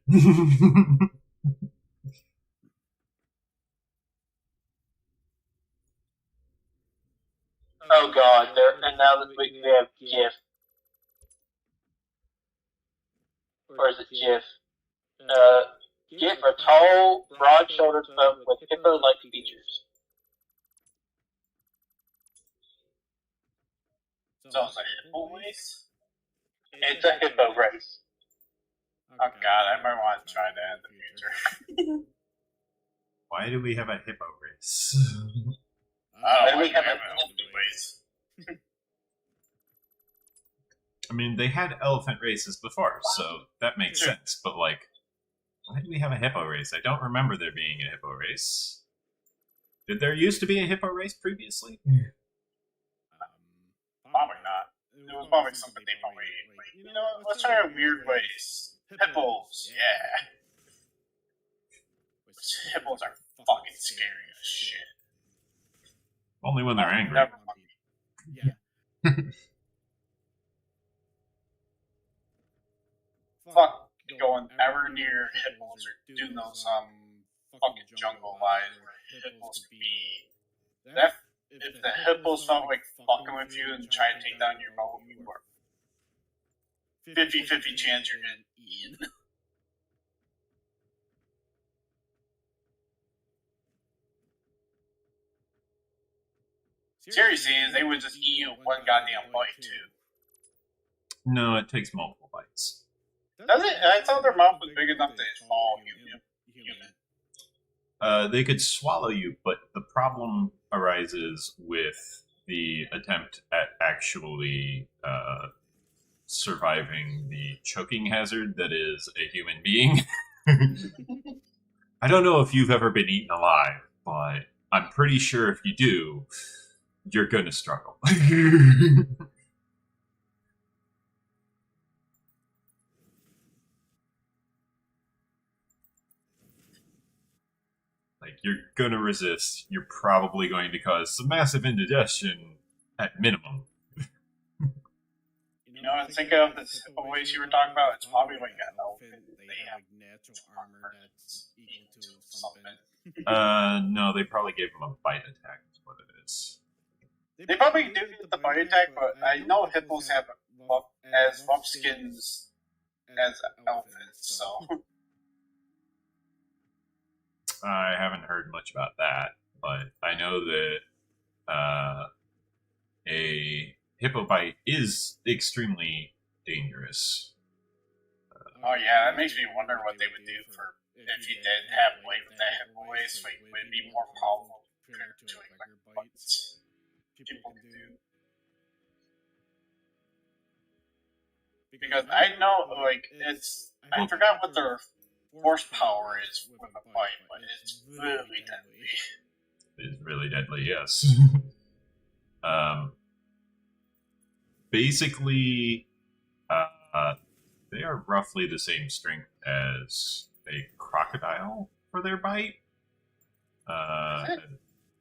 Oh god, and now that we have GIF. Or is it GIF? GIF are tall, broad-shouldered folk with hippo-like features. So it's a hippo race? It's a hippo race. Oh god, I might want to try that in the future. Why do we have a hippo race? Oh, we we have have a- elephant race. I mean, they had elephant races before, so that makes Sure. sense. But, like, why do we have a hippo race? I don't remember there being a hippo race. Did there used to be a hippo race previously? Probably not. It was probably something they probably like, you know, let's try a weird race. Hippos, yeah. Hippos are fucking scary as shit. Only when they're angry. Never Yeah. Fuck going ever near hippos or doing those fucking jungle lives where hippos could be. That if the hippos felt like fucking with you and try to take down your boat, you were 50-50 chance you're getting eaten. Seriously, they would just eat you in one goddamn bite too. No, it takes multiple bites. Does it? I thought their mouth was big enough to swallow human. They could swallow you, but the problem arises with the attempt at actually surviving the choking hazard that is a human being. I don't know if you've ever been eaten alive, but I'm pretty sure if you do, you're going to struggle. Like, you're going to resist. You're probably going to cause some massive indigestion at minimum. You know, and think of this hippo race you were talking about. It's probably like an elephant. They have natural armor that's equal to something. No, they probably gave him a bite attack, is what it is. They probably do get the bite attack, but I know hippos have as rough skins as elephants, so. I haven't heard much about that, but I know that a hippo bite is extremely dangerous. Oh yeah, that makes me wonder what they would do for if you did have weight with that hippo race. Like, would it be more powerful compared to like bites people can do? Because I know, like, it's I forgot what their horsepower is with a bite, but it's really deadly. It is really deadly, yes. Basically, they are roughly the same strength as a crocodile for their bite.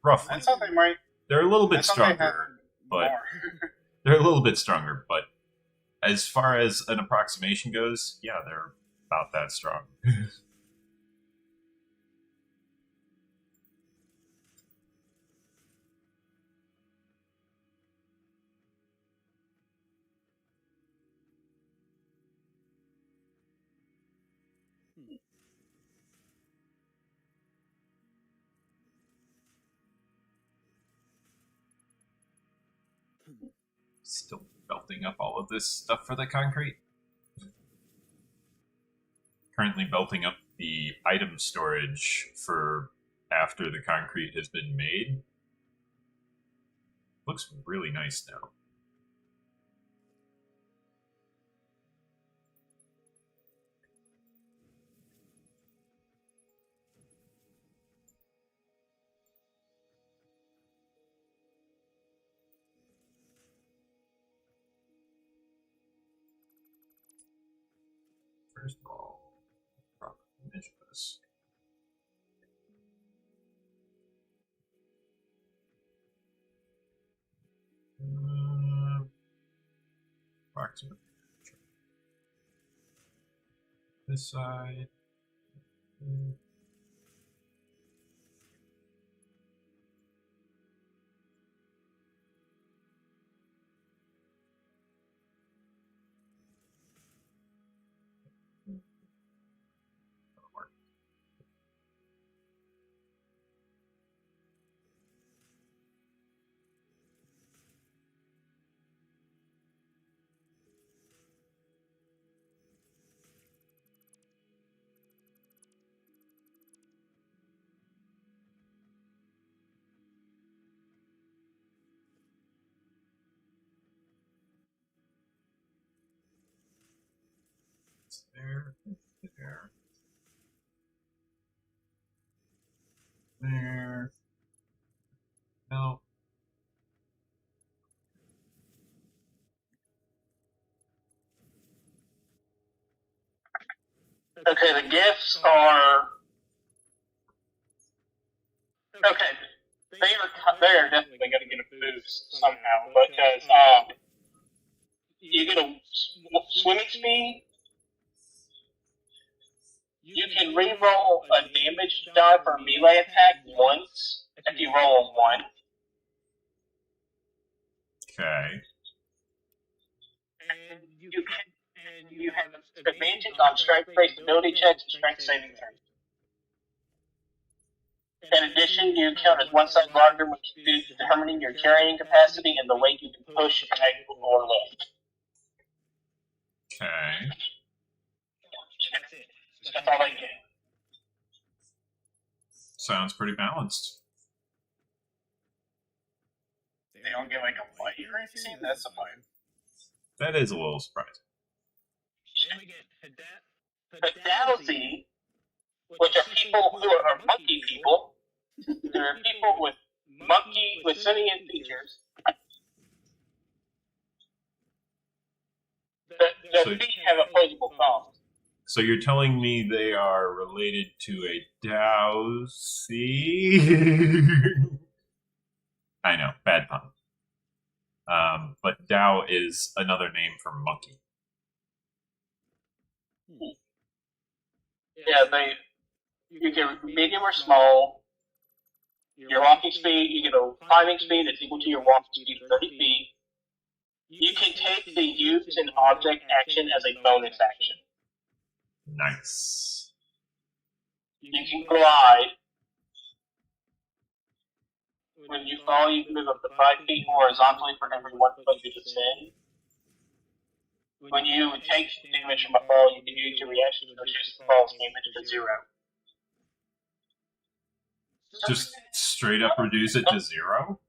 Roughly. I thought they might. They're a little bit I thought they had stronger, but more. they're a little bit stronger. But as far as an approximation goes, yeah, they're about that strong. Still belting up all of this stuff for the concrete. Currently belting up the item storage for after the concrete has been made. Looks really nice now. First of all, proper NEXUS. Approximate. This side. There, there, there. No. Okay, the gifts are okay. They are definitely going to get a boost somehow because you get a swimming speed. You can re-roll a damage die for a melee attack once if you roll a 1. Okay. And you have advantage on strength-based ability checks and strength saving throws. In addition, you count as one size larger, which is determining your carrying capacity and the weight you can push, drag, or lift. Okay. That's it. That's all they get. Sounds pretty balanced. They don't get like a light or anything? That's a point. That is a little surprising. Then we get Pedalsy, which are people who are monkey people. They're people with sentient features. The feet have opposable thumbs. So you're telling me they are related to a dowsy? I know, bad pun. But Dao is another name for monkey. Yeah, you get medium or small. Your walking speed, you get a climbing speed that's equal to your walking speed of 30 feet. You can take the use an object action as a bonus action. Nice. You can glide. When you fall, you can move up to 5 feet horizontally for every 1 foot you descend. When you take damage from a fall, you can use your reaction to reduce the fall's damage to 0. Just straight up reduce it to 0?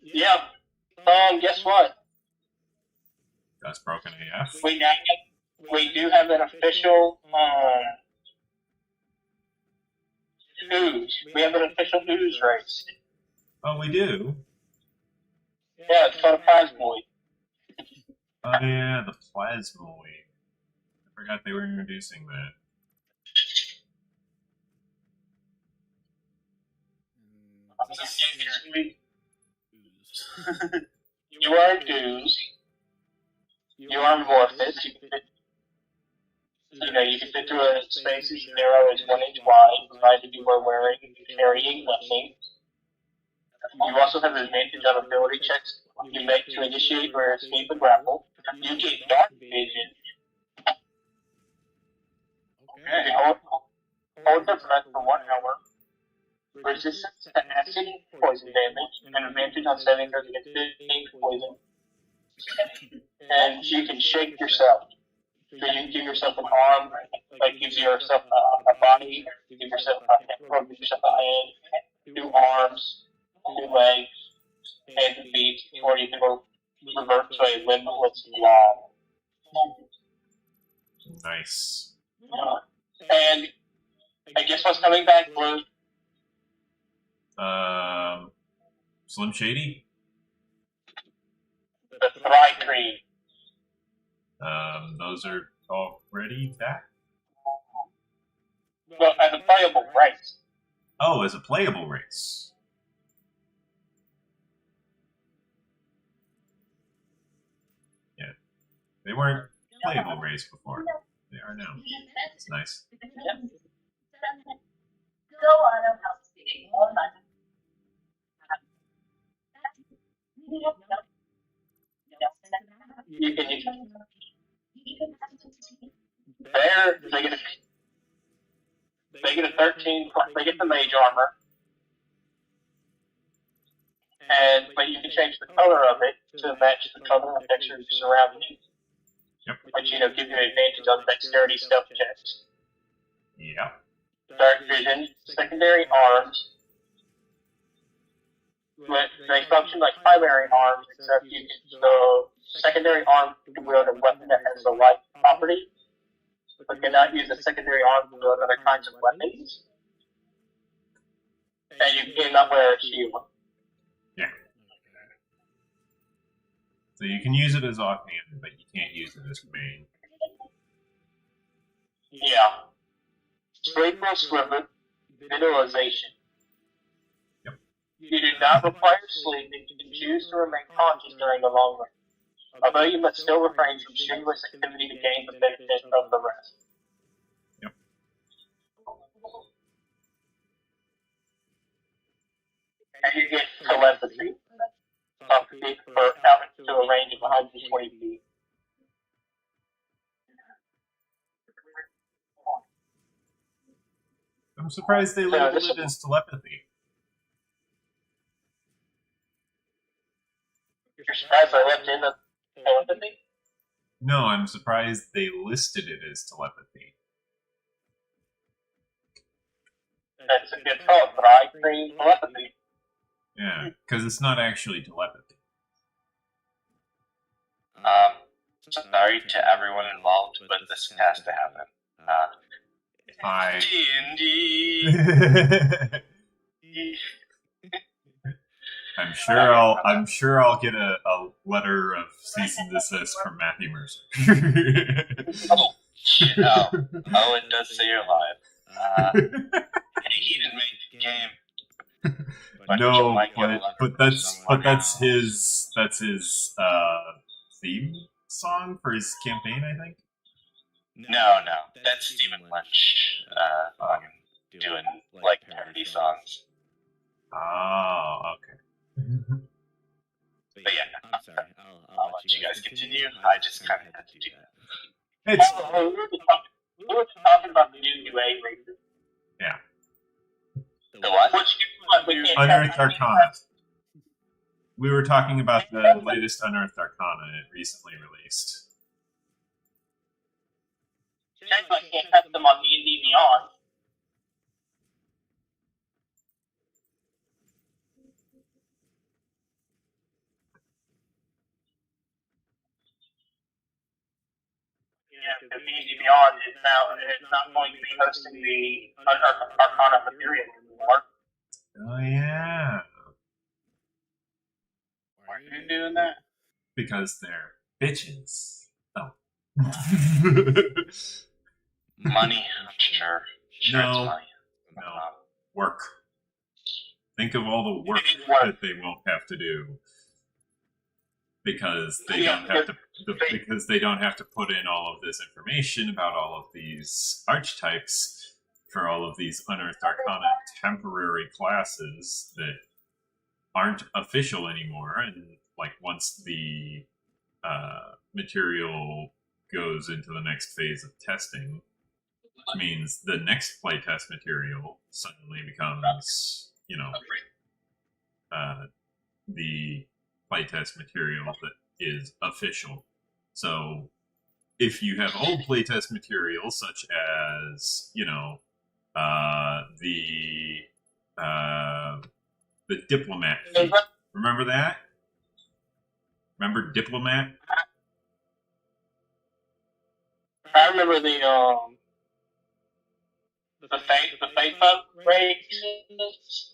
Yeah. Guess what? That's broken AF. We do have an official ooze. We have an official ooze race. Oh, we do? Yeah, it's called a plasmoid. Oh, yeah, the plasmoid. I forgot they were introducing that. You are ooze. You are amorphous. You can fit through a space as narrow as 1 inch wide, provided you are wearing carrying nothing. You also have an advantage on ability checks you make to initiate or escape a grapple. You get dark vision. Okay. Hold your breath for 1 hour. Resistance to acid poison damage, and advantage on saving throws against poison. And you can shake yourself. So you can give yourself an arm, like give yourself a body, give yourself a hand, 2 arms, 2 legs, hands and feet, or you can revert to a limitless blob. Nice. And I guess what's coming back, Blue? Slim Shady? The Thry Cream. Those are already back? Well, as a playable race. Oh, as a playable race. Yeah. They weren't playable race before. They are now. It's nice. You can use there. They get a 13. They get the mage armor, but you can change the color of it to match the color and texture surrounding you. Yep. Which give you advantage on dexterity stealth checks. Yeah. Dark vision, secondary arms. But they function like primary arms, except the secondary arm can wield a weapon that has a light property, but cannot use a secondary arm to wield other kinds of weapons. And you cannot wear a shield. Yeah. So you can use it as offhand, but you can't use it as main. Yeah. Cerebral swivel, visualization. Yep. You do not require sleep and you can choose to remain conscious during the long run, although you must still refrain from strenuous activity to gain the benefit of the rest. Yep. And you get telepathy, for out to a range of 120 feet. I'm surprised they labeled it as telepathy. You're surprised I left in the telepathy? No, I'm surprised they listed it as telepathy. That's a good thought, but I think telepathy. Yeah, because it's not actually telepathy. Sorry to everyone involved, but this has to happen. D&D. I'm sure I'll get a letter of cease and desist from Matthew Mercer. Oh, it does say you're live. He didn't make the game. But that's his theme song for his campaign, I think. No, that's Stephen Lynch doing like parody songs. Oh, okay. But yeah, I'm sorry. I'll let you guys continue. I just kind of had to do that. It's We were talking about the new UA races. yeah. The what? Unearthed Arcana. We were talking about the latest Unearthed Arcana it recently released. Technically, can't test them on D&D Beyond. Because D&D Beyond is not going to be hosting the Arcana material anymore. Oh yeah. Why are you doing that? Because they're bitches. Oh. Money, I'm sure. Sure, No. it's money. No. Work. Think of all the work that they won't have to do. Because they don't have to put in all of this information about all of these archetypes for all of these Unearthed Arcana temporary classes that aren't official anymore. And like once the material goes into the next phase of testing, which means the next playtest material suddenly becomes, the playtest material that is official. So if you have old playtest material, such as, the Diplomat feat. Remember that? Remember Diplomat? I remember the Fate races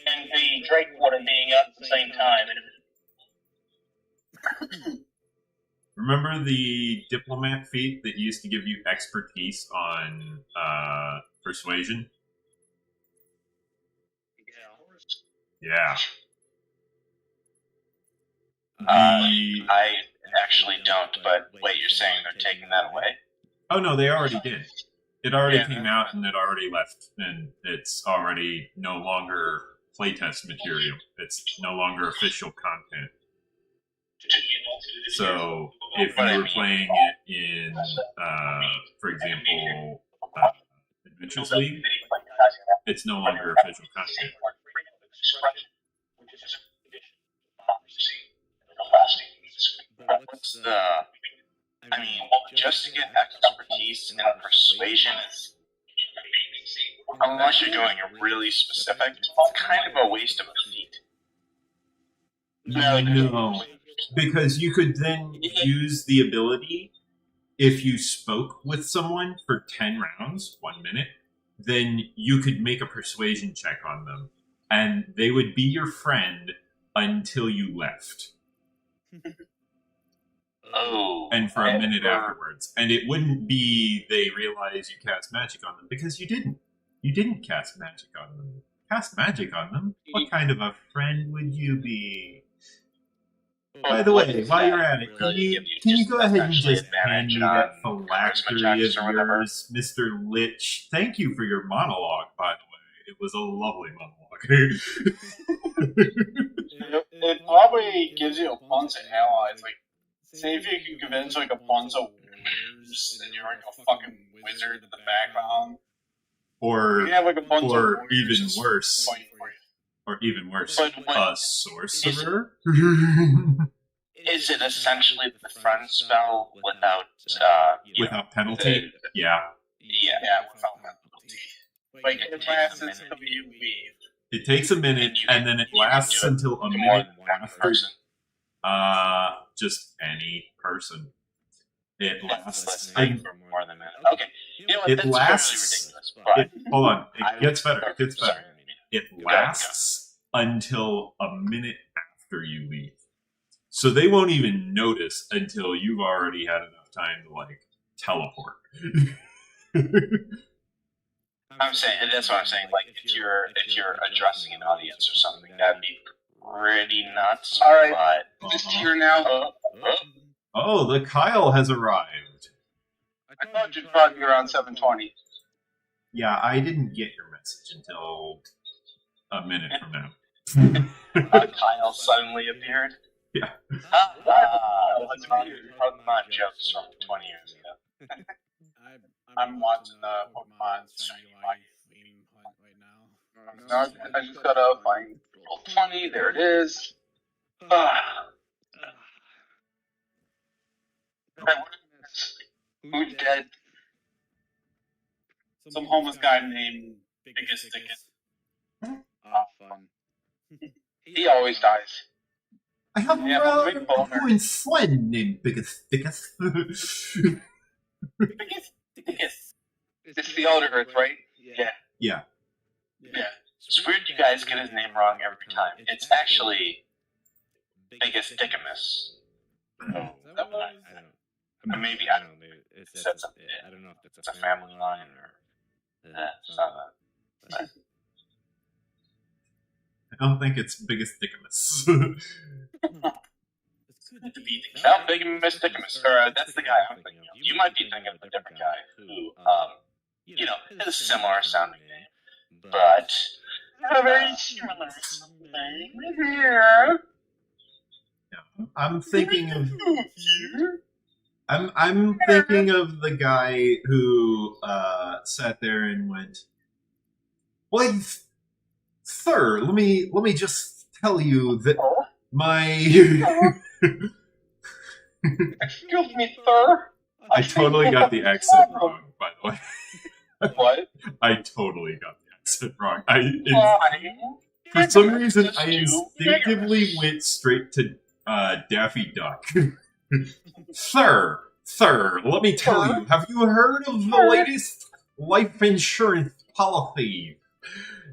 and the Drake one being up at the same time. Remember the diplomat feat that used to give you expertise on persuasion? Yeah. I actually don't, but wait, you're saying they're taking that away? Oh no, they already did. It already Yeah. came out and it already left, and it's already no longer playtest material. It's no longer official content. So if you were playing it in, for example, Adventures League, it's no longer official content. What's the? I mean, just to get expertise in persuasion is, unless you're doing it really specific, it's kind of a waste of a feat. No, because you could then use the ability, if you spoke with someone for 10 rounds, 1 minute, then you could make a persuasion check on them, and they would be your friend until you left. Oh. And for a minute afterwards. And it wouldn't be they realize you cast magic on them, because you didn't. You didn't cast magic on them. Cast magic on them? What kind of a friend would you be? By the way, while you're at it, can you go ahead and just hand me that phylactery of yours, Mr. Lich? Thank you for your monologue, by the way. It was a lovely monologue. It probably gives you a bunch of allies. Like, say if you can convince like a bunch of warriors and you're like a fucking wizard in the background. Or, you have like a bunch or of even worse. fight for you. Or even worse, But a sorcerer? Is it essentially the friend spell without Without penalty? Yeah. Yeah, without penalty. Like it lasts until you leave. It takes a minute, and then it lasts until a minute after. Just any person. It lasts. for more than that. Okay. You know what? It That's lasts. totally ridiculous. Hold on. It gets better. It gets Sorry. better. It lasts until a minute after you leave. So they won't even notice until you've already had enough time to, like, teleport. I'm saying, and that's what I'm saying. Like, if you're addressing an audience or something, that'd be pretty nuts. All right. But This tier now. Oh, the Kyle has arrived. I thought you'd probably be around 720. Yeah, I didn't get your message until a minute from now. Kyle suddenly appeared. Yeah. Let's Pokemon jokes from 20 years ago. I'm watching the Pokemon Shiny Light hunt right now. No, I just gotta find roll 20. There it is. Who's dead? Some homeless guy named Biggest Dickus. Fun. He always dies. I have Yeah, a big boner. ruined friend named Biggest Thickest. Biggest Dickus. It's the Elder Earth, right? Yeah. Yeah. Yeah. It's weird you guys get his name wrong every time. It's actually Biggest Dickamus. Or maybe I don't know. That's I don't know if It's a family line or it's not that. I don't think it's Biggest Dickamus. No, Biggest Dickamus. Or that's the guy I'm thinking of. You might be thinking of a different guy who, is a similar sounding name, but a very similar name here. I'm thinking of. I'm thinking of the guy who sat there and went, "Well, sir, let me just tell you that my." Excuse me, sir. I totally got the accent wrong, by the way. What? I totally got the accent wrong. For For some reason, I instinctively went straight to Daffy Duck. Sir, let me tell you, have you heard of the latest life insurance policy?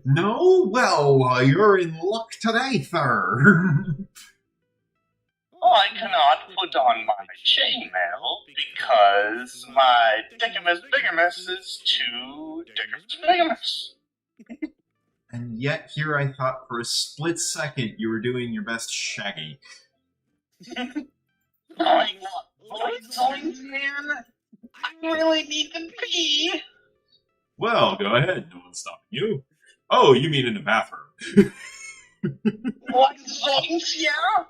No? Well, you're in luck today, sir. I cannot put on my chainmail because my dickamus bigamus is too dickamus bigamus. And yet, here I thought for a split second you were doing your best Shaggy. I want voice, man. I really need to pee. Well, go ahead. No one's stopping you. Oh, you mean in the bathroom. What zoinks, yeah?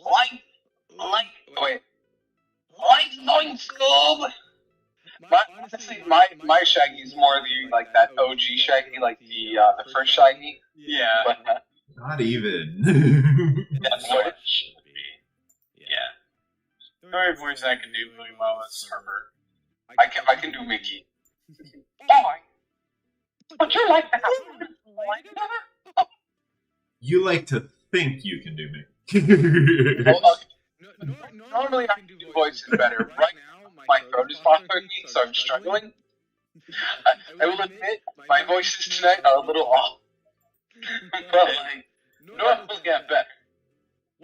Wait. Like zoinks, Scoob? Honestly, my Shaggy's more the, like, that OG Shaggy, like the first Shaggy. Yeah. But, Not even. that's what it should be. Yeah. The only voice I can do really well is Herbert. I can do Mickey. Boy, would you like to have like that? You like to think you can do me. Well, normally I can do voices better. Right now, my throat is bothering me, so I'm struggling. I will admit, my voices tonight are a little off. But, like, normally will get better.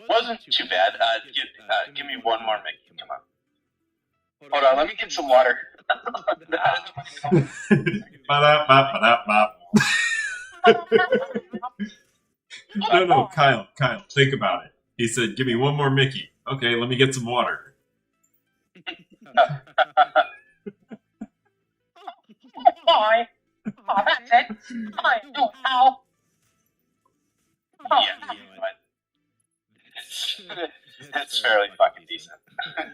Wasn't too bad. Give me one more Mickey. Come on. Hold on, let me get some water. Ba-da-ba-ba-da-ba. No, Kyle, think about it. He said, give me one more Mickey. Okay, let me get some water. Bye. Oh, that's it. I know how. Yeah, but it's fairly fucking decent.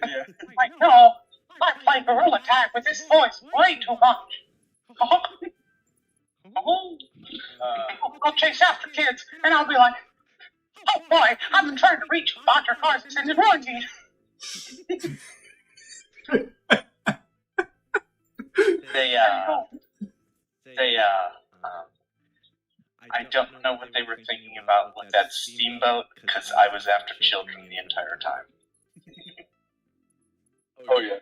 Yeah. I know. I play Gorilla Tag with this voice way too much. Go chase after kids, and I'll be like, oh boy, I've been trying to reach about your car's extended warranty. I don't know what they were thinking about with that steamboat, because I was after children the entire time. Oh, yeah.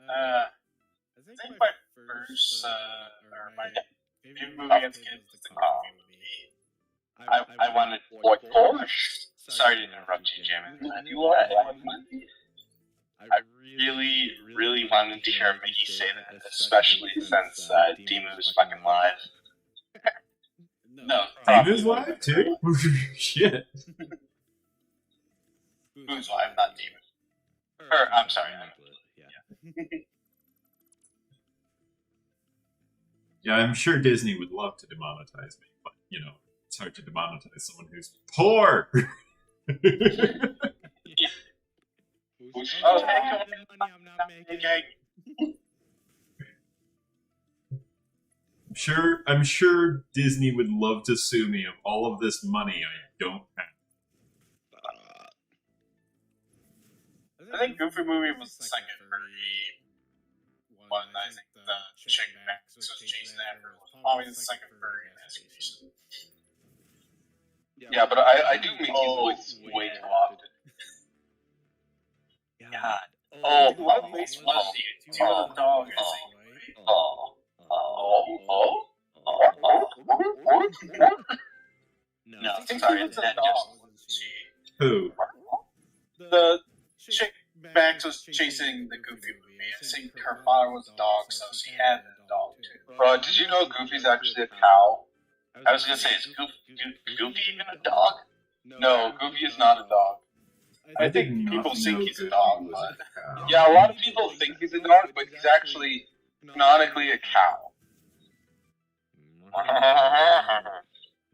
I think my first, or my favorite movie against kids was the Goofy movie. I wanted boy Porsche. Sorry to interrupt you, Jim. I really wanted to hear Mickey say that, especially since Demu's fucking live. No, Demu's live too? Shit. Who's live, not Demu. Or, I'm sorry. Yeah, I'm sure Disney would love to demonetize me, but, you know, it's hard to demonetize someone who's poor. Oh, I'm sure Disney would love to sue me of all of this money I don't have. I think Goofy movie was the second very one. I think the chick Max was chasing after was probably the second very investigation. Yeah, but I do Mickey's voice way too often. God. Oh, what place was he? Do you have a dog? I think. No, I think sorry, it was a that dog. just... Who? The chick Max was chasing the Goofy movie. I think her father was a dog, so she had a dog too. Bro, did you know Goofy's actually a cow? I was gonna say, is Goofy even a dog? No, Goofy is not a dog. I think did not people think know he's a Goofy dog, was but a cow. Yeah, a lot of people think he's a dog, but he's actually canonically a cow.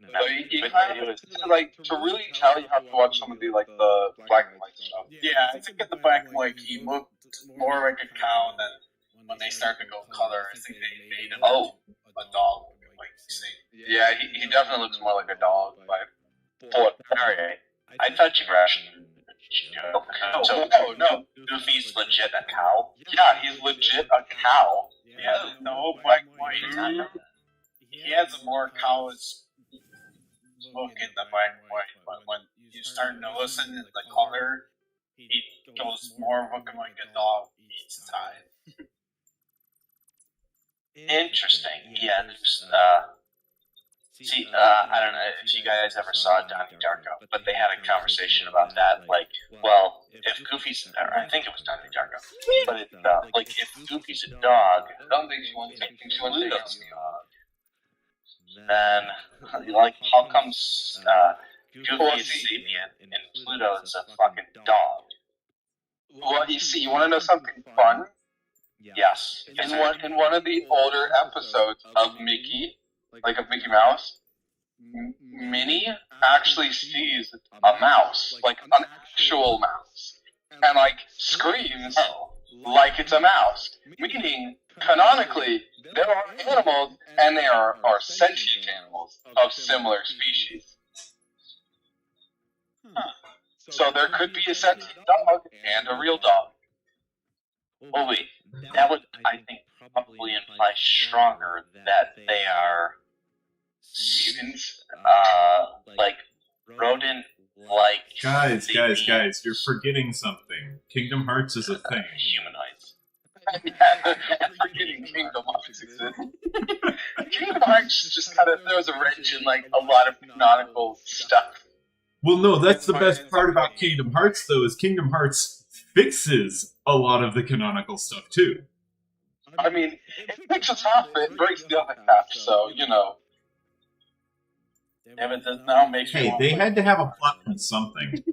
So you kind of, like, to really tell, you have to watch some of the, like, the black and white stuff. yeah, I think in the back, like, he looked more like a cow, and then when they start to go color, I think they made him a dog. Like, say, Yeah, he definitely looks more like a dog, but... Alright. I thought you were actually... So, no. Goofy's legit a cow? Yeah, he's legit a cow. yeah, the whole black and white. He has a more cowish look in the black and white, but when you start noticing the color, he goes more looking like a dog each time. Interesting. Yeah, See, I don't know if you guys ever saw Donnie Darko, but they had a conversation about that. Like, well, if Goofy's, or I think it was Donnie Darko, but it, like, if Goofy's a dog, I don't think she wants to. Pluto's a dog, then, like, how comes Goofy is sapient and Pluto is a fucking dog? Well, you see, you want to know something fun? Yes. In one of the older episodes of Mickey, like of Mickey Mouse, Minnie actually sees a mouse, like an actual mouse, and like screams like it's a mouse. Meaning, canonically, there are animals, and they are sentient animals of similar species. So there could be a sentient dog and a real dog. Oh wait, that would, I think, probably imply stronger that they are mutants, like rodent, like Guys, you're forgetting something. Kingdom Hearts is a thing. humanoids. I'm forgetting Kingdom Hearts exists. Kingdom Hearts just kind of throws a wrench in like a lot of canonical stuff. Well, no, that's the best part about Kingdom Hearts, though, is Kingdom Hearts fixes a lot of the canonical stuff, too. I mean, it fixes half of it, breaks the other half, so, you know. Yeah, but that now makes me Hey, want they to play had to have a plot from something.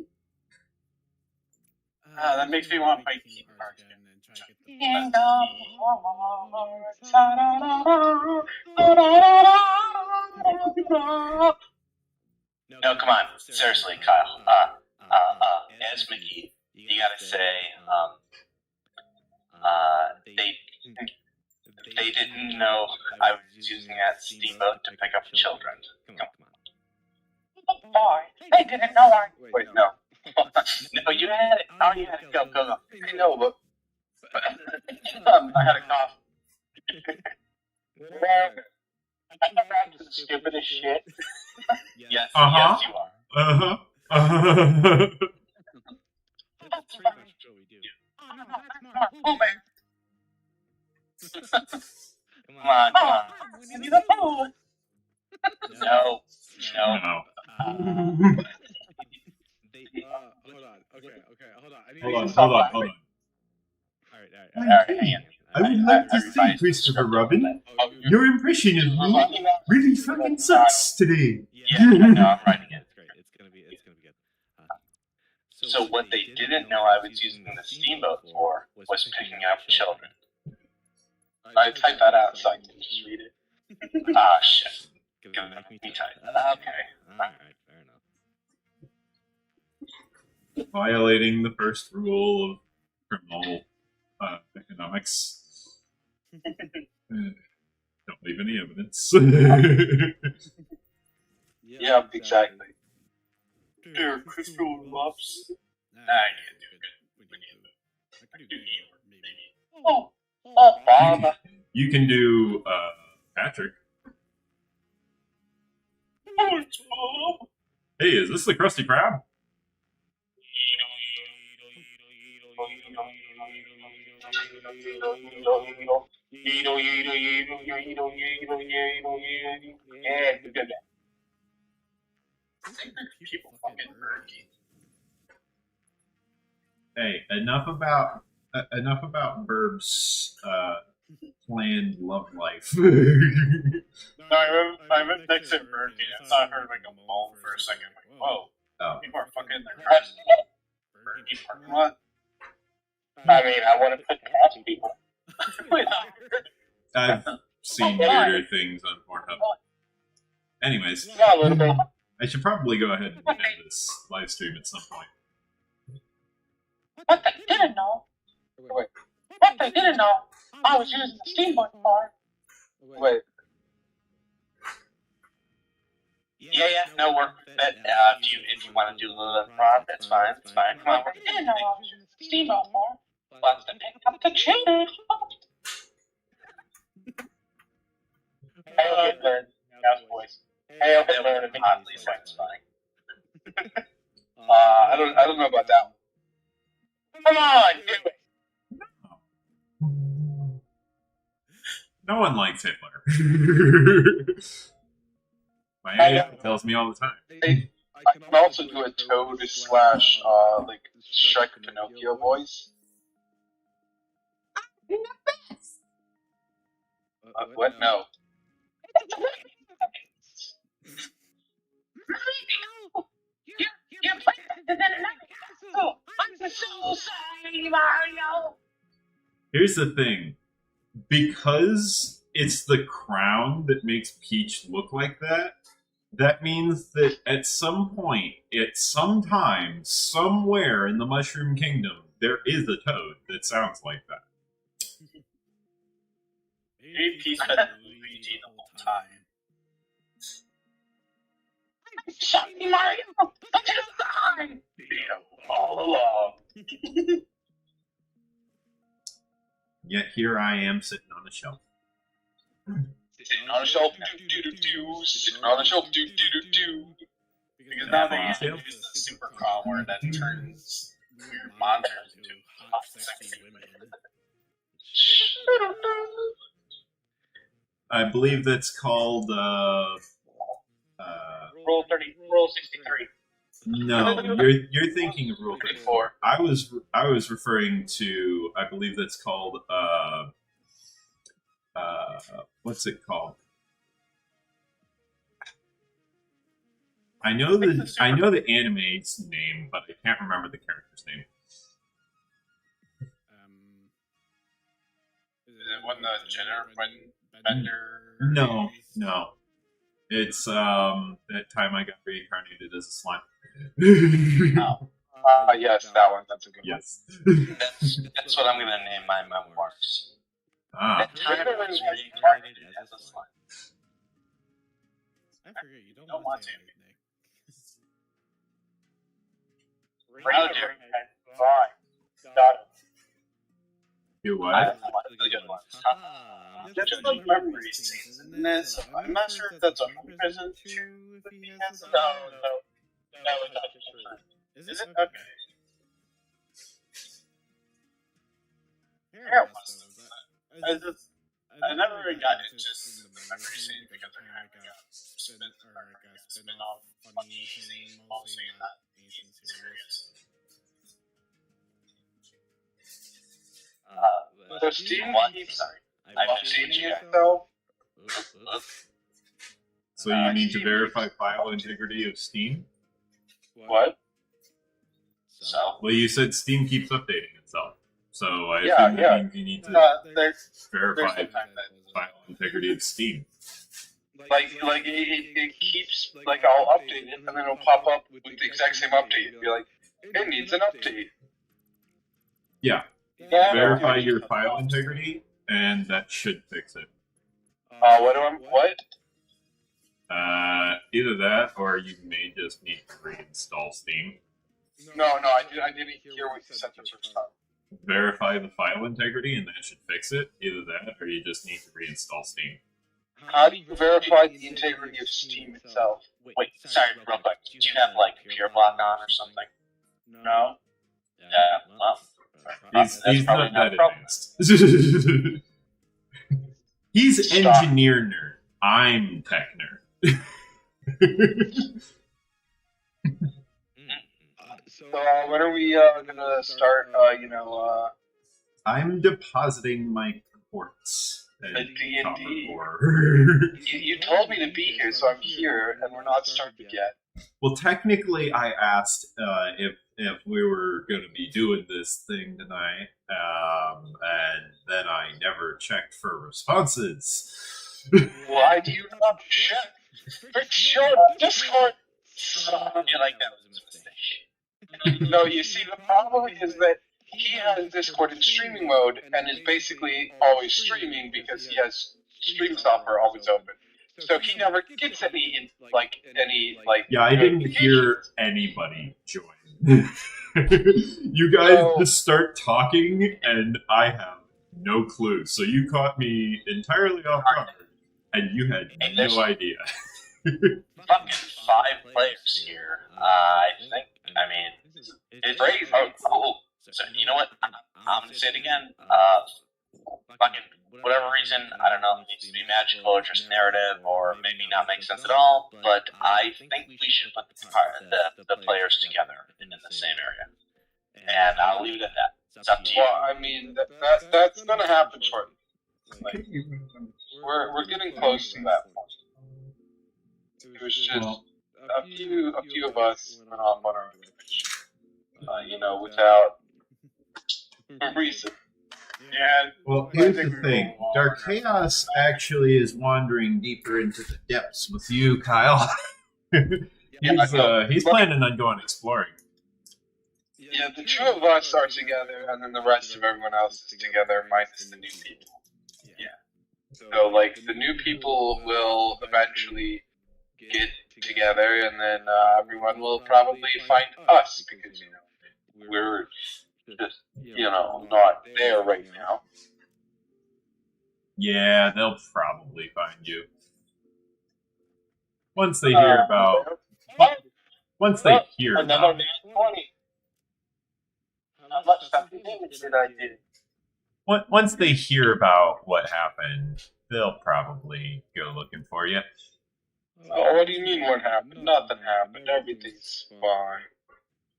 that makes me want to play Kingdom Hearts again. No, come on, seriously, Kyle. As Mickey, you gotta say, they didn't know I was using that steamboat to pick up children. Come on. Boy, they didn't know I... Wait, no. No, you had it. Oh, you had it. Go. I know, but... I had a cough. Man, I'm about to the stupidest shit. Yes, Uh-huh. yes, you are. Uh-huh. That's pretty much what we do. Oh, man. Come on. Winnie the Pooh. No. No. Hold on. Okay, hold on. I need Hold to- on. Alright. All right, hang on. I would like to say, Christopher Robin, your impression of me really fucking sucks today. Yeah, no, I'm writing it. It's great. It's gonna be good. So what they didn't know I was using the steamboat for was picking up children. I typed that out so I can just read it. Ah, shit. Give me type that. Okay. Alright, fair enough. Violating the first rule of criminal economics. Don't leave any evidence. Yeah, exactly. Here, crystal muffs. Nah, I can't do it. I could do maybe. Oh, Bob. You can do Patrick. Hey, is this the Krusty Krab? People fucking murky. Hey, enough about Burb's planned love life. No, I meant next to Berkey. I thought I heard like a moan for a second. Like, whoa, Oh. people are fucking their Berkey parking What? I mean, I want to put past people. I've seen weirder things on Pornhub. Anyways, Yeah, a little bit. I should probably go ahead and end this live stream at some point. What they didn't know. Wait. What they didn't know. I was using the steamboat for. Wait. Yeah, no, work with that. If you want to do a little improv, that's fine. It's fine. Come on, What they didn't know I was using the steamboat for was to pick up the children. Hail Hitler. That's voice. Hail Hitler and oddly satisfying. I don't know about that one. Come on, do it. No one likes Hitler. My AI tells me all the time. I can also do a Toad slash like Shrek Pinocchio voice. What? No. You're protected in a castle. I'm so sorry, Mario. Here's the thing. Because it's the crown that makes Peach look like that, that means that at some point, at some time, somewhere in the Mushroom Kingdom, there is a toad that sounds like that. Maybe Peach had Luigi the whole time. Sorry, Mario. I'm sorry. All along. Yet here I am sitting on the shelf. Sitting on a shelf, do. Sitting on a shelf, do. Because now they use the super calm where that turns weird monsters into hot, sexy women. I believe that's called Rule 63. no, you're thinking of Rule 34. I was referring to, I believe that's called what's it called? I know the anime's name, but I can't remember the character's name. Is it when the Bender? No. It's that time I got reincarnated as a slime. Yes, that one. That's a good Yes. That's what I'm gonna name my memoirs. That time I was reincarnated as a slime. I forget you don't Don't want want to. to. Rita, Dear. fine. Got it. You what? That's the good one. Just like memory scenes in this. I'm not sure if that's 100% true if he has No, it's not true. Is it? Okay. Here it was. I never really got into the memory scene because I kind of got spin-off funny scene, mostly not anything serious. So Steam One, keeps sorry. updating it though. So you need to verify file integrity of Steam? What? So, Well, you said Steam keeps updating itself. So I Yeah, assume yeah. that means you need to There's verify sometimes that file integrity of Steam. like it keeps like I'll update it and then it'll pop up with the exact same update and be like, it needs an update. Yeah. Yeah. Verify your file integrity, and that should fix it. What? Either that, or you may just need to reinstall Steam. No, I didn't hear what you said the first time. Verify the file integrity, and that should fix it. Either that, or you just need to reinstall Steam. How do you verify the integrity of Steam itself? wait, sorry, real quick. Do you have, like, Pure Block on or something? No. Yeah, well. He's probably not that not a problem. advanced. He's Stop. engineer nerd. I'm tech nerd. So when are we gonna start? I'm depositing my reports. A D&D. Or... You told me to be here, so I'm here, and we're not started yet. Well, technically, I asked if we were going to be doing this thing tonight, and then I never checked for responses. Why do you not check? Fix your Discord. You like that was a mistake. No, you see, the problem is that he has Discord in streaming mode and is basically always streaming because he has stream software always open. So he never gets any Yeah, I didn't hear anybody join. You guys just start talking, and I have no clue. So you caught me entirely off guard, and you had no idea. Fucking 5 players here. I think. I mean, it's great. Oh, so you know what? I'm gonna say it again. Fucking whatever reason, I don't know if it needs to be magical or just narrative or maybe not make sense at all, but I think we should put the players together in the same area. And I'll leave it at that. It's up to you. Well, I mean, that's gonna happen shortly. Like, we're getting close to that point. It was just a few of us went off on our own adventure, without a reason. Yeah. Well, here's the thing. Dark Chaos actually is wandering deeper into the depths with you, Kyle. He's planning on going exploring. Yeah, the two of us are together, and then the rest of everyone else is together, minus the new people. Yeah. So, like, the new people will eventually get together, and then everyone will probably find us, because, we're just, not there right now. Yeah, they'll probably find you. Once they hear about... Once they hear another about... man 20. How much damage did I do? Once they hear about what happened, they'll probably go looking for you. Oh, what do you mean what happened? Nothing happened. Everything's fine.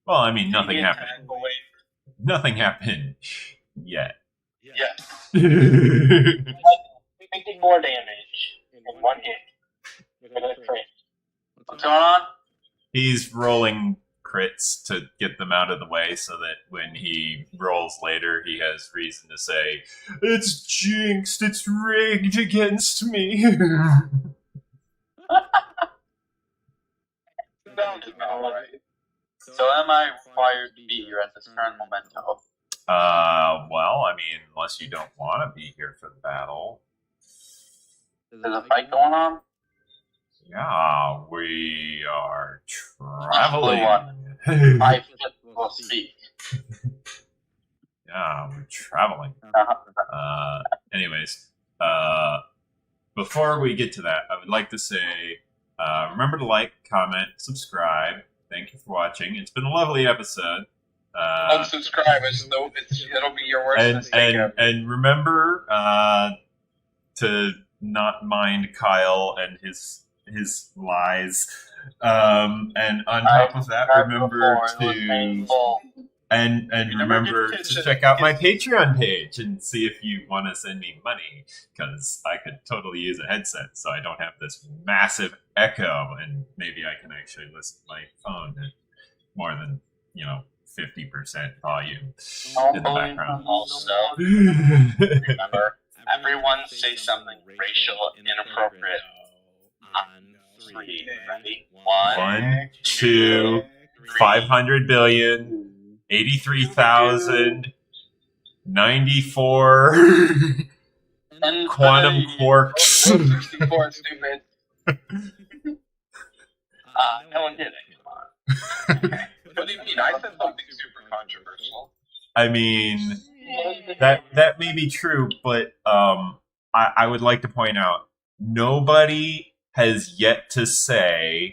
Well, I mean, nothing happened. Nothing happened yet. Yeah. 50 more damage in one hit. With a crit. What's going on? He's rolling crits to get them out of the way so that when he rolls later, he has reason to say, "It's jinxed, it's rigged against me." Sounds about right. So am I required to be here at this current memento? Well, I mean, unless you don't want to be here for the battle. There's a fight going on? Yeah, we are traveling. 5 foot will speak. Yeah, we're traveling. Anyways, before we get to that, I would like to say, remember to like, comment, subscribe. Thank you for watching. It's been a lovely episode. Unsubscribe, it'll be your worst mistake ever. And remember to not mind Kyle and his lies. And on top of that, remember to check out my Patreon page and see if you want to send me money, because I could totally use a headset so I don't have this massive echo, and maybe I can actually listen to my phone at more than 50% volume in the background. Also, remember, everyone say something racial inappropriate on 3. Ready? 1, 2, 500 billion, 83,000, 94 quantum quarks. 64, stupid. No one did it. Come on. What do you mean? I said something super controversial. I mean, that may be true, but I would like to point out, nobody has yet to say